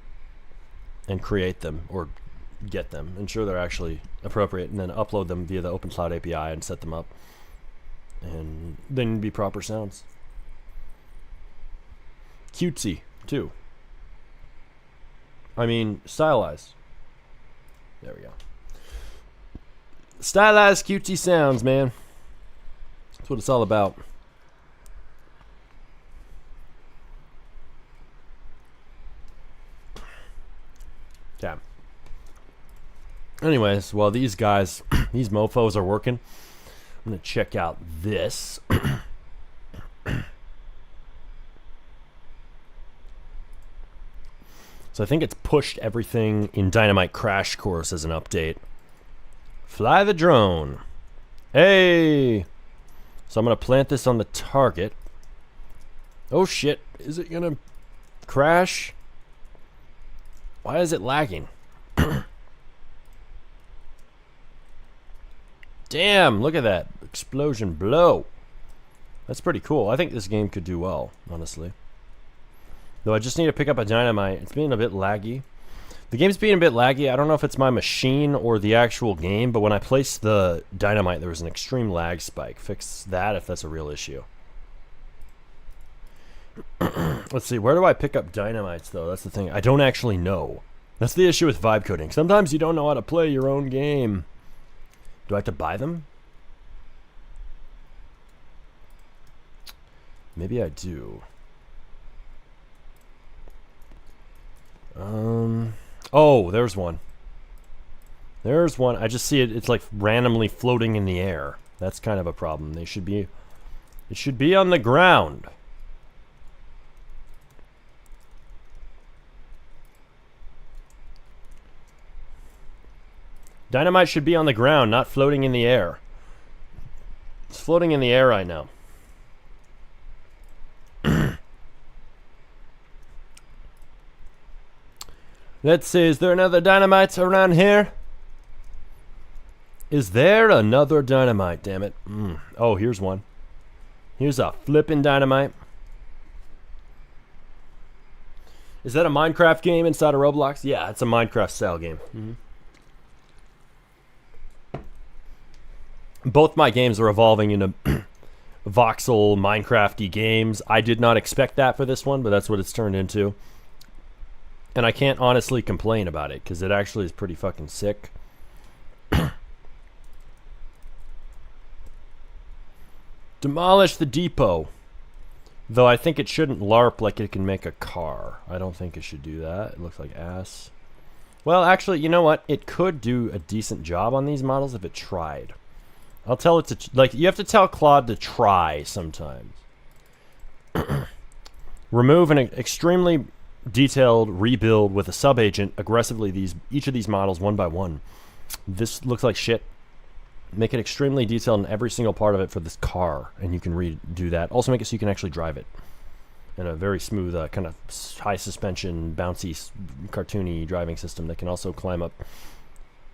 and create them or get them, ensure they're actually appropriate, and then upload them via the OpenCloud API and set them up, and then be proper sounds. Cutesy too. I mean, stylized. There we go. Stylized cutesy sounds, man. That's what it's all about. Yeah. Anyways, while these guys, these mofos are working, I'm going to check out this. So I think it's pushed everything in Dynamite Crash Course as an update. Fly the drone. Hey! So I'm going to plant this on the target. Oh shit, is it going to Crash. Why is it lagging? Damn, look at that. Explosion blow. That's pretty cool. I think this game could do well, honestly. Though I just need to pick up a dynamite. It's being a bit laggy. The game's being a bit laggy. I don't know if it's my machine or the actual game, but when I placed the dynamite, there was an extreme lag spike. Fix that if that's a real issue. Let's see. Where do I pick up dynamites, though? That's the thing. I don't actually know. That's the issue with vibe coding. Sometimes you don't know how to play your own game. Do I have to buy them? Maybe I do. Oh, there's one. There's one. I just see it. It's like randomly floating in the air. That's kind of a problem. They should be. It should be on the ground. Dynamite should be on the ground, not floating in the air. It's floating in the air right now. Let's see, is there another dynamite around here? Is there another dynamite, damn it? Oh, here's one. Here's a flippin' dynamite. Is that a Minecraft game inside of Roblox? Yeah, it's a Minecraft style game. Both my games are evolving into voxel Minecraft-y games. I did not expect that for this one, but that's what it's turned into. And I can't honestly complain about it, because it actually is pretty fucking sick. Demolish the depot. Though I think it shouldn't LARP like it can make a car. I don't think it should do that. It looks like ass. Well, actually, you know what? It could do a decent job on these models if it tried. I'll tell it to... Like, you have to tell Claude to try sometimes. Remove an extremely detailed rebuild with a sub-agent aggressively each of these models one by one. This looks like shit. Make it extremely detailed in every single part of it for this car, and you can redo that. Also make it so you can actually drive it. And a very smooth, kind of high suspension, bouncy, cartoony driving system that can also climb up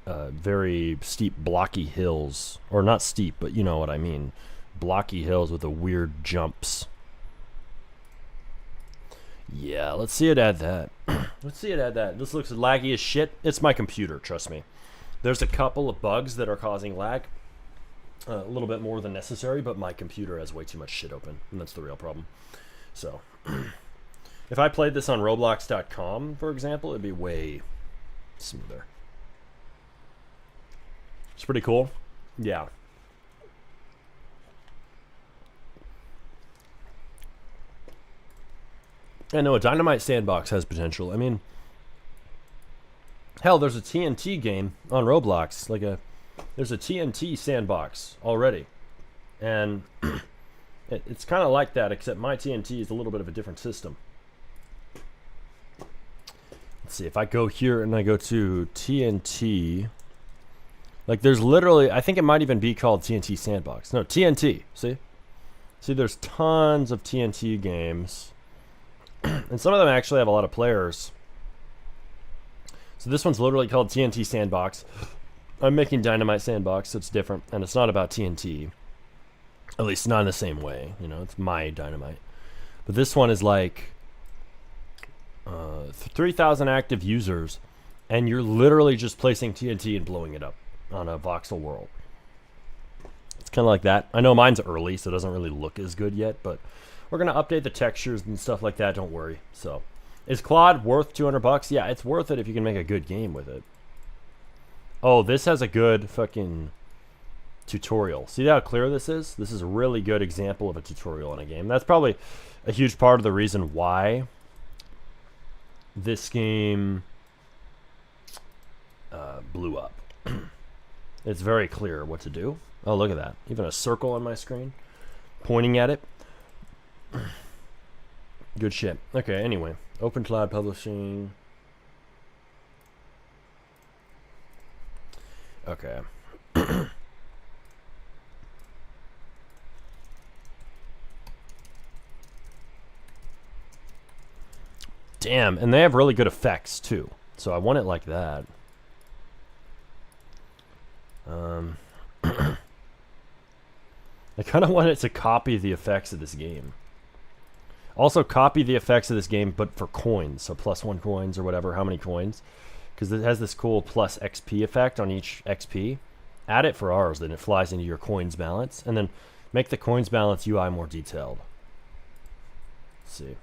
very steep, blocky hills. Or not steep, but you know what I mean. Blocky hills with the weird jumps. Yeah, let's see it add that. Let's see it add that. This looks laggy as shit. It's my computer, trust me. There's a couple of bugs that are causing lag. A little bit more than necessary, but my computer has way too much shit open. And that's the real problem. So, if I played this on Roblox.com, for example, it'd be way smoother. It's pretty cool. Yeah. I know a Dynamite Sandbox has potential. I mean, hell, there's a TNT game on Roblox. There's a TNT Sandbox already. And it's kind of like that, except my TNT is a little bit of a different system. Let's see, if I go here and I go to TNT... Like, there's literally, I think it might even be called TNT Sandbox. No, TNT, see? See, there's tons of TNT games. And some of them actually have a lot of players. So this one's literally called TNT Sandbox. I'm making Dynamite Sandbox, so it's different. And it's not about TNT. At least not in the same way. You know, it's my Dynamite. But this one is like 3,000 active users. And you're literally just placing TNT and blowing it up on a voxel world. It's kind of like that. I know mine's early, so it doesn't really look as good yet, but we're going to update the textures and stuff like that, don't worry. So, is Claude worth $200? Yeah, it's worth it if you can make a good game with it. Oh, this has a good fucking tutorial. See how clear this is? This is a really good example of a tutorial in a game. That's probably a huge part of the reason why this game blew up. It's very clear what to do. Oh, look at that. Even a circle on my screen pointing at it. Good shit. Okay, anyway. Open Cloud Publishing. Okay. Damn, and they have really good effects too. So I want it like that. I kind of want it to copy the effects of this game. Also copy the effects of this game, but for coins. So +1 coins or whatever, how many coins. Because it has this cool plus XP effect on each XP. Add it for ours, then it flies into your coins balance. And then make the coins balance UI more detailed. Let's see.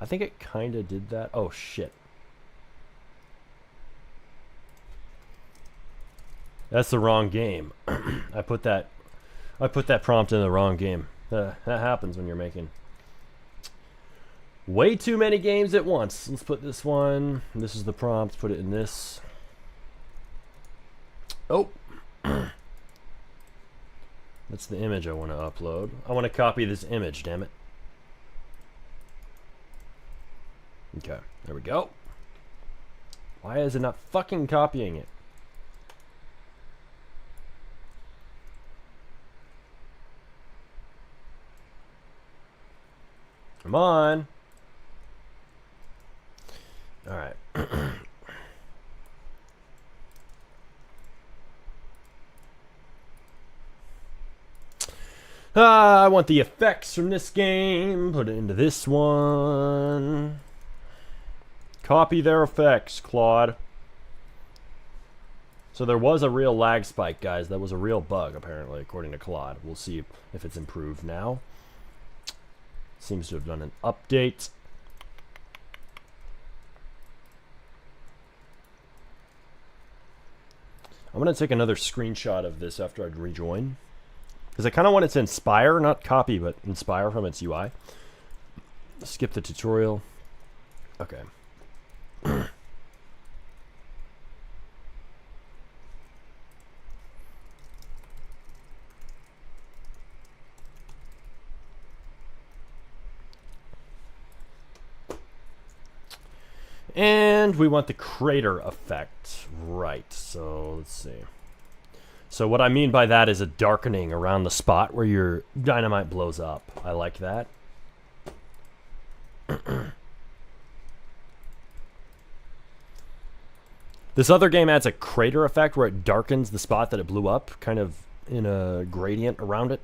I think it kind of did that. Oh, shit. That's the wrong game. I put that prompt in the wrong game. That happens when you're making way too many games at once. Let's put this one. This is the prompt. Put it in this. Oh. That's the image I want to upload. I want to copy this image, damn it. Okay, there we go. Why is it not fucking copying it? Come on. All right. I want the effects from this game. Put it into this one. Copy their effects, Claude. So there was a real lag spike, guys. That was a real bug, apparently, according to Claude. We'll see if it's improved now. Seems to have done an update. I'm going to take another screenshot of this after I rejoin. Because I kind of want it to inspire, not copy, but inspire from its UI. Skip the tutorial. Okay. And we want the crater effect. Right, so let's see. So what I mean by that is a darkening around the spot where your dynamite blows up. I like that. This other game adds a crater effect where it darkens the spot that it blew up, kind of in a gradient around it.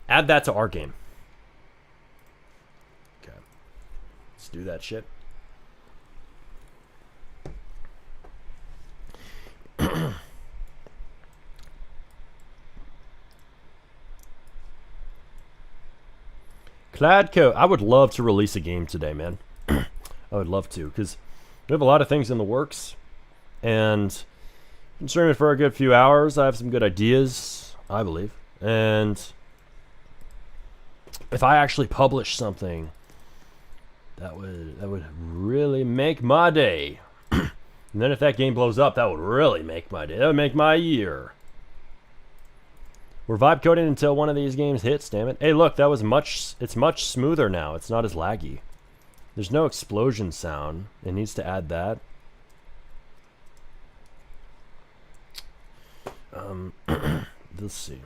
Add that to our game. Okay. Let's do that shit. Cladco, I would love to release a game today, man. I would love to, because we have a lot of things in the works, and I'm streaming for a good few hours. I have some good ideas, I believe, and if I actually publish something, that would really make my day. And then if that game blows up, that would really make my day. That would make my year. We're vibe coding until one of these games hits, damn it. Hey, look, that was it's much smoother now. It's not as laggy. There's no explosion sound. It needs to add that. Let's see.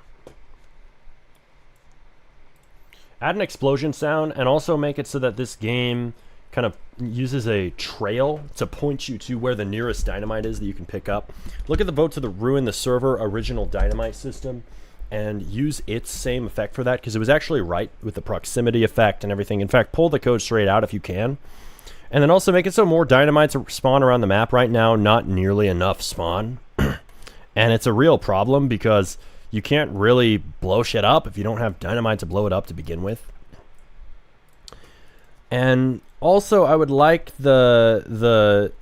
Add an explosion sound and also make it so that this game kind of uses a trail to point you to where the nearest dynamite is that you can pick up. Look at the vote to the ruin the server original dynamite system and use its same effect for that, because it was actually right with the proximity effect and everything. In fact, pull the code straight out if you can. And then also make it so more dynamites spawn around the map. Right now, not nearly enough spawn. And it's a real problem because you can't really blow shit up if you don't have dynamite to blow it up to begin with. And also, I would like the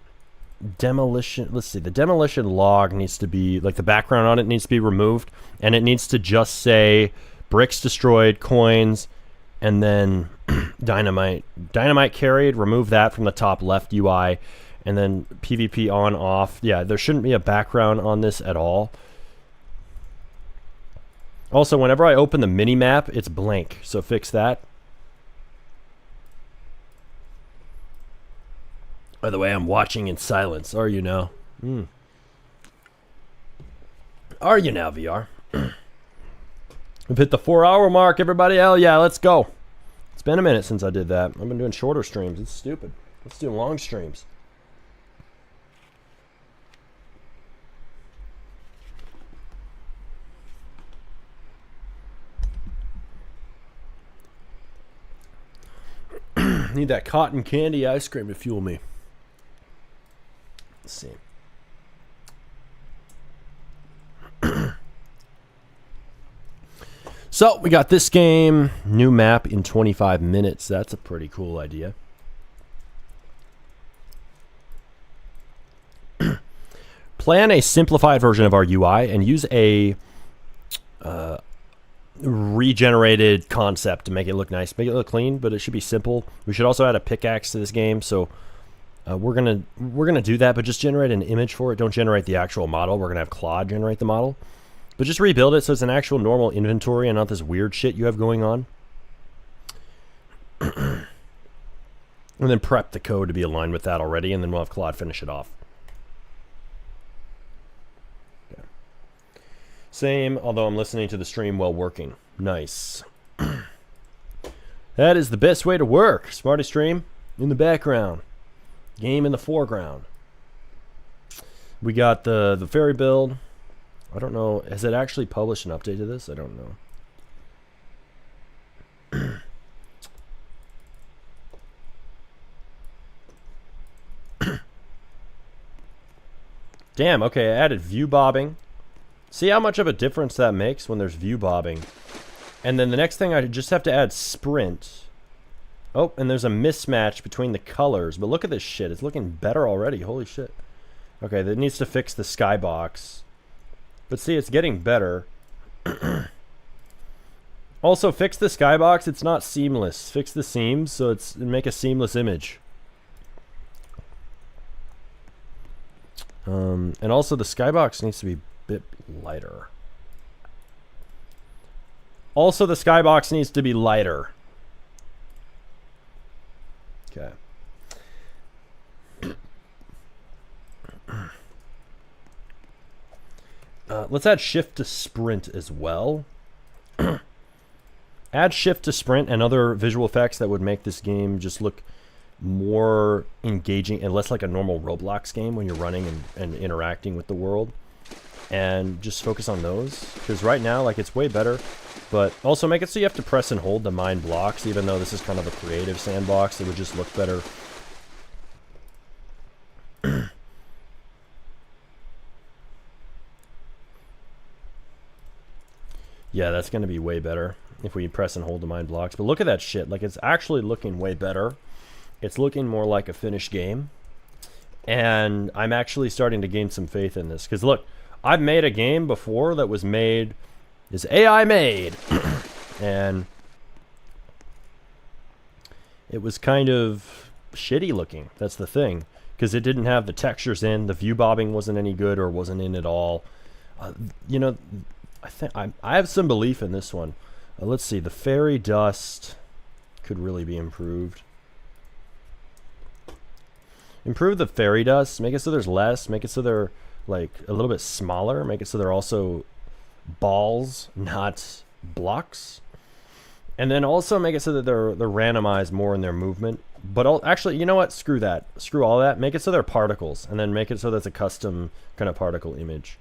demolition. Let's see, the demolition log needs to be, like, the background on it needs to be removed, and it needs to just say bricks destroyed, coins, and then dynamite carried. Remove that from the top left UI, and then PvP on off. Yeah, there shouldn't be a background on this at all. Also, whenever I open the mini map, it's blank, so fix that. By the way, I'm watching in silence. Are you now? Are you now, VR? We've hit the 4-hour mark, everybody. Hell yeah, let's go. It's been a minute since I did that. I've been doing shorter streams. It's stupid. Let's do long streams. Need that cotton candy ice cream to fuel me. Let's see. So we got this game, new map in 25 minutes. That's a pretty cool idea. Plan a simplified version of our UI and use a regenerated concept to make it look nice, make it look clean, but it should be simple. We should also add a pickaxe to this game, so we're gonna do that, but just generate an image for it. Don't generate the actual model. We're gonna have Claude generate the model, but just rebuild it so it's an actual normal inventory and not this weird shit you have going on. And then prep the code to be aligned with that already, and then we'll have Claude finish it off. Okay. Same, although I'm listening to the stream while working. Nice. That is the best way to work. Smarty stream in the background. Game in the foreground. We got the fairy build. I don't know. Has it actually published an update to this? I don't know. Damn, okay, I added view bobbing. See how much of a difference that makes when there's view bobbing. And then the next thing, I just have to add sprint. Oh, and there's a mismatch between the colors. But look at this shit. It's looking better already. Holy shit. Okay, that needs to fix the skybox. But see, it's getting better. Also, fix the skybox. It's not seamless. Fix the seams so make a seamless image. And also the skybox needs to be a bit lighter. Also, the skybox needs to be lighter. Okay. Let's add shift to sprint as well. Add shift to sprint and other visual effects that would make this game just look more engaging and less like a normal Roblox game when you're running and interacting with the world. And just focus on those, because right now, like, it's way better. But also make it so you have to press and hold to mine blocks, even though this is kind of a creative sandbox. It would just look better. Yeah, that's going to be way better if we press and hold to mine blocks. But look at that shit. Like, it's actually looking way better. It's looking more like a finished game. And I'm actually starting to gain some faith in this. Because look, I've made a game before that was made, is AI made. And it was kind of shitty looking. That's the thing. Because it didn't have the textures in. The view bobbing wasn't any good or wasn't in at all. You know, I have some belief in this one. Let's see. The fairy dust could really be improved. Improve the fairy dust. Make it so there's less. Make it so they're like a little bit smaller. Make it so they're also balls, not blocks. And then also make it so that they're randomized more in their movement. But actually, you know what? Screw that. Screw all that. Make it so they're particles, and then make it so that's a custom kind of particle image.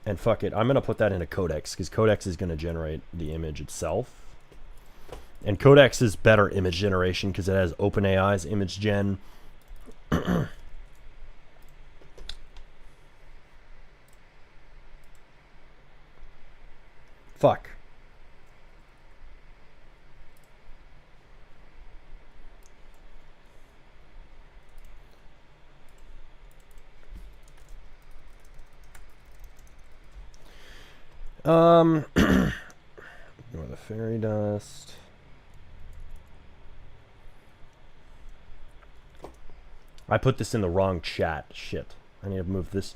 And fuck it, I'm gonna put that into Codex because Codex is gonna generate the image itself. And Codex is better image generation because it has OpenAI's image gen. Fuck. Ignore the fairy dust. I put this in the wrong chat. Shit. I need to move this.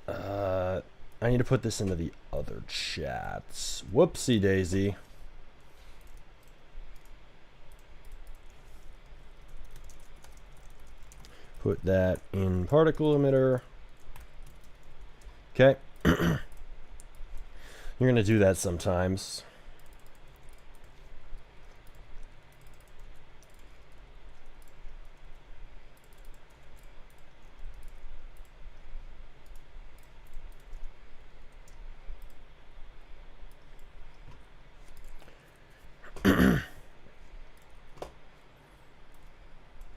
I need to put this into the other chats. Whoopsie daisy. Put that in particle emitter. Okay. You're going to do that sometimes.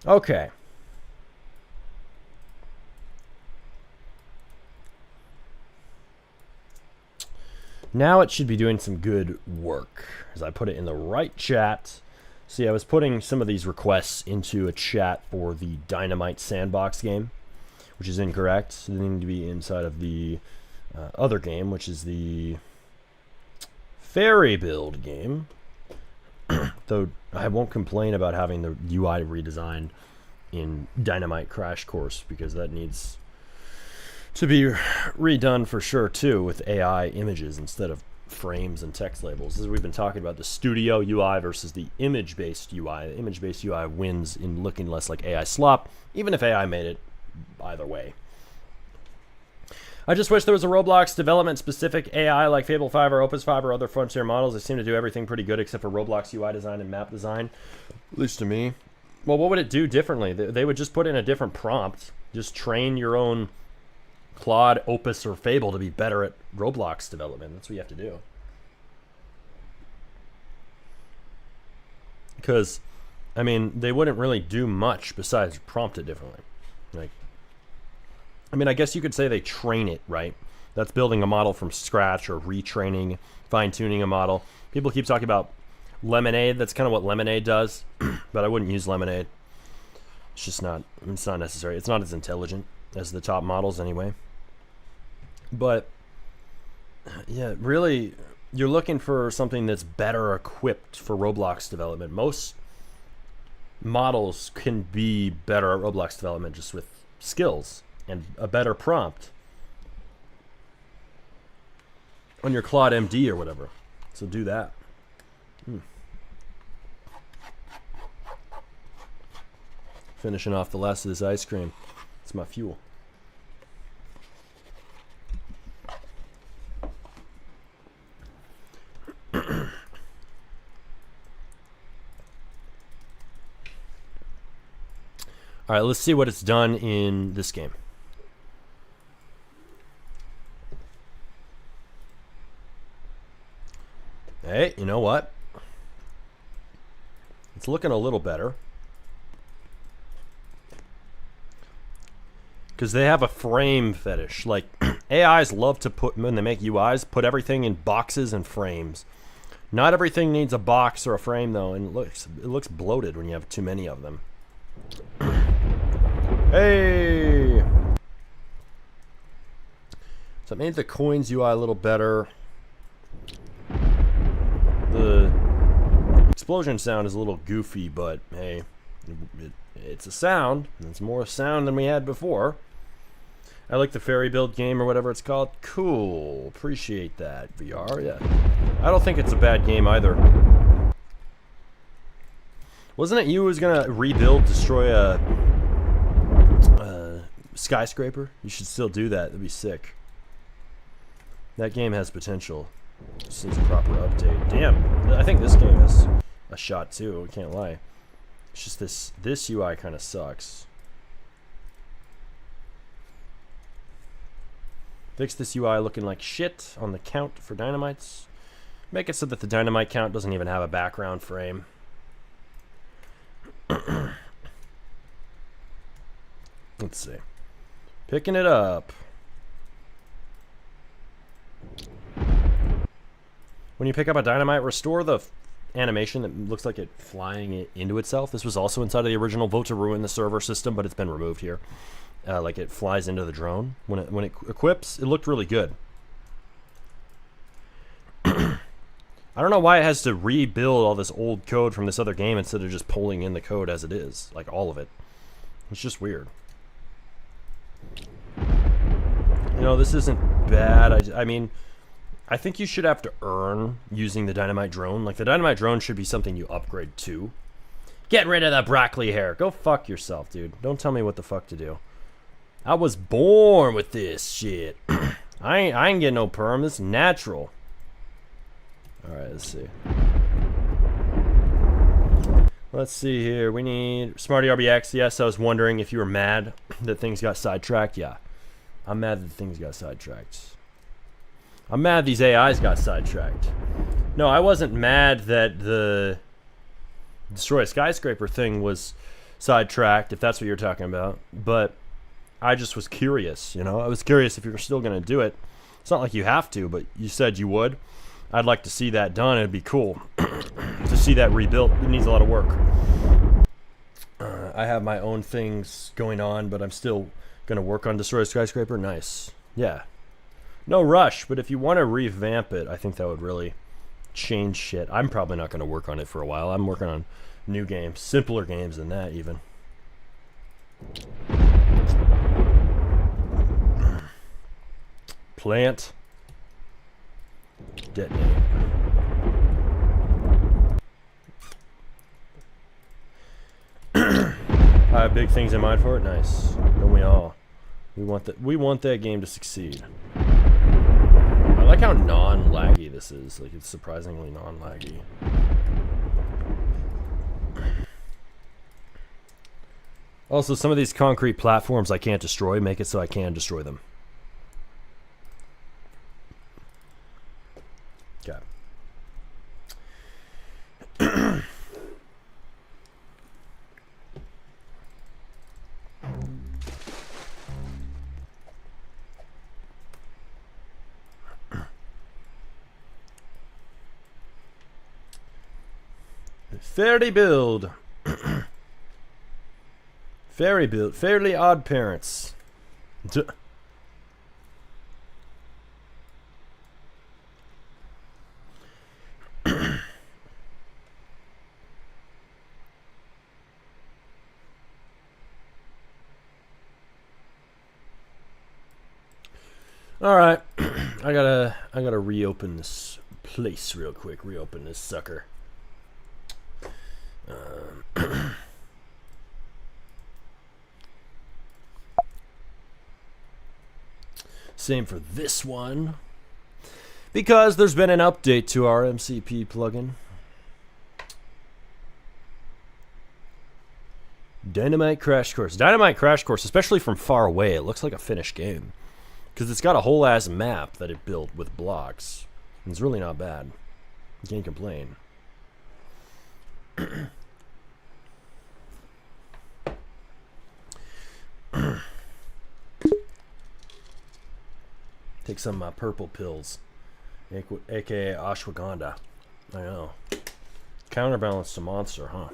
Okay. Now it should be doing some good work, as I put it in the right chat. See, I was putting some of these requests into a chat for the Dynamite Sandbox game, which is incorrect. They need to be inside of the other game, which is the Fairy Build game. Though I won't complain about having the UI redesigned in Dynamite Crash Course, because that needs to be redone for sure too, with AI images instead of frames and text labels. As we've been talking about, the studio UI versus the image-based UI. The image-based UI wins in looking less like AI slop, even if AI made it either way. I just wish there was a Roblox development-specific AI like Fable 5 or Opus 5 or other Frontier models. They seem to do everything pretty good except for Roblox UI design and map design, at least to me. Well, what would it do differently? They would just put in a different prompt. Just train your own Claude, Opus, or Fable to be better at Roblox development. That's what you have to do. Because, I mean, they wouldn't really do much besides prompt it differently. Like, I mean, I guess you could say they train it, right? That's building a model from scratch or retraining, fine-tuning a model. People keep talking about Lemonade. That's kind of what Lemonade does, but I wouldn't use Lemonade. It's just not, it's not necessary. It's not as intelligent as the top models anyway. But yeah, really, you're looking for something that's better equipped for Roblox development. Most models can be better at Roblox development just with skills and a better prompt on your Claude MD or whatever. So do that. Finishing off the last of this ice cream. It's my fuel. All right, let's see what it's done in this game. Hey, you know what? It's looking a little better. Because they have a frame fetish. Like, AIs love to put, when they make UIs, put everything in boxes and frames. Not everything needs a box or a frame, though, and it looks bloated when you have too many of them. Hey! So it made the coins UI a little better. The explosion sound is a little goofy, but hey, it's a sound. It's more sound than we had before. I like the Fairy Build game or whatever it's called. Cool. Appreciate that, VR. Yeah. I don't think it's a bad game either. Wasn't it you who was going to rebuild, destroy a skyscraper? You should still do that. That'd be sick. That game has potential. Just needs a proper update. Damn. I think this game has a shot too. I can't lie. It's just this UI kind of sucks. Fix this UI looking like shit on the count for dynamites. Make it so that the dynamite count doesn't even have a background frame. Let's see. Picking it up. When you pick up a dynamite, restore the animation that looks like it flying it into itself. This was also inside of the original Vote to Ruin the server system, but it's been removed here. Like it flies into the drone. When it equips, it looked really good. I don't know why it has to rebuild all this old code from this other game instead of just pulling in the code as it is. Like all of it. It's just weird. You know, this isn't bad. I mean, I think you should have to earn using the dynamite drone. Like the dynamite drone should be something you upgrade to. Get rid of the broccoli hair. Go fuck yourself, dude. Don't tell me what the fuck to do. I was born with this shit. I ain't getting no perm. This is natural. Alright, let's see. Let's see here. We need Smarty RBX. Yes, I was wondering if you were mad that things got sidetracked. Yeah. I'm mad that things got sidetracked. I'm mad these AIs got sidetracked. No, I wasn't mad that the Destroy a Skyscraper thing was sidetracked if that's what you're talking about. But I just was curious, you know. I was curious if you were still going to do it. It's not like you have to, but you said you would. I'd like to see that done. It'd be cool to see that rebuilt. It needs a lot of work. I have my own things going on, but I'm still going to work on Destroy Skyscraper. Nice. Yeah. No rush, but if you want to revamp it, I think that would really change shit. I'm probably not going to work on it for a while. I'm working on new games, simpler games than that even. Plant. Detonate. I have big things in mind for it. Nice. Don't we all? We want that game to succeed. I like how non-laggy this is. Like, it's surprisingly non-laggy. Also, some of these concrete platforms I can't destroy make it so I can destroy them. Okay. Fairly build. Fairy build. Fairly Odd Parents. All right, I gotta reopen this place real quick. Reopen this sucker. Same for this one, because there's been an update to our MCP plugin. Dynamite Crash Course. Dynamite Crash Course, especially from far away, it looks like a finished game. Because it's got a whole ass map that it built with blocks. And it's really not bad. You can't complain. Take some purple pills, aka ashwagandha. I know. Counterbalance to monster, huh?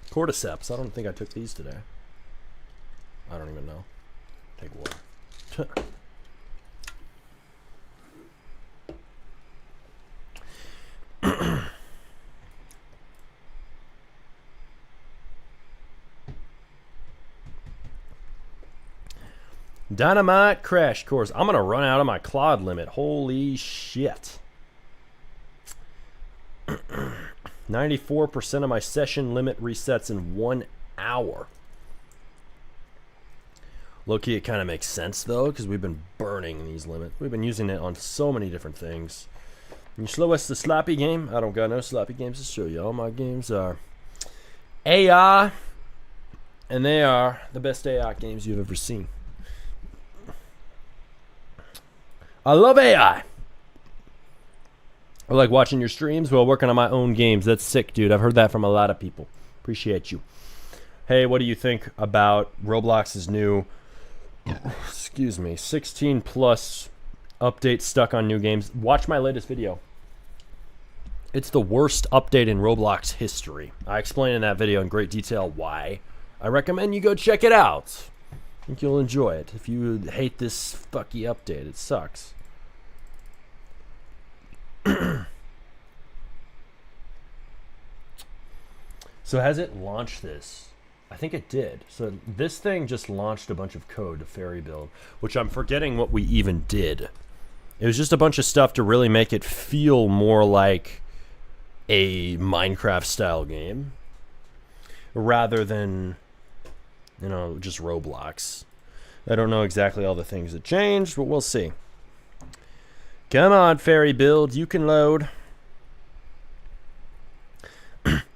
Cordyceps. I don't think I took these today. I don't even know. Take water. Dynamite Crash Course. I'm going to run out of my cloud limit. Holy shit. 94% of my session limit resets in 1 hour. Low-key, it kind of makes sense, though, because we've been burning these limits. We've been using it on so many different things. Can you slow us the sloppy game? I don't got no sloppy games to show you. All my games are AI, and they are the best AI games you've ever seen. I love AI. I like watching your streams while working on my own games. That's sick, dude. I've heard that from a lot of people. Appreciate you. Hey, what do you think about Roblox's new, excuse me, 16 plus update stuck on new games? Watch my latest video. It's the worst update in Roblox history. I explain in that video in great detail why. I recommend you go check it out. I think you'll enjoy it. If you hate this fucky update, it sucks. So has it launched this? I think it did. So this thing just launched a bunch of code to Fairy Build, which I'm forgetting what we even did. It was just a bunch of stuff to really make it feel more like a Minecraft style game rather than, you know, just Roblox. I don't know exactly all the things that changed, but we'll see. Come on, Fairy Build, you can load.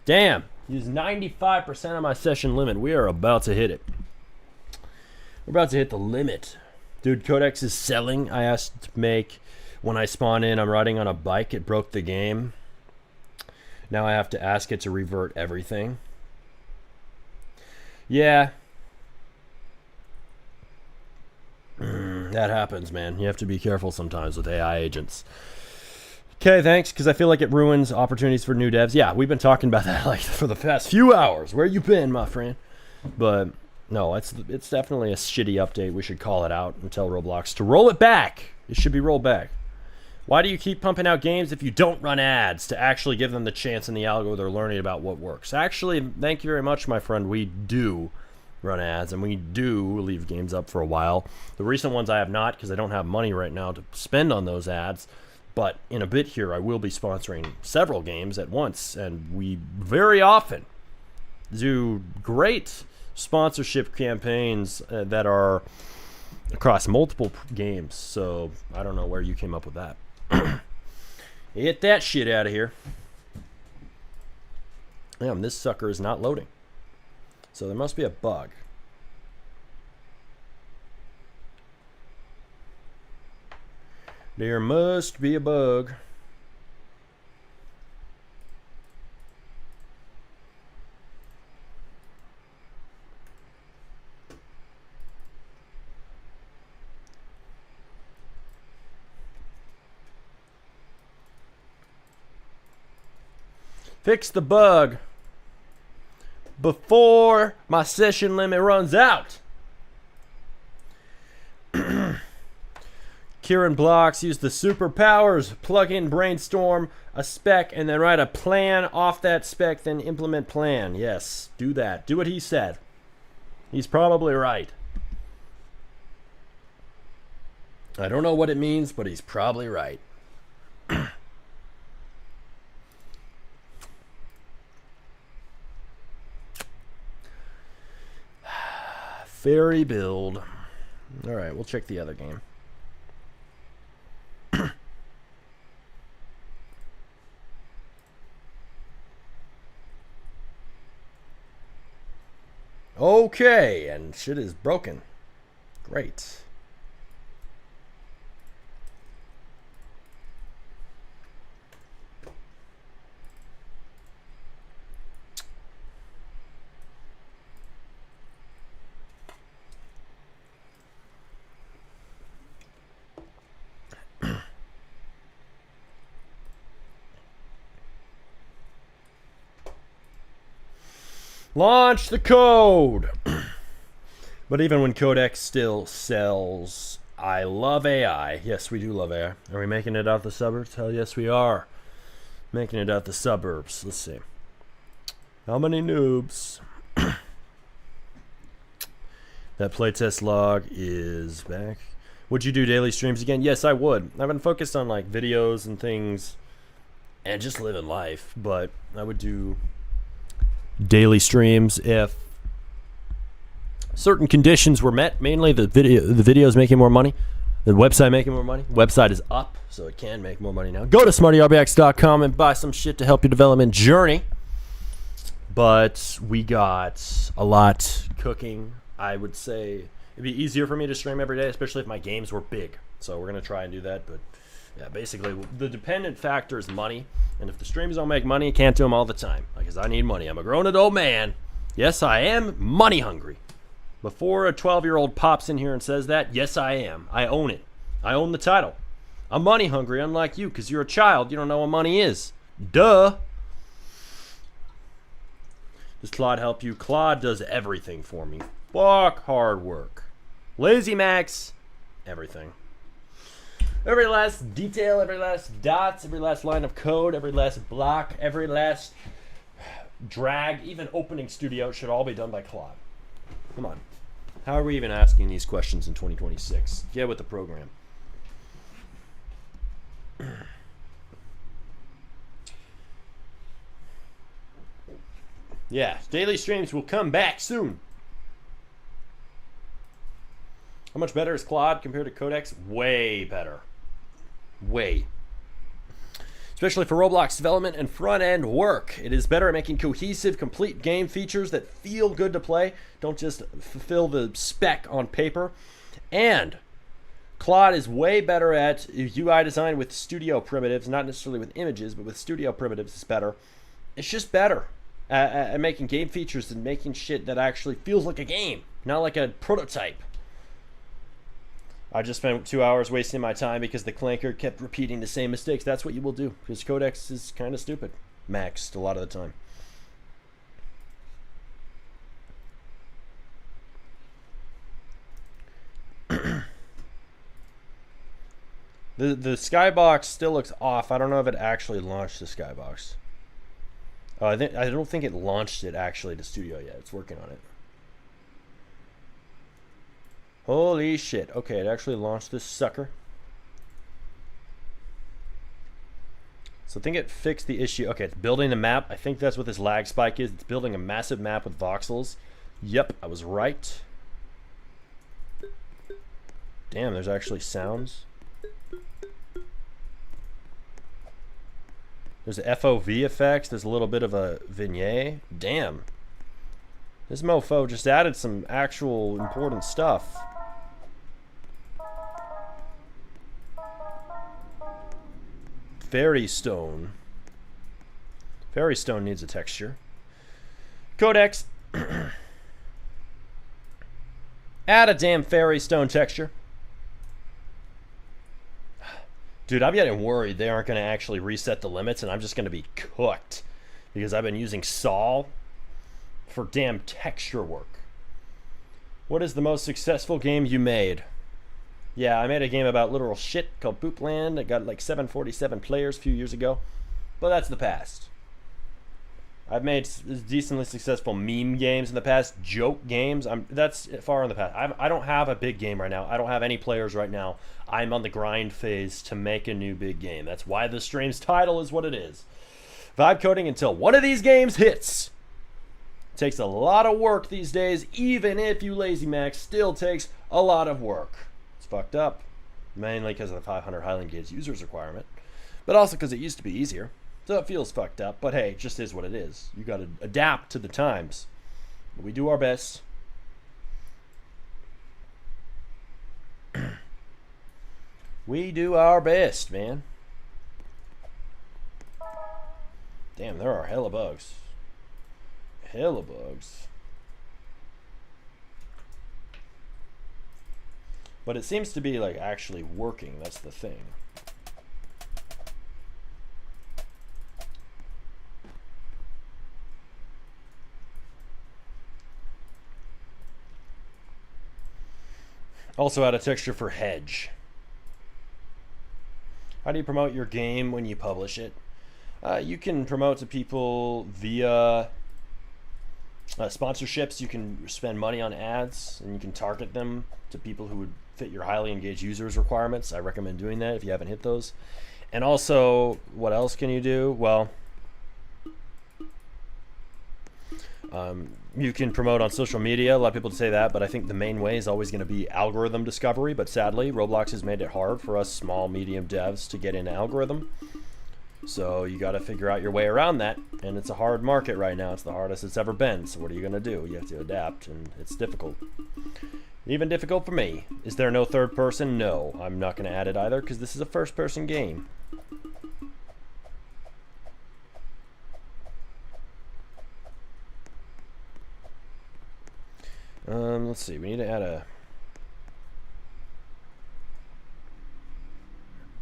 Damn, use 95% of my session limit. We are about to hit it. We're about to hit the limit. Dude, Codex is selling. I asked to make When I spawn in, I'm riding on a bike. It broke the game. Now I have to ask it to revert everything. Yeah. That happens, man. You have to be careful sometimes with AI agents. Okay, thanks, because I feel like it ruins opportunities for new devs. Yeah, we've been talking about that like for the past few hours. Where you been, my friend? But no, it's definitely a shitty update. We should call it out and tell Roblox to roll it back. It should be rolled back. Why do you keep pumping out games if you don't run ads to actually give them the chance in the algo they're learning about what works? Actually, thank you very much, my friend. We do run ads, and we do leave games up for a while. The recent ones I have not, because I don't have money right now to spend on those ads. But in a bit here, I will be sponsoring several games at once, and we very often do great sponsorship campaigns that are across multiple games. So I don't know where you came up with that. Get that shit out of here. Damn, this sucker is not loading. So there must be a bug. There must be a bug. Fix the bug before my session limit runs out. Kieran Blocks, use the superpowers, plug in brainstorm a spec, and then write a plan off that spec, then implement plan. Yes, do that. Do what he said. He's probably right. I don't know what it means, but he's probably right. Fairy build. All right, we'll check the other game. Okay, and shit is broken. Great. Launch the code. But even when Codex still sells, I love AI. Yes, we do love AI. Are we making it out the suburbs? Hell yes, we are. Making it out the suburbs. Let's see. How many noobs? That playtest log is back. Would you do daily streams again? Yes, I would. I've been focused on like videos and things and just living life, but I would do daily streams if certain conditions were met. Mainly the videos making more money, the website making more money. Website is up, so it can make more money now. Go to smartyrbx.com and buy some shit to help your development journey. But we got a lot cooking. I would say it'd be easier for me to stream every day, especially if my games were big. So we're gonna try and do that. But yeah, basically the dependent factor is money. And if the streams don't make money, I can't do them all the time. Because I need money. I'm a grown adult man. Yes, I am money hungry. Before a 12-year-old pops in here and says that, yes, I am. I own it. I own the title. I'm money hungry, unlike you, because you're a child. You don't know what money is. Duh. Does Claude help you? Claude does everything for me. Fuck hard work. Lazy Max, everything. Every last detail, every last dots, every last line of code, every last block, every last drag, even opening studio should all be done by Claude. Come on. How are we even asking these questions in 2026? Get with the program. Yeah, daily streams will come back soon. How much better is Claude compared to Codex? Way better. Way. Especially for Roblox development and front-end work. It is better at making cohesive, complete game features that feel good to play. Don't just fulfill the spec on paper. And Claude is way better at UI design with studio primitives, not necessarily with images, but with studio primitives is better. It's just better at making game features and making shit that actually feels like a game, not like a prototype. I just spent 2 hours wasting my time because the clanker kept repeating the same mistakes. That's what you will do, because Codex is kind of stupid, maxed a lot of the time. The Skybox still looks off. I don't know if it actually launched the Skybox. I don't think it launched it actually to Studio yet. It's working on it. Holy shit. Okay, it actually launched this sucker. So I think it fixed the issue. Okay, it's building the map. I think that's what this lag spike is. It's building a massive map with voxels. Yep, I was right. Damn, there's actually sounds. There's FOV effects. There's a little bit of a vignette. Damn. This mofo just added some actual important stuff. Fairy Stone. Fairy Stone needs a texture. Codex. Add a damn Fairy Stone texture. Dude, I'm getting worried they aren't going to actually reset the limits and I'm just going to be cooked. Because I've been using Sol for damn texture work. What is the most successful game you made? Yeah, I made a game about literal shit called Boopland. It got like 747 players a few years ago. But that's the past. I've made decently successful meme games in the past, joke games. That's far in the past. I don't have a big game right now. I don't have any players right now. I'm on the grind phase to make a new big game. That's why the stream's title is what it is. Vibe coding until one of these games hits. It takes a lot of work these days. Even if you lazy max, still takes a lot of work. It's fucked up. Mainly because of the 500 Highland Gates users requirement. But also because it used to be easier. So it feels fucked up, but hey, it just is what it is. You gotta adapt to the times. But we do our best. We do our best, man. Damn, there are hella bugs. Hella bugs. But it seems to be like actually working, that's the thing. Also add a texture for hedge. How do you promote your game when you publish it? You can promote to people via sponsorships. You can spend money on ads, and you can target them to people who would fit your highly engaged users requirements. I recommend doing that if you haven't hit those. And also, what else can you do? Well, you can promote on social media. A lot of people say that, but I think the main way is always going to be algorithm discovery. But sadly, Roblox has made it hard for us small, medium devs to get in algorithm. So you got to figure out your way around that. And it's a hard market right now. It's the hardest it's ever been. So what are you going to do? You have to adapt, and it's difficult. Even difficult for me. Is there no third person? No, I'm not going to add it either because this is a first-person game. Let's see, we need to add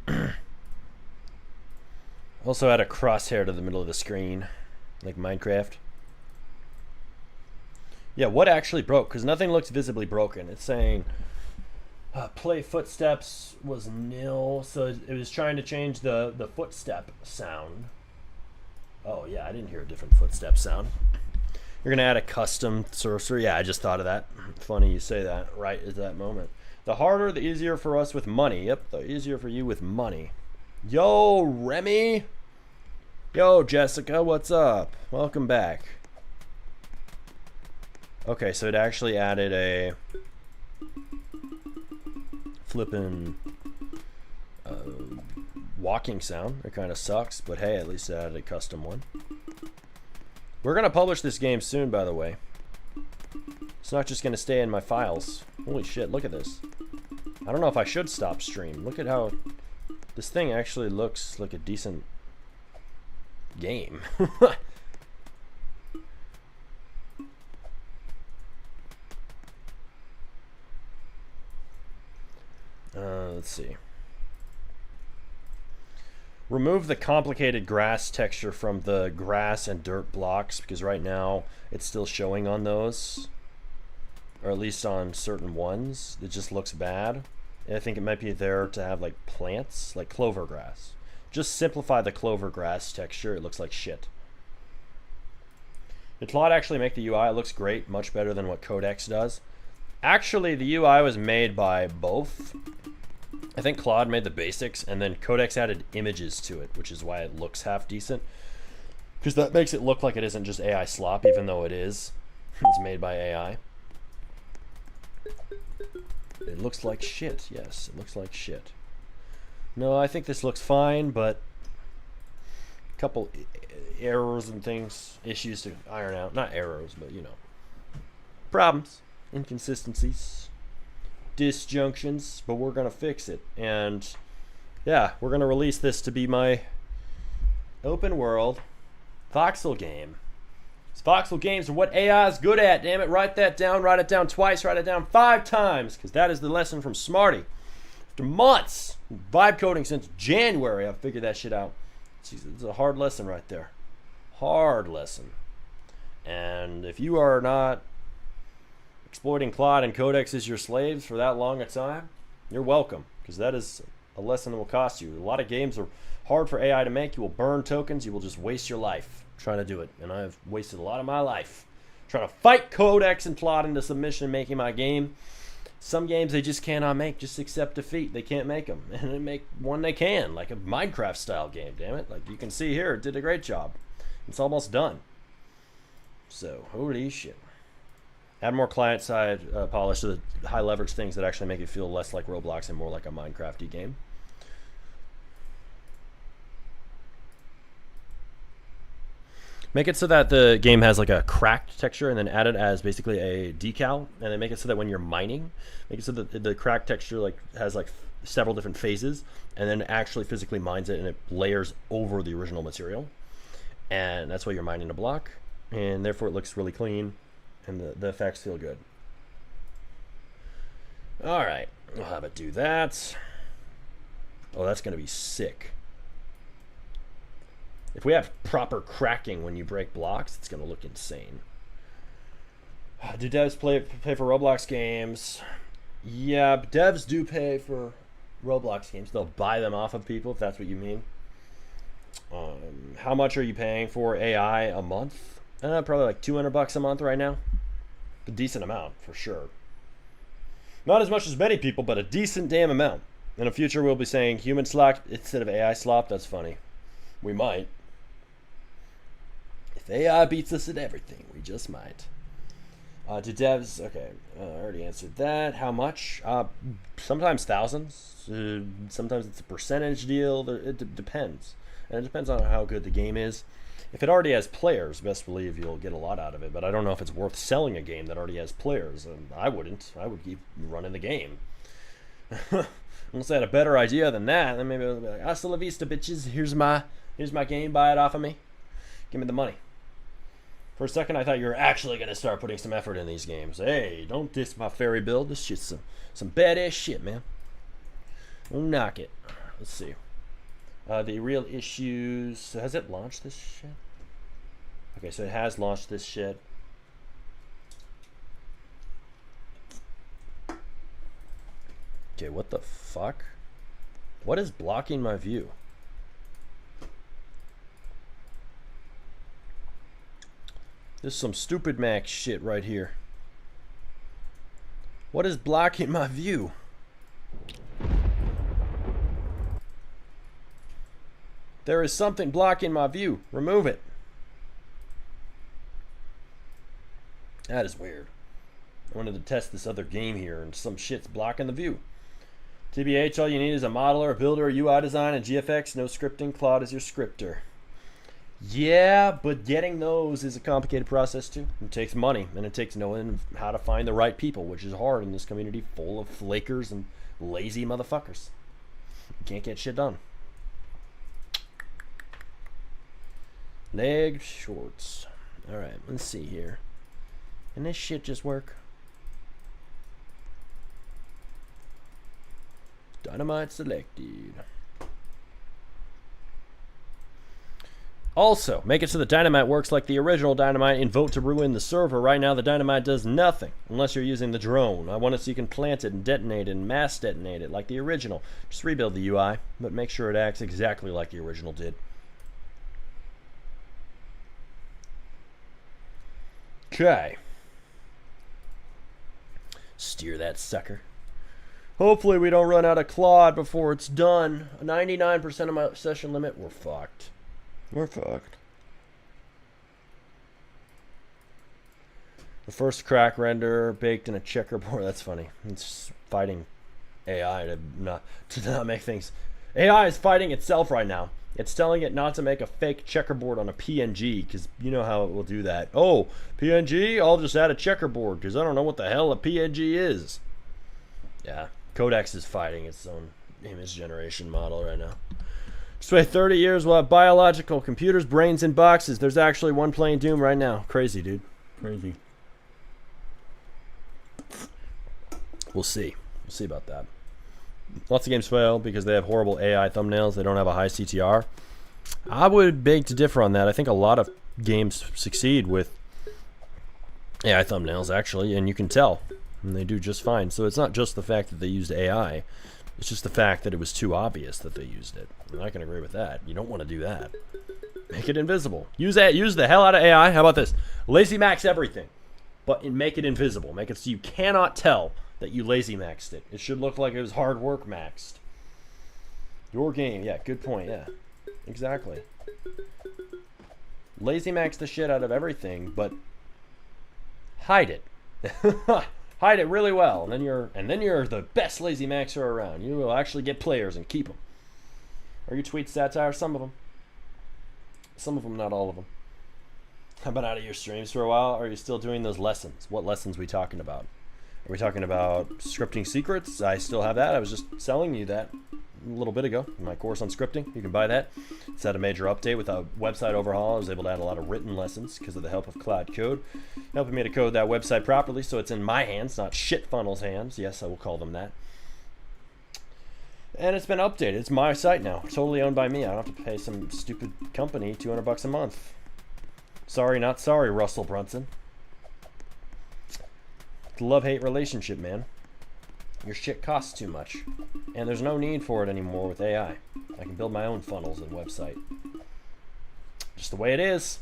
a also add a crosshair to the middle of the screen, like Minecraft. Yeah, what actually broke? Because nothing looks visibly broken. It's saying play footsteps was nil, so it was trying to change the footstep sound. Oh yeah, I didn't hear a different footstep sound. You're gonna add a custom sorcerer. Yeah, I just thought of that. Funny you say that right at that moment. The harder, the easier for us with money. Yep, the easier for you with money. Yo, Remy. Yo, Jessica, what's up? Welcome back. Okay, so it actually added a flippin' walking sound. It kind of sucks, but hey, at least it added a custom one. We're going to publish this game soon, by the way. It's not just going to stay in my files. Holy shit, look at this. I don't know if I should stop stream. Look at how this thing actually looks like a decent game. Let's see. Remove the complicated grass texture from the grass and dirt blocks, because right now it's still showing on those, or at least on certain ones. It just looks bad. And I think it might be there to have like plants, like clover grass. Just simplify the clover grass texture. It looks like shit. Did Claude actually make the UI? It looks great, much better than what Codex does. Actually, the UI was made by both. I think Claude made the basics, and then Codex added images to it, which is why it looks half decent. Because that makes it look like it isn't just AI slop, even though it is. It's made by AI. It looks like shit. Yes, it looks like shit. No, I think this looks fine, but a couple errors and things, issues to iron out. Not errors, but you know, problems, inconsistencies, disjunctions, but we're gonna fix it. And yeah, we're gonna release this to be my open world voxel game. Voxel games are what AI is good at. Damn it, write that down, write it down twice, write it down 5 times, because that is the lesson from Smarty. After months vibe coding since January, I've figured that shit out. It's a hard lesson right there. Hard lesson. And if you are not exploiting Claude and Codex as your slaves for that long a time, you're welcome, because that is a lesson that will cost you. A lot of games are hard for AI to make. You will burn tokens. You will just waste your life trying to do it. And I've wasted a lot of my life trying to fight Codex and Claude into submission and making my game. Some games they just cannot make. Just accept defeat. They can't make them. And they make one they can, like a Minecraft style game, damn it. Like you can see here, it did a great job. It's almost done. So, holy shit. Add more client-side polish to the high leverage things that actually make it feel less like Roblox and more like a Minecraft-y game. Make it so that the game has like a cracked texture, and then add it as basically a decal, and then make it so that when you're mining, make it so that the cracked texture like has like several different phases, and then actually physically mines it, and it layers over the original material, and that's why you're mining a block, and therefore it looks really clean, and the effects feel good. All right, we'll have it do that. Oh, that's gonna be sick. If we have proper cracking when you break blocks, it's going to look insane. Do devs pay for Roblox games? Yeah, devs do pay for Roblox games. They'll buy them off of people, if that's what you mean. How much are you paying for AI a month? Probably like $200 a month right now. A decent amount, for sure. Not as much as many people, but a decent damn amount. In the future, we'll be saying human slop instead of AI slop. That's funny. We might. If AI beats us at everything, we just might. Do devs, okay, I already answered that. How much? Sometimes thousands. Sometimes it's a percentage deal. It depends. And it depends on how good the game is. If it already has players, best believe you'll get a lot out of it. But I don't know if it's worth selling a game that already has players. And I wouldn't. I would keep running the game. Unless I had a better idea than that, then maybe I'll be like, hasta la vista, bitches. Here's my game. Buy it off of me. Give me the money. For a second, I thought you were actually going to start putting some effort in these games. Hey, don't diss my fairy build. This shit's some badass shit, man. We'll knock it. Let's see. The real issues. Has it launched this shit? Okay, so it has launched this shit. Okay, what the fuck? What is blocking my view? There's some stupid Mac shit right here. What is blocking my view? There is something blocking my view. Remove it. That is weird. I wanted to test this other game here, and some shit's blocking the view. TBH, all you need is a modeler, a builder, a UI design, and GFX. No scripting. Claude is your scripter. Yeah, but getting those is a complicated process too. It takes money, and it takes knowing how to find the right people, which is hard in this community full of flakers and lazy motherfuckers. You can't get shit done. Leg shorts. Alright, let's see here. Can this shit just work? Dynamite selected. Also, make it so the dynamite works like the original dynamite and vote to ruin the server. Right now, the dynamite does nothing unless you're using the drone. I want it so you can plant it and detonate it and mass detonate it like the original. Just rebuild the UI, but make sure it acts exactly like the original did. Okay. Steer that sucker. Hopefully we don't run out of Claude before it's done. 99% of my session limit, we're fucked. We're fucked. The first crack render baked in a checkerboard. That's funny. It's fighting AI to not make things. AI is fighting itself right now. It's telling it not to make a fake checkerboard on a PNG because you know how it will do that. Oh, PNG? I'll just add a checkerboard because I don't know what the hell a PNG is. Yeah, Codex is fighting its own image generation model right now. Just wait 30 years, we'll have biological computers, brains in boxes. There's actually one playing Doom right now. Crazy, dude. Crazy. We'll see. We'll see about that. Lots of games fail because they have horrible AI thumbnails. They don't have a high CTR. I would beg to differ on that. I think a lot of games succeed with AI thumbnails, actually, and you can tell. And they do just fine. So it's not just the fact that they used AI. It's just the fact that it was too obvious that they used it. And I can agree with that. You don't want to do that. Make it invisible. Use the hell out of AI. How about this? Lazy max everything, but make it invisible. Make it so you cannot tell that you lazy maxed it. It should look like it was hard work maxed. Your game. Yeah, good point. Yeah, exactly. Lazy max the shit out of everything, but hide it. Hide it really well, and then you're the best lazy maxer around. You will actually get players and keep them. Or you tweet satire, some of them. Some of them, not all of them. I've been out of your streams for a while. Are you still doing those lessons? What lessons are we talking about? Are we talking about scripting secrets? I still have that. I was just selling you that a little bit ago. My course on scripting. You can buy that. It's had a major update with a website overhaul. I was able to add a lot of written lessons because of the help of Cloud Code, helping me to code that website properly so it's in my hands, not Shitfunnel's hands. Yes, I will call them that. And it's been updated. It's my site now. Totally owned by me. I don't have to pay some stupid company $200 a month. Sorry, not sorry, Russell Brunson. It's a love-hate relationship, man. Your shit costs too much. And there's no need for it anymore with AI. I can build my own funnels and website. Just the way it is.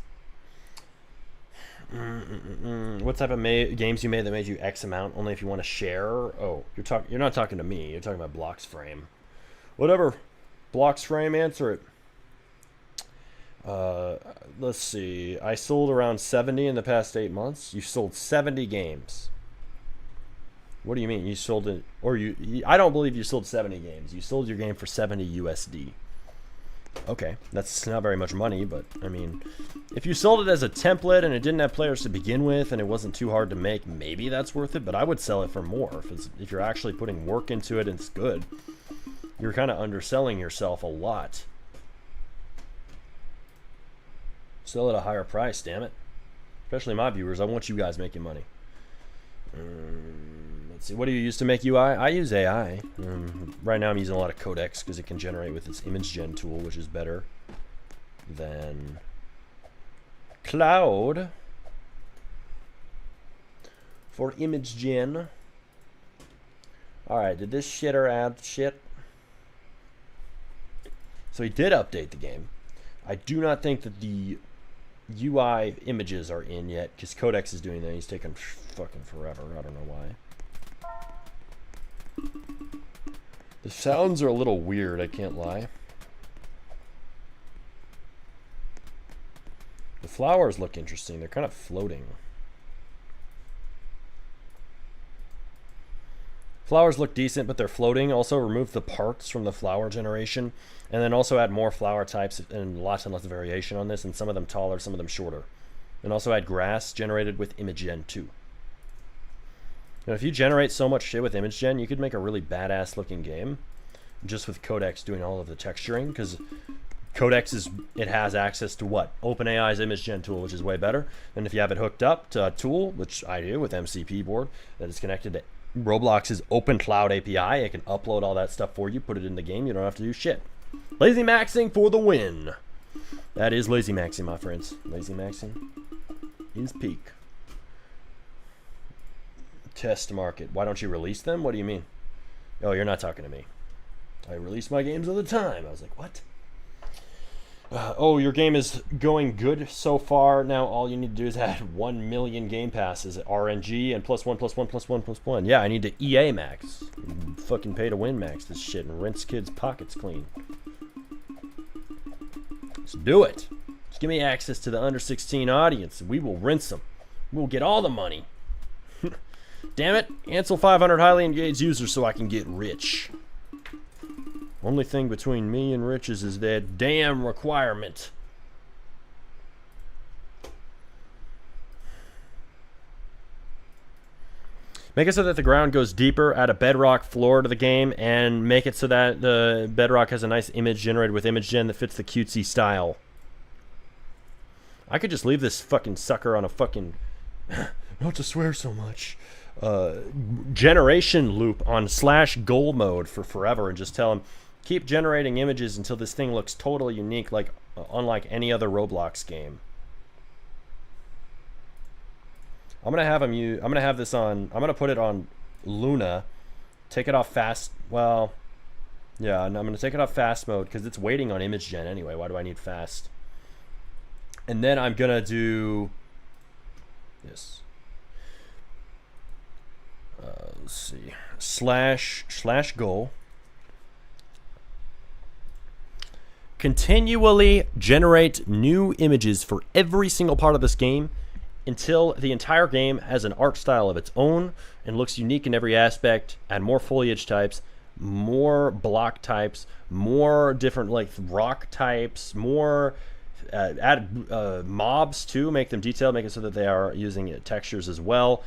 What type of games you made that made you X amount? Only if you want to share? Oh, you're not talking to me. You're talking about Blocks Frame. Whatever. Blocks Frame, answer it. Let's see. I sold around 70 in the past 8 months. You sold 70 games. What do you mean? You sold it, or I don't believe you sold 70 games. You sold your game for 70 USD. Okay, that's not very much money, but I mean, if you sold it as a template and it didn't have players to begin with and it wasn't too hard to make, maybe that's worth it, but I would sell it for more if you're actually putting work into it and it's good. You're kind of underselling yourself a lot. Sell at a higher price, damn it. Especially my viewers. I want you guys making money. Let's see. What do you use to make UI? I use AI. Right now I'm using a lot of Codex because it can generate with its image gen tool, which is better than Cloud for image gen. Alright, did this shitter add shit? So he did update the game. I do not think that the UI images are in yet because Codex is doing that. He's taking fucking forever. I don't know why. The sounds are a little weird, I can't lie. The flowers look interesting. They're kind of floating. Flowers look decent, but they're floating. Also remove the parts from the flower generation, and then also add more flower types and lots variation on this, and some of them taller, some of them shorter. And also add grass generated with image gen too. Now, if you generate so much shit with image gen, you could make a really badass looking game just with Codex doing all of the texturing, because Codex has access to what? OpenAI's image gen tool, which is way better. And if you have it hooked up to a tool, which I do with MCP board, that is connected to Roblox's Open Cloud API, it can upload all that stuff for you, put it in the game. You don't have to do shit. Lazy maxing for the win. That is lazy maxing, my friends. Lazy maxing is peak. Test market. Why don't you release them? What do you mean? Oh, you're not talking to me. I release my games all the time. I was like, what? Oh, your game is going good so far. Now all you need to do is add 1 million game passes at RNG and +1 +1 +1 +1. Yeah, I need to EA max. Fucking pay to win max this shit and rinse kids' pockets clean. Let's do it. Just give me access to the under 16 audience and we will rinse them. We'll get all the money. Damn it. Ansel 500 highly engaged users so I can get rich. Only thing between me and riches is that damn requirement. Make it so that the ground goes deeper, add a bedrock floor to the game, and make it so that the bedrock has a nice image generated with image gen that fits the cutesy style. I could just leave this fucking sucker on a fucking not to swear so much generation loop on /goal mode for forever and just tell him keep generating images until this thing looks totally unique, like unlike any other Roblox game. I'm gonna have this on. I'm gonna put it on Luna. Take it off fast. Well, yeah, and I'm gonna take it off fast mode because it's waiting on image gen anyway. Why do I need fast? And then I'm gonna do this. Let's see. /goal. Continually generate new images for every single part of this game until the entire game has an art style of its own and looks unique in every aspect. Add more foliage types, more block types, more different like rock types, more add mobs too, make them detailed, make it so that they are using textures as well.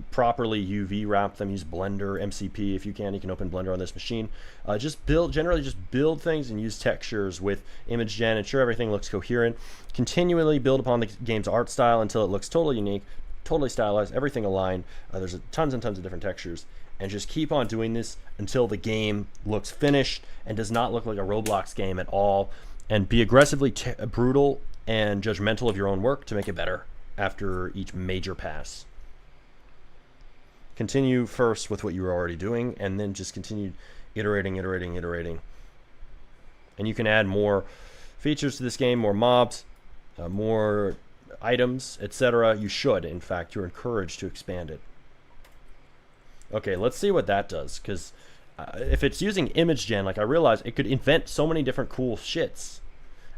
Properly UV wrap them, use Blender, MCP if you can. You can open Blender on this machine. Generally just build things and use textures with image gen, ensure everything looks coherent. Continually build upon the game's art style until it looks totally unique, totally stylized, everything aligned. There's tons and tons of different textures. And just keep on doing this until the game looks finished and does not look like a Roblox game at all. And be aggressively brutal and judgmental of your own work to make it better after each major pass. Continue first with what you were already doing, and then just continue iterating. And you can add more features to this game, more mobs, more items, etc. You should, in fact, you're encouraged to expand it. Okay, let's see what that does, because if it's using image gen, like I realized it could invent so many different cool shits.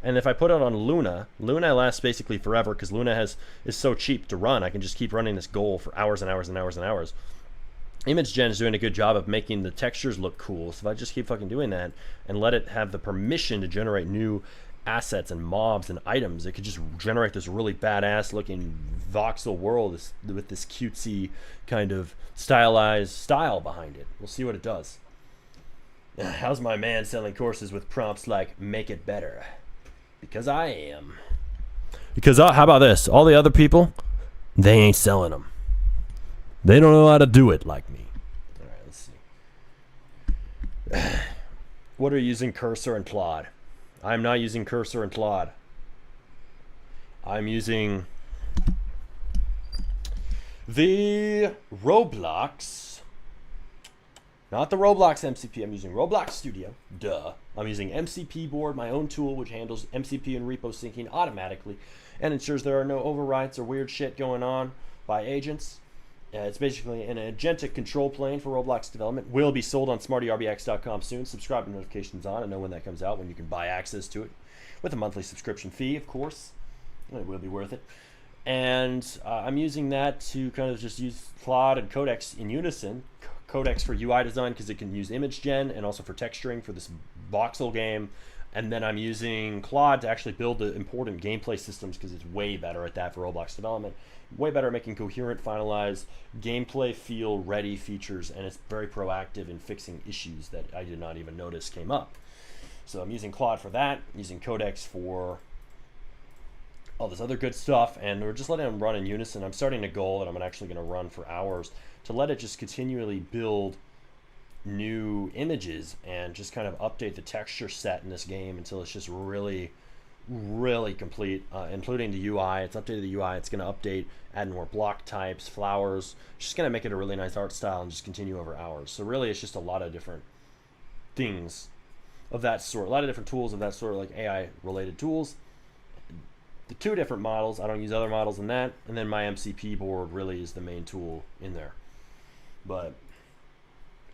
And if I put it on Luna lasts basically forever because Luna is so cheap to run. I can just keep running this goal for hours and hours and hours and hours. Image gen is doing a good job of making the textures look cool. So if I just keep fucking doing that and let it have the permission to generate new assets and mobs and items, it could just generate this really badass looking voxel world with this cutesy kind of stylized style behind it. We'll see what it does. How's my man selling courses with prompts like make it better? Because I am. Because how about this? All the other people, they ain't selling them. They don't know how to do it like me. All right, let's see. What are you using, Cursor and Claude? I'm not using Cursor and Claude. I'm using the Roblox. Not the Roblox MCP, I'm using Roblox Studio, duh. I'm using MCP board, my own tool, which handles MCP and repo syncing automatically and ensures there are no overwrites or weird shit going on by agents. It's basically an agentic control plane for Roblox development. Will be sold on smartyrbx.com soon. Subscribe to notifications on and know when that comes out, when you can buy access to it with a monthly subscription fee, of course. It will be worth it. And I'm using that to kind of just use Claude and Codex in unison. Codex for UI design because it can use image gen, and also for texturing for this voxel game. And then I'm using Claude to actually build the important gameplay systems because it's way better at that for Roblox development. Way better at making coherent, finalized, gameplay feel ready features, and it's very proactive in fixing issues that I did not even notice came up. So I'm using Claude for that, using Codex for all this other good stuff, and we're just letting them run in unison. I'm starting a goal that I'm actually going to run for hours to let it just continually build new images and just kind of update the texture set in this game until it's just really complete, including the UI. It's updated the UI. It's going to update, add more block types, flowers. Just going to make it a really nice art style and just continue over hours. So really it's just a lot of different things of that sort, a lot of different tools of that sort, like AI related tools. The 2 different models, I don't use other models than that, and then my MCP board really is the main tool in there. But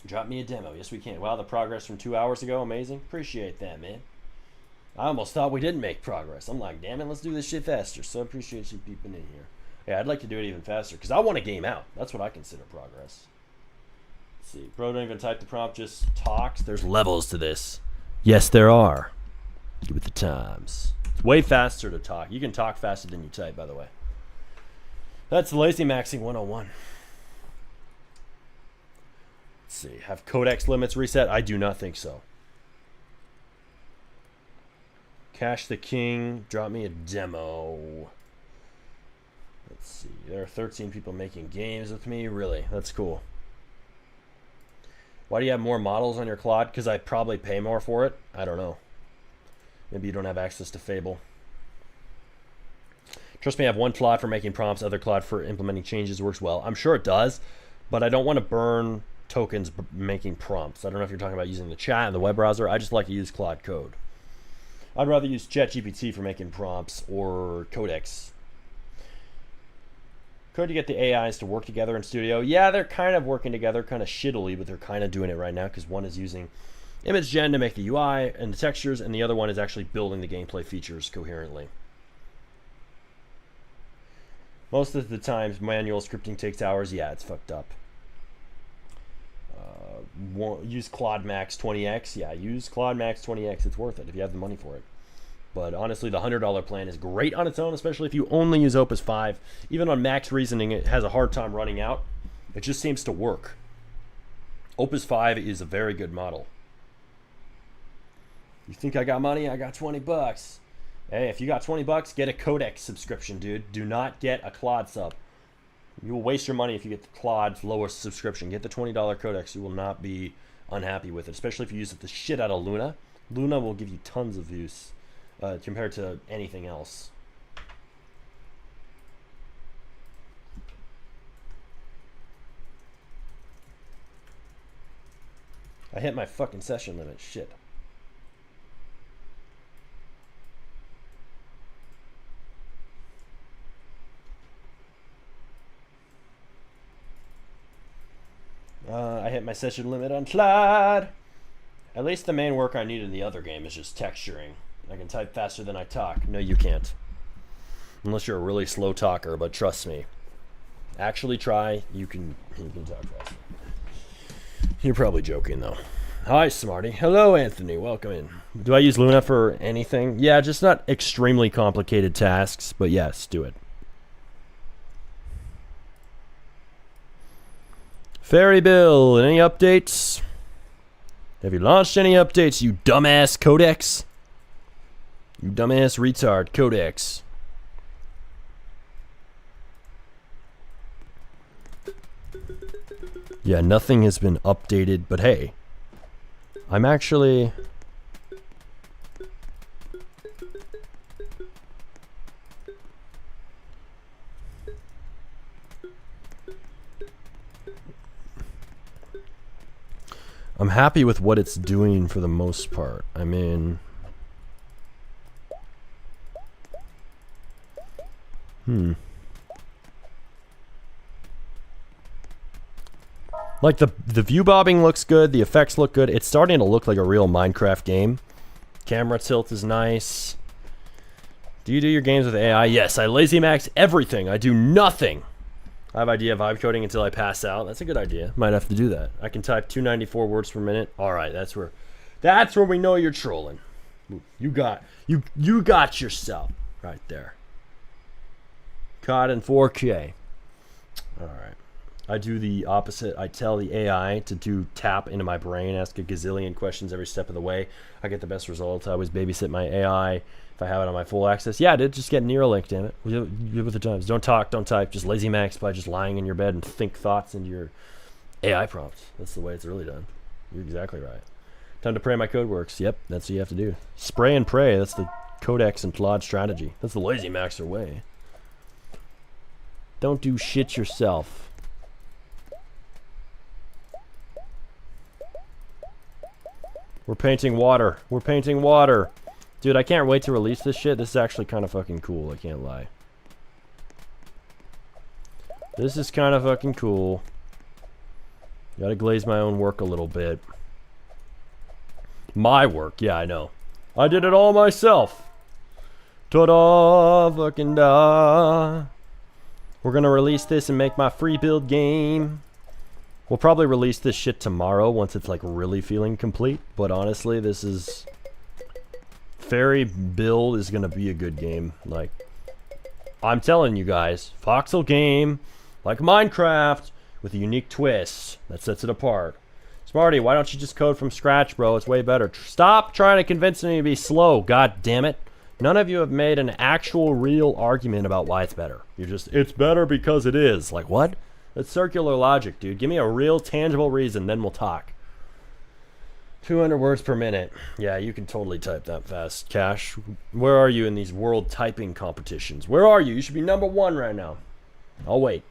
drop me a demo. Yes, we can. Wow, the progress from 2 hours ago, amazing. Appreciate that, man. I almost thought we didn't make progress. I'm like, damn it, let's do this shit faster. So I appreciate you peeping in here. Yeah, I'd like to do it even faster because I want to game out. That's what I consider progress. Let's see, bro, don't even type the prompt, just talks. There's levels to this. Yes, there are. Give it the times. It's way faster to talk. You can talk faster than you type, by the way. That's lazy maxing 101. Let's see. Have codex limits reset? I do not think so. Cash the King. Drop me a demo. Let's see. There are 13 people making games with me. Really? That's cool. Why do you have more models on your Claude? Because I probably pay more for it. I don't know. Maybe you don't have access to Fable. Trust me, I have one Claude for making prompts, other Claude for implementing changes. Works well. I'm sure it does, but I don't want to burn tokens making prompts. I don't know if you're talking about using the chat and the web browser. I just like to use Claude Code. I'd rather use ChatGPT for making prompts or Codex. Could you get the AIs to work together in Studio? Yeah, they're kind of working together, kind of shittily, but they're kind of doing it right now because one is using image gen to make the UI and the textures, and the other one is actually building the gameplay features coherently. Most of the times, manual scripting takes hours. Yeah, it's fucked up. Use Claude Max 20x. Yeah, use Claude Max 20x. It's worth it if you have the money for it. But honestly, the $100 plan is great on its own, especially if you only use Opus 5. Even on max reasoning, it has a hard time running out. It just seems to work. Opus 5 is a very good model. You think I got money? I got 20 bucks. Hey, if you got 20 bucks, get a Codex subscription, dude. Do not get a Claude sub. You will waste your money if you get the Claude's lowest subscription. Get the $20 Codex. You will not be unhappy with it, especially if you use the shit out of Luna. Luna will give you tons of use compared to anything else. I hit my fucking session limit. Shit. I hit my session limit on Claude. At least the main work I need in the other game is just texturing. I can type faster than I talk. No, you can't. Unless you're a really slow talker, but trust me. Actually try. You can talk faster. You're probably joking, though. Hi, Smarty. Hello, Anthony. Welcome in. Do I use Luna for anything? Yeah, just not extremely complicated tasks, but yes, do it. Fairy Bill, any updates? Have you launched any updates, you dumbass Codex? You dumbass retard Codex. Yeah, nothing has been updated, but hey, I'm actually... I'm happy with what it's doing for the most part. I mean... Like the view bobbing looks good, the effects look good. It's starting to look like a real Minecraft game. Camera tilt is nice. Do you do your games with AI? Yes, I lazy max everything. I do nothing I have idea vibe coding until I pass out. That's a good idea. Might have to do that. I can type 294 words per minute. All right, that's where we know you're trolling. You got yourself right there. Caught in 4K. All right. I do the opposite. I tell the AI to tap into my brain, ask a gazillion questions every step of the way. I get the best results. I always babysit my AI if I have it on my full access. Yeah, dude, just get Neuralink, damn it. Live with the times. Don't talk, don't type. Just lazy max by just lying in your bed and think thoughts into your AI prompts. That's the way it's really done. You're exactly right. Time to pray my code works. Yep, that's what you have to do. Spray and pray. That's the Codex and Claude strategy. That's the lazy maxer way. Don't do shit yourself. We're painting water. We're painting water. Dude, I can't wait to release this shit. This is actually kind of fucking cool. I can't lie. This is kind of fucking cool. Gotta glaze my own work a little bit. My work. Yeah, I know. I did it all myself. Ta-da! Fucking da. We're gonna release this and make my free build game. We'll probably release this shit tomorrow once it's like really feeling complete. But honestly, this is... Fairy build is gonna be a good game. Like, I'm telling you guys, voxel game, like Minecraft, with a unique twist that sets it apart. Smarty, why don't you just code from scratch, bro? It's way better. Stop trying to convince me to be slow, god damn it. None of you have made an actual real argument about why it's better. You're just, it's better because it is. Like, what? That's circular logic, dude. Give me a real tangible reason, then we'll talk. 200 words per minute. Yeah, you can totally type that fast. Cash, where are you in these world typing competitions? Where are you? You should be #1 right now. I'll wait.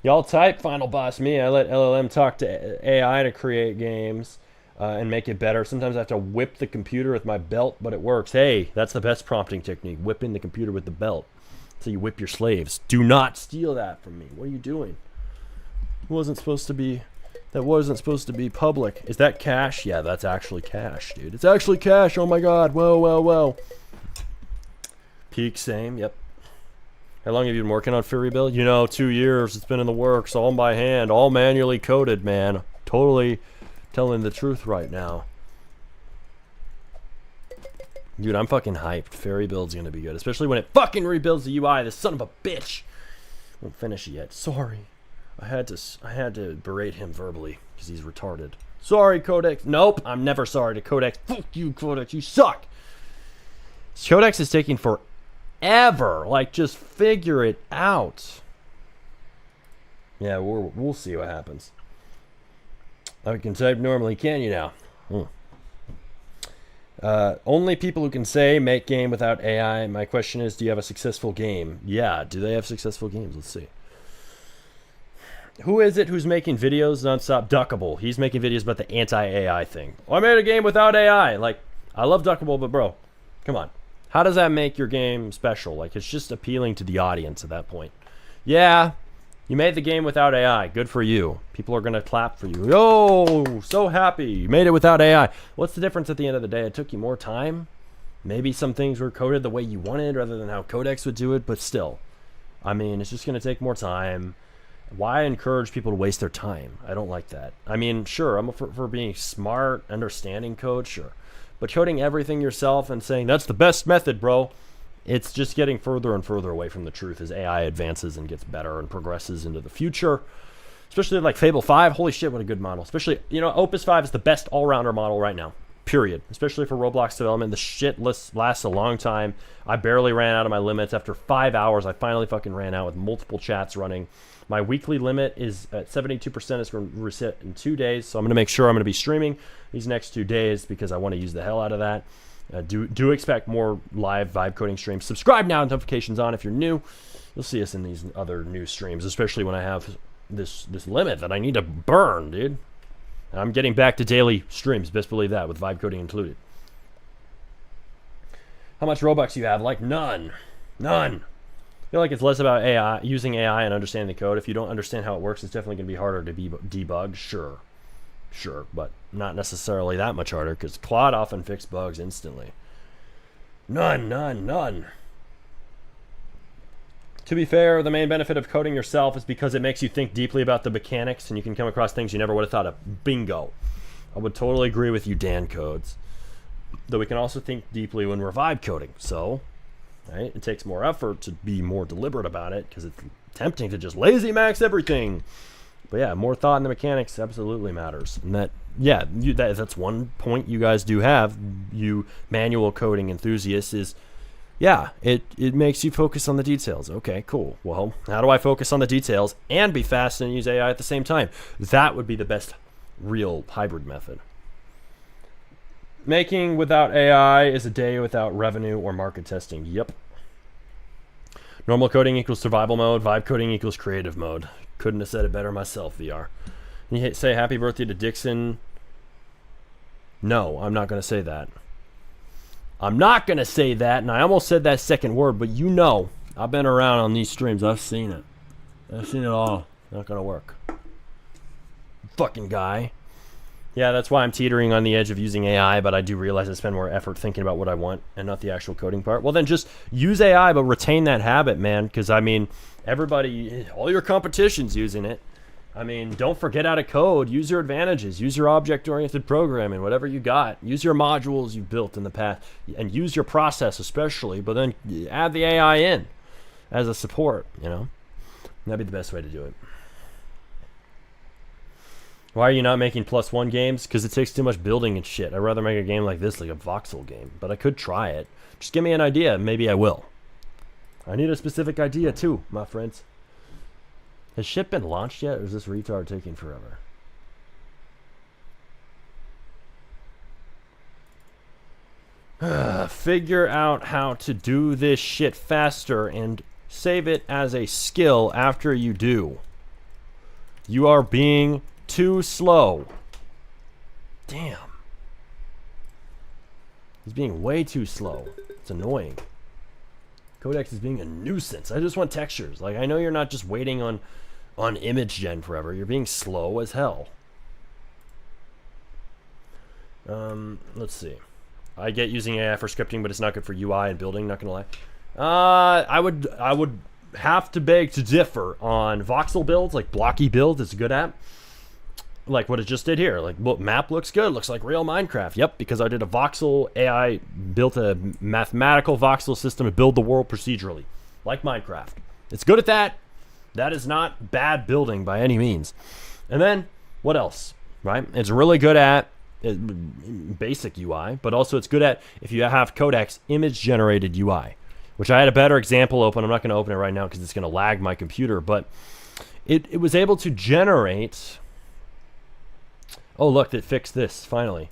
Y'all type Final Boss me. I let LLM talk to AI to create games and make it better. Sometimes I have to whip the computer with my belt, but it works. Hey, that's the best prompting technique. Whipping the computer with the belt. So you whip your slaves. Do not steal that from me. What are you doing? It wasn't supposed to be... That wasn't supposed to be public. Is that cash? Yeah, that's actually cash, dude. It's actually cash. Oh my god. Whoa, whoa, whoa. Peak same. Yep. How long have you been working on Fury Build? You know, 2 years. It's been in the works. All by hand. All manually coded, man. Totally telling the truth right now. Dude, I'm fucking hyped. Fairy Build's gonna be good. Especially when it fucking rebuilds the UI. This son of a bitch. Won't finish it yet. Sorry. I had to berate him verbally because he's retarded. Sorry, Codex. Nope, I'm never sorry to Codex. Fuck you, Codex. You suck. Codex is taking forever. Like, just figure it out. Yeah, we'll see what happens. I can type normally, can you now? Only people who can say make game without AI. My question is, do you have a successful game? Yeah, do they have successful games? Let's see. Who is it who's making videos nonstop? Duckable. He's making videos about the anti-AI thing. Oh, I made a game without AI. Like, I love Duckable, but bro, come on. How does that make your game special? Like, it's just appealing to the audience at that point. Yeah, you made the game without AI. Good for you. People are going to clap for you. Yo, so happy. You made it without AI. What's the difference at the end of the day? It took you more time. Maybe some things were coded the way you wanted rather than how Codex would do it, but still. I mean, it's just going to take more time. Why encourage people to waste their time? I don't like that. I mean, sure, I'm for being smart, understanding code, sure. But coding everything yourself and saying, that's the best method, bro, it's just getting further and further away from the truth as AI advances and gets better and progresses into the future. Especially like Fable 5, holy shit, what a good model. Especially, you know, Opus 5 is the best all-rounder model right now, period. Especially for Roblox development, the shit lasts a long time. I barely ran out of my limits. After 5 hours, I finally fucking ran out with multiple chats running. My weekly limit is at 72%. It's going to reset in 2 days. So I'm going to make sure I'm going to be streaming these next 2 days because I want to use the hell out of that. Do expect more live vibe coding streams. Subscribe now, notifications on if you're new. You'll see us in these other new streams, especially when I have this limit that I need to burn, dude. And I'm getting back to daily streams. Best believe that, with vibe coding included. How much Robux you have? Like none. None. I feel like it's less about AI, using AI and understanding the code. If you don't understand how it works, it's definitely going to be harder to debug. Sure, but not necessarily that much harder because Claude often fixes bugs instantly. None. To be fair, the main benefit of coding yourself is because it makes you think deeply about the mechanics and you can come across things you never would have thought of. Bingo. I would totally agree with you, Dan Codes. Though we can also think deeply when we're vibe coding. So, right, it takes more effort to be more deliberate about it because it's tempting to just lazy max everything. But yeah, more thought in the mechanics absolutely matters. And that, yeah, that's one point you guys do have, you manual coding enthusiasts, is yeah, it makes you focus on the details. Okay, cool. Well, how do I focus on the details and be fast and use AI at the same time? That would be the best real hybrid method. Making without AI is a day without revenue or market testing. Yep. Normal coding equals survival mode. Vibe coding equals creative mode. Couldn't have said it better myself, VR. You say happy birthday to Dixon? No, I'm not going to say that. I'm not going to say that, and I almost said that second word, but you know, I've been around on these streams. I've seen it. I've seen it all. Not going to work. Fucking guy. Yeah, that's why I'm teetering on the edge of using AI, but I do realize I spend more effort thinking about what I want and not the actual coding part. Well, then just use AI, but retain that habit, man, because, I mean, everybody, all your competition's using it. I mean, don't forget how to code. Use your advantages. Use your object-oriented programming, whatever you got. Use your modules you've built in the past, and use your process especially, but then add the AI in as a support, you know? That'd be the best way to do it. Why are you not making +1 games? Because it takes too much building and shit. I'd rather make a game like this, like a voxel game, but I could try it. Just give me an idea, maybe I will. I need a specific idea too, my friends. Has shit been launched yet, or is this retard taking forever? Figure out how to do this shit faster and save it as a skill after you do. You are being too slow. Damn. He's being way too slow. It's annoying. Codex is being a nuisance. I just want textures. Like, I know you're not just waiting on image gen forever. You're being slow as hell. Let's see. I get using AI for scripting, but it's not good for UI and building, not gonna lie. I would have to beg to differ on voxel builds, like blocky builds. It's a good app. Like what it just did here. Like, look, map looks good. Looks like real Minecraft. Yep, because I did a voxel AI, built a mathematical voxel system to build the world procedurally, like Minecraft. It's good at that. That is not bad building by any means. And then, what else, right? It's really good at basic UI, but also it's good at, if you have Codex, image-generated UI, which I had a better example open. I'm not going to open it right now because it's going to lag my computer, but it was able to generate... Oh, look, it fixed this, finally.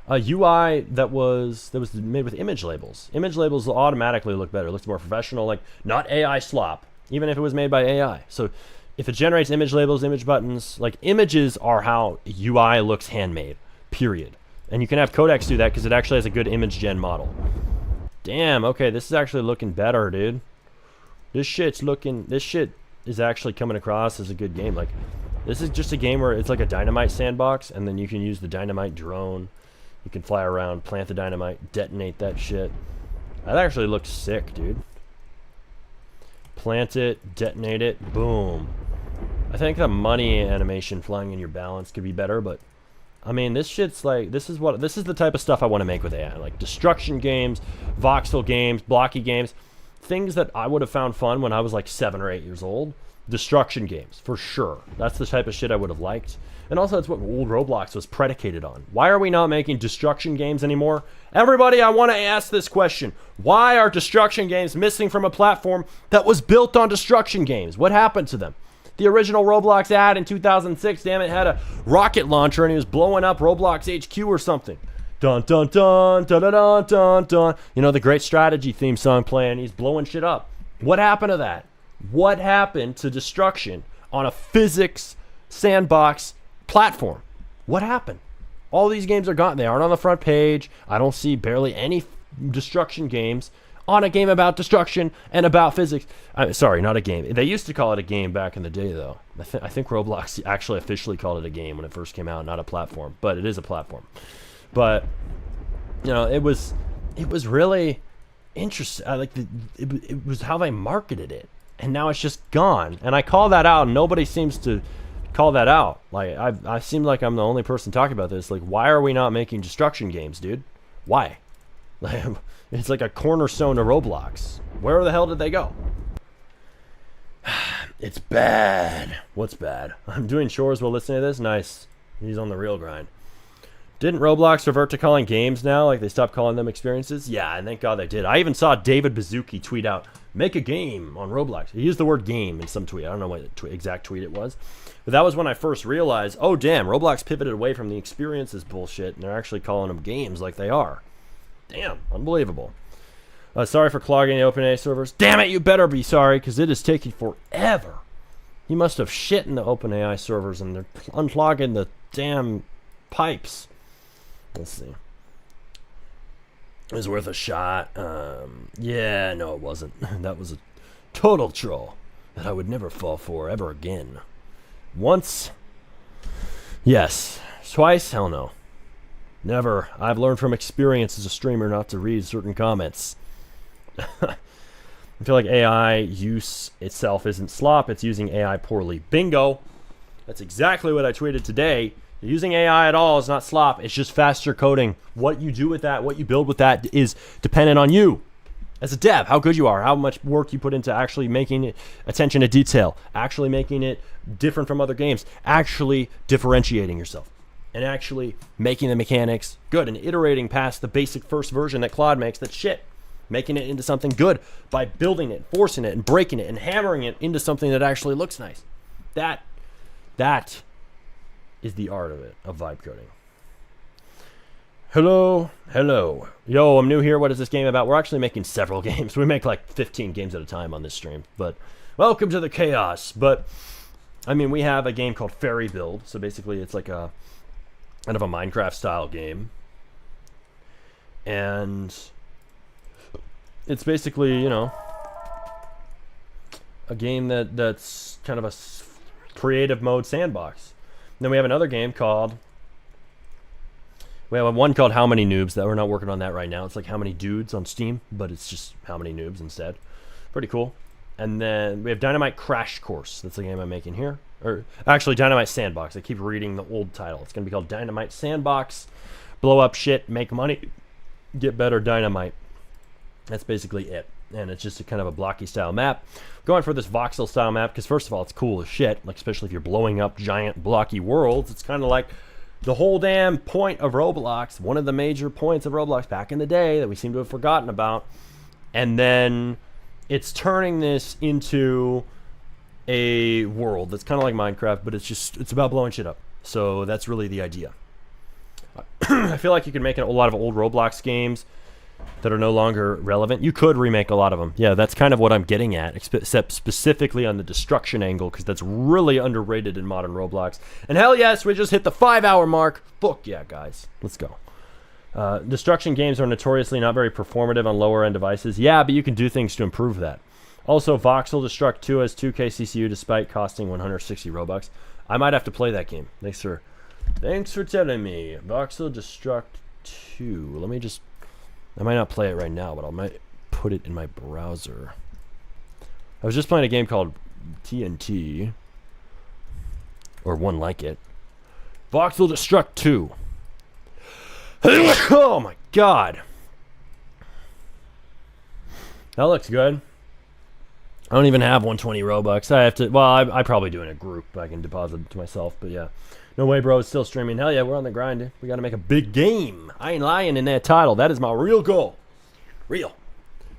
A UI that was made with image labels. Image labels will automatically look better. It looks more professional, like not AI slop, even if it was made by AI. So if it generates image labels, image buttons, like images are how UI looks handmade, period. And you can have Codex do that because it actually has a good image gen model. Damn, okay, this is actually looking better, dude. This shit is actually coming across as a good game. Like, this is just a game where it's like a dynamite sandbox, and then you can use the dynamite drone. You can fly around, plant the dynamite, detonate that shit. That actually looks sick, dude. Plant it, detonate it, boom. I think the money animation flying in your balance could be better, but I mean, this shit's like, this is the type of stuff I want to make with AI. Like destruction games, voxel games, blocky games. Things that I would have found fun when I was like 7 or 8 years old. Destruction games, for sure. That's the type of shit I would have liked. And also, that's what old Roblox was predicated on. Why are we not making destruction games anymore? Everybody, I want to ask this question. Why are destruction games missing from a platform that was built on destruction games? What happened to them? The original Roblox ad in 2006, damn it, had a rocket launcher and he was blowing up Roblox HQ or something. Dun dun dun dun dun dun dun dun. You know, the great strategy theme song playing, he's blowing shit up. What happened to that? What happened to destruction on a physics sandbox platform? What happened? All these games are gone. They aren't on the front page. I don't see barely any destruction games on a game about destruction and about physics. Sorry, not a game. They used to call it a game back in the day, though. I think Roblox actually officially called it a game when it first came out, not a platform. But it is a platform. But, you know, it was really interesting. It was how they marketed it. and now it's just gone. And I call that out, and nobody seems to call that out. Like I seem like I'm the only person talking about this. Like, why are we not making destruction games, dude? Why? Like, it's like a cornerstone of Roblox. Where the hell did they go? It's bad. What's bad? I'm doing chores while listening to this. Nice. He's on the real grind. Didn't Roblox revert to calling games now? Like they stopped calling them experiences? Yeah, and thank God they did. I even saw David Baszucki tweet out, make a game on Roblox. He used the word game in some tweet. I don't know what exact tweet it was. But that was when I first realized, oh damn, Roblox pivoted away from the experiences bullshit and they're actually calling them games like they are. Damn, unbelievable. Sorry for clogging the OpenAI servers. Damn it, you better be sorry, because it is taking forever. You must have shit in the OpenAI servers and they're unclogging the damn pipes. Let's see. It was worth a shot. Yeah, no, it wasn't. That was a total troll that I would never fall for ever again. Once, yes. Twice, hell no. Never. I've learned from experience as a streamer not to read certain comments. I feel like AI use itself isn't slop, it's using AI poorly. Bingo! That's exactly what I tweeted today. Using AI at all is not slop, it's just faster coding. What you do with that, what you build with that is dependent on you. As a dev, how good you are, how much work you put into actually making it attention to detail, actually making it different from other games, actually differentiating yourself, and actually making the mechanics good and iterating past the basic first version that Claude makes that's shit. Making it into something good by building it, forcing it, and breaking it, and hammering it into something that actually looks nice. That is the art of it, of vibe coding. Hello. Yo, I'm new here. What is this game about? We're actually making several games. We make like 15 games at a time on this stream. But welcome to the chaos. But, I mean, we have a game called Fairy Build. So basically it's like a kind of a Minecraft style game. And it's basically, you know, a game that's kind of a creative mode sandbox. And then we have another game called, we have one called How Many Noobs that we're not working on that right now. It's like How Many Dudes on Steam, but it's just How Many Noobs instead. Pretty cool. And then we have Dynamite Crash Course. That's the game I'm making here. Or actually Dynamite Sandbox. I keep reading the old title. It's going to be called Dynamite Sandbox. Blow up shit, make money, get better dynamite. That's basically it. And it's just a kind of a blocky style map. Going for this voxel style map because first of all, it's cool as shit. Like especially if you're blowing up giant blocky worlds. It's kind of like the whole damn point of Roblox. One of the major points of Roblox back in the day that we seem to have forgotten about. And then it's turning this into a world that's kind of like Minecraft, but it's about blowing shit up. So that's really the idea. I feel like you can make a lot of old Roblox games that are no longer relevant. You could remake a lot of them. Yeah, that's kind of what I'm getting at, except specifically on the destruction angle, because that's really underrated in modern Roblox. And hell yes, we just hit the 5-hour mark. Fuck yeah, guys. Let's go. Destruction games are notoriously not very performative on lower end devices. Yeah, but you can do things to improve that. Also, Voxel Destruct 2 has 2K CCU despite costing 160 Robux. I might have to play that game. Thanks for telling me. Voxel Destruct 2. Let me just... I might not play it right now, but I might put it in my browser. I was just playing a game called TNT. Or one like it. Voxel Destruct 2. Oh my god. That looks good. I don't even have 120 Robux. I have to... Well, I probably do in a group. I can deposit it to myself, but yeah. No way, bro. It's still streaming. Hell yeah, we're on the grind, dude. We got to make a big game. I ain't lying in that title. That is my real goal. Real.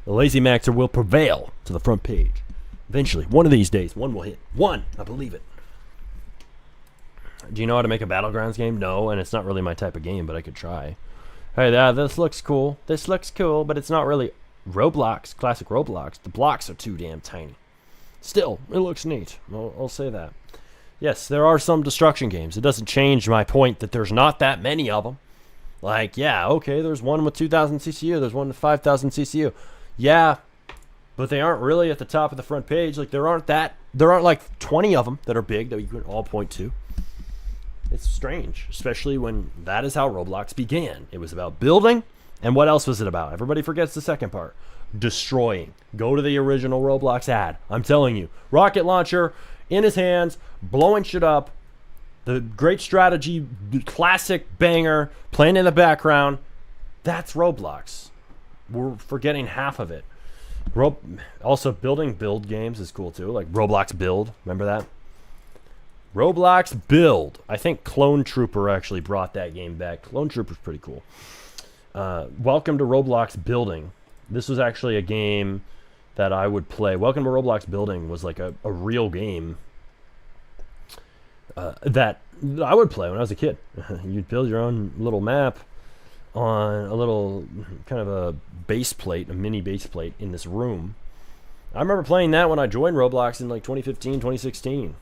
The Lazy Maxer will prevail to the front page. Eventually, one of these days, one will hit. One. I believe it. Do you know how to make a Battlegrounds game? No, and it's not really my type of game, but I could try. Hey, this looks cool. This looks cool, but it's not really Roblox, classic Roblox. The blocks are too damn tiny. Still, it looks neat. I'll say that. Yes, there are some destruction games. It doesn't change my point that there's not that many of them. Like, yeah, okay, there's one with 2,000 CCU. There's one with 5,000 CCU. Yeah, but they aren't really at the top of the front page. Like, there aren't like 20 of them that are big that you can all point to. It's strange, especially when that is how Roblox began. It was about building, and what else was it about? Everybody forgets the second part. destroying. Go to the original Roblox ad. I'm telling you. Rocket launcher in his hands, blowing shit up. The great strategy, classic banger, playing in the background. That's Roblox. We're forgetting half of it. Also, build games is cool too. Like Roblox Build. Remember that? Roblox Build. I think Clone Trooper actually brought that game back. Clone Trooper's pretty cool. Welcome to Roblox Building. This was actually a game that I would play. Welcome to Roblox Building was like a real game that I would play when I was a kid. You'd build your own little map on a little kind of a base plate, a mini base plate in this room. I remember playing that when I joined Roblox in like 2015, 2016.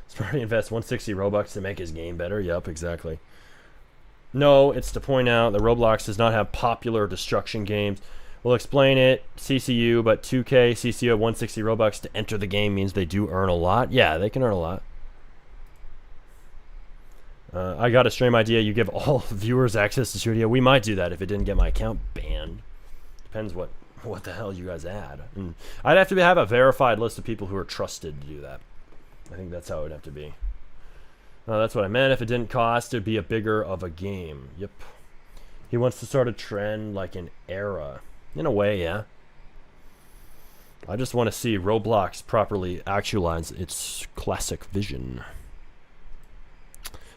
Sparty invests 160 Robux to make his game better. Yep, exactly. No, it's to point out that Roblox does not have popular destruction games. We'll explain it, CCU, but 2K CCU at 160 Robux to enter the game means they do earn a lot. Yeah, they can earn a lot. I got a stream idea. You give all viewers access to Studio. We might do that if it didn't get my account banned. Depends what the hell you guys add. And I'd have to have a verified list of people who are trusted to do that. I think that's how it would have to be. That's what I meant. If it didn't cost, it'd be a bigger of a game. Yep. He wants to start a trend like an era. In a way, yeah. I just want to see Roblox properly actualize its classic vision.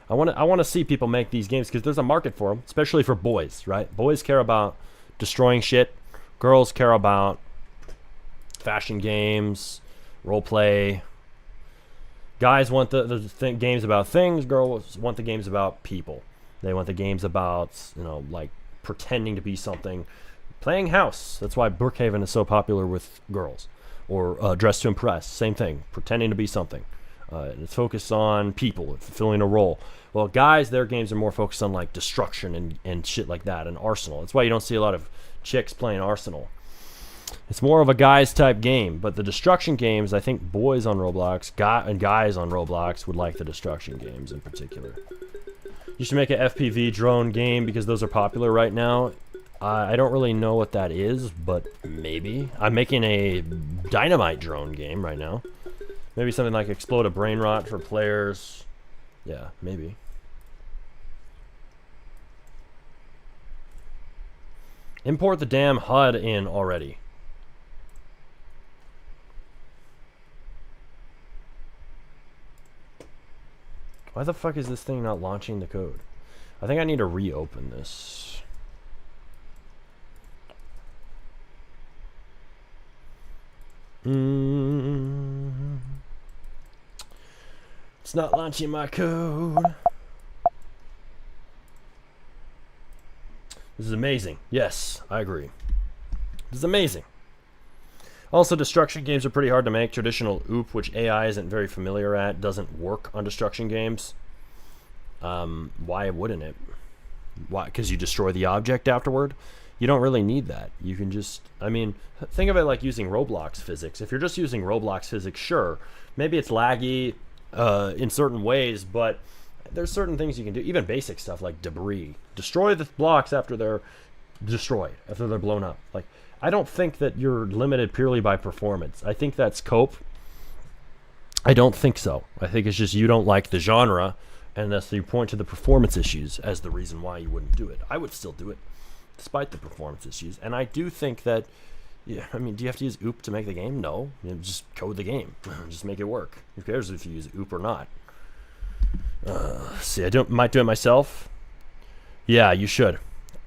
I want to see people make these games because there's a market for them, especially for boys, right? Boys care about destroying shit. Girls care about fashion games, role play. Guys want the games about things. Girls want the games about people. They want the games about, like pretending to be something. Playing house. That's why Brookhaven is so popular with girls. Or Dress to Impress. Same thing. Pretending to be something. It's focused on people, fulfilling a role. Well, guys, their games are more focused on like destruction and shit like that, and Arsenal. That's why you don't see a lot of chicks playing Arsenal. It's more of a guys type game, but the destruction games, I think boys on Roblox and guys on Roblox would like the destruction games in particular. You should make an FPV drone game because those are popular right now. I don't really know what that is, but maybe. I'm making a dynamite drone game right now. Maybe something like Explode a Brain Rot for players. Yeah, maybe. Import the damn HUD in already. Why the fuck is this thing not launching the code? I think I need to reopen this. It's not launching my code. This is amazing. Yes, I agree. This is amazing. Also, destruction games are pretty hard to make. Traditional OOP, which AI isn't very familiar at, doesn't work on destruction games. Why wouldn't it? Why? Because you destroy the object afterward? You don't really need that. You can just, think of it like using Roblox physics. If you're just using Roblox physics, sure, maybe it's laggy in certain ways, but there's certain things you can do, even basic stuff like debris. Destroy the blocks after they're destroyed, after they're blown up. Like, I don't think that you're limited purely by performance. I think that's cope. I don't think so. I think it's just you don't like the genre, and thus you point to the performance issues as the reason why you wouldn't do it. I would still do it, despite the performance issues. And I do think that, do you have to use OOP to make the game? No. Just code the game. Just make it work. Who cares if you use OOP or not? See, might do it myself. Yeah, you should.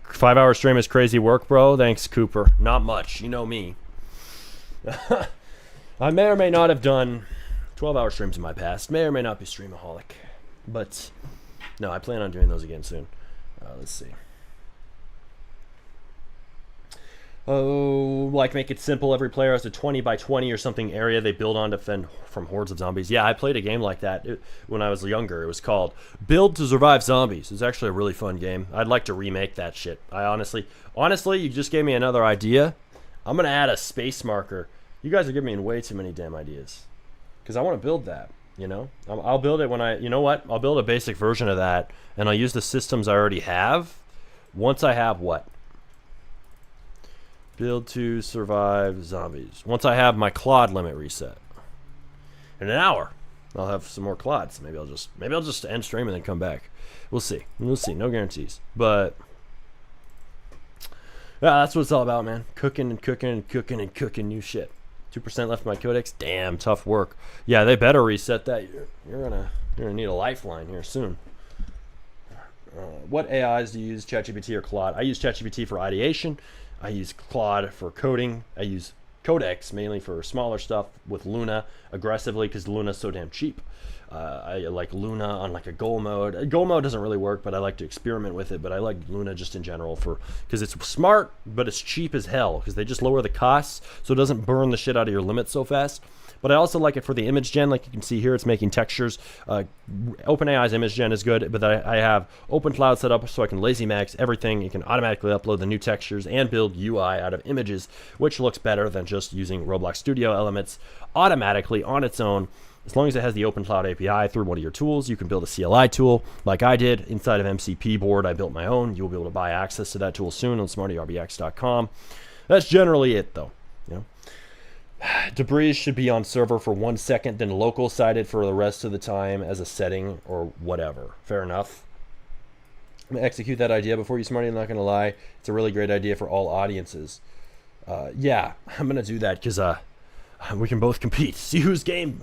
5-hour stream is crazy work, bro. Thanks, Cooper. Not much. You know me. I may or may not have done 12-hour streams in my past. May or may not be streamaholic. But, no, I plan on doing those again soon. Let's see. Oh, like make it simple. Every player has a 20 by 20 or something area they build on to fend from hordes of zombies. Yeah, I played a game like that when I was younger. It was called Build to Survive Zombies. It's actually a really fun game. I'd like to remake that shit. I honestly, you just gave me another idea. I'm going to add a space marker. You guys are giving me way too many damn ideas. Because I want to build that, I'll build it when I'll build a basic version of that, and I'll use the systems I already have once I have what? Build to survive zombies. Once I have my Claude limit reset. In an hour, I'll have some more Claudes. Maybe I'll just end stream and then come back. We'll see. We'll see. No guarantees. But yeah, that's what it's all about, man. Cooking and cooking and cooking and cooking new shit. 2% left in my codex. Damn, tough work. Yeah, they better reset that. You're gonna need a lifeline here soon. What AIs do you use, ChatGPT or Claude? I use ChatGPT for ideation. I use Claude for coding. I use Codex mainly for smaller stuff with Luna aggressively because Luna's so damn cheap. I like Luna on like a goal mode. Goal mode doesn't really work, but I like to experiment with it. But I like Luna just in general because it's smart, but it's cheap as hell because they just lower the costs so it doesn't burn the shit out of your limits so fast. But I also like it for the image gen. Like you can see here, it's making textures. OpenAI's image gen is good, but I have OpenCloud set up so I can lazy max everything. You can automatically upload the new textures and build UI out of images, which looks better than just using Roblox Studio elements automatically on its own. As long as it has the OpenCloud API through one of your tools, you can build a CLI tool like I did inside of MCP board. I built my own. You'll be able to buy access to that tool soon on smartyrbx.com. That's generally it, though. You know, Debris should be on server for 1 second, then local sided for the rest of the time as a setting or whatever. Fair enough. I'm gonna execute that idea before you, Smarty. I'm not gonna lie. It's a really great idea for all audiences. Yeah, I'm gonna do that because we can both compete. See whose game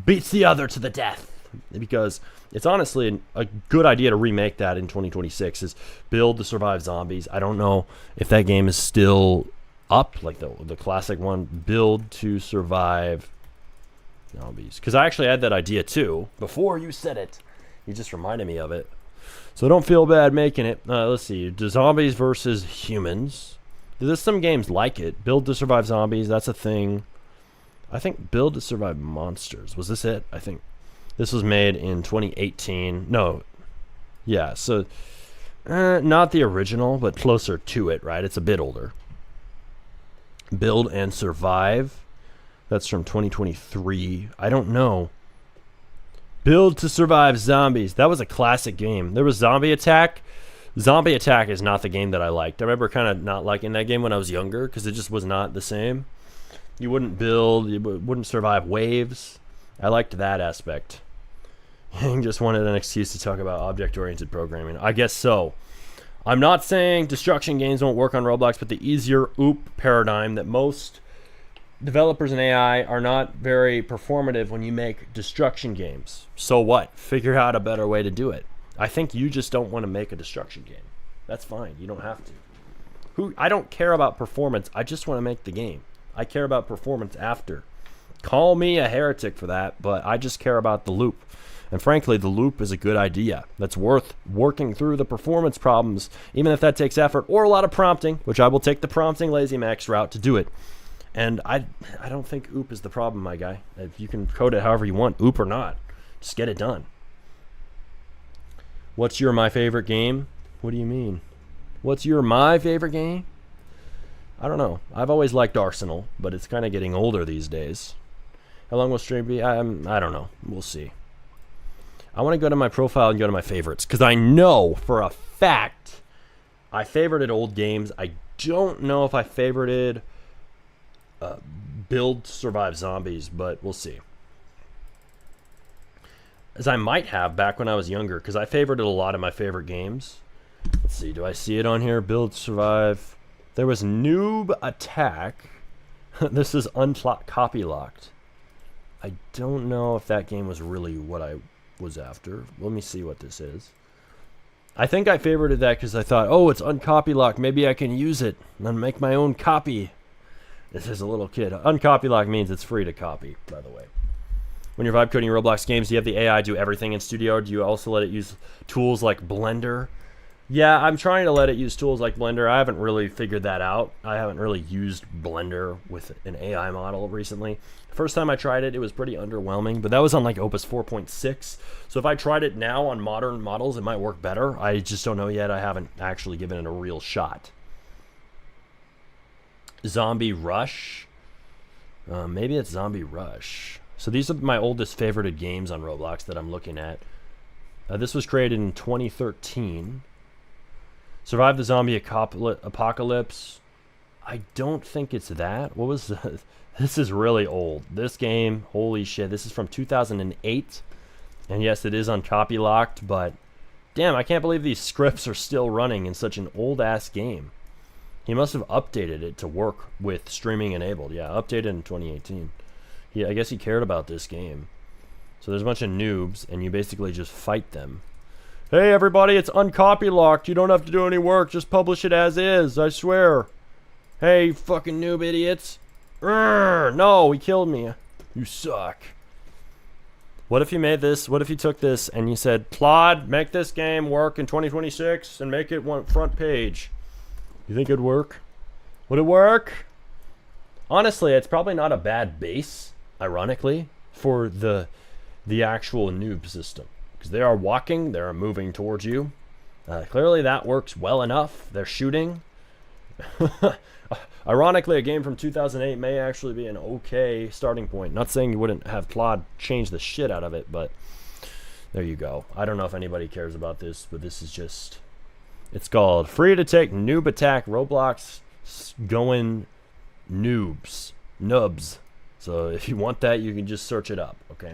beats the other to the death. Because it's honestly a good idea to remake that in 2026 is Build to Survive Zombies. I don't know if that game is still up, like the classic one, Build to Survive Zombies. Because I actually had that idea too. Before you said it, you just reminded me of it. So don't feel bad making it. Let's see, the zombies versus humans. There's some games like it. Build to Survive Zombies, that's a thing. I think Build to Survive Monsters. Was this it? I think this was made in 2018. No. Yeah, so not the original, but closer to it, right? It's a bit older. Build and Survive. That's from 2023. I don't know. Build to Survive Zombies. That was a classic game. There was Zombie Attack. Zombie Attack is not the game that I liked. I remember kind of not liking that game when I was younger because it just was not the same. You wouldn't build, you wouldn't survive waves. I liked that aspect. Yang just wanted an excuse to talk about object-oriented programming. I guess so. I'm not saying destruction games won't work on Roblox, but the easier OOP paradigm that most developers in AI are not very performative when you make destruction games. So what? Figure out a better way to do it. I think you just don't want to make a destruction game. That's fine. You don't have to. I don't care about performance. I just want to make the game. I care about performance after. Call me a heretic for that, but I just care about the loop. And frankly, the loop is a good idea. That's worth working through the performance problems, even if that takes effort or a lot of prompting, which I will take the prompting lazy max route to do it. And I don't think OOP is the problem, my guy. If you can code it however you want, OOP or not, just get it done. What's your my favorite game? What do you mean? What's your my favorite game? I don't know. I've always liked Arsenal, but it's kind of getting older these days. How long will stream be? I don't know. We'll see. I want to go to my profile and go to my favorites because I know for a fact I favorited old games. I don't know if I favorited Build to Survive Zombies, but we'll see. As I might have back when I was younger because I favorited a lot of my favorite games. Let's see. Do I see it on here? Build to Survive. There was Noob Attack. This is copy locked. I don't know if that game was really what I was after. Let me see what this is. I think I favorited that because I thought, oh, it's uncopy locked. Maybe I can use it and make my own copy. This is a little kid. Uncopy lock means it's free to copy, by the way. When you're vibe coding Roblox games, do you have the AI do everything in Studio, or do you also let it use tools like Blender? Yeah, I'm trying to let it use tools like Blender. I haven't really figured that out. I haven't really used Blender with an AI model recently. The first time I tried it, it was pretty underwhelming, but that was on like Opus 4.6. So if I tried it now on modern models, it might work better. I just don't know yet. I haven't actually given it a real shot. Zombie Rush. Maybe it's Zombie Rush. So these are my oldest favorited games on Roblox that I'm looking at. This was created in 2013. Survive the Zombie Apocalypse. I don't think it's that. What was the, this is really old. This game, holy shit, this is from 2008. And yes, it is uncopy locked, but damn, I can't believe these scripts are still running in such an old ass game. He must have updated it to work with streaming enabled. Yeah, updated in 2018. Yeah, I guess he cared about this game. So there's a bunch of noobs, and you basically just fight them. Hey everybody, it's uncopy locked. You don't have to do any work. Just publish it as is, I swear. Hey, fucking noob idiots. Urgh, no, he killed me. You suck. What if you made this, what if you took this and you said, Claude, make this game work in 2026 and make it one front page? You think it'd work? Would it work? Honestly, it's probably not a bad base, ironically, for the actual noob system. Because they are walking, they are moving towards you. Clearly that works well enough. They're shooting. Ironically, a game from 2008 may actually be an okay starting point. Not saying you wouldn't have Claude change the shit out of it, but there you go. I don't know if anybody cares about this, but this is just... It's called Free to Take Noob Attack Roblox Going Noobs. Nubs. So if you want that, you can just search it up, okay?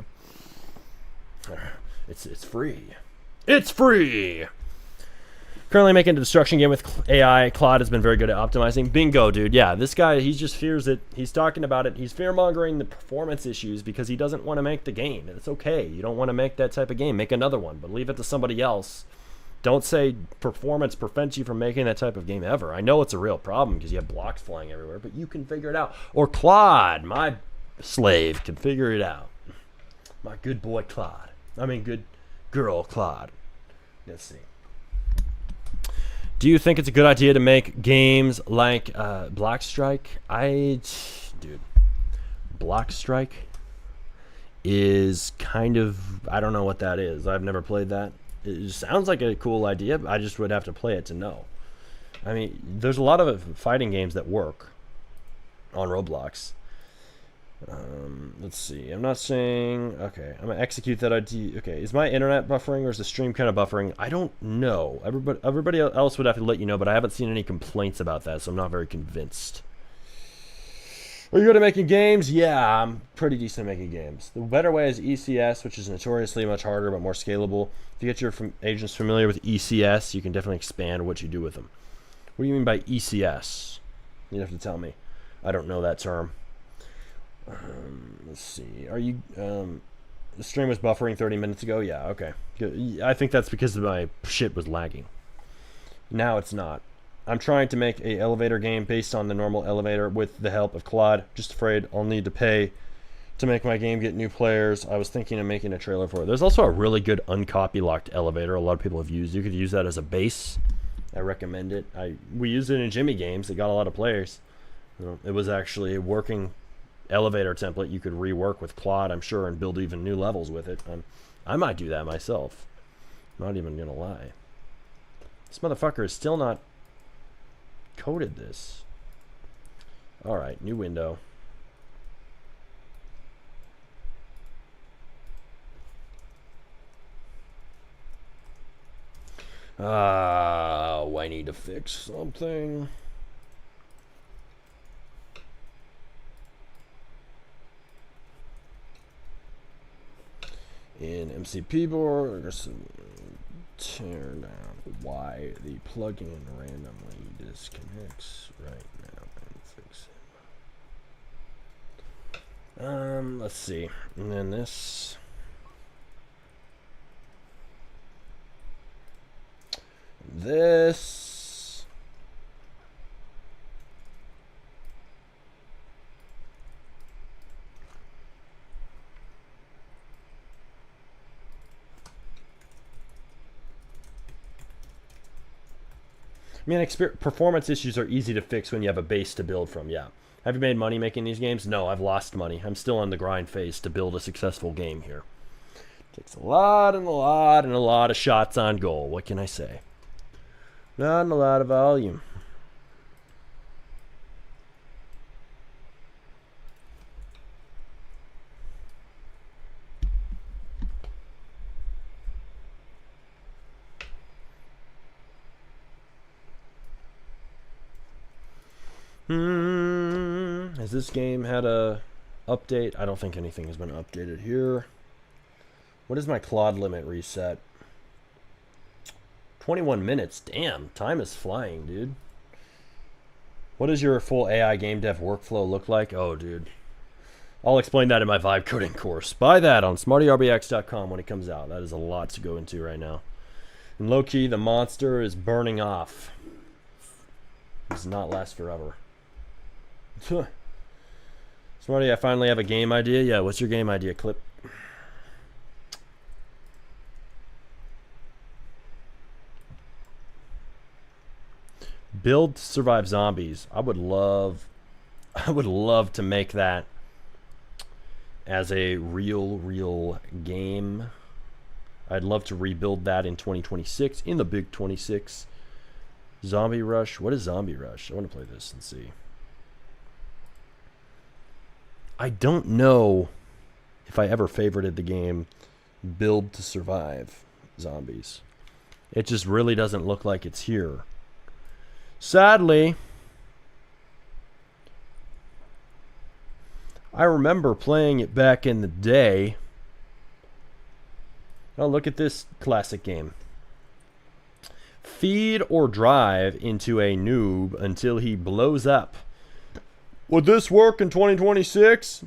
It's free. It's free! Currently making a destruction game with AI. Claude has been very good at optimizing. Bingo, dude. Yeah, this guy, he just fears it. He's talking about it. He's fear-mongering the performance issues because he doesn't want to make the game. It's okay. You don't want to make that type of game. Make another one, but leave it to somebody else. Don't say performance prevents you from making that type of game ever. I know it's a real problem because you have blocks flying everywhere, but you can figure it out. Or Claude, my slave, can figure it out. My good boy Claude. I mean, good girl Claude. Let's see. Do you think it's a good idea to make games like Blackstrike? Dude, Blackstrike is kind of, I don't know what that is. I've never played that. It sounds like a cool idea, but I just would have to play it to know. I mean, there's a lot of fighting games that work on Roblox. Let's see. I'm not saying... Okay, I'm going to execute that idea. Okay, is my internet buffering or is the stream kind of buffering? I don't know. Everybody else would have to let you know, but I haven't seen any complaints about that, so I'm not very convinced. Are you good at making games? Yeah, I'm pretty decent at making games. The better way is ECS, which is notoriously much harder but more scalable. If you get your agents familiar with ECS, you can definitely expand what you do with them. What do you mean by ECS? You have to tell me. I don't know that term. Let's see. Are you... the stream was buffering 30 minutes ago? Yeah, okay. Good. I think that's because my shit was lagging. Now it's not. I'm trying to make a elevator game based on the normal elevator with the help of Claude. Just afraid I'll need to pay to make my game get new players. I was thinking of making a trailer for it. There's also a really good uncopy locked elevator a lot of people have used. You could use that as a base. I recommend it. We used it in Jimmy games. It got a lot of players. It was actually a working elevator template you could rework with Claude, I'm sure, and build even new levels with it. I might do that myself. I'm not even gonna lie. This motherfucker is still not coded this. Alright, new window. I need to fix something. In MCP board, tear down why the plugin randomly disconnects right now and fix it. Let's see. And then this. This. I mean, performance issues are easy to fix when you have a base to build from, yeah. Have you made money making these games? No, I've lost money. I'm still on the grind phase to build a successful game here. Takes a lot and a lot and a lot of shots on goal. What can I say? Not a lot of volume. Has this game had a update? I don't think anything has been updated here. What is my Claude limit reset? 21 minutes. Damn, time is flying, dude. What does your full AI game dev workflow look like? Oh, dude. I'll explain that in my vibe coding course. Buy that on smartyrbx.com when it comes out. That is a lot to go into right now. And low-key, the monster is burning off. It does not last forever. Smarty, I finally have a game idea. Yeah, what's your game idea, Clip? Build to survive zombies. I would love to make that as a real game. I'd love to rebuild that in 2026, in the big 26. Zombie Rush. What is Zombie Rush? I want to play this and see. I don't know if I ever favorited the game Build to Survive Zombies. It just really doesn't look like it's here. Sadly, I remember playing it back in the day. Oh, look at this classic game. Feed or drive into a noob until he blows up. Would this work in 2026?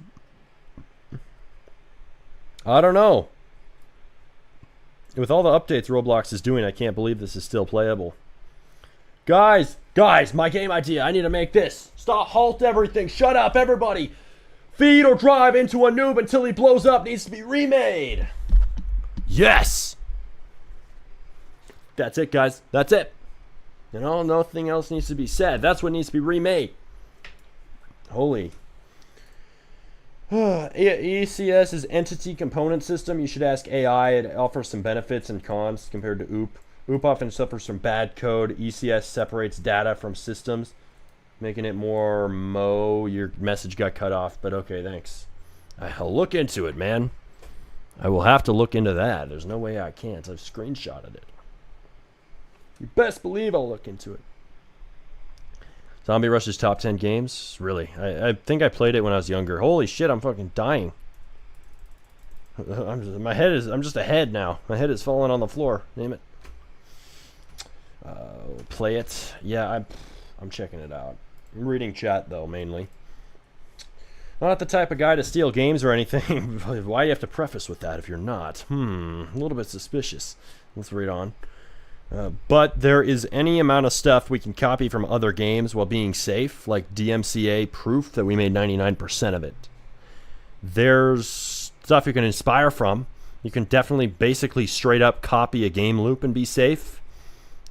I don't know. With all the updates Roblox is doing, I can't believe this is still playable. Guys, my game idea. I need to make this. Stop, halt everything. Shut up, everybody. Feed or drive into a noob until he blows up needs to be remade. Yes. That's it, guys. That's it. You know, nothing else needs to be said. That's what needs to be remade. Holy. ECS is Entity Component System. You should ask AI. It offers some benefits and cons compared to OOP. OOP often suffers from bad code. ECS separates data from systems, making it more Your message got cut off, but okay, thanks. I'll look into it, man. I will have to look into that. There's no way I can't. I've screenshotted it. You best believe I'll look into it. Zombie Rush's top 10 games? Really? I think I played it when I was younger. Holy shit, I'm fucking dying. I'm just a head now. My head is falling on the floor. Name it. Play it. Yeah, I'm checking it out. I'm reading chat though, mainly. Not the type of guy to steal games or anything. Why do you have to preface with that if you're not? A little bit suspicious. Let's read on. But there is any amount of stuff we can copy from other games while being safe, like DMCA proof that we made 99% of it. There's stuff you can inspire from. You can definitely basically straight up copy a game loop and be safe.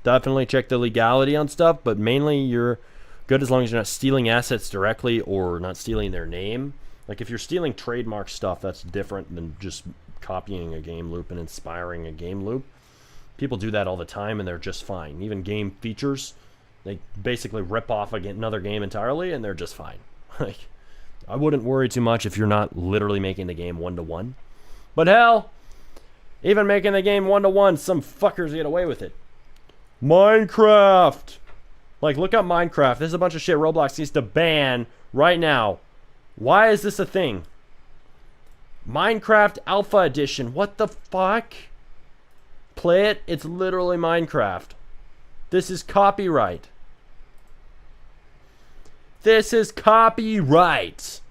Definitely check the legality on stuff, but mainly you're good as long as you're not stealing assets directly or not stealing their name. Like if you're stealing trademark stuff, that's different than just copying a game loop and inspiring a game loop. People do that all the time and they're just fine. Even game features, they basically rip off another game entirely and they're just fine. Like, I wouldn't worry too much if you're not literally making the game one-to-one. But hell, even making the game one-to-one, some fuckers get away with it. Minecraft! Like, look up Minecraft. There's a bunch of shit Roblox needs to ban right now. Why is this a thing? Minecraft Alpha Edition. What the fuck? Play it. It's literally Minecraft. This is copyright. This is copyright.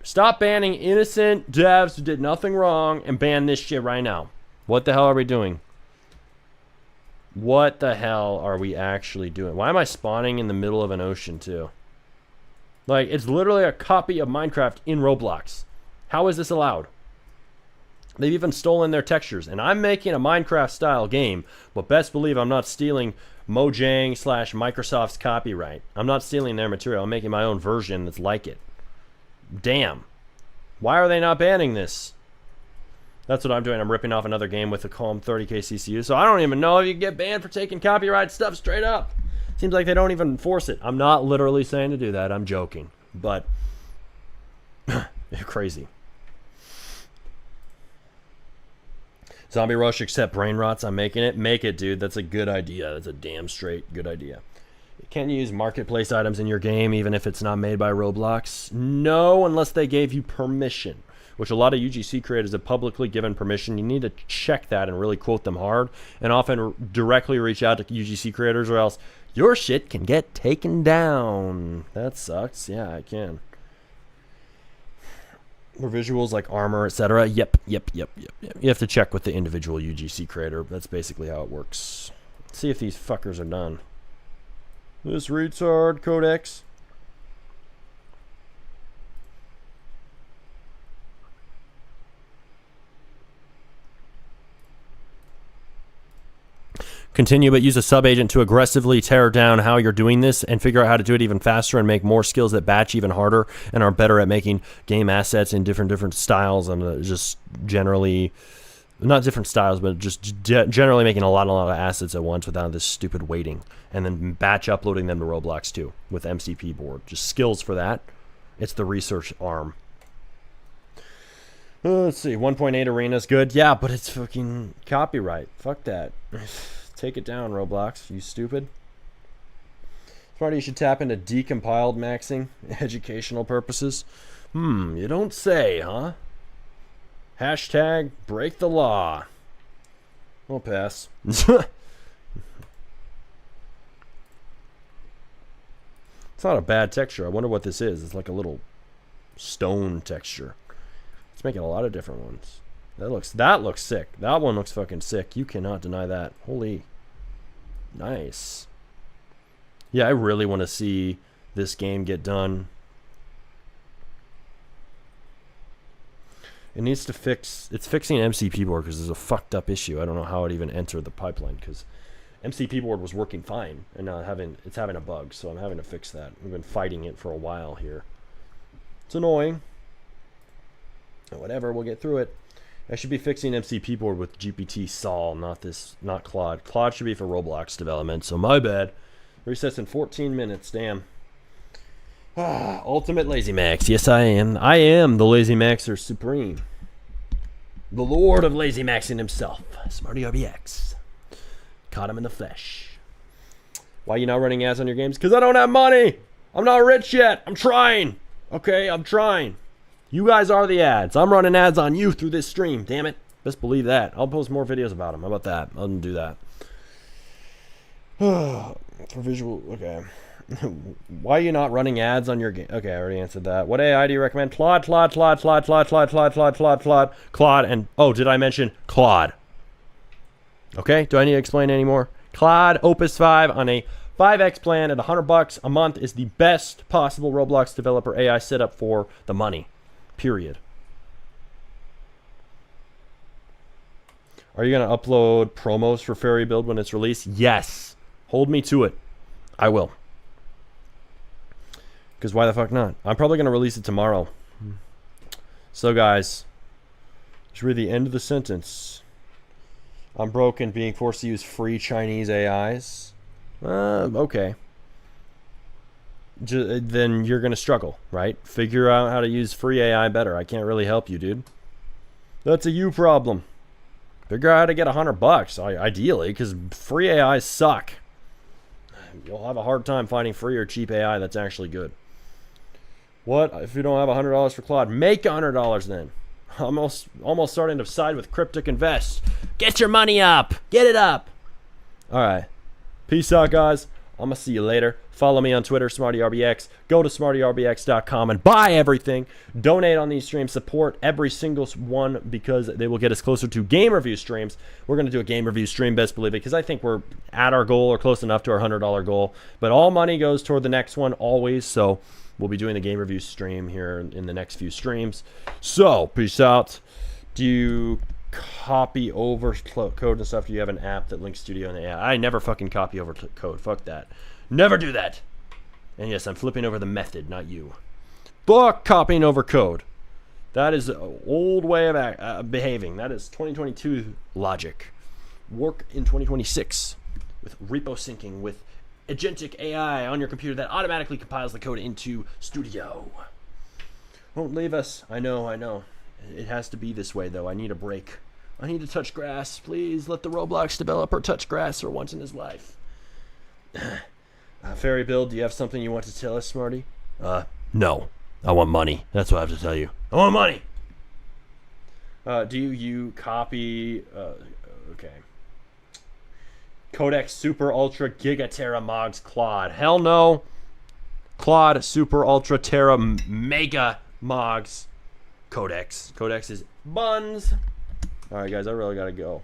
Stop banning innocent devs who did nothing wrong and ban this shit right now. What the hell are we doing? What the hell are we actually doing? Why am I spawning in the middle of an ocean too? Like, it's literally a copy of Minecraft in Roblox. How is this allowed? They've even stolen their textures. And I'm making a Minecraft style game, but best believe I'm not stealing Mojang / Microsoft's copyright. I'm not stealing their material. I'm making my own version that's like it. Damn. Why are they not banning this? That's what I'm doing. I'm ripping off another game with a Calm 30k CCU. So I don't even know if you can get banned for taking copyright stuff straight up. Seems like they don't even enforce it. I'm not literally saying to do that. I'm joking. But you're crazy. Zombie Rush, except brain rots. I'm making it. Make it, dude. That's a good idea. That's a damn straight good idea. Can you use marketplace items in your game even if it's not made by Roblox? No, unless they gave you permission, which a lot of UGC creators have publicly given permission. You need to check that and really quote them hard, and often directly reach out to UGC creators, or else your shit can get taken down. That sucks. Yeah, I can. Or visuals like armor, etc. Yep. You have to check with the individual UGC creator. That's basically how it works. Let's see if these fuckers are done. This retard codex. Continue, but use a subagent to aggressively tear down how you're doing this and figure out how to do it even faster and make more skills that batch even harder and are better at making game assets in different styles and just generally, not different styles, but just generally making a lot of assets at once without this stupid waiting, and then batch uploading them to Roblox too with MCP board. Just skills for that. It's the research arm. Let's see, 1.8 arena's good. Yeah, but it's fucking copyright. Fuck that. Take it down, Roblox, you stupid. Smarty, you should tap into decompiled maxing, educational purposes. You don't say, huh? Hashtag break the law. I'll pass. It's not a bad texture. I wonder what this is. It's like a little stone texture. It's making a lot of different ones. That looks sick. That one looks fucking sick. You cannot deny that. Holy. Nice. Yeah, I really want to see this game get done. It needs to fix... It's fixing MCP board because there's a fucked up issue. I don't know how it even entered the pipeline because MCP board was working fine and now it's having a bug, so I'm having to fix that. We've been fighting it for a while here. It's annoying. Whatever, we'll get through it. I should be fixing MCP board with GPT Sol, not Claude. Claude should be for Roblox development, so my bad. Resets in 14 minutes, damn. Ultimate Lazy Max, yes I am. I am the Lazy Maxer Supreme. The Lord of Lazy Maxing himself, Smarty RBX. Caught him in the flesh. Why are you not running ads on your games? Because I don't have money! I'm not rich yet! I'm trying! Okay, I'm trying. You guys are the ads. I'm running ads on you through this stream. Damn it. Best believe that. I'll post more videos about them. How about that? I'll do that. For visual, okay. Why are you not running ads on your game? Okay, I already answered that. What AI do you recommend? Claude, and oh, did I mention Claude? Okay, do I need to explain any more? Claude Opus 5 on a 5X plan at $100 a month is the best possible Roblox developer AI setup for the money. Period. Are you going to upload promos for Fairy Build when it's released? Yes. Hold me to it. I will. Because why the fuck not? I'm probably going to release it tomorrow. So guys, just read the end of the sentence. I'm broken being forced to use free Chinese AIs. Okay. Then you're going to struggle, right? Figure out how to use free AI better. I can't really help you, dude. That's a you problem. Figure out how to get $100, ideally, because free AIs suck. You'll have a hard time finding free or cheap AI that's actually good. What if you don't have $100 for Claude? Make $100 then. Almost starting to side with Cryptic Invest. Get your money up. Get it up. All right. Peace out, guys. I'm going to see you later. Follow me on Twitter, SmartyRBX. Go to SmartyRBX.com and buy everything. Donate on these streams. Support every single one because they will get us closer to game review streams. We're going to do a game review stream, best believe it, because I think we're at our goal or close enough to our $100 goal. But all money goes toward the next one always, so we'll be doing the game review stream here in the next few streams. So, peace out. Do you copy over code and stuff? Do you have an app that links Studio and AI? I never fucking copy over code. Fuck that. Never do that. And yes, I'm flipping over the method, not you. Fuck copying over code. That is an old way of behaving. That is 2022 logic. Work in 2026 with repo syncing, with agentic AI on your computer that automatically compiles the code into Studio. Won't leave us. I know. It has to be this way, though. I need a break. I need to touch grass. Please let the Roblox developer touch grass for once in his life. Fairy Bill, do you have something you want to tell us, Smarty? No. I want money. That's what I have to tell you. I want money. Do you copy? Okay. Codex Super Ultra Giga Terra Mogs Claude. Hell no. Claude Super Ultra Terra Mega Mogs Codex. Codex is buns. All right, guys, I really gotta go.